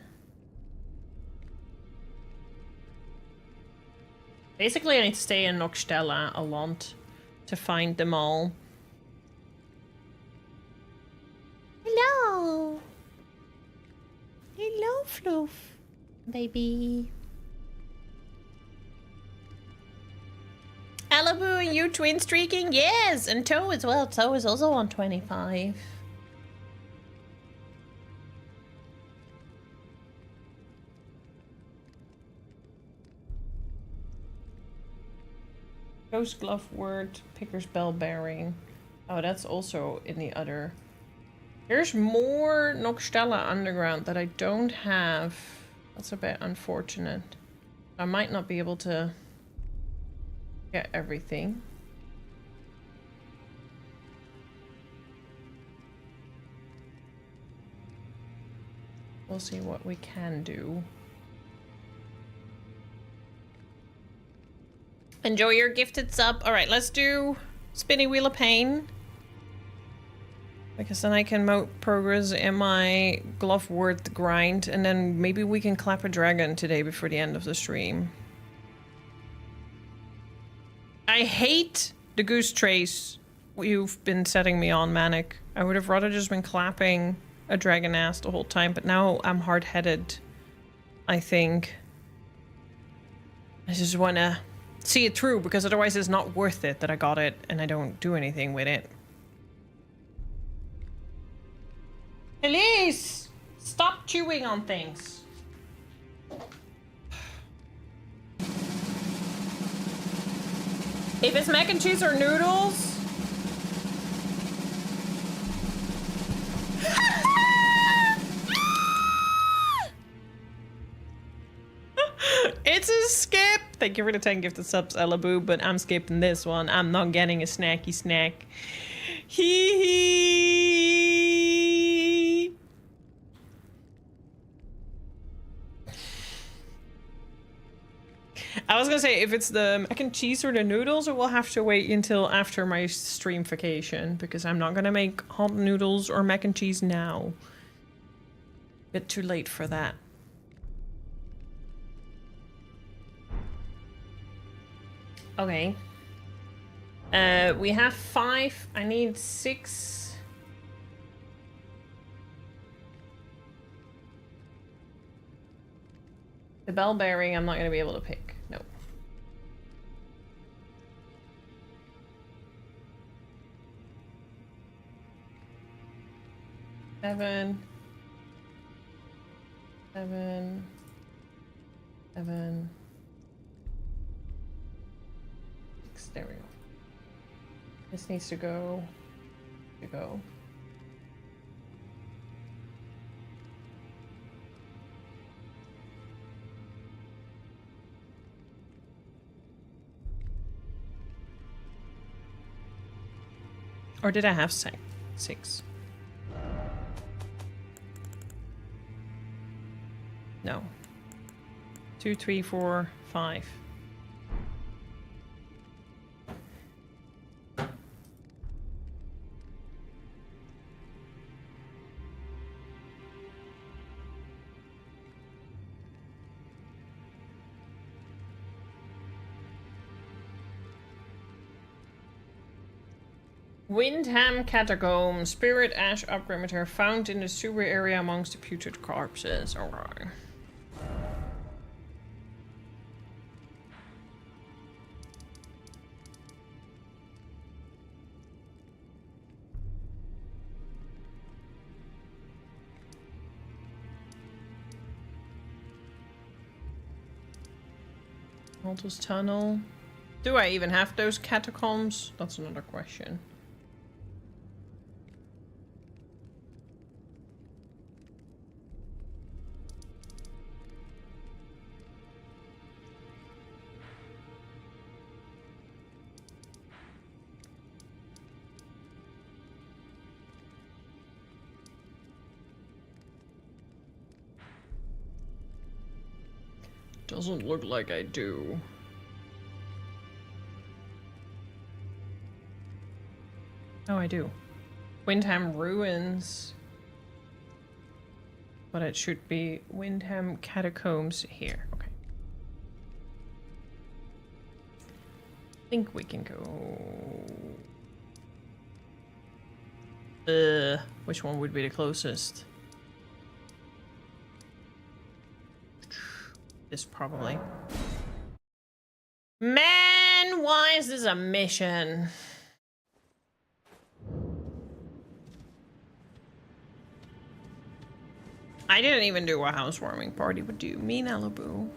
Basically, I need to stay in Nokstella a lot to find them all. Hello! Hello, Floof. Baby. Alibu and you twin streaking? Yes! And Toe as well. Toe is also on 25. Ghost Glove Word, Picker's Bell Bearing. Oh, that's also in the other. There's more Nokstella Underground that I don't have. That's a bit unfortunate. I might not be able to get everything. We'll see what we can do. Enjoy your gifted sub. All right, let's do Spinny Wheel of Pain. Because then I can make progress in my Glove Word grind. And then maybe we can clap a dragon today before the end of the stream. I hate the goose trace you've been setting me on, Manic. I would have rather just been clapping a dragon ass the whole time. But now I'm hard-headed, I think. I just want to see it through, because otherwise it's not worth it that I got it and I don't do anything with it. Elise! Stop chewing on things. If it's mac and cheese or noodles... It's a skip! Thank you for the 10 gifted subs, Elaboo, but I'm skipping this one. I'm not getting a snacky snack. Hee hee! was gonna say, if it's the mac and cheese or the noodles, we'll have to wait until after my streamification, because I'm not gonna make hot noodles or mac and cheese now. Bit too late for that. Okay. We have 5. I need 6. The bell bearing, I'm not gonna be able to pick. No. Seven. There we go. This needs to go. Or did I have 6? No. 2, 3, 4, 5. Windham Catacomb, Spirit Ash Upgrade Material found in the sewer area amongst the putrid corpses. Alright. Altus Tunnel. Do I even have those catacombs? That's another question. Doesn't look like I do. Oh, I do. Windham Ruins. But it should be Windham Catacombs here. Okay. I think we can go... which one would be the closest? This probably. Man, why is this a mission? I didn't even do a housewarming party. What do you mean, Alibu?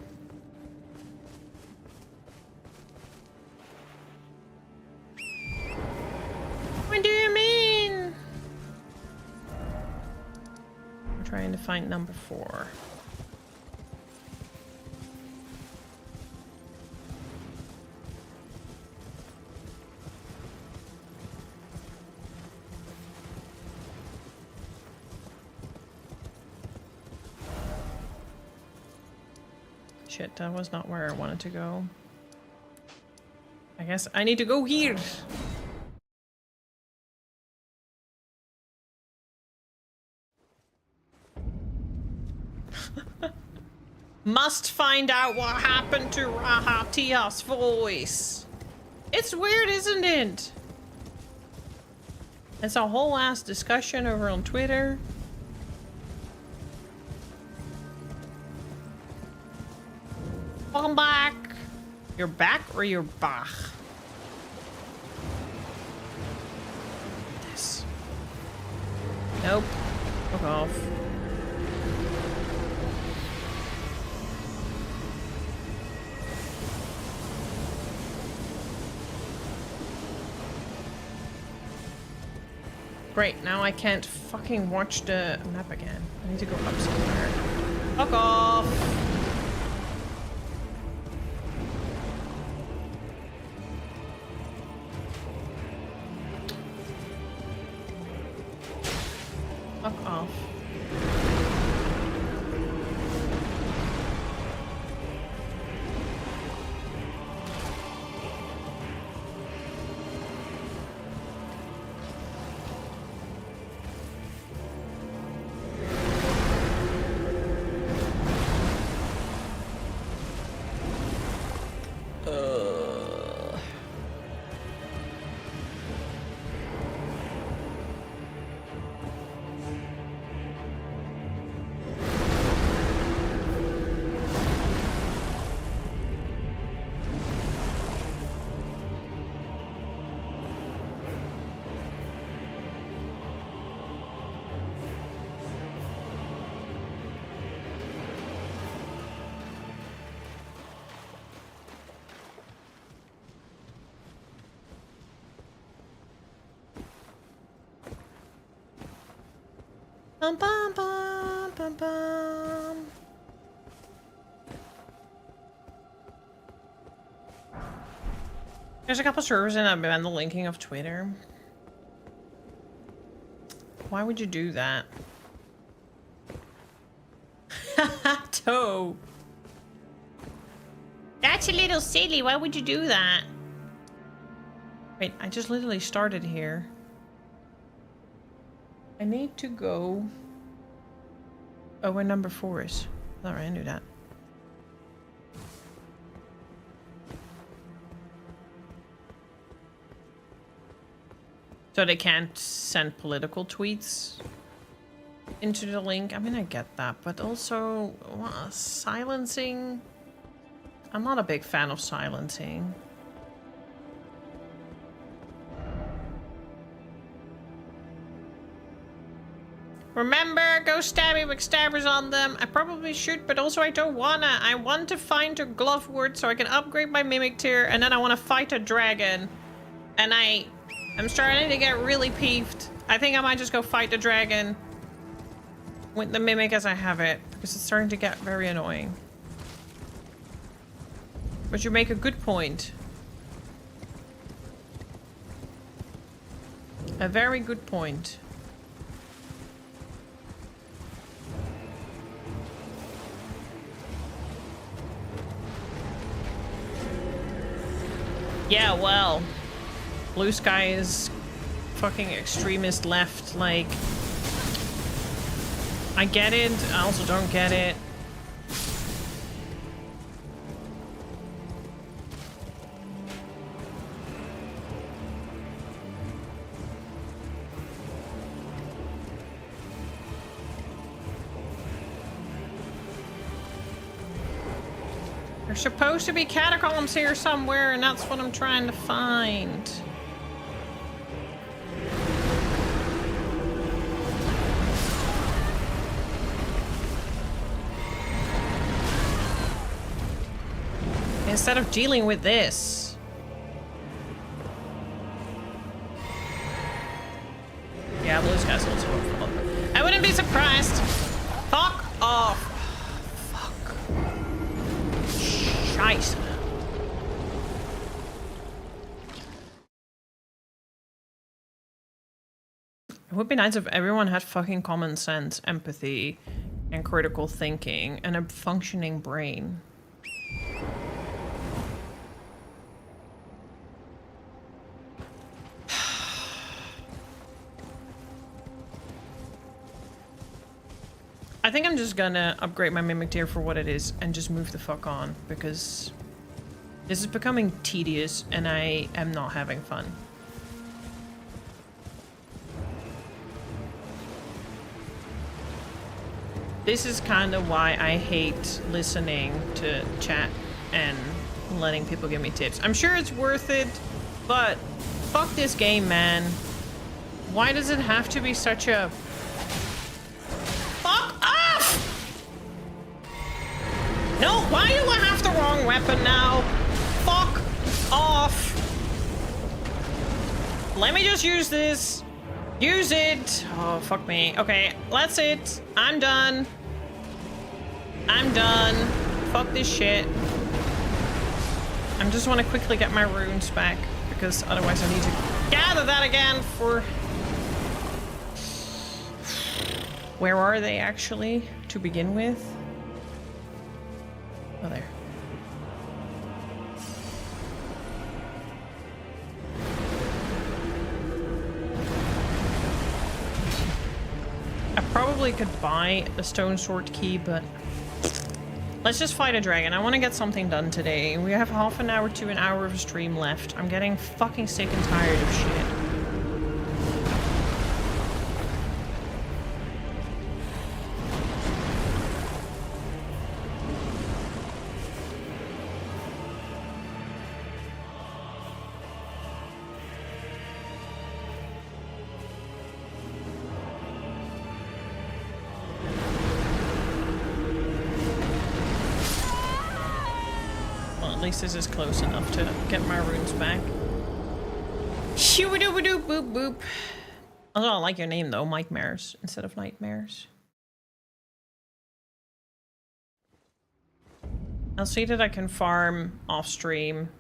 What do you mean? I'm trying to find number 4. Shit, that was not where I wanted to go. I guess I need to go here. Must find out what happened to Rahatia's voice. It's weird, isn't it? It's a whole ass discussion over on Twitter. Welcome back. You're back or you're back? This. Nope. Fuck off. Great, now I can't fucking watch the map again. I need to go up somewhere. Fuck off! Fuck off. Bum, bum, bum, bum, bum. There's a couple servers in that the linking of Twitter. Why would you do that? Toe. That's a little silly. Why would you do that? Wait, I just literally started here. I need to go... Oh, where number 4 is. Alright, I knew that. So they can't send political tweets into the link? I mean, I get that, but also... silencing? I'm not a big fan of silencing. Remember, go stabby with stabbers on them. I probably should, but also I don't wanna. I want to find a glove word so I can upgrade my mimic tier, and then I want to fight a dragon. And I'm starting to get really peeved. I think I might just go fight the dragon with the mimic as I have it, because it's starting to get very annoying. But you make a good point. A very good point. Yeah, well, Blue Sky is fucking extremist left, like, I get it, I also don't get it. There's supposed to be catacombs here somewhere, and that's what I'm trying to find. Instead of dealing with this. Yeah, Blue Sky's also hopeful. I wouldn't be surprised. Fuck off. Scheiße. It would be nice if everyone had fucking common sense, empathy, and critical thinking, and a functioning brain. I think I'm just gonna upgrade my mimic tier for what it is and just move the fuck on, because this is becoming tedious and I am not having fun. This is kind of why I hate listening to chat and letting people give me tips. I'm sure it's worth it, but fuck this game, man. Why does it have to be such a... Fuck off! No, why do I have the wrong weapon now? Fuck off! Let me just use this. Use it! Oh, fuck me. Okay, that's it. I'm done. I'm done. Fuck this shit. I just want to quickly get my runes back, because otherwise I need to gather that again for... Where are they actually, to begin with? Oh, there. I probably could buy a stone sword key, but let's just fight a dragon. I want to get something done today. We have half an hour to an hour of stream left. I'm getting fucking sick and tired of shit. At least this is close enough to get my runes back. Shoo-a-doo-a-doo, boop boop. Also, I like your name though, Mike Mares instead of Nightmares. I'll see that I can farm off stream.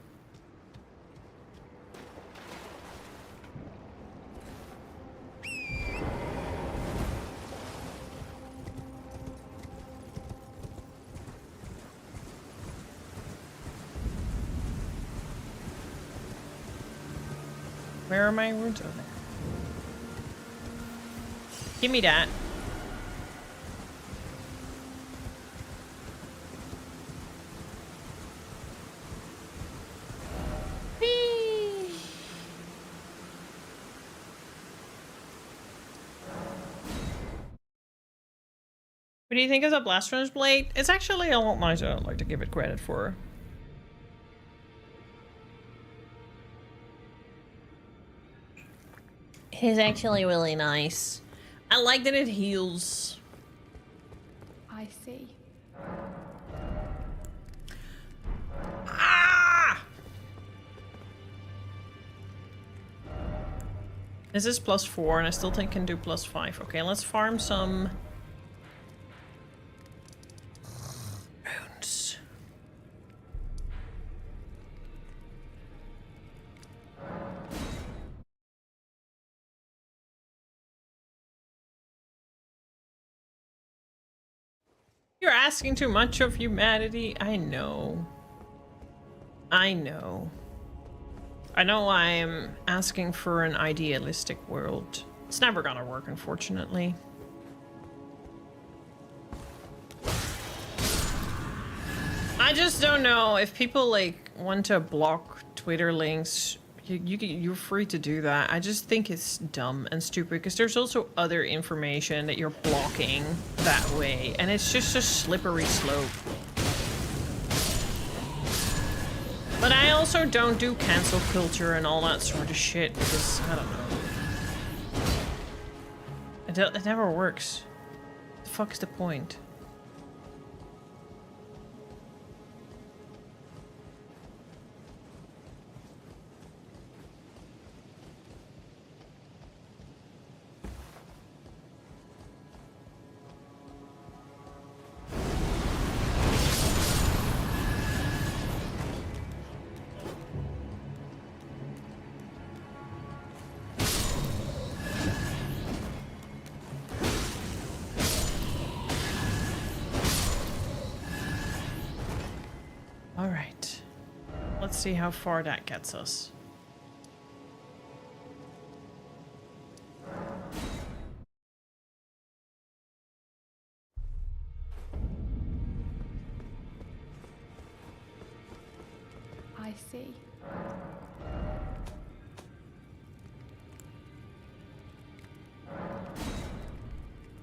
Where are my runes? Oh, there. Give me that. Whee! What do you think of the Blasphemous Blade? It's actually a lot nicer. I'd like to give it credit for. It is actually really nice. I like that it heals. I see. Ah! This is +4 and I still think can do +5. Okay, let's farm some runes. You're asking too much of humanity. I know. I know. I know I'm asking for an idealistic world. It's never gonna work, unfortunately. I just don't know if people like want to block Twitter links. You're free to do that. I just think it's dumb and stupid because there's also other information that you're blocking that way, and it's just a slippery slope. But I also don't do cancel culture and all that sort of shit because I don't know. It never works. The fuck is the point? Alright. Let's see how far that gets us. I see.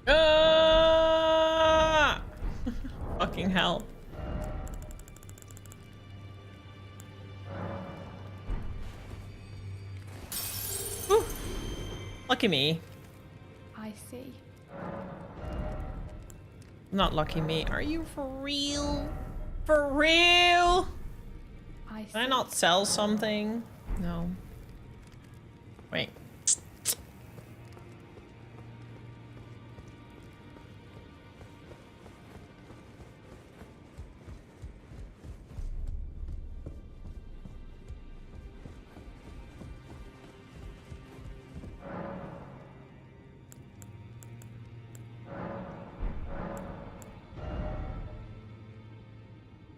Ah! Fucking hell. Whew. Lucky me. I see. Not lucky me. Are you for real? For real? I see. Can I not sell something? No. Wait.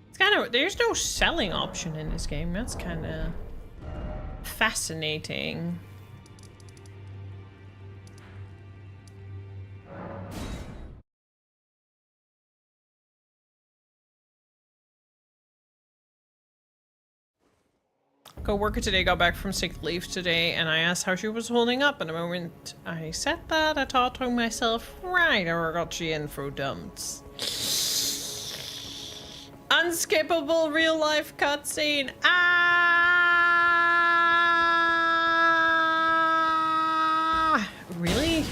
It's kind of, there's no selling option in this game. That's kind of fascinating. Co-worker today got back from sick leave today, and I asked how she was holding up. And the moment I said that, I thought to myself, right, I got she info dumped. Unskippable real life cutscene. Ah! Really?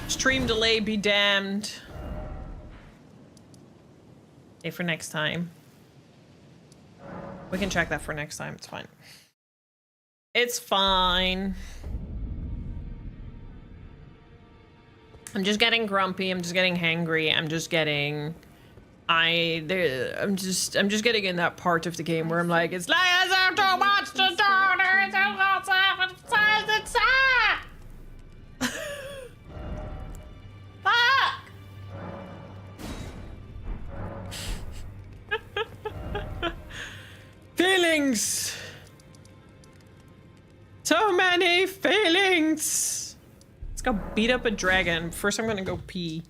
Stream delay be damned. Okay, for next time. We can check that for next time. It's fine. It's fine. I'm just getting grumpy. I'm just getting hangry. I'm just getting... I'm just getting in that part of the game where I'm like, it's like, there's too much to do. There's a lot of silence. Fuck! Feelings! So many feelings! Let's go beat up a dragon. First, I'm gonna go pee.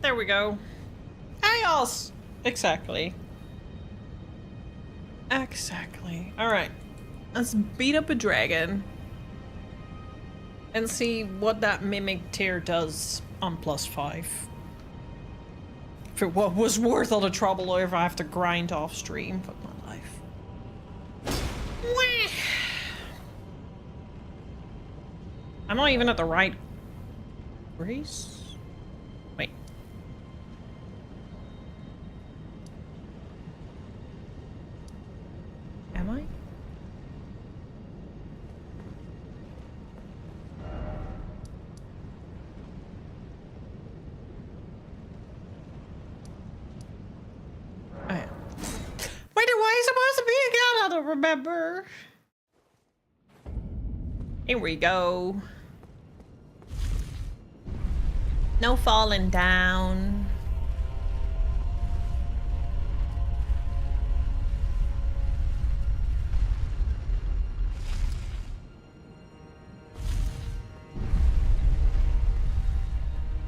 There we go. Chaos! Exactly. Exactly. Alright. Let's beat up a dragon. And see what that mimic tear does on +5. If it was worth all the trouble or if I have to grind off stream. Fuck my life. Wah. I'm not even at the right race. Wait. Am I? I am. Wait, why is it supposed to be again? I don't remember. Here we go. No falling down.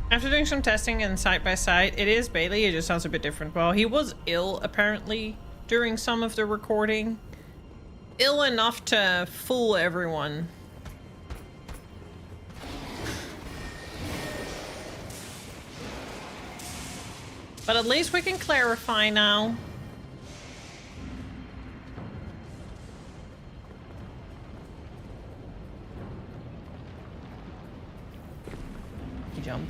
After doing some testing and side by side, it is Bailey, it just sounds a bit different. Well, he was ill apparently during some of the recording. Ill enough to fool everyone. But at least we can clarify now. jump.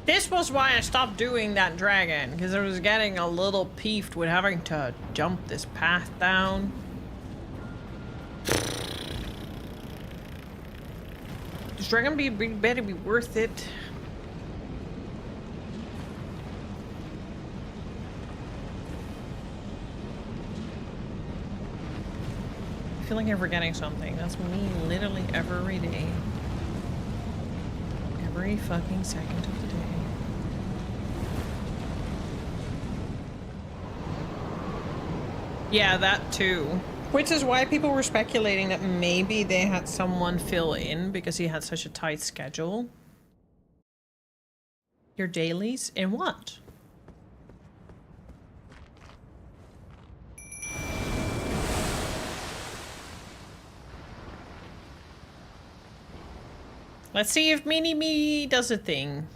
This was why I stopped doing that dragon, because I was getting a little peeved with having to jump this path down. This dragon better be worth it. I feel like I'm forgetting something. That's me literally every day. Every fucking second of the day. Yeah, that too. Which is why people were speculating that maybe they had someone fill in because he had such a tight schedule. Your dailies in what? Let's see if Mini Me does a thing.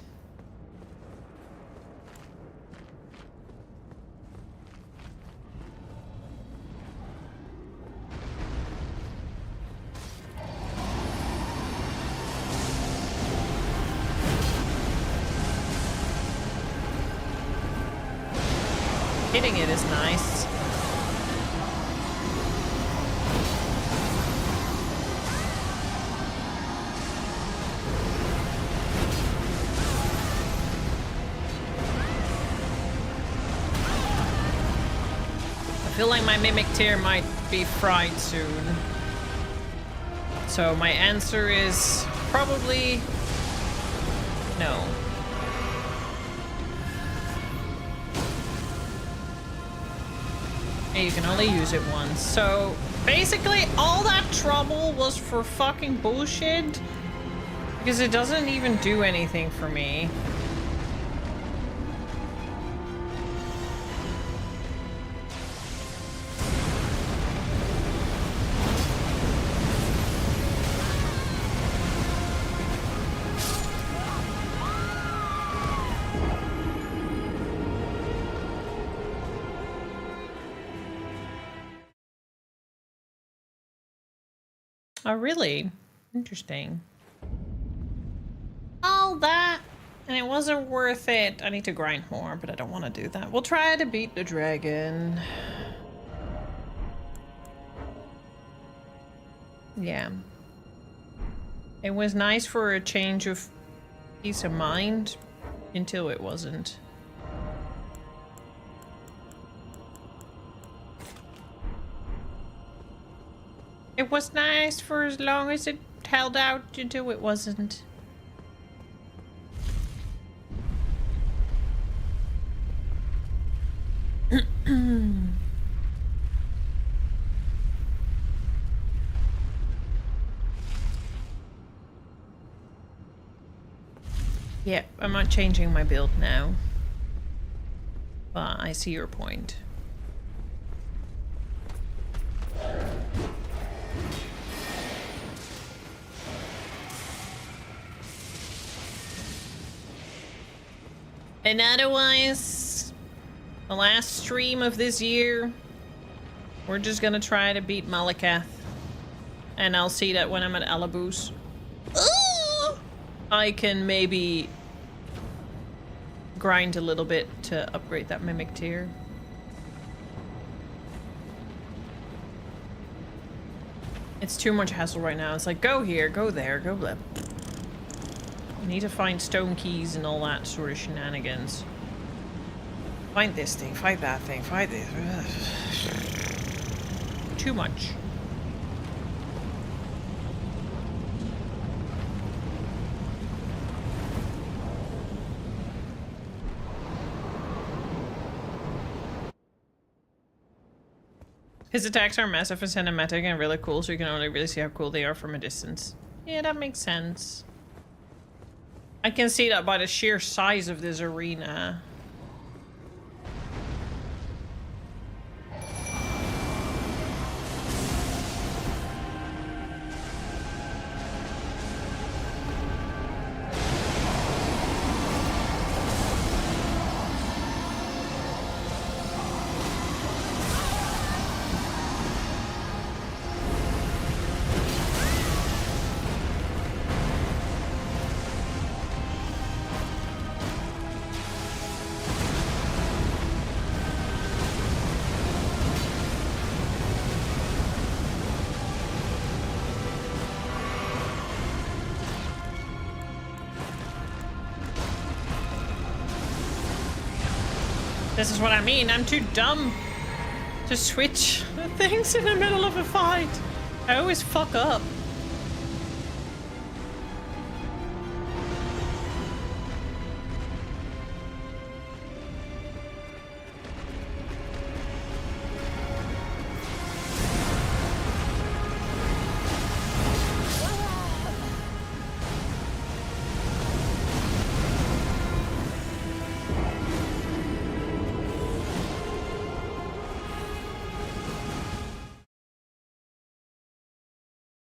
Hitting it is nice. I feel like my mimic tier might be fried soon. So my answer is probably no. And you can only use it once. So basically all that trouble was for fucking bullshit because it doesn't even do anything for me. Oh, really? Interesting. All that, and it wasn't worth it. I need to grind more, but I don't want to do that. We'll try to beat the dragon. Yeah. It was nice for a change of peace of mind until it wasn't. It was nice for as long as it held out until it wasn't. Yep, I'm not changing my build now. But I see your point. And otherwise, the last stream of this year, we're just gonna try to beat Malakath. And I'll see that when I'm at Alabus, I can maybe grind a little bit to upgrade that Mimic tier. It's too much hassle right now. It's like, go here, go there, go blah. I need to find stone keys and all that sort of shenanigans. Find this thing, find that thing, find this. Ugh. Too much. His attacks are massive and cinematic and really cool, so you can only really see how cool they are from a distance. Yeah, that makes sense. I can see that by the sheer size of this arena. This is what I mean. I'm too dumb to switch things in the middle of a fight. I always fuck up.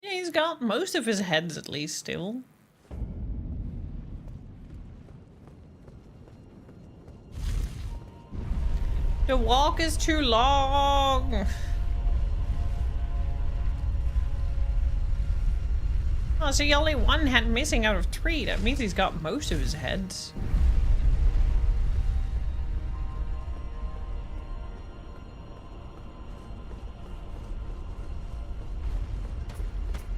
He's got most of his heads at least still. The walk is too long. Oh, so only one head missing out of 3. That means he's got most of his heads.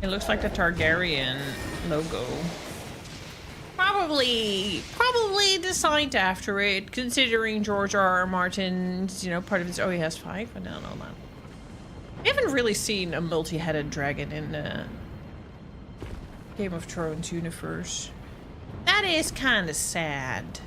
It looks like the Targaryen logo. Probably designed after it, considering George R.R. Martin's, you know, part of his. Oh, he has 5. I don't know that. We haven't really seen a multi-headed dragon in the Game of Thrones universe. That is kind of sad.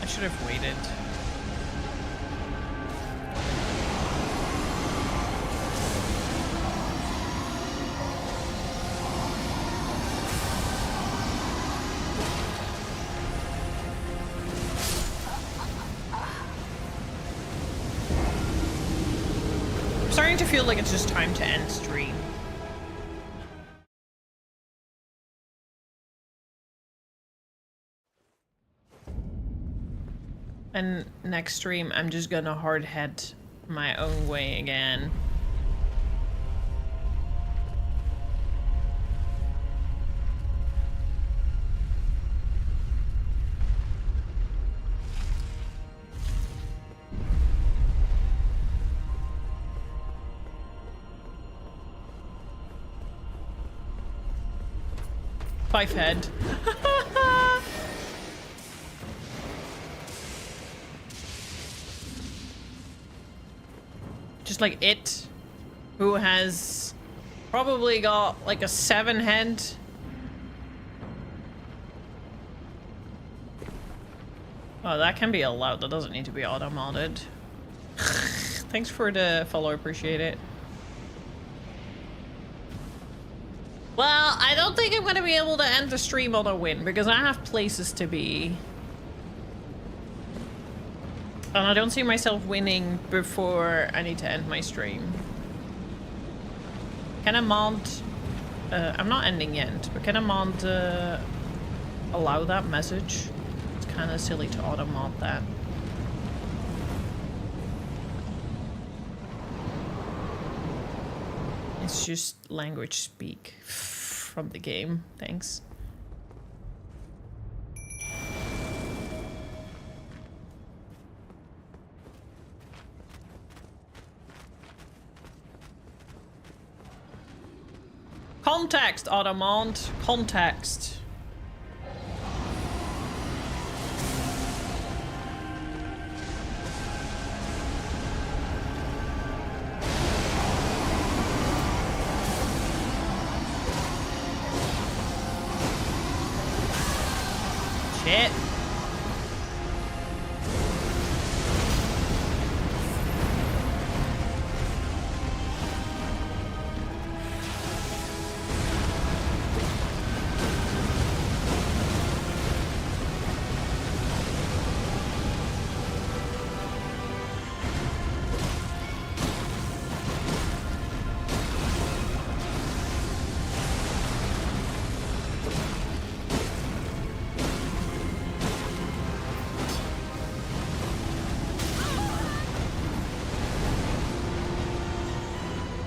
Should have waited. I'm starting to feel like it's just time to end stream. And next stream, I'm just gonna hard head my own way again. Five head. Just like it, who has probably got like a 7 head. Oh, that can be allowed. That doesn't need to be auto-modded. Thanks for the follow, appreciate it. Well, I don't think I'm gonna be able to end the stream on a win because I have places to be. And I don't see myself winning before I need to end my stream. Can a mod... I'm not ending yet, but can a mod allow that message? It's kind of silly to auto-mod that. It's just language speak from the game. Thanks. Context, Automont. Context. Shit.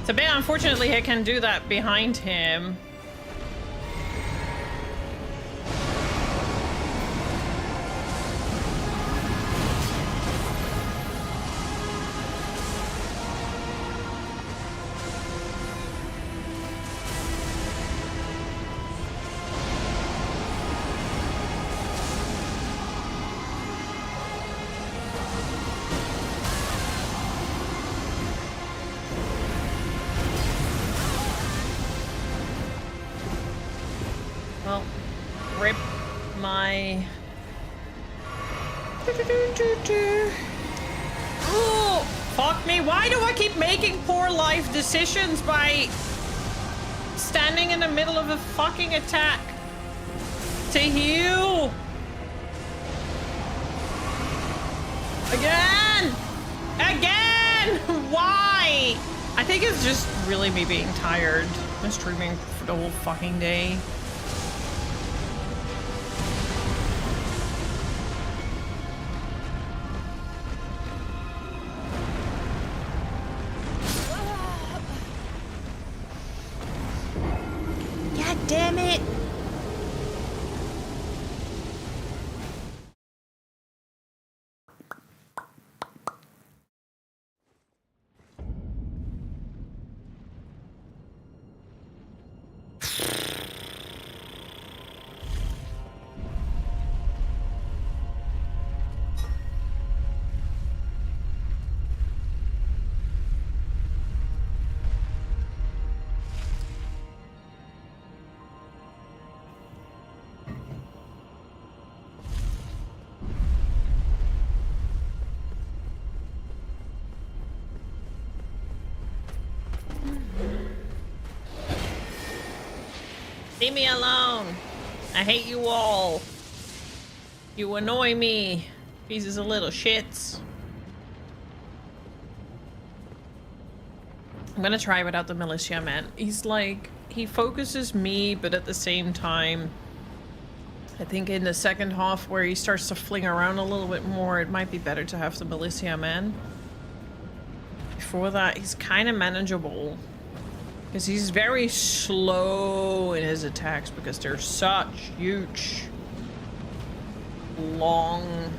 It's a bit unfortunately I can do that behind him. Well, rip my... Oh, fuck me. Why do I keep making poor life decisions by standing in the middle of a fucking attack to heal? Again! Again! Why? I think it's just really me being tired. I'm streaming for the whole fucking day. God damn it! Leave me alone. I hate you all. You annoy me. Pieces of little shits. I'm gonna try without the militia man. He's like, he focuses me, but at the same time, I think in the second half where he starts to fling around a little bit more, it might be better to have the militia man. Before that, he's kind of manageable. Because he's very slow in his attacks because they're such huge, long,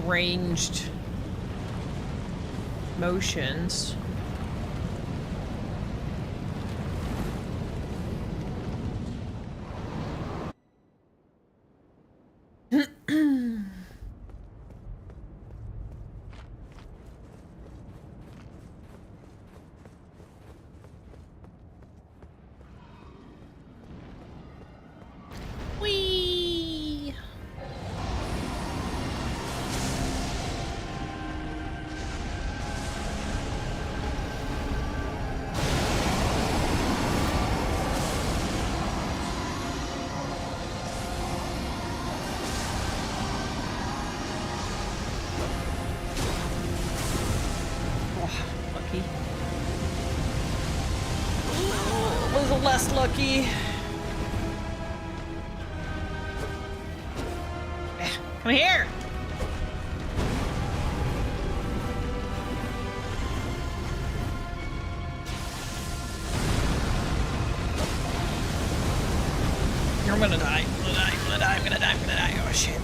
ranged motions. Whee! Oh, lucky. Oh, was a less lucky. Come here! I'm gonna die. I'm gonna die. I'm gonna die. I'm gonna die. I'm gonna die. Oh shit.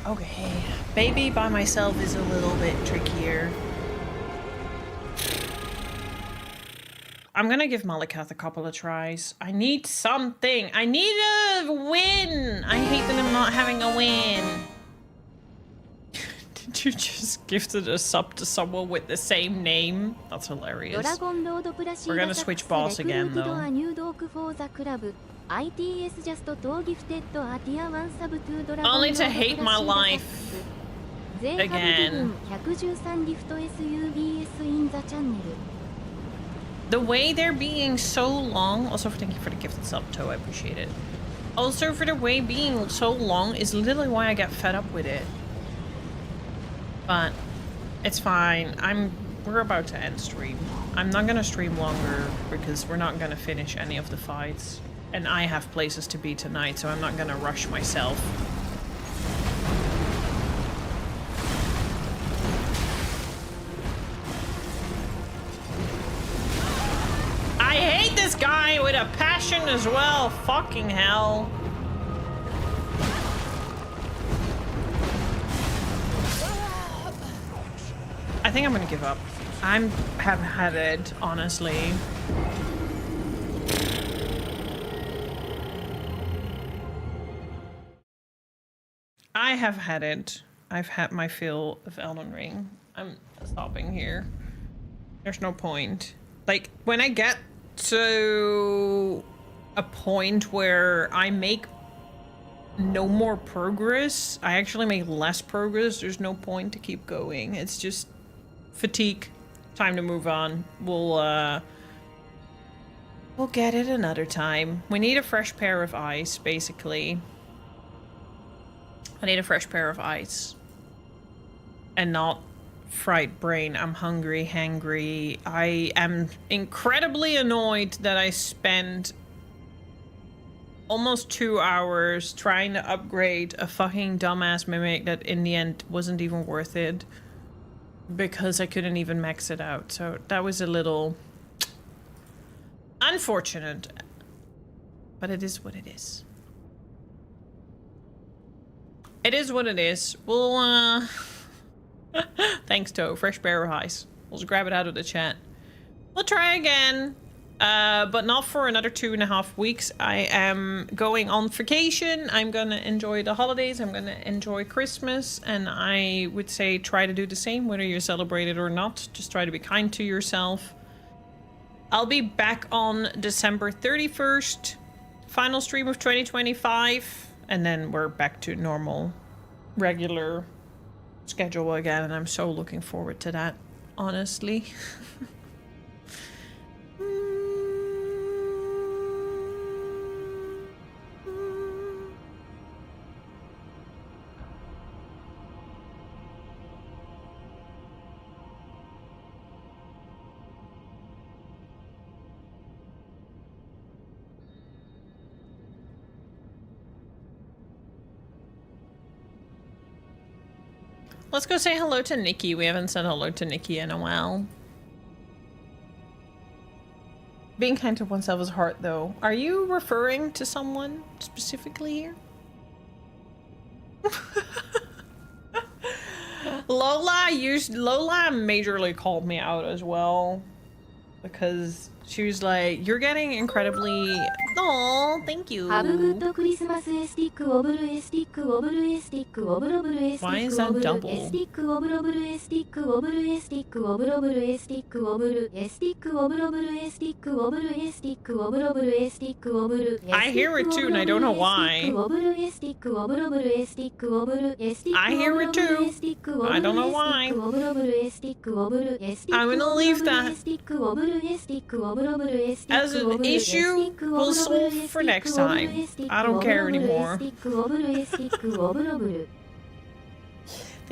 Okay. Baby by myself is a little bit trickier. I'm gonna give Malakath a couple of tries. I need something. I need a win. I hate that I'm not having a win. Did you just gifted a sub to someone with the same name? That's hilarious. We're gonna switch boss again though. Only to hate my life again. The way they're being so long, also thank you for the gifted sub too, I appreciate it. Also for the way being so long is literally why I get fed up with it. But it's fine. I'm we're about to end stream. I'm not gonna stream longer because we're not gonna finish any of the fights. And I have places to be tonight, so I'm not gonna rush myself. I hate this guy with a passion as well. Fucking hell. I think I'm gonna give up. Have had it, honestly. I have had it. I've had my fill of Elden Ring. I'm stopping here. There's no point. Like, when I get to a point where I make no more progress, I actually make less progress, there's no point to keep going. It's just fatigue. Time to move on. We'll get it another time. We need a fresh pair of eyes, basically. I need a fresh pair of eyes. And not fried brain. I'm hungry, hangry. I am incredibly annoyed that I spent almost 2 hours trying to upgrade a fucking dumbass mimic that in the end wasn't even worth it. Because I couldn't even max it out. So that was a little unfortunate. But it is what it is. It is what it is. We'll, thanks, Toe. Fresh pair of eyes. We'll just grab it out of the chat. We'll try again. But not for another 2.5 weeks. I am going on vacation. I'm gonna enjoy the holidays. I'm gonna enjoy Christmas. And I would say try to do the same, whether you celebrate it or not. Just try to be kind to yourself. I'll be back on December 31st. Final stream of 2025. And then we're back to normal, regular schedule again. And I'm so looking forward to that, honestly. Let's go say hello to Nikki. We haven't said hello to Nikki in a while. Being kind to oneself is hard, though. Are you referring to someone specifically here? Lola majorly called me out as well. Because she was like, you're getting incredibly... Aw, thank you. Why is that double? I hear it too, and I don't know why. I hear it too. I don't know why. I'm gonna leave that as an issue we'll solve for next time. I don't care anymore. Thank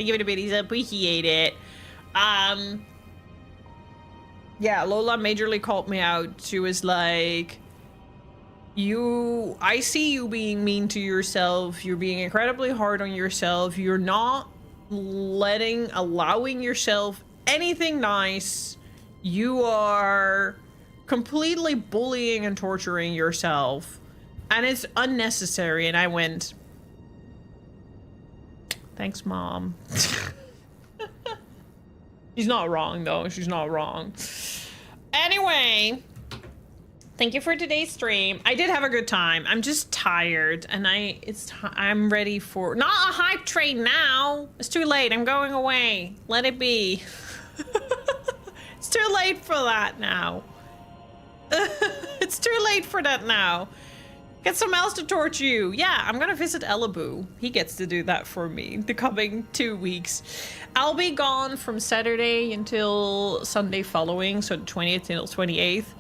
you for the biddies, I appreciate it. Yeah, Lola majorly called me out. She was like, I see you being mean to yourself. You're being incredibly hard on yourself. You're not allowing yourself anything nice. You are completely bullying and torturing yourself. And it's unnecessary. And I went, thanks, Mom. She's not wrong, though. She's not wrong. Anyway, thank you for today's stream. I did have a good time. I'm just tired, and I'm ready for not a hype train now. It's too late. I'm going away. Let it be. It's too late for that now. It's too late for that now. Get someone else to torture you. Yeah, I'm gonna visit Elibu. He gets to do that for me the coming 2 weeks. I'll be gone from Saturday until Sunday following, so the 20th till 28th.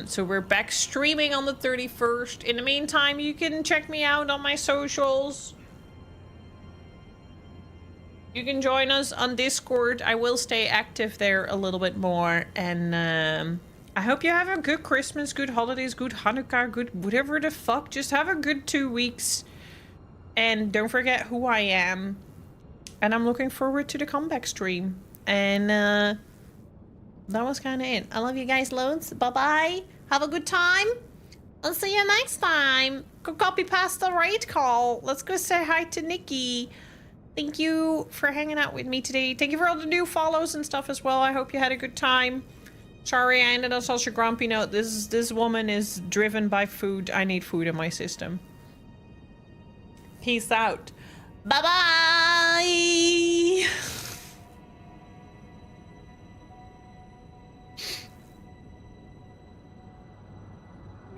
So we're back streaming on the 31st. In the meantime, you can check me out on my socials. You can join us on Discord. I will stay active there a little bit more. And I hope you have a good Christmas, good holidays, good Hanukkah, good whatever the fuck. Just have a good 2 weeks. And don't forget who I am. And I'm looking forward to the comeback stream. And that was kind of it. I love you guys loads. Bye-bye. Have a good time. I'll see you next time. Go copy past the raid call. Let's go say hi to Nikki. Thank you for hanging out with me today. Thank you for all the new follows and stuff as well. I hope you had a good time. Sorry I ended on such a grumpy note. This woman is driven by food. I need food in my system. Peace out. Bye-bye.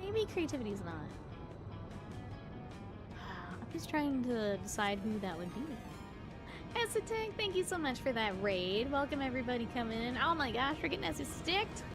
Maybe creativity's not. I'm just trying to decide who that would be. Esotank, thank you so much for that raid. Welcome everybody coming in. Oh my gosh, we're getting sticked.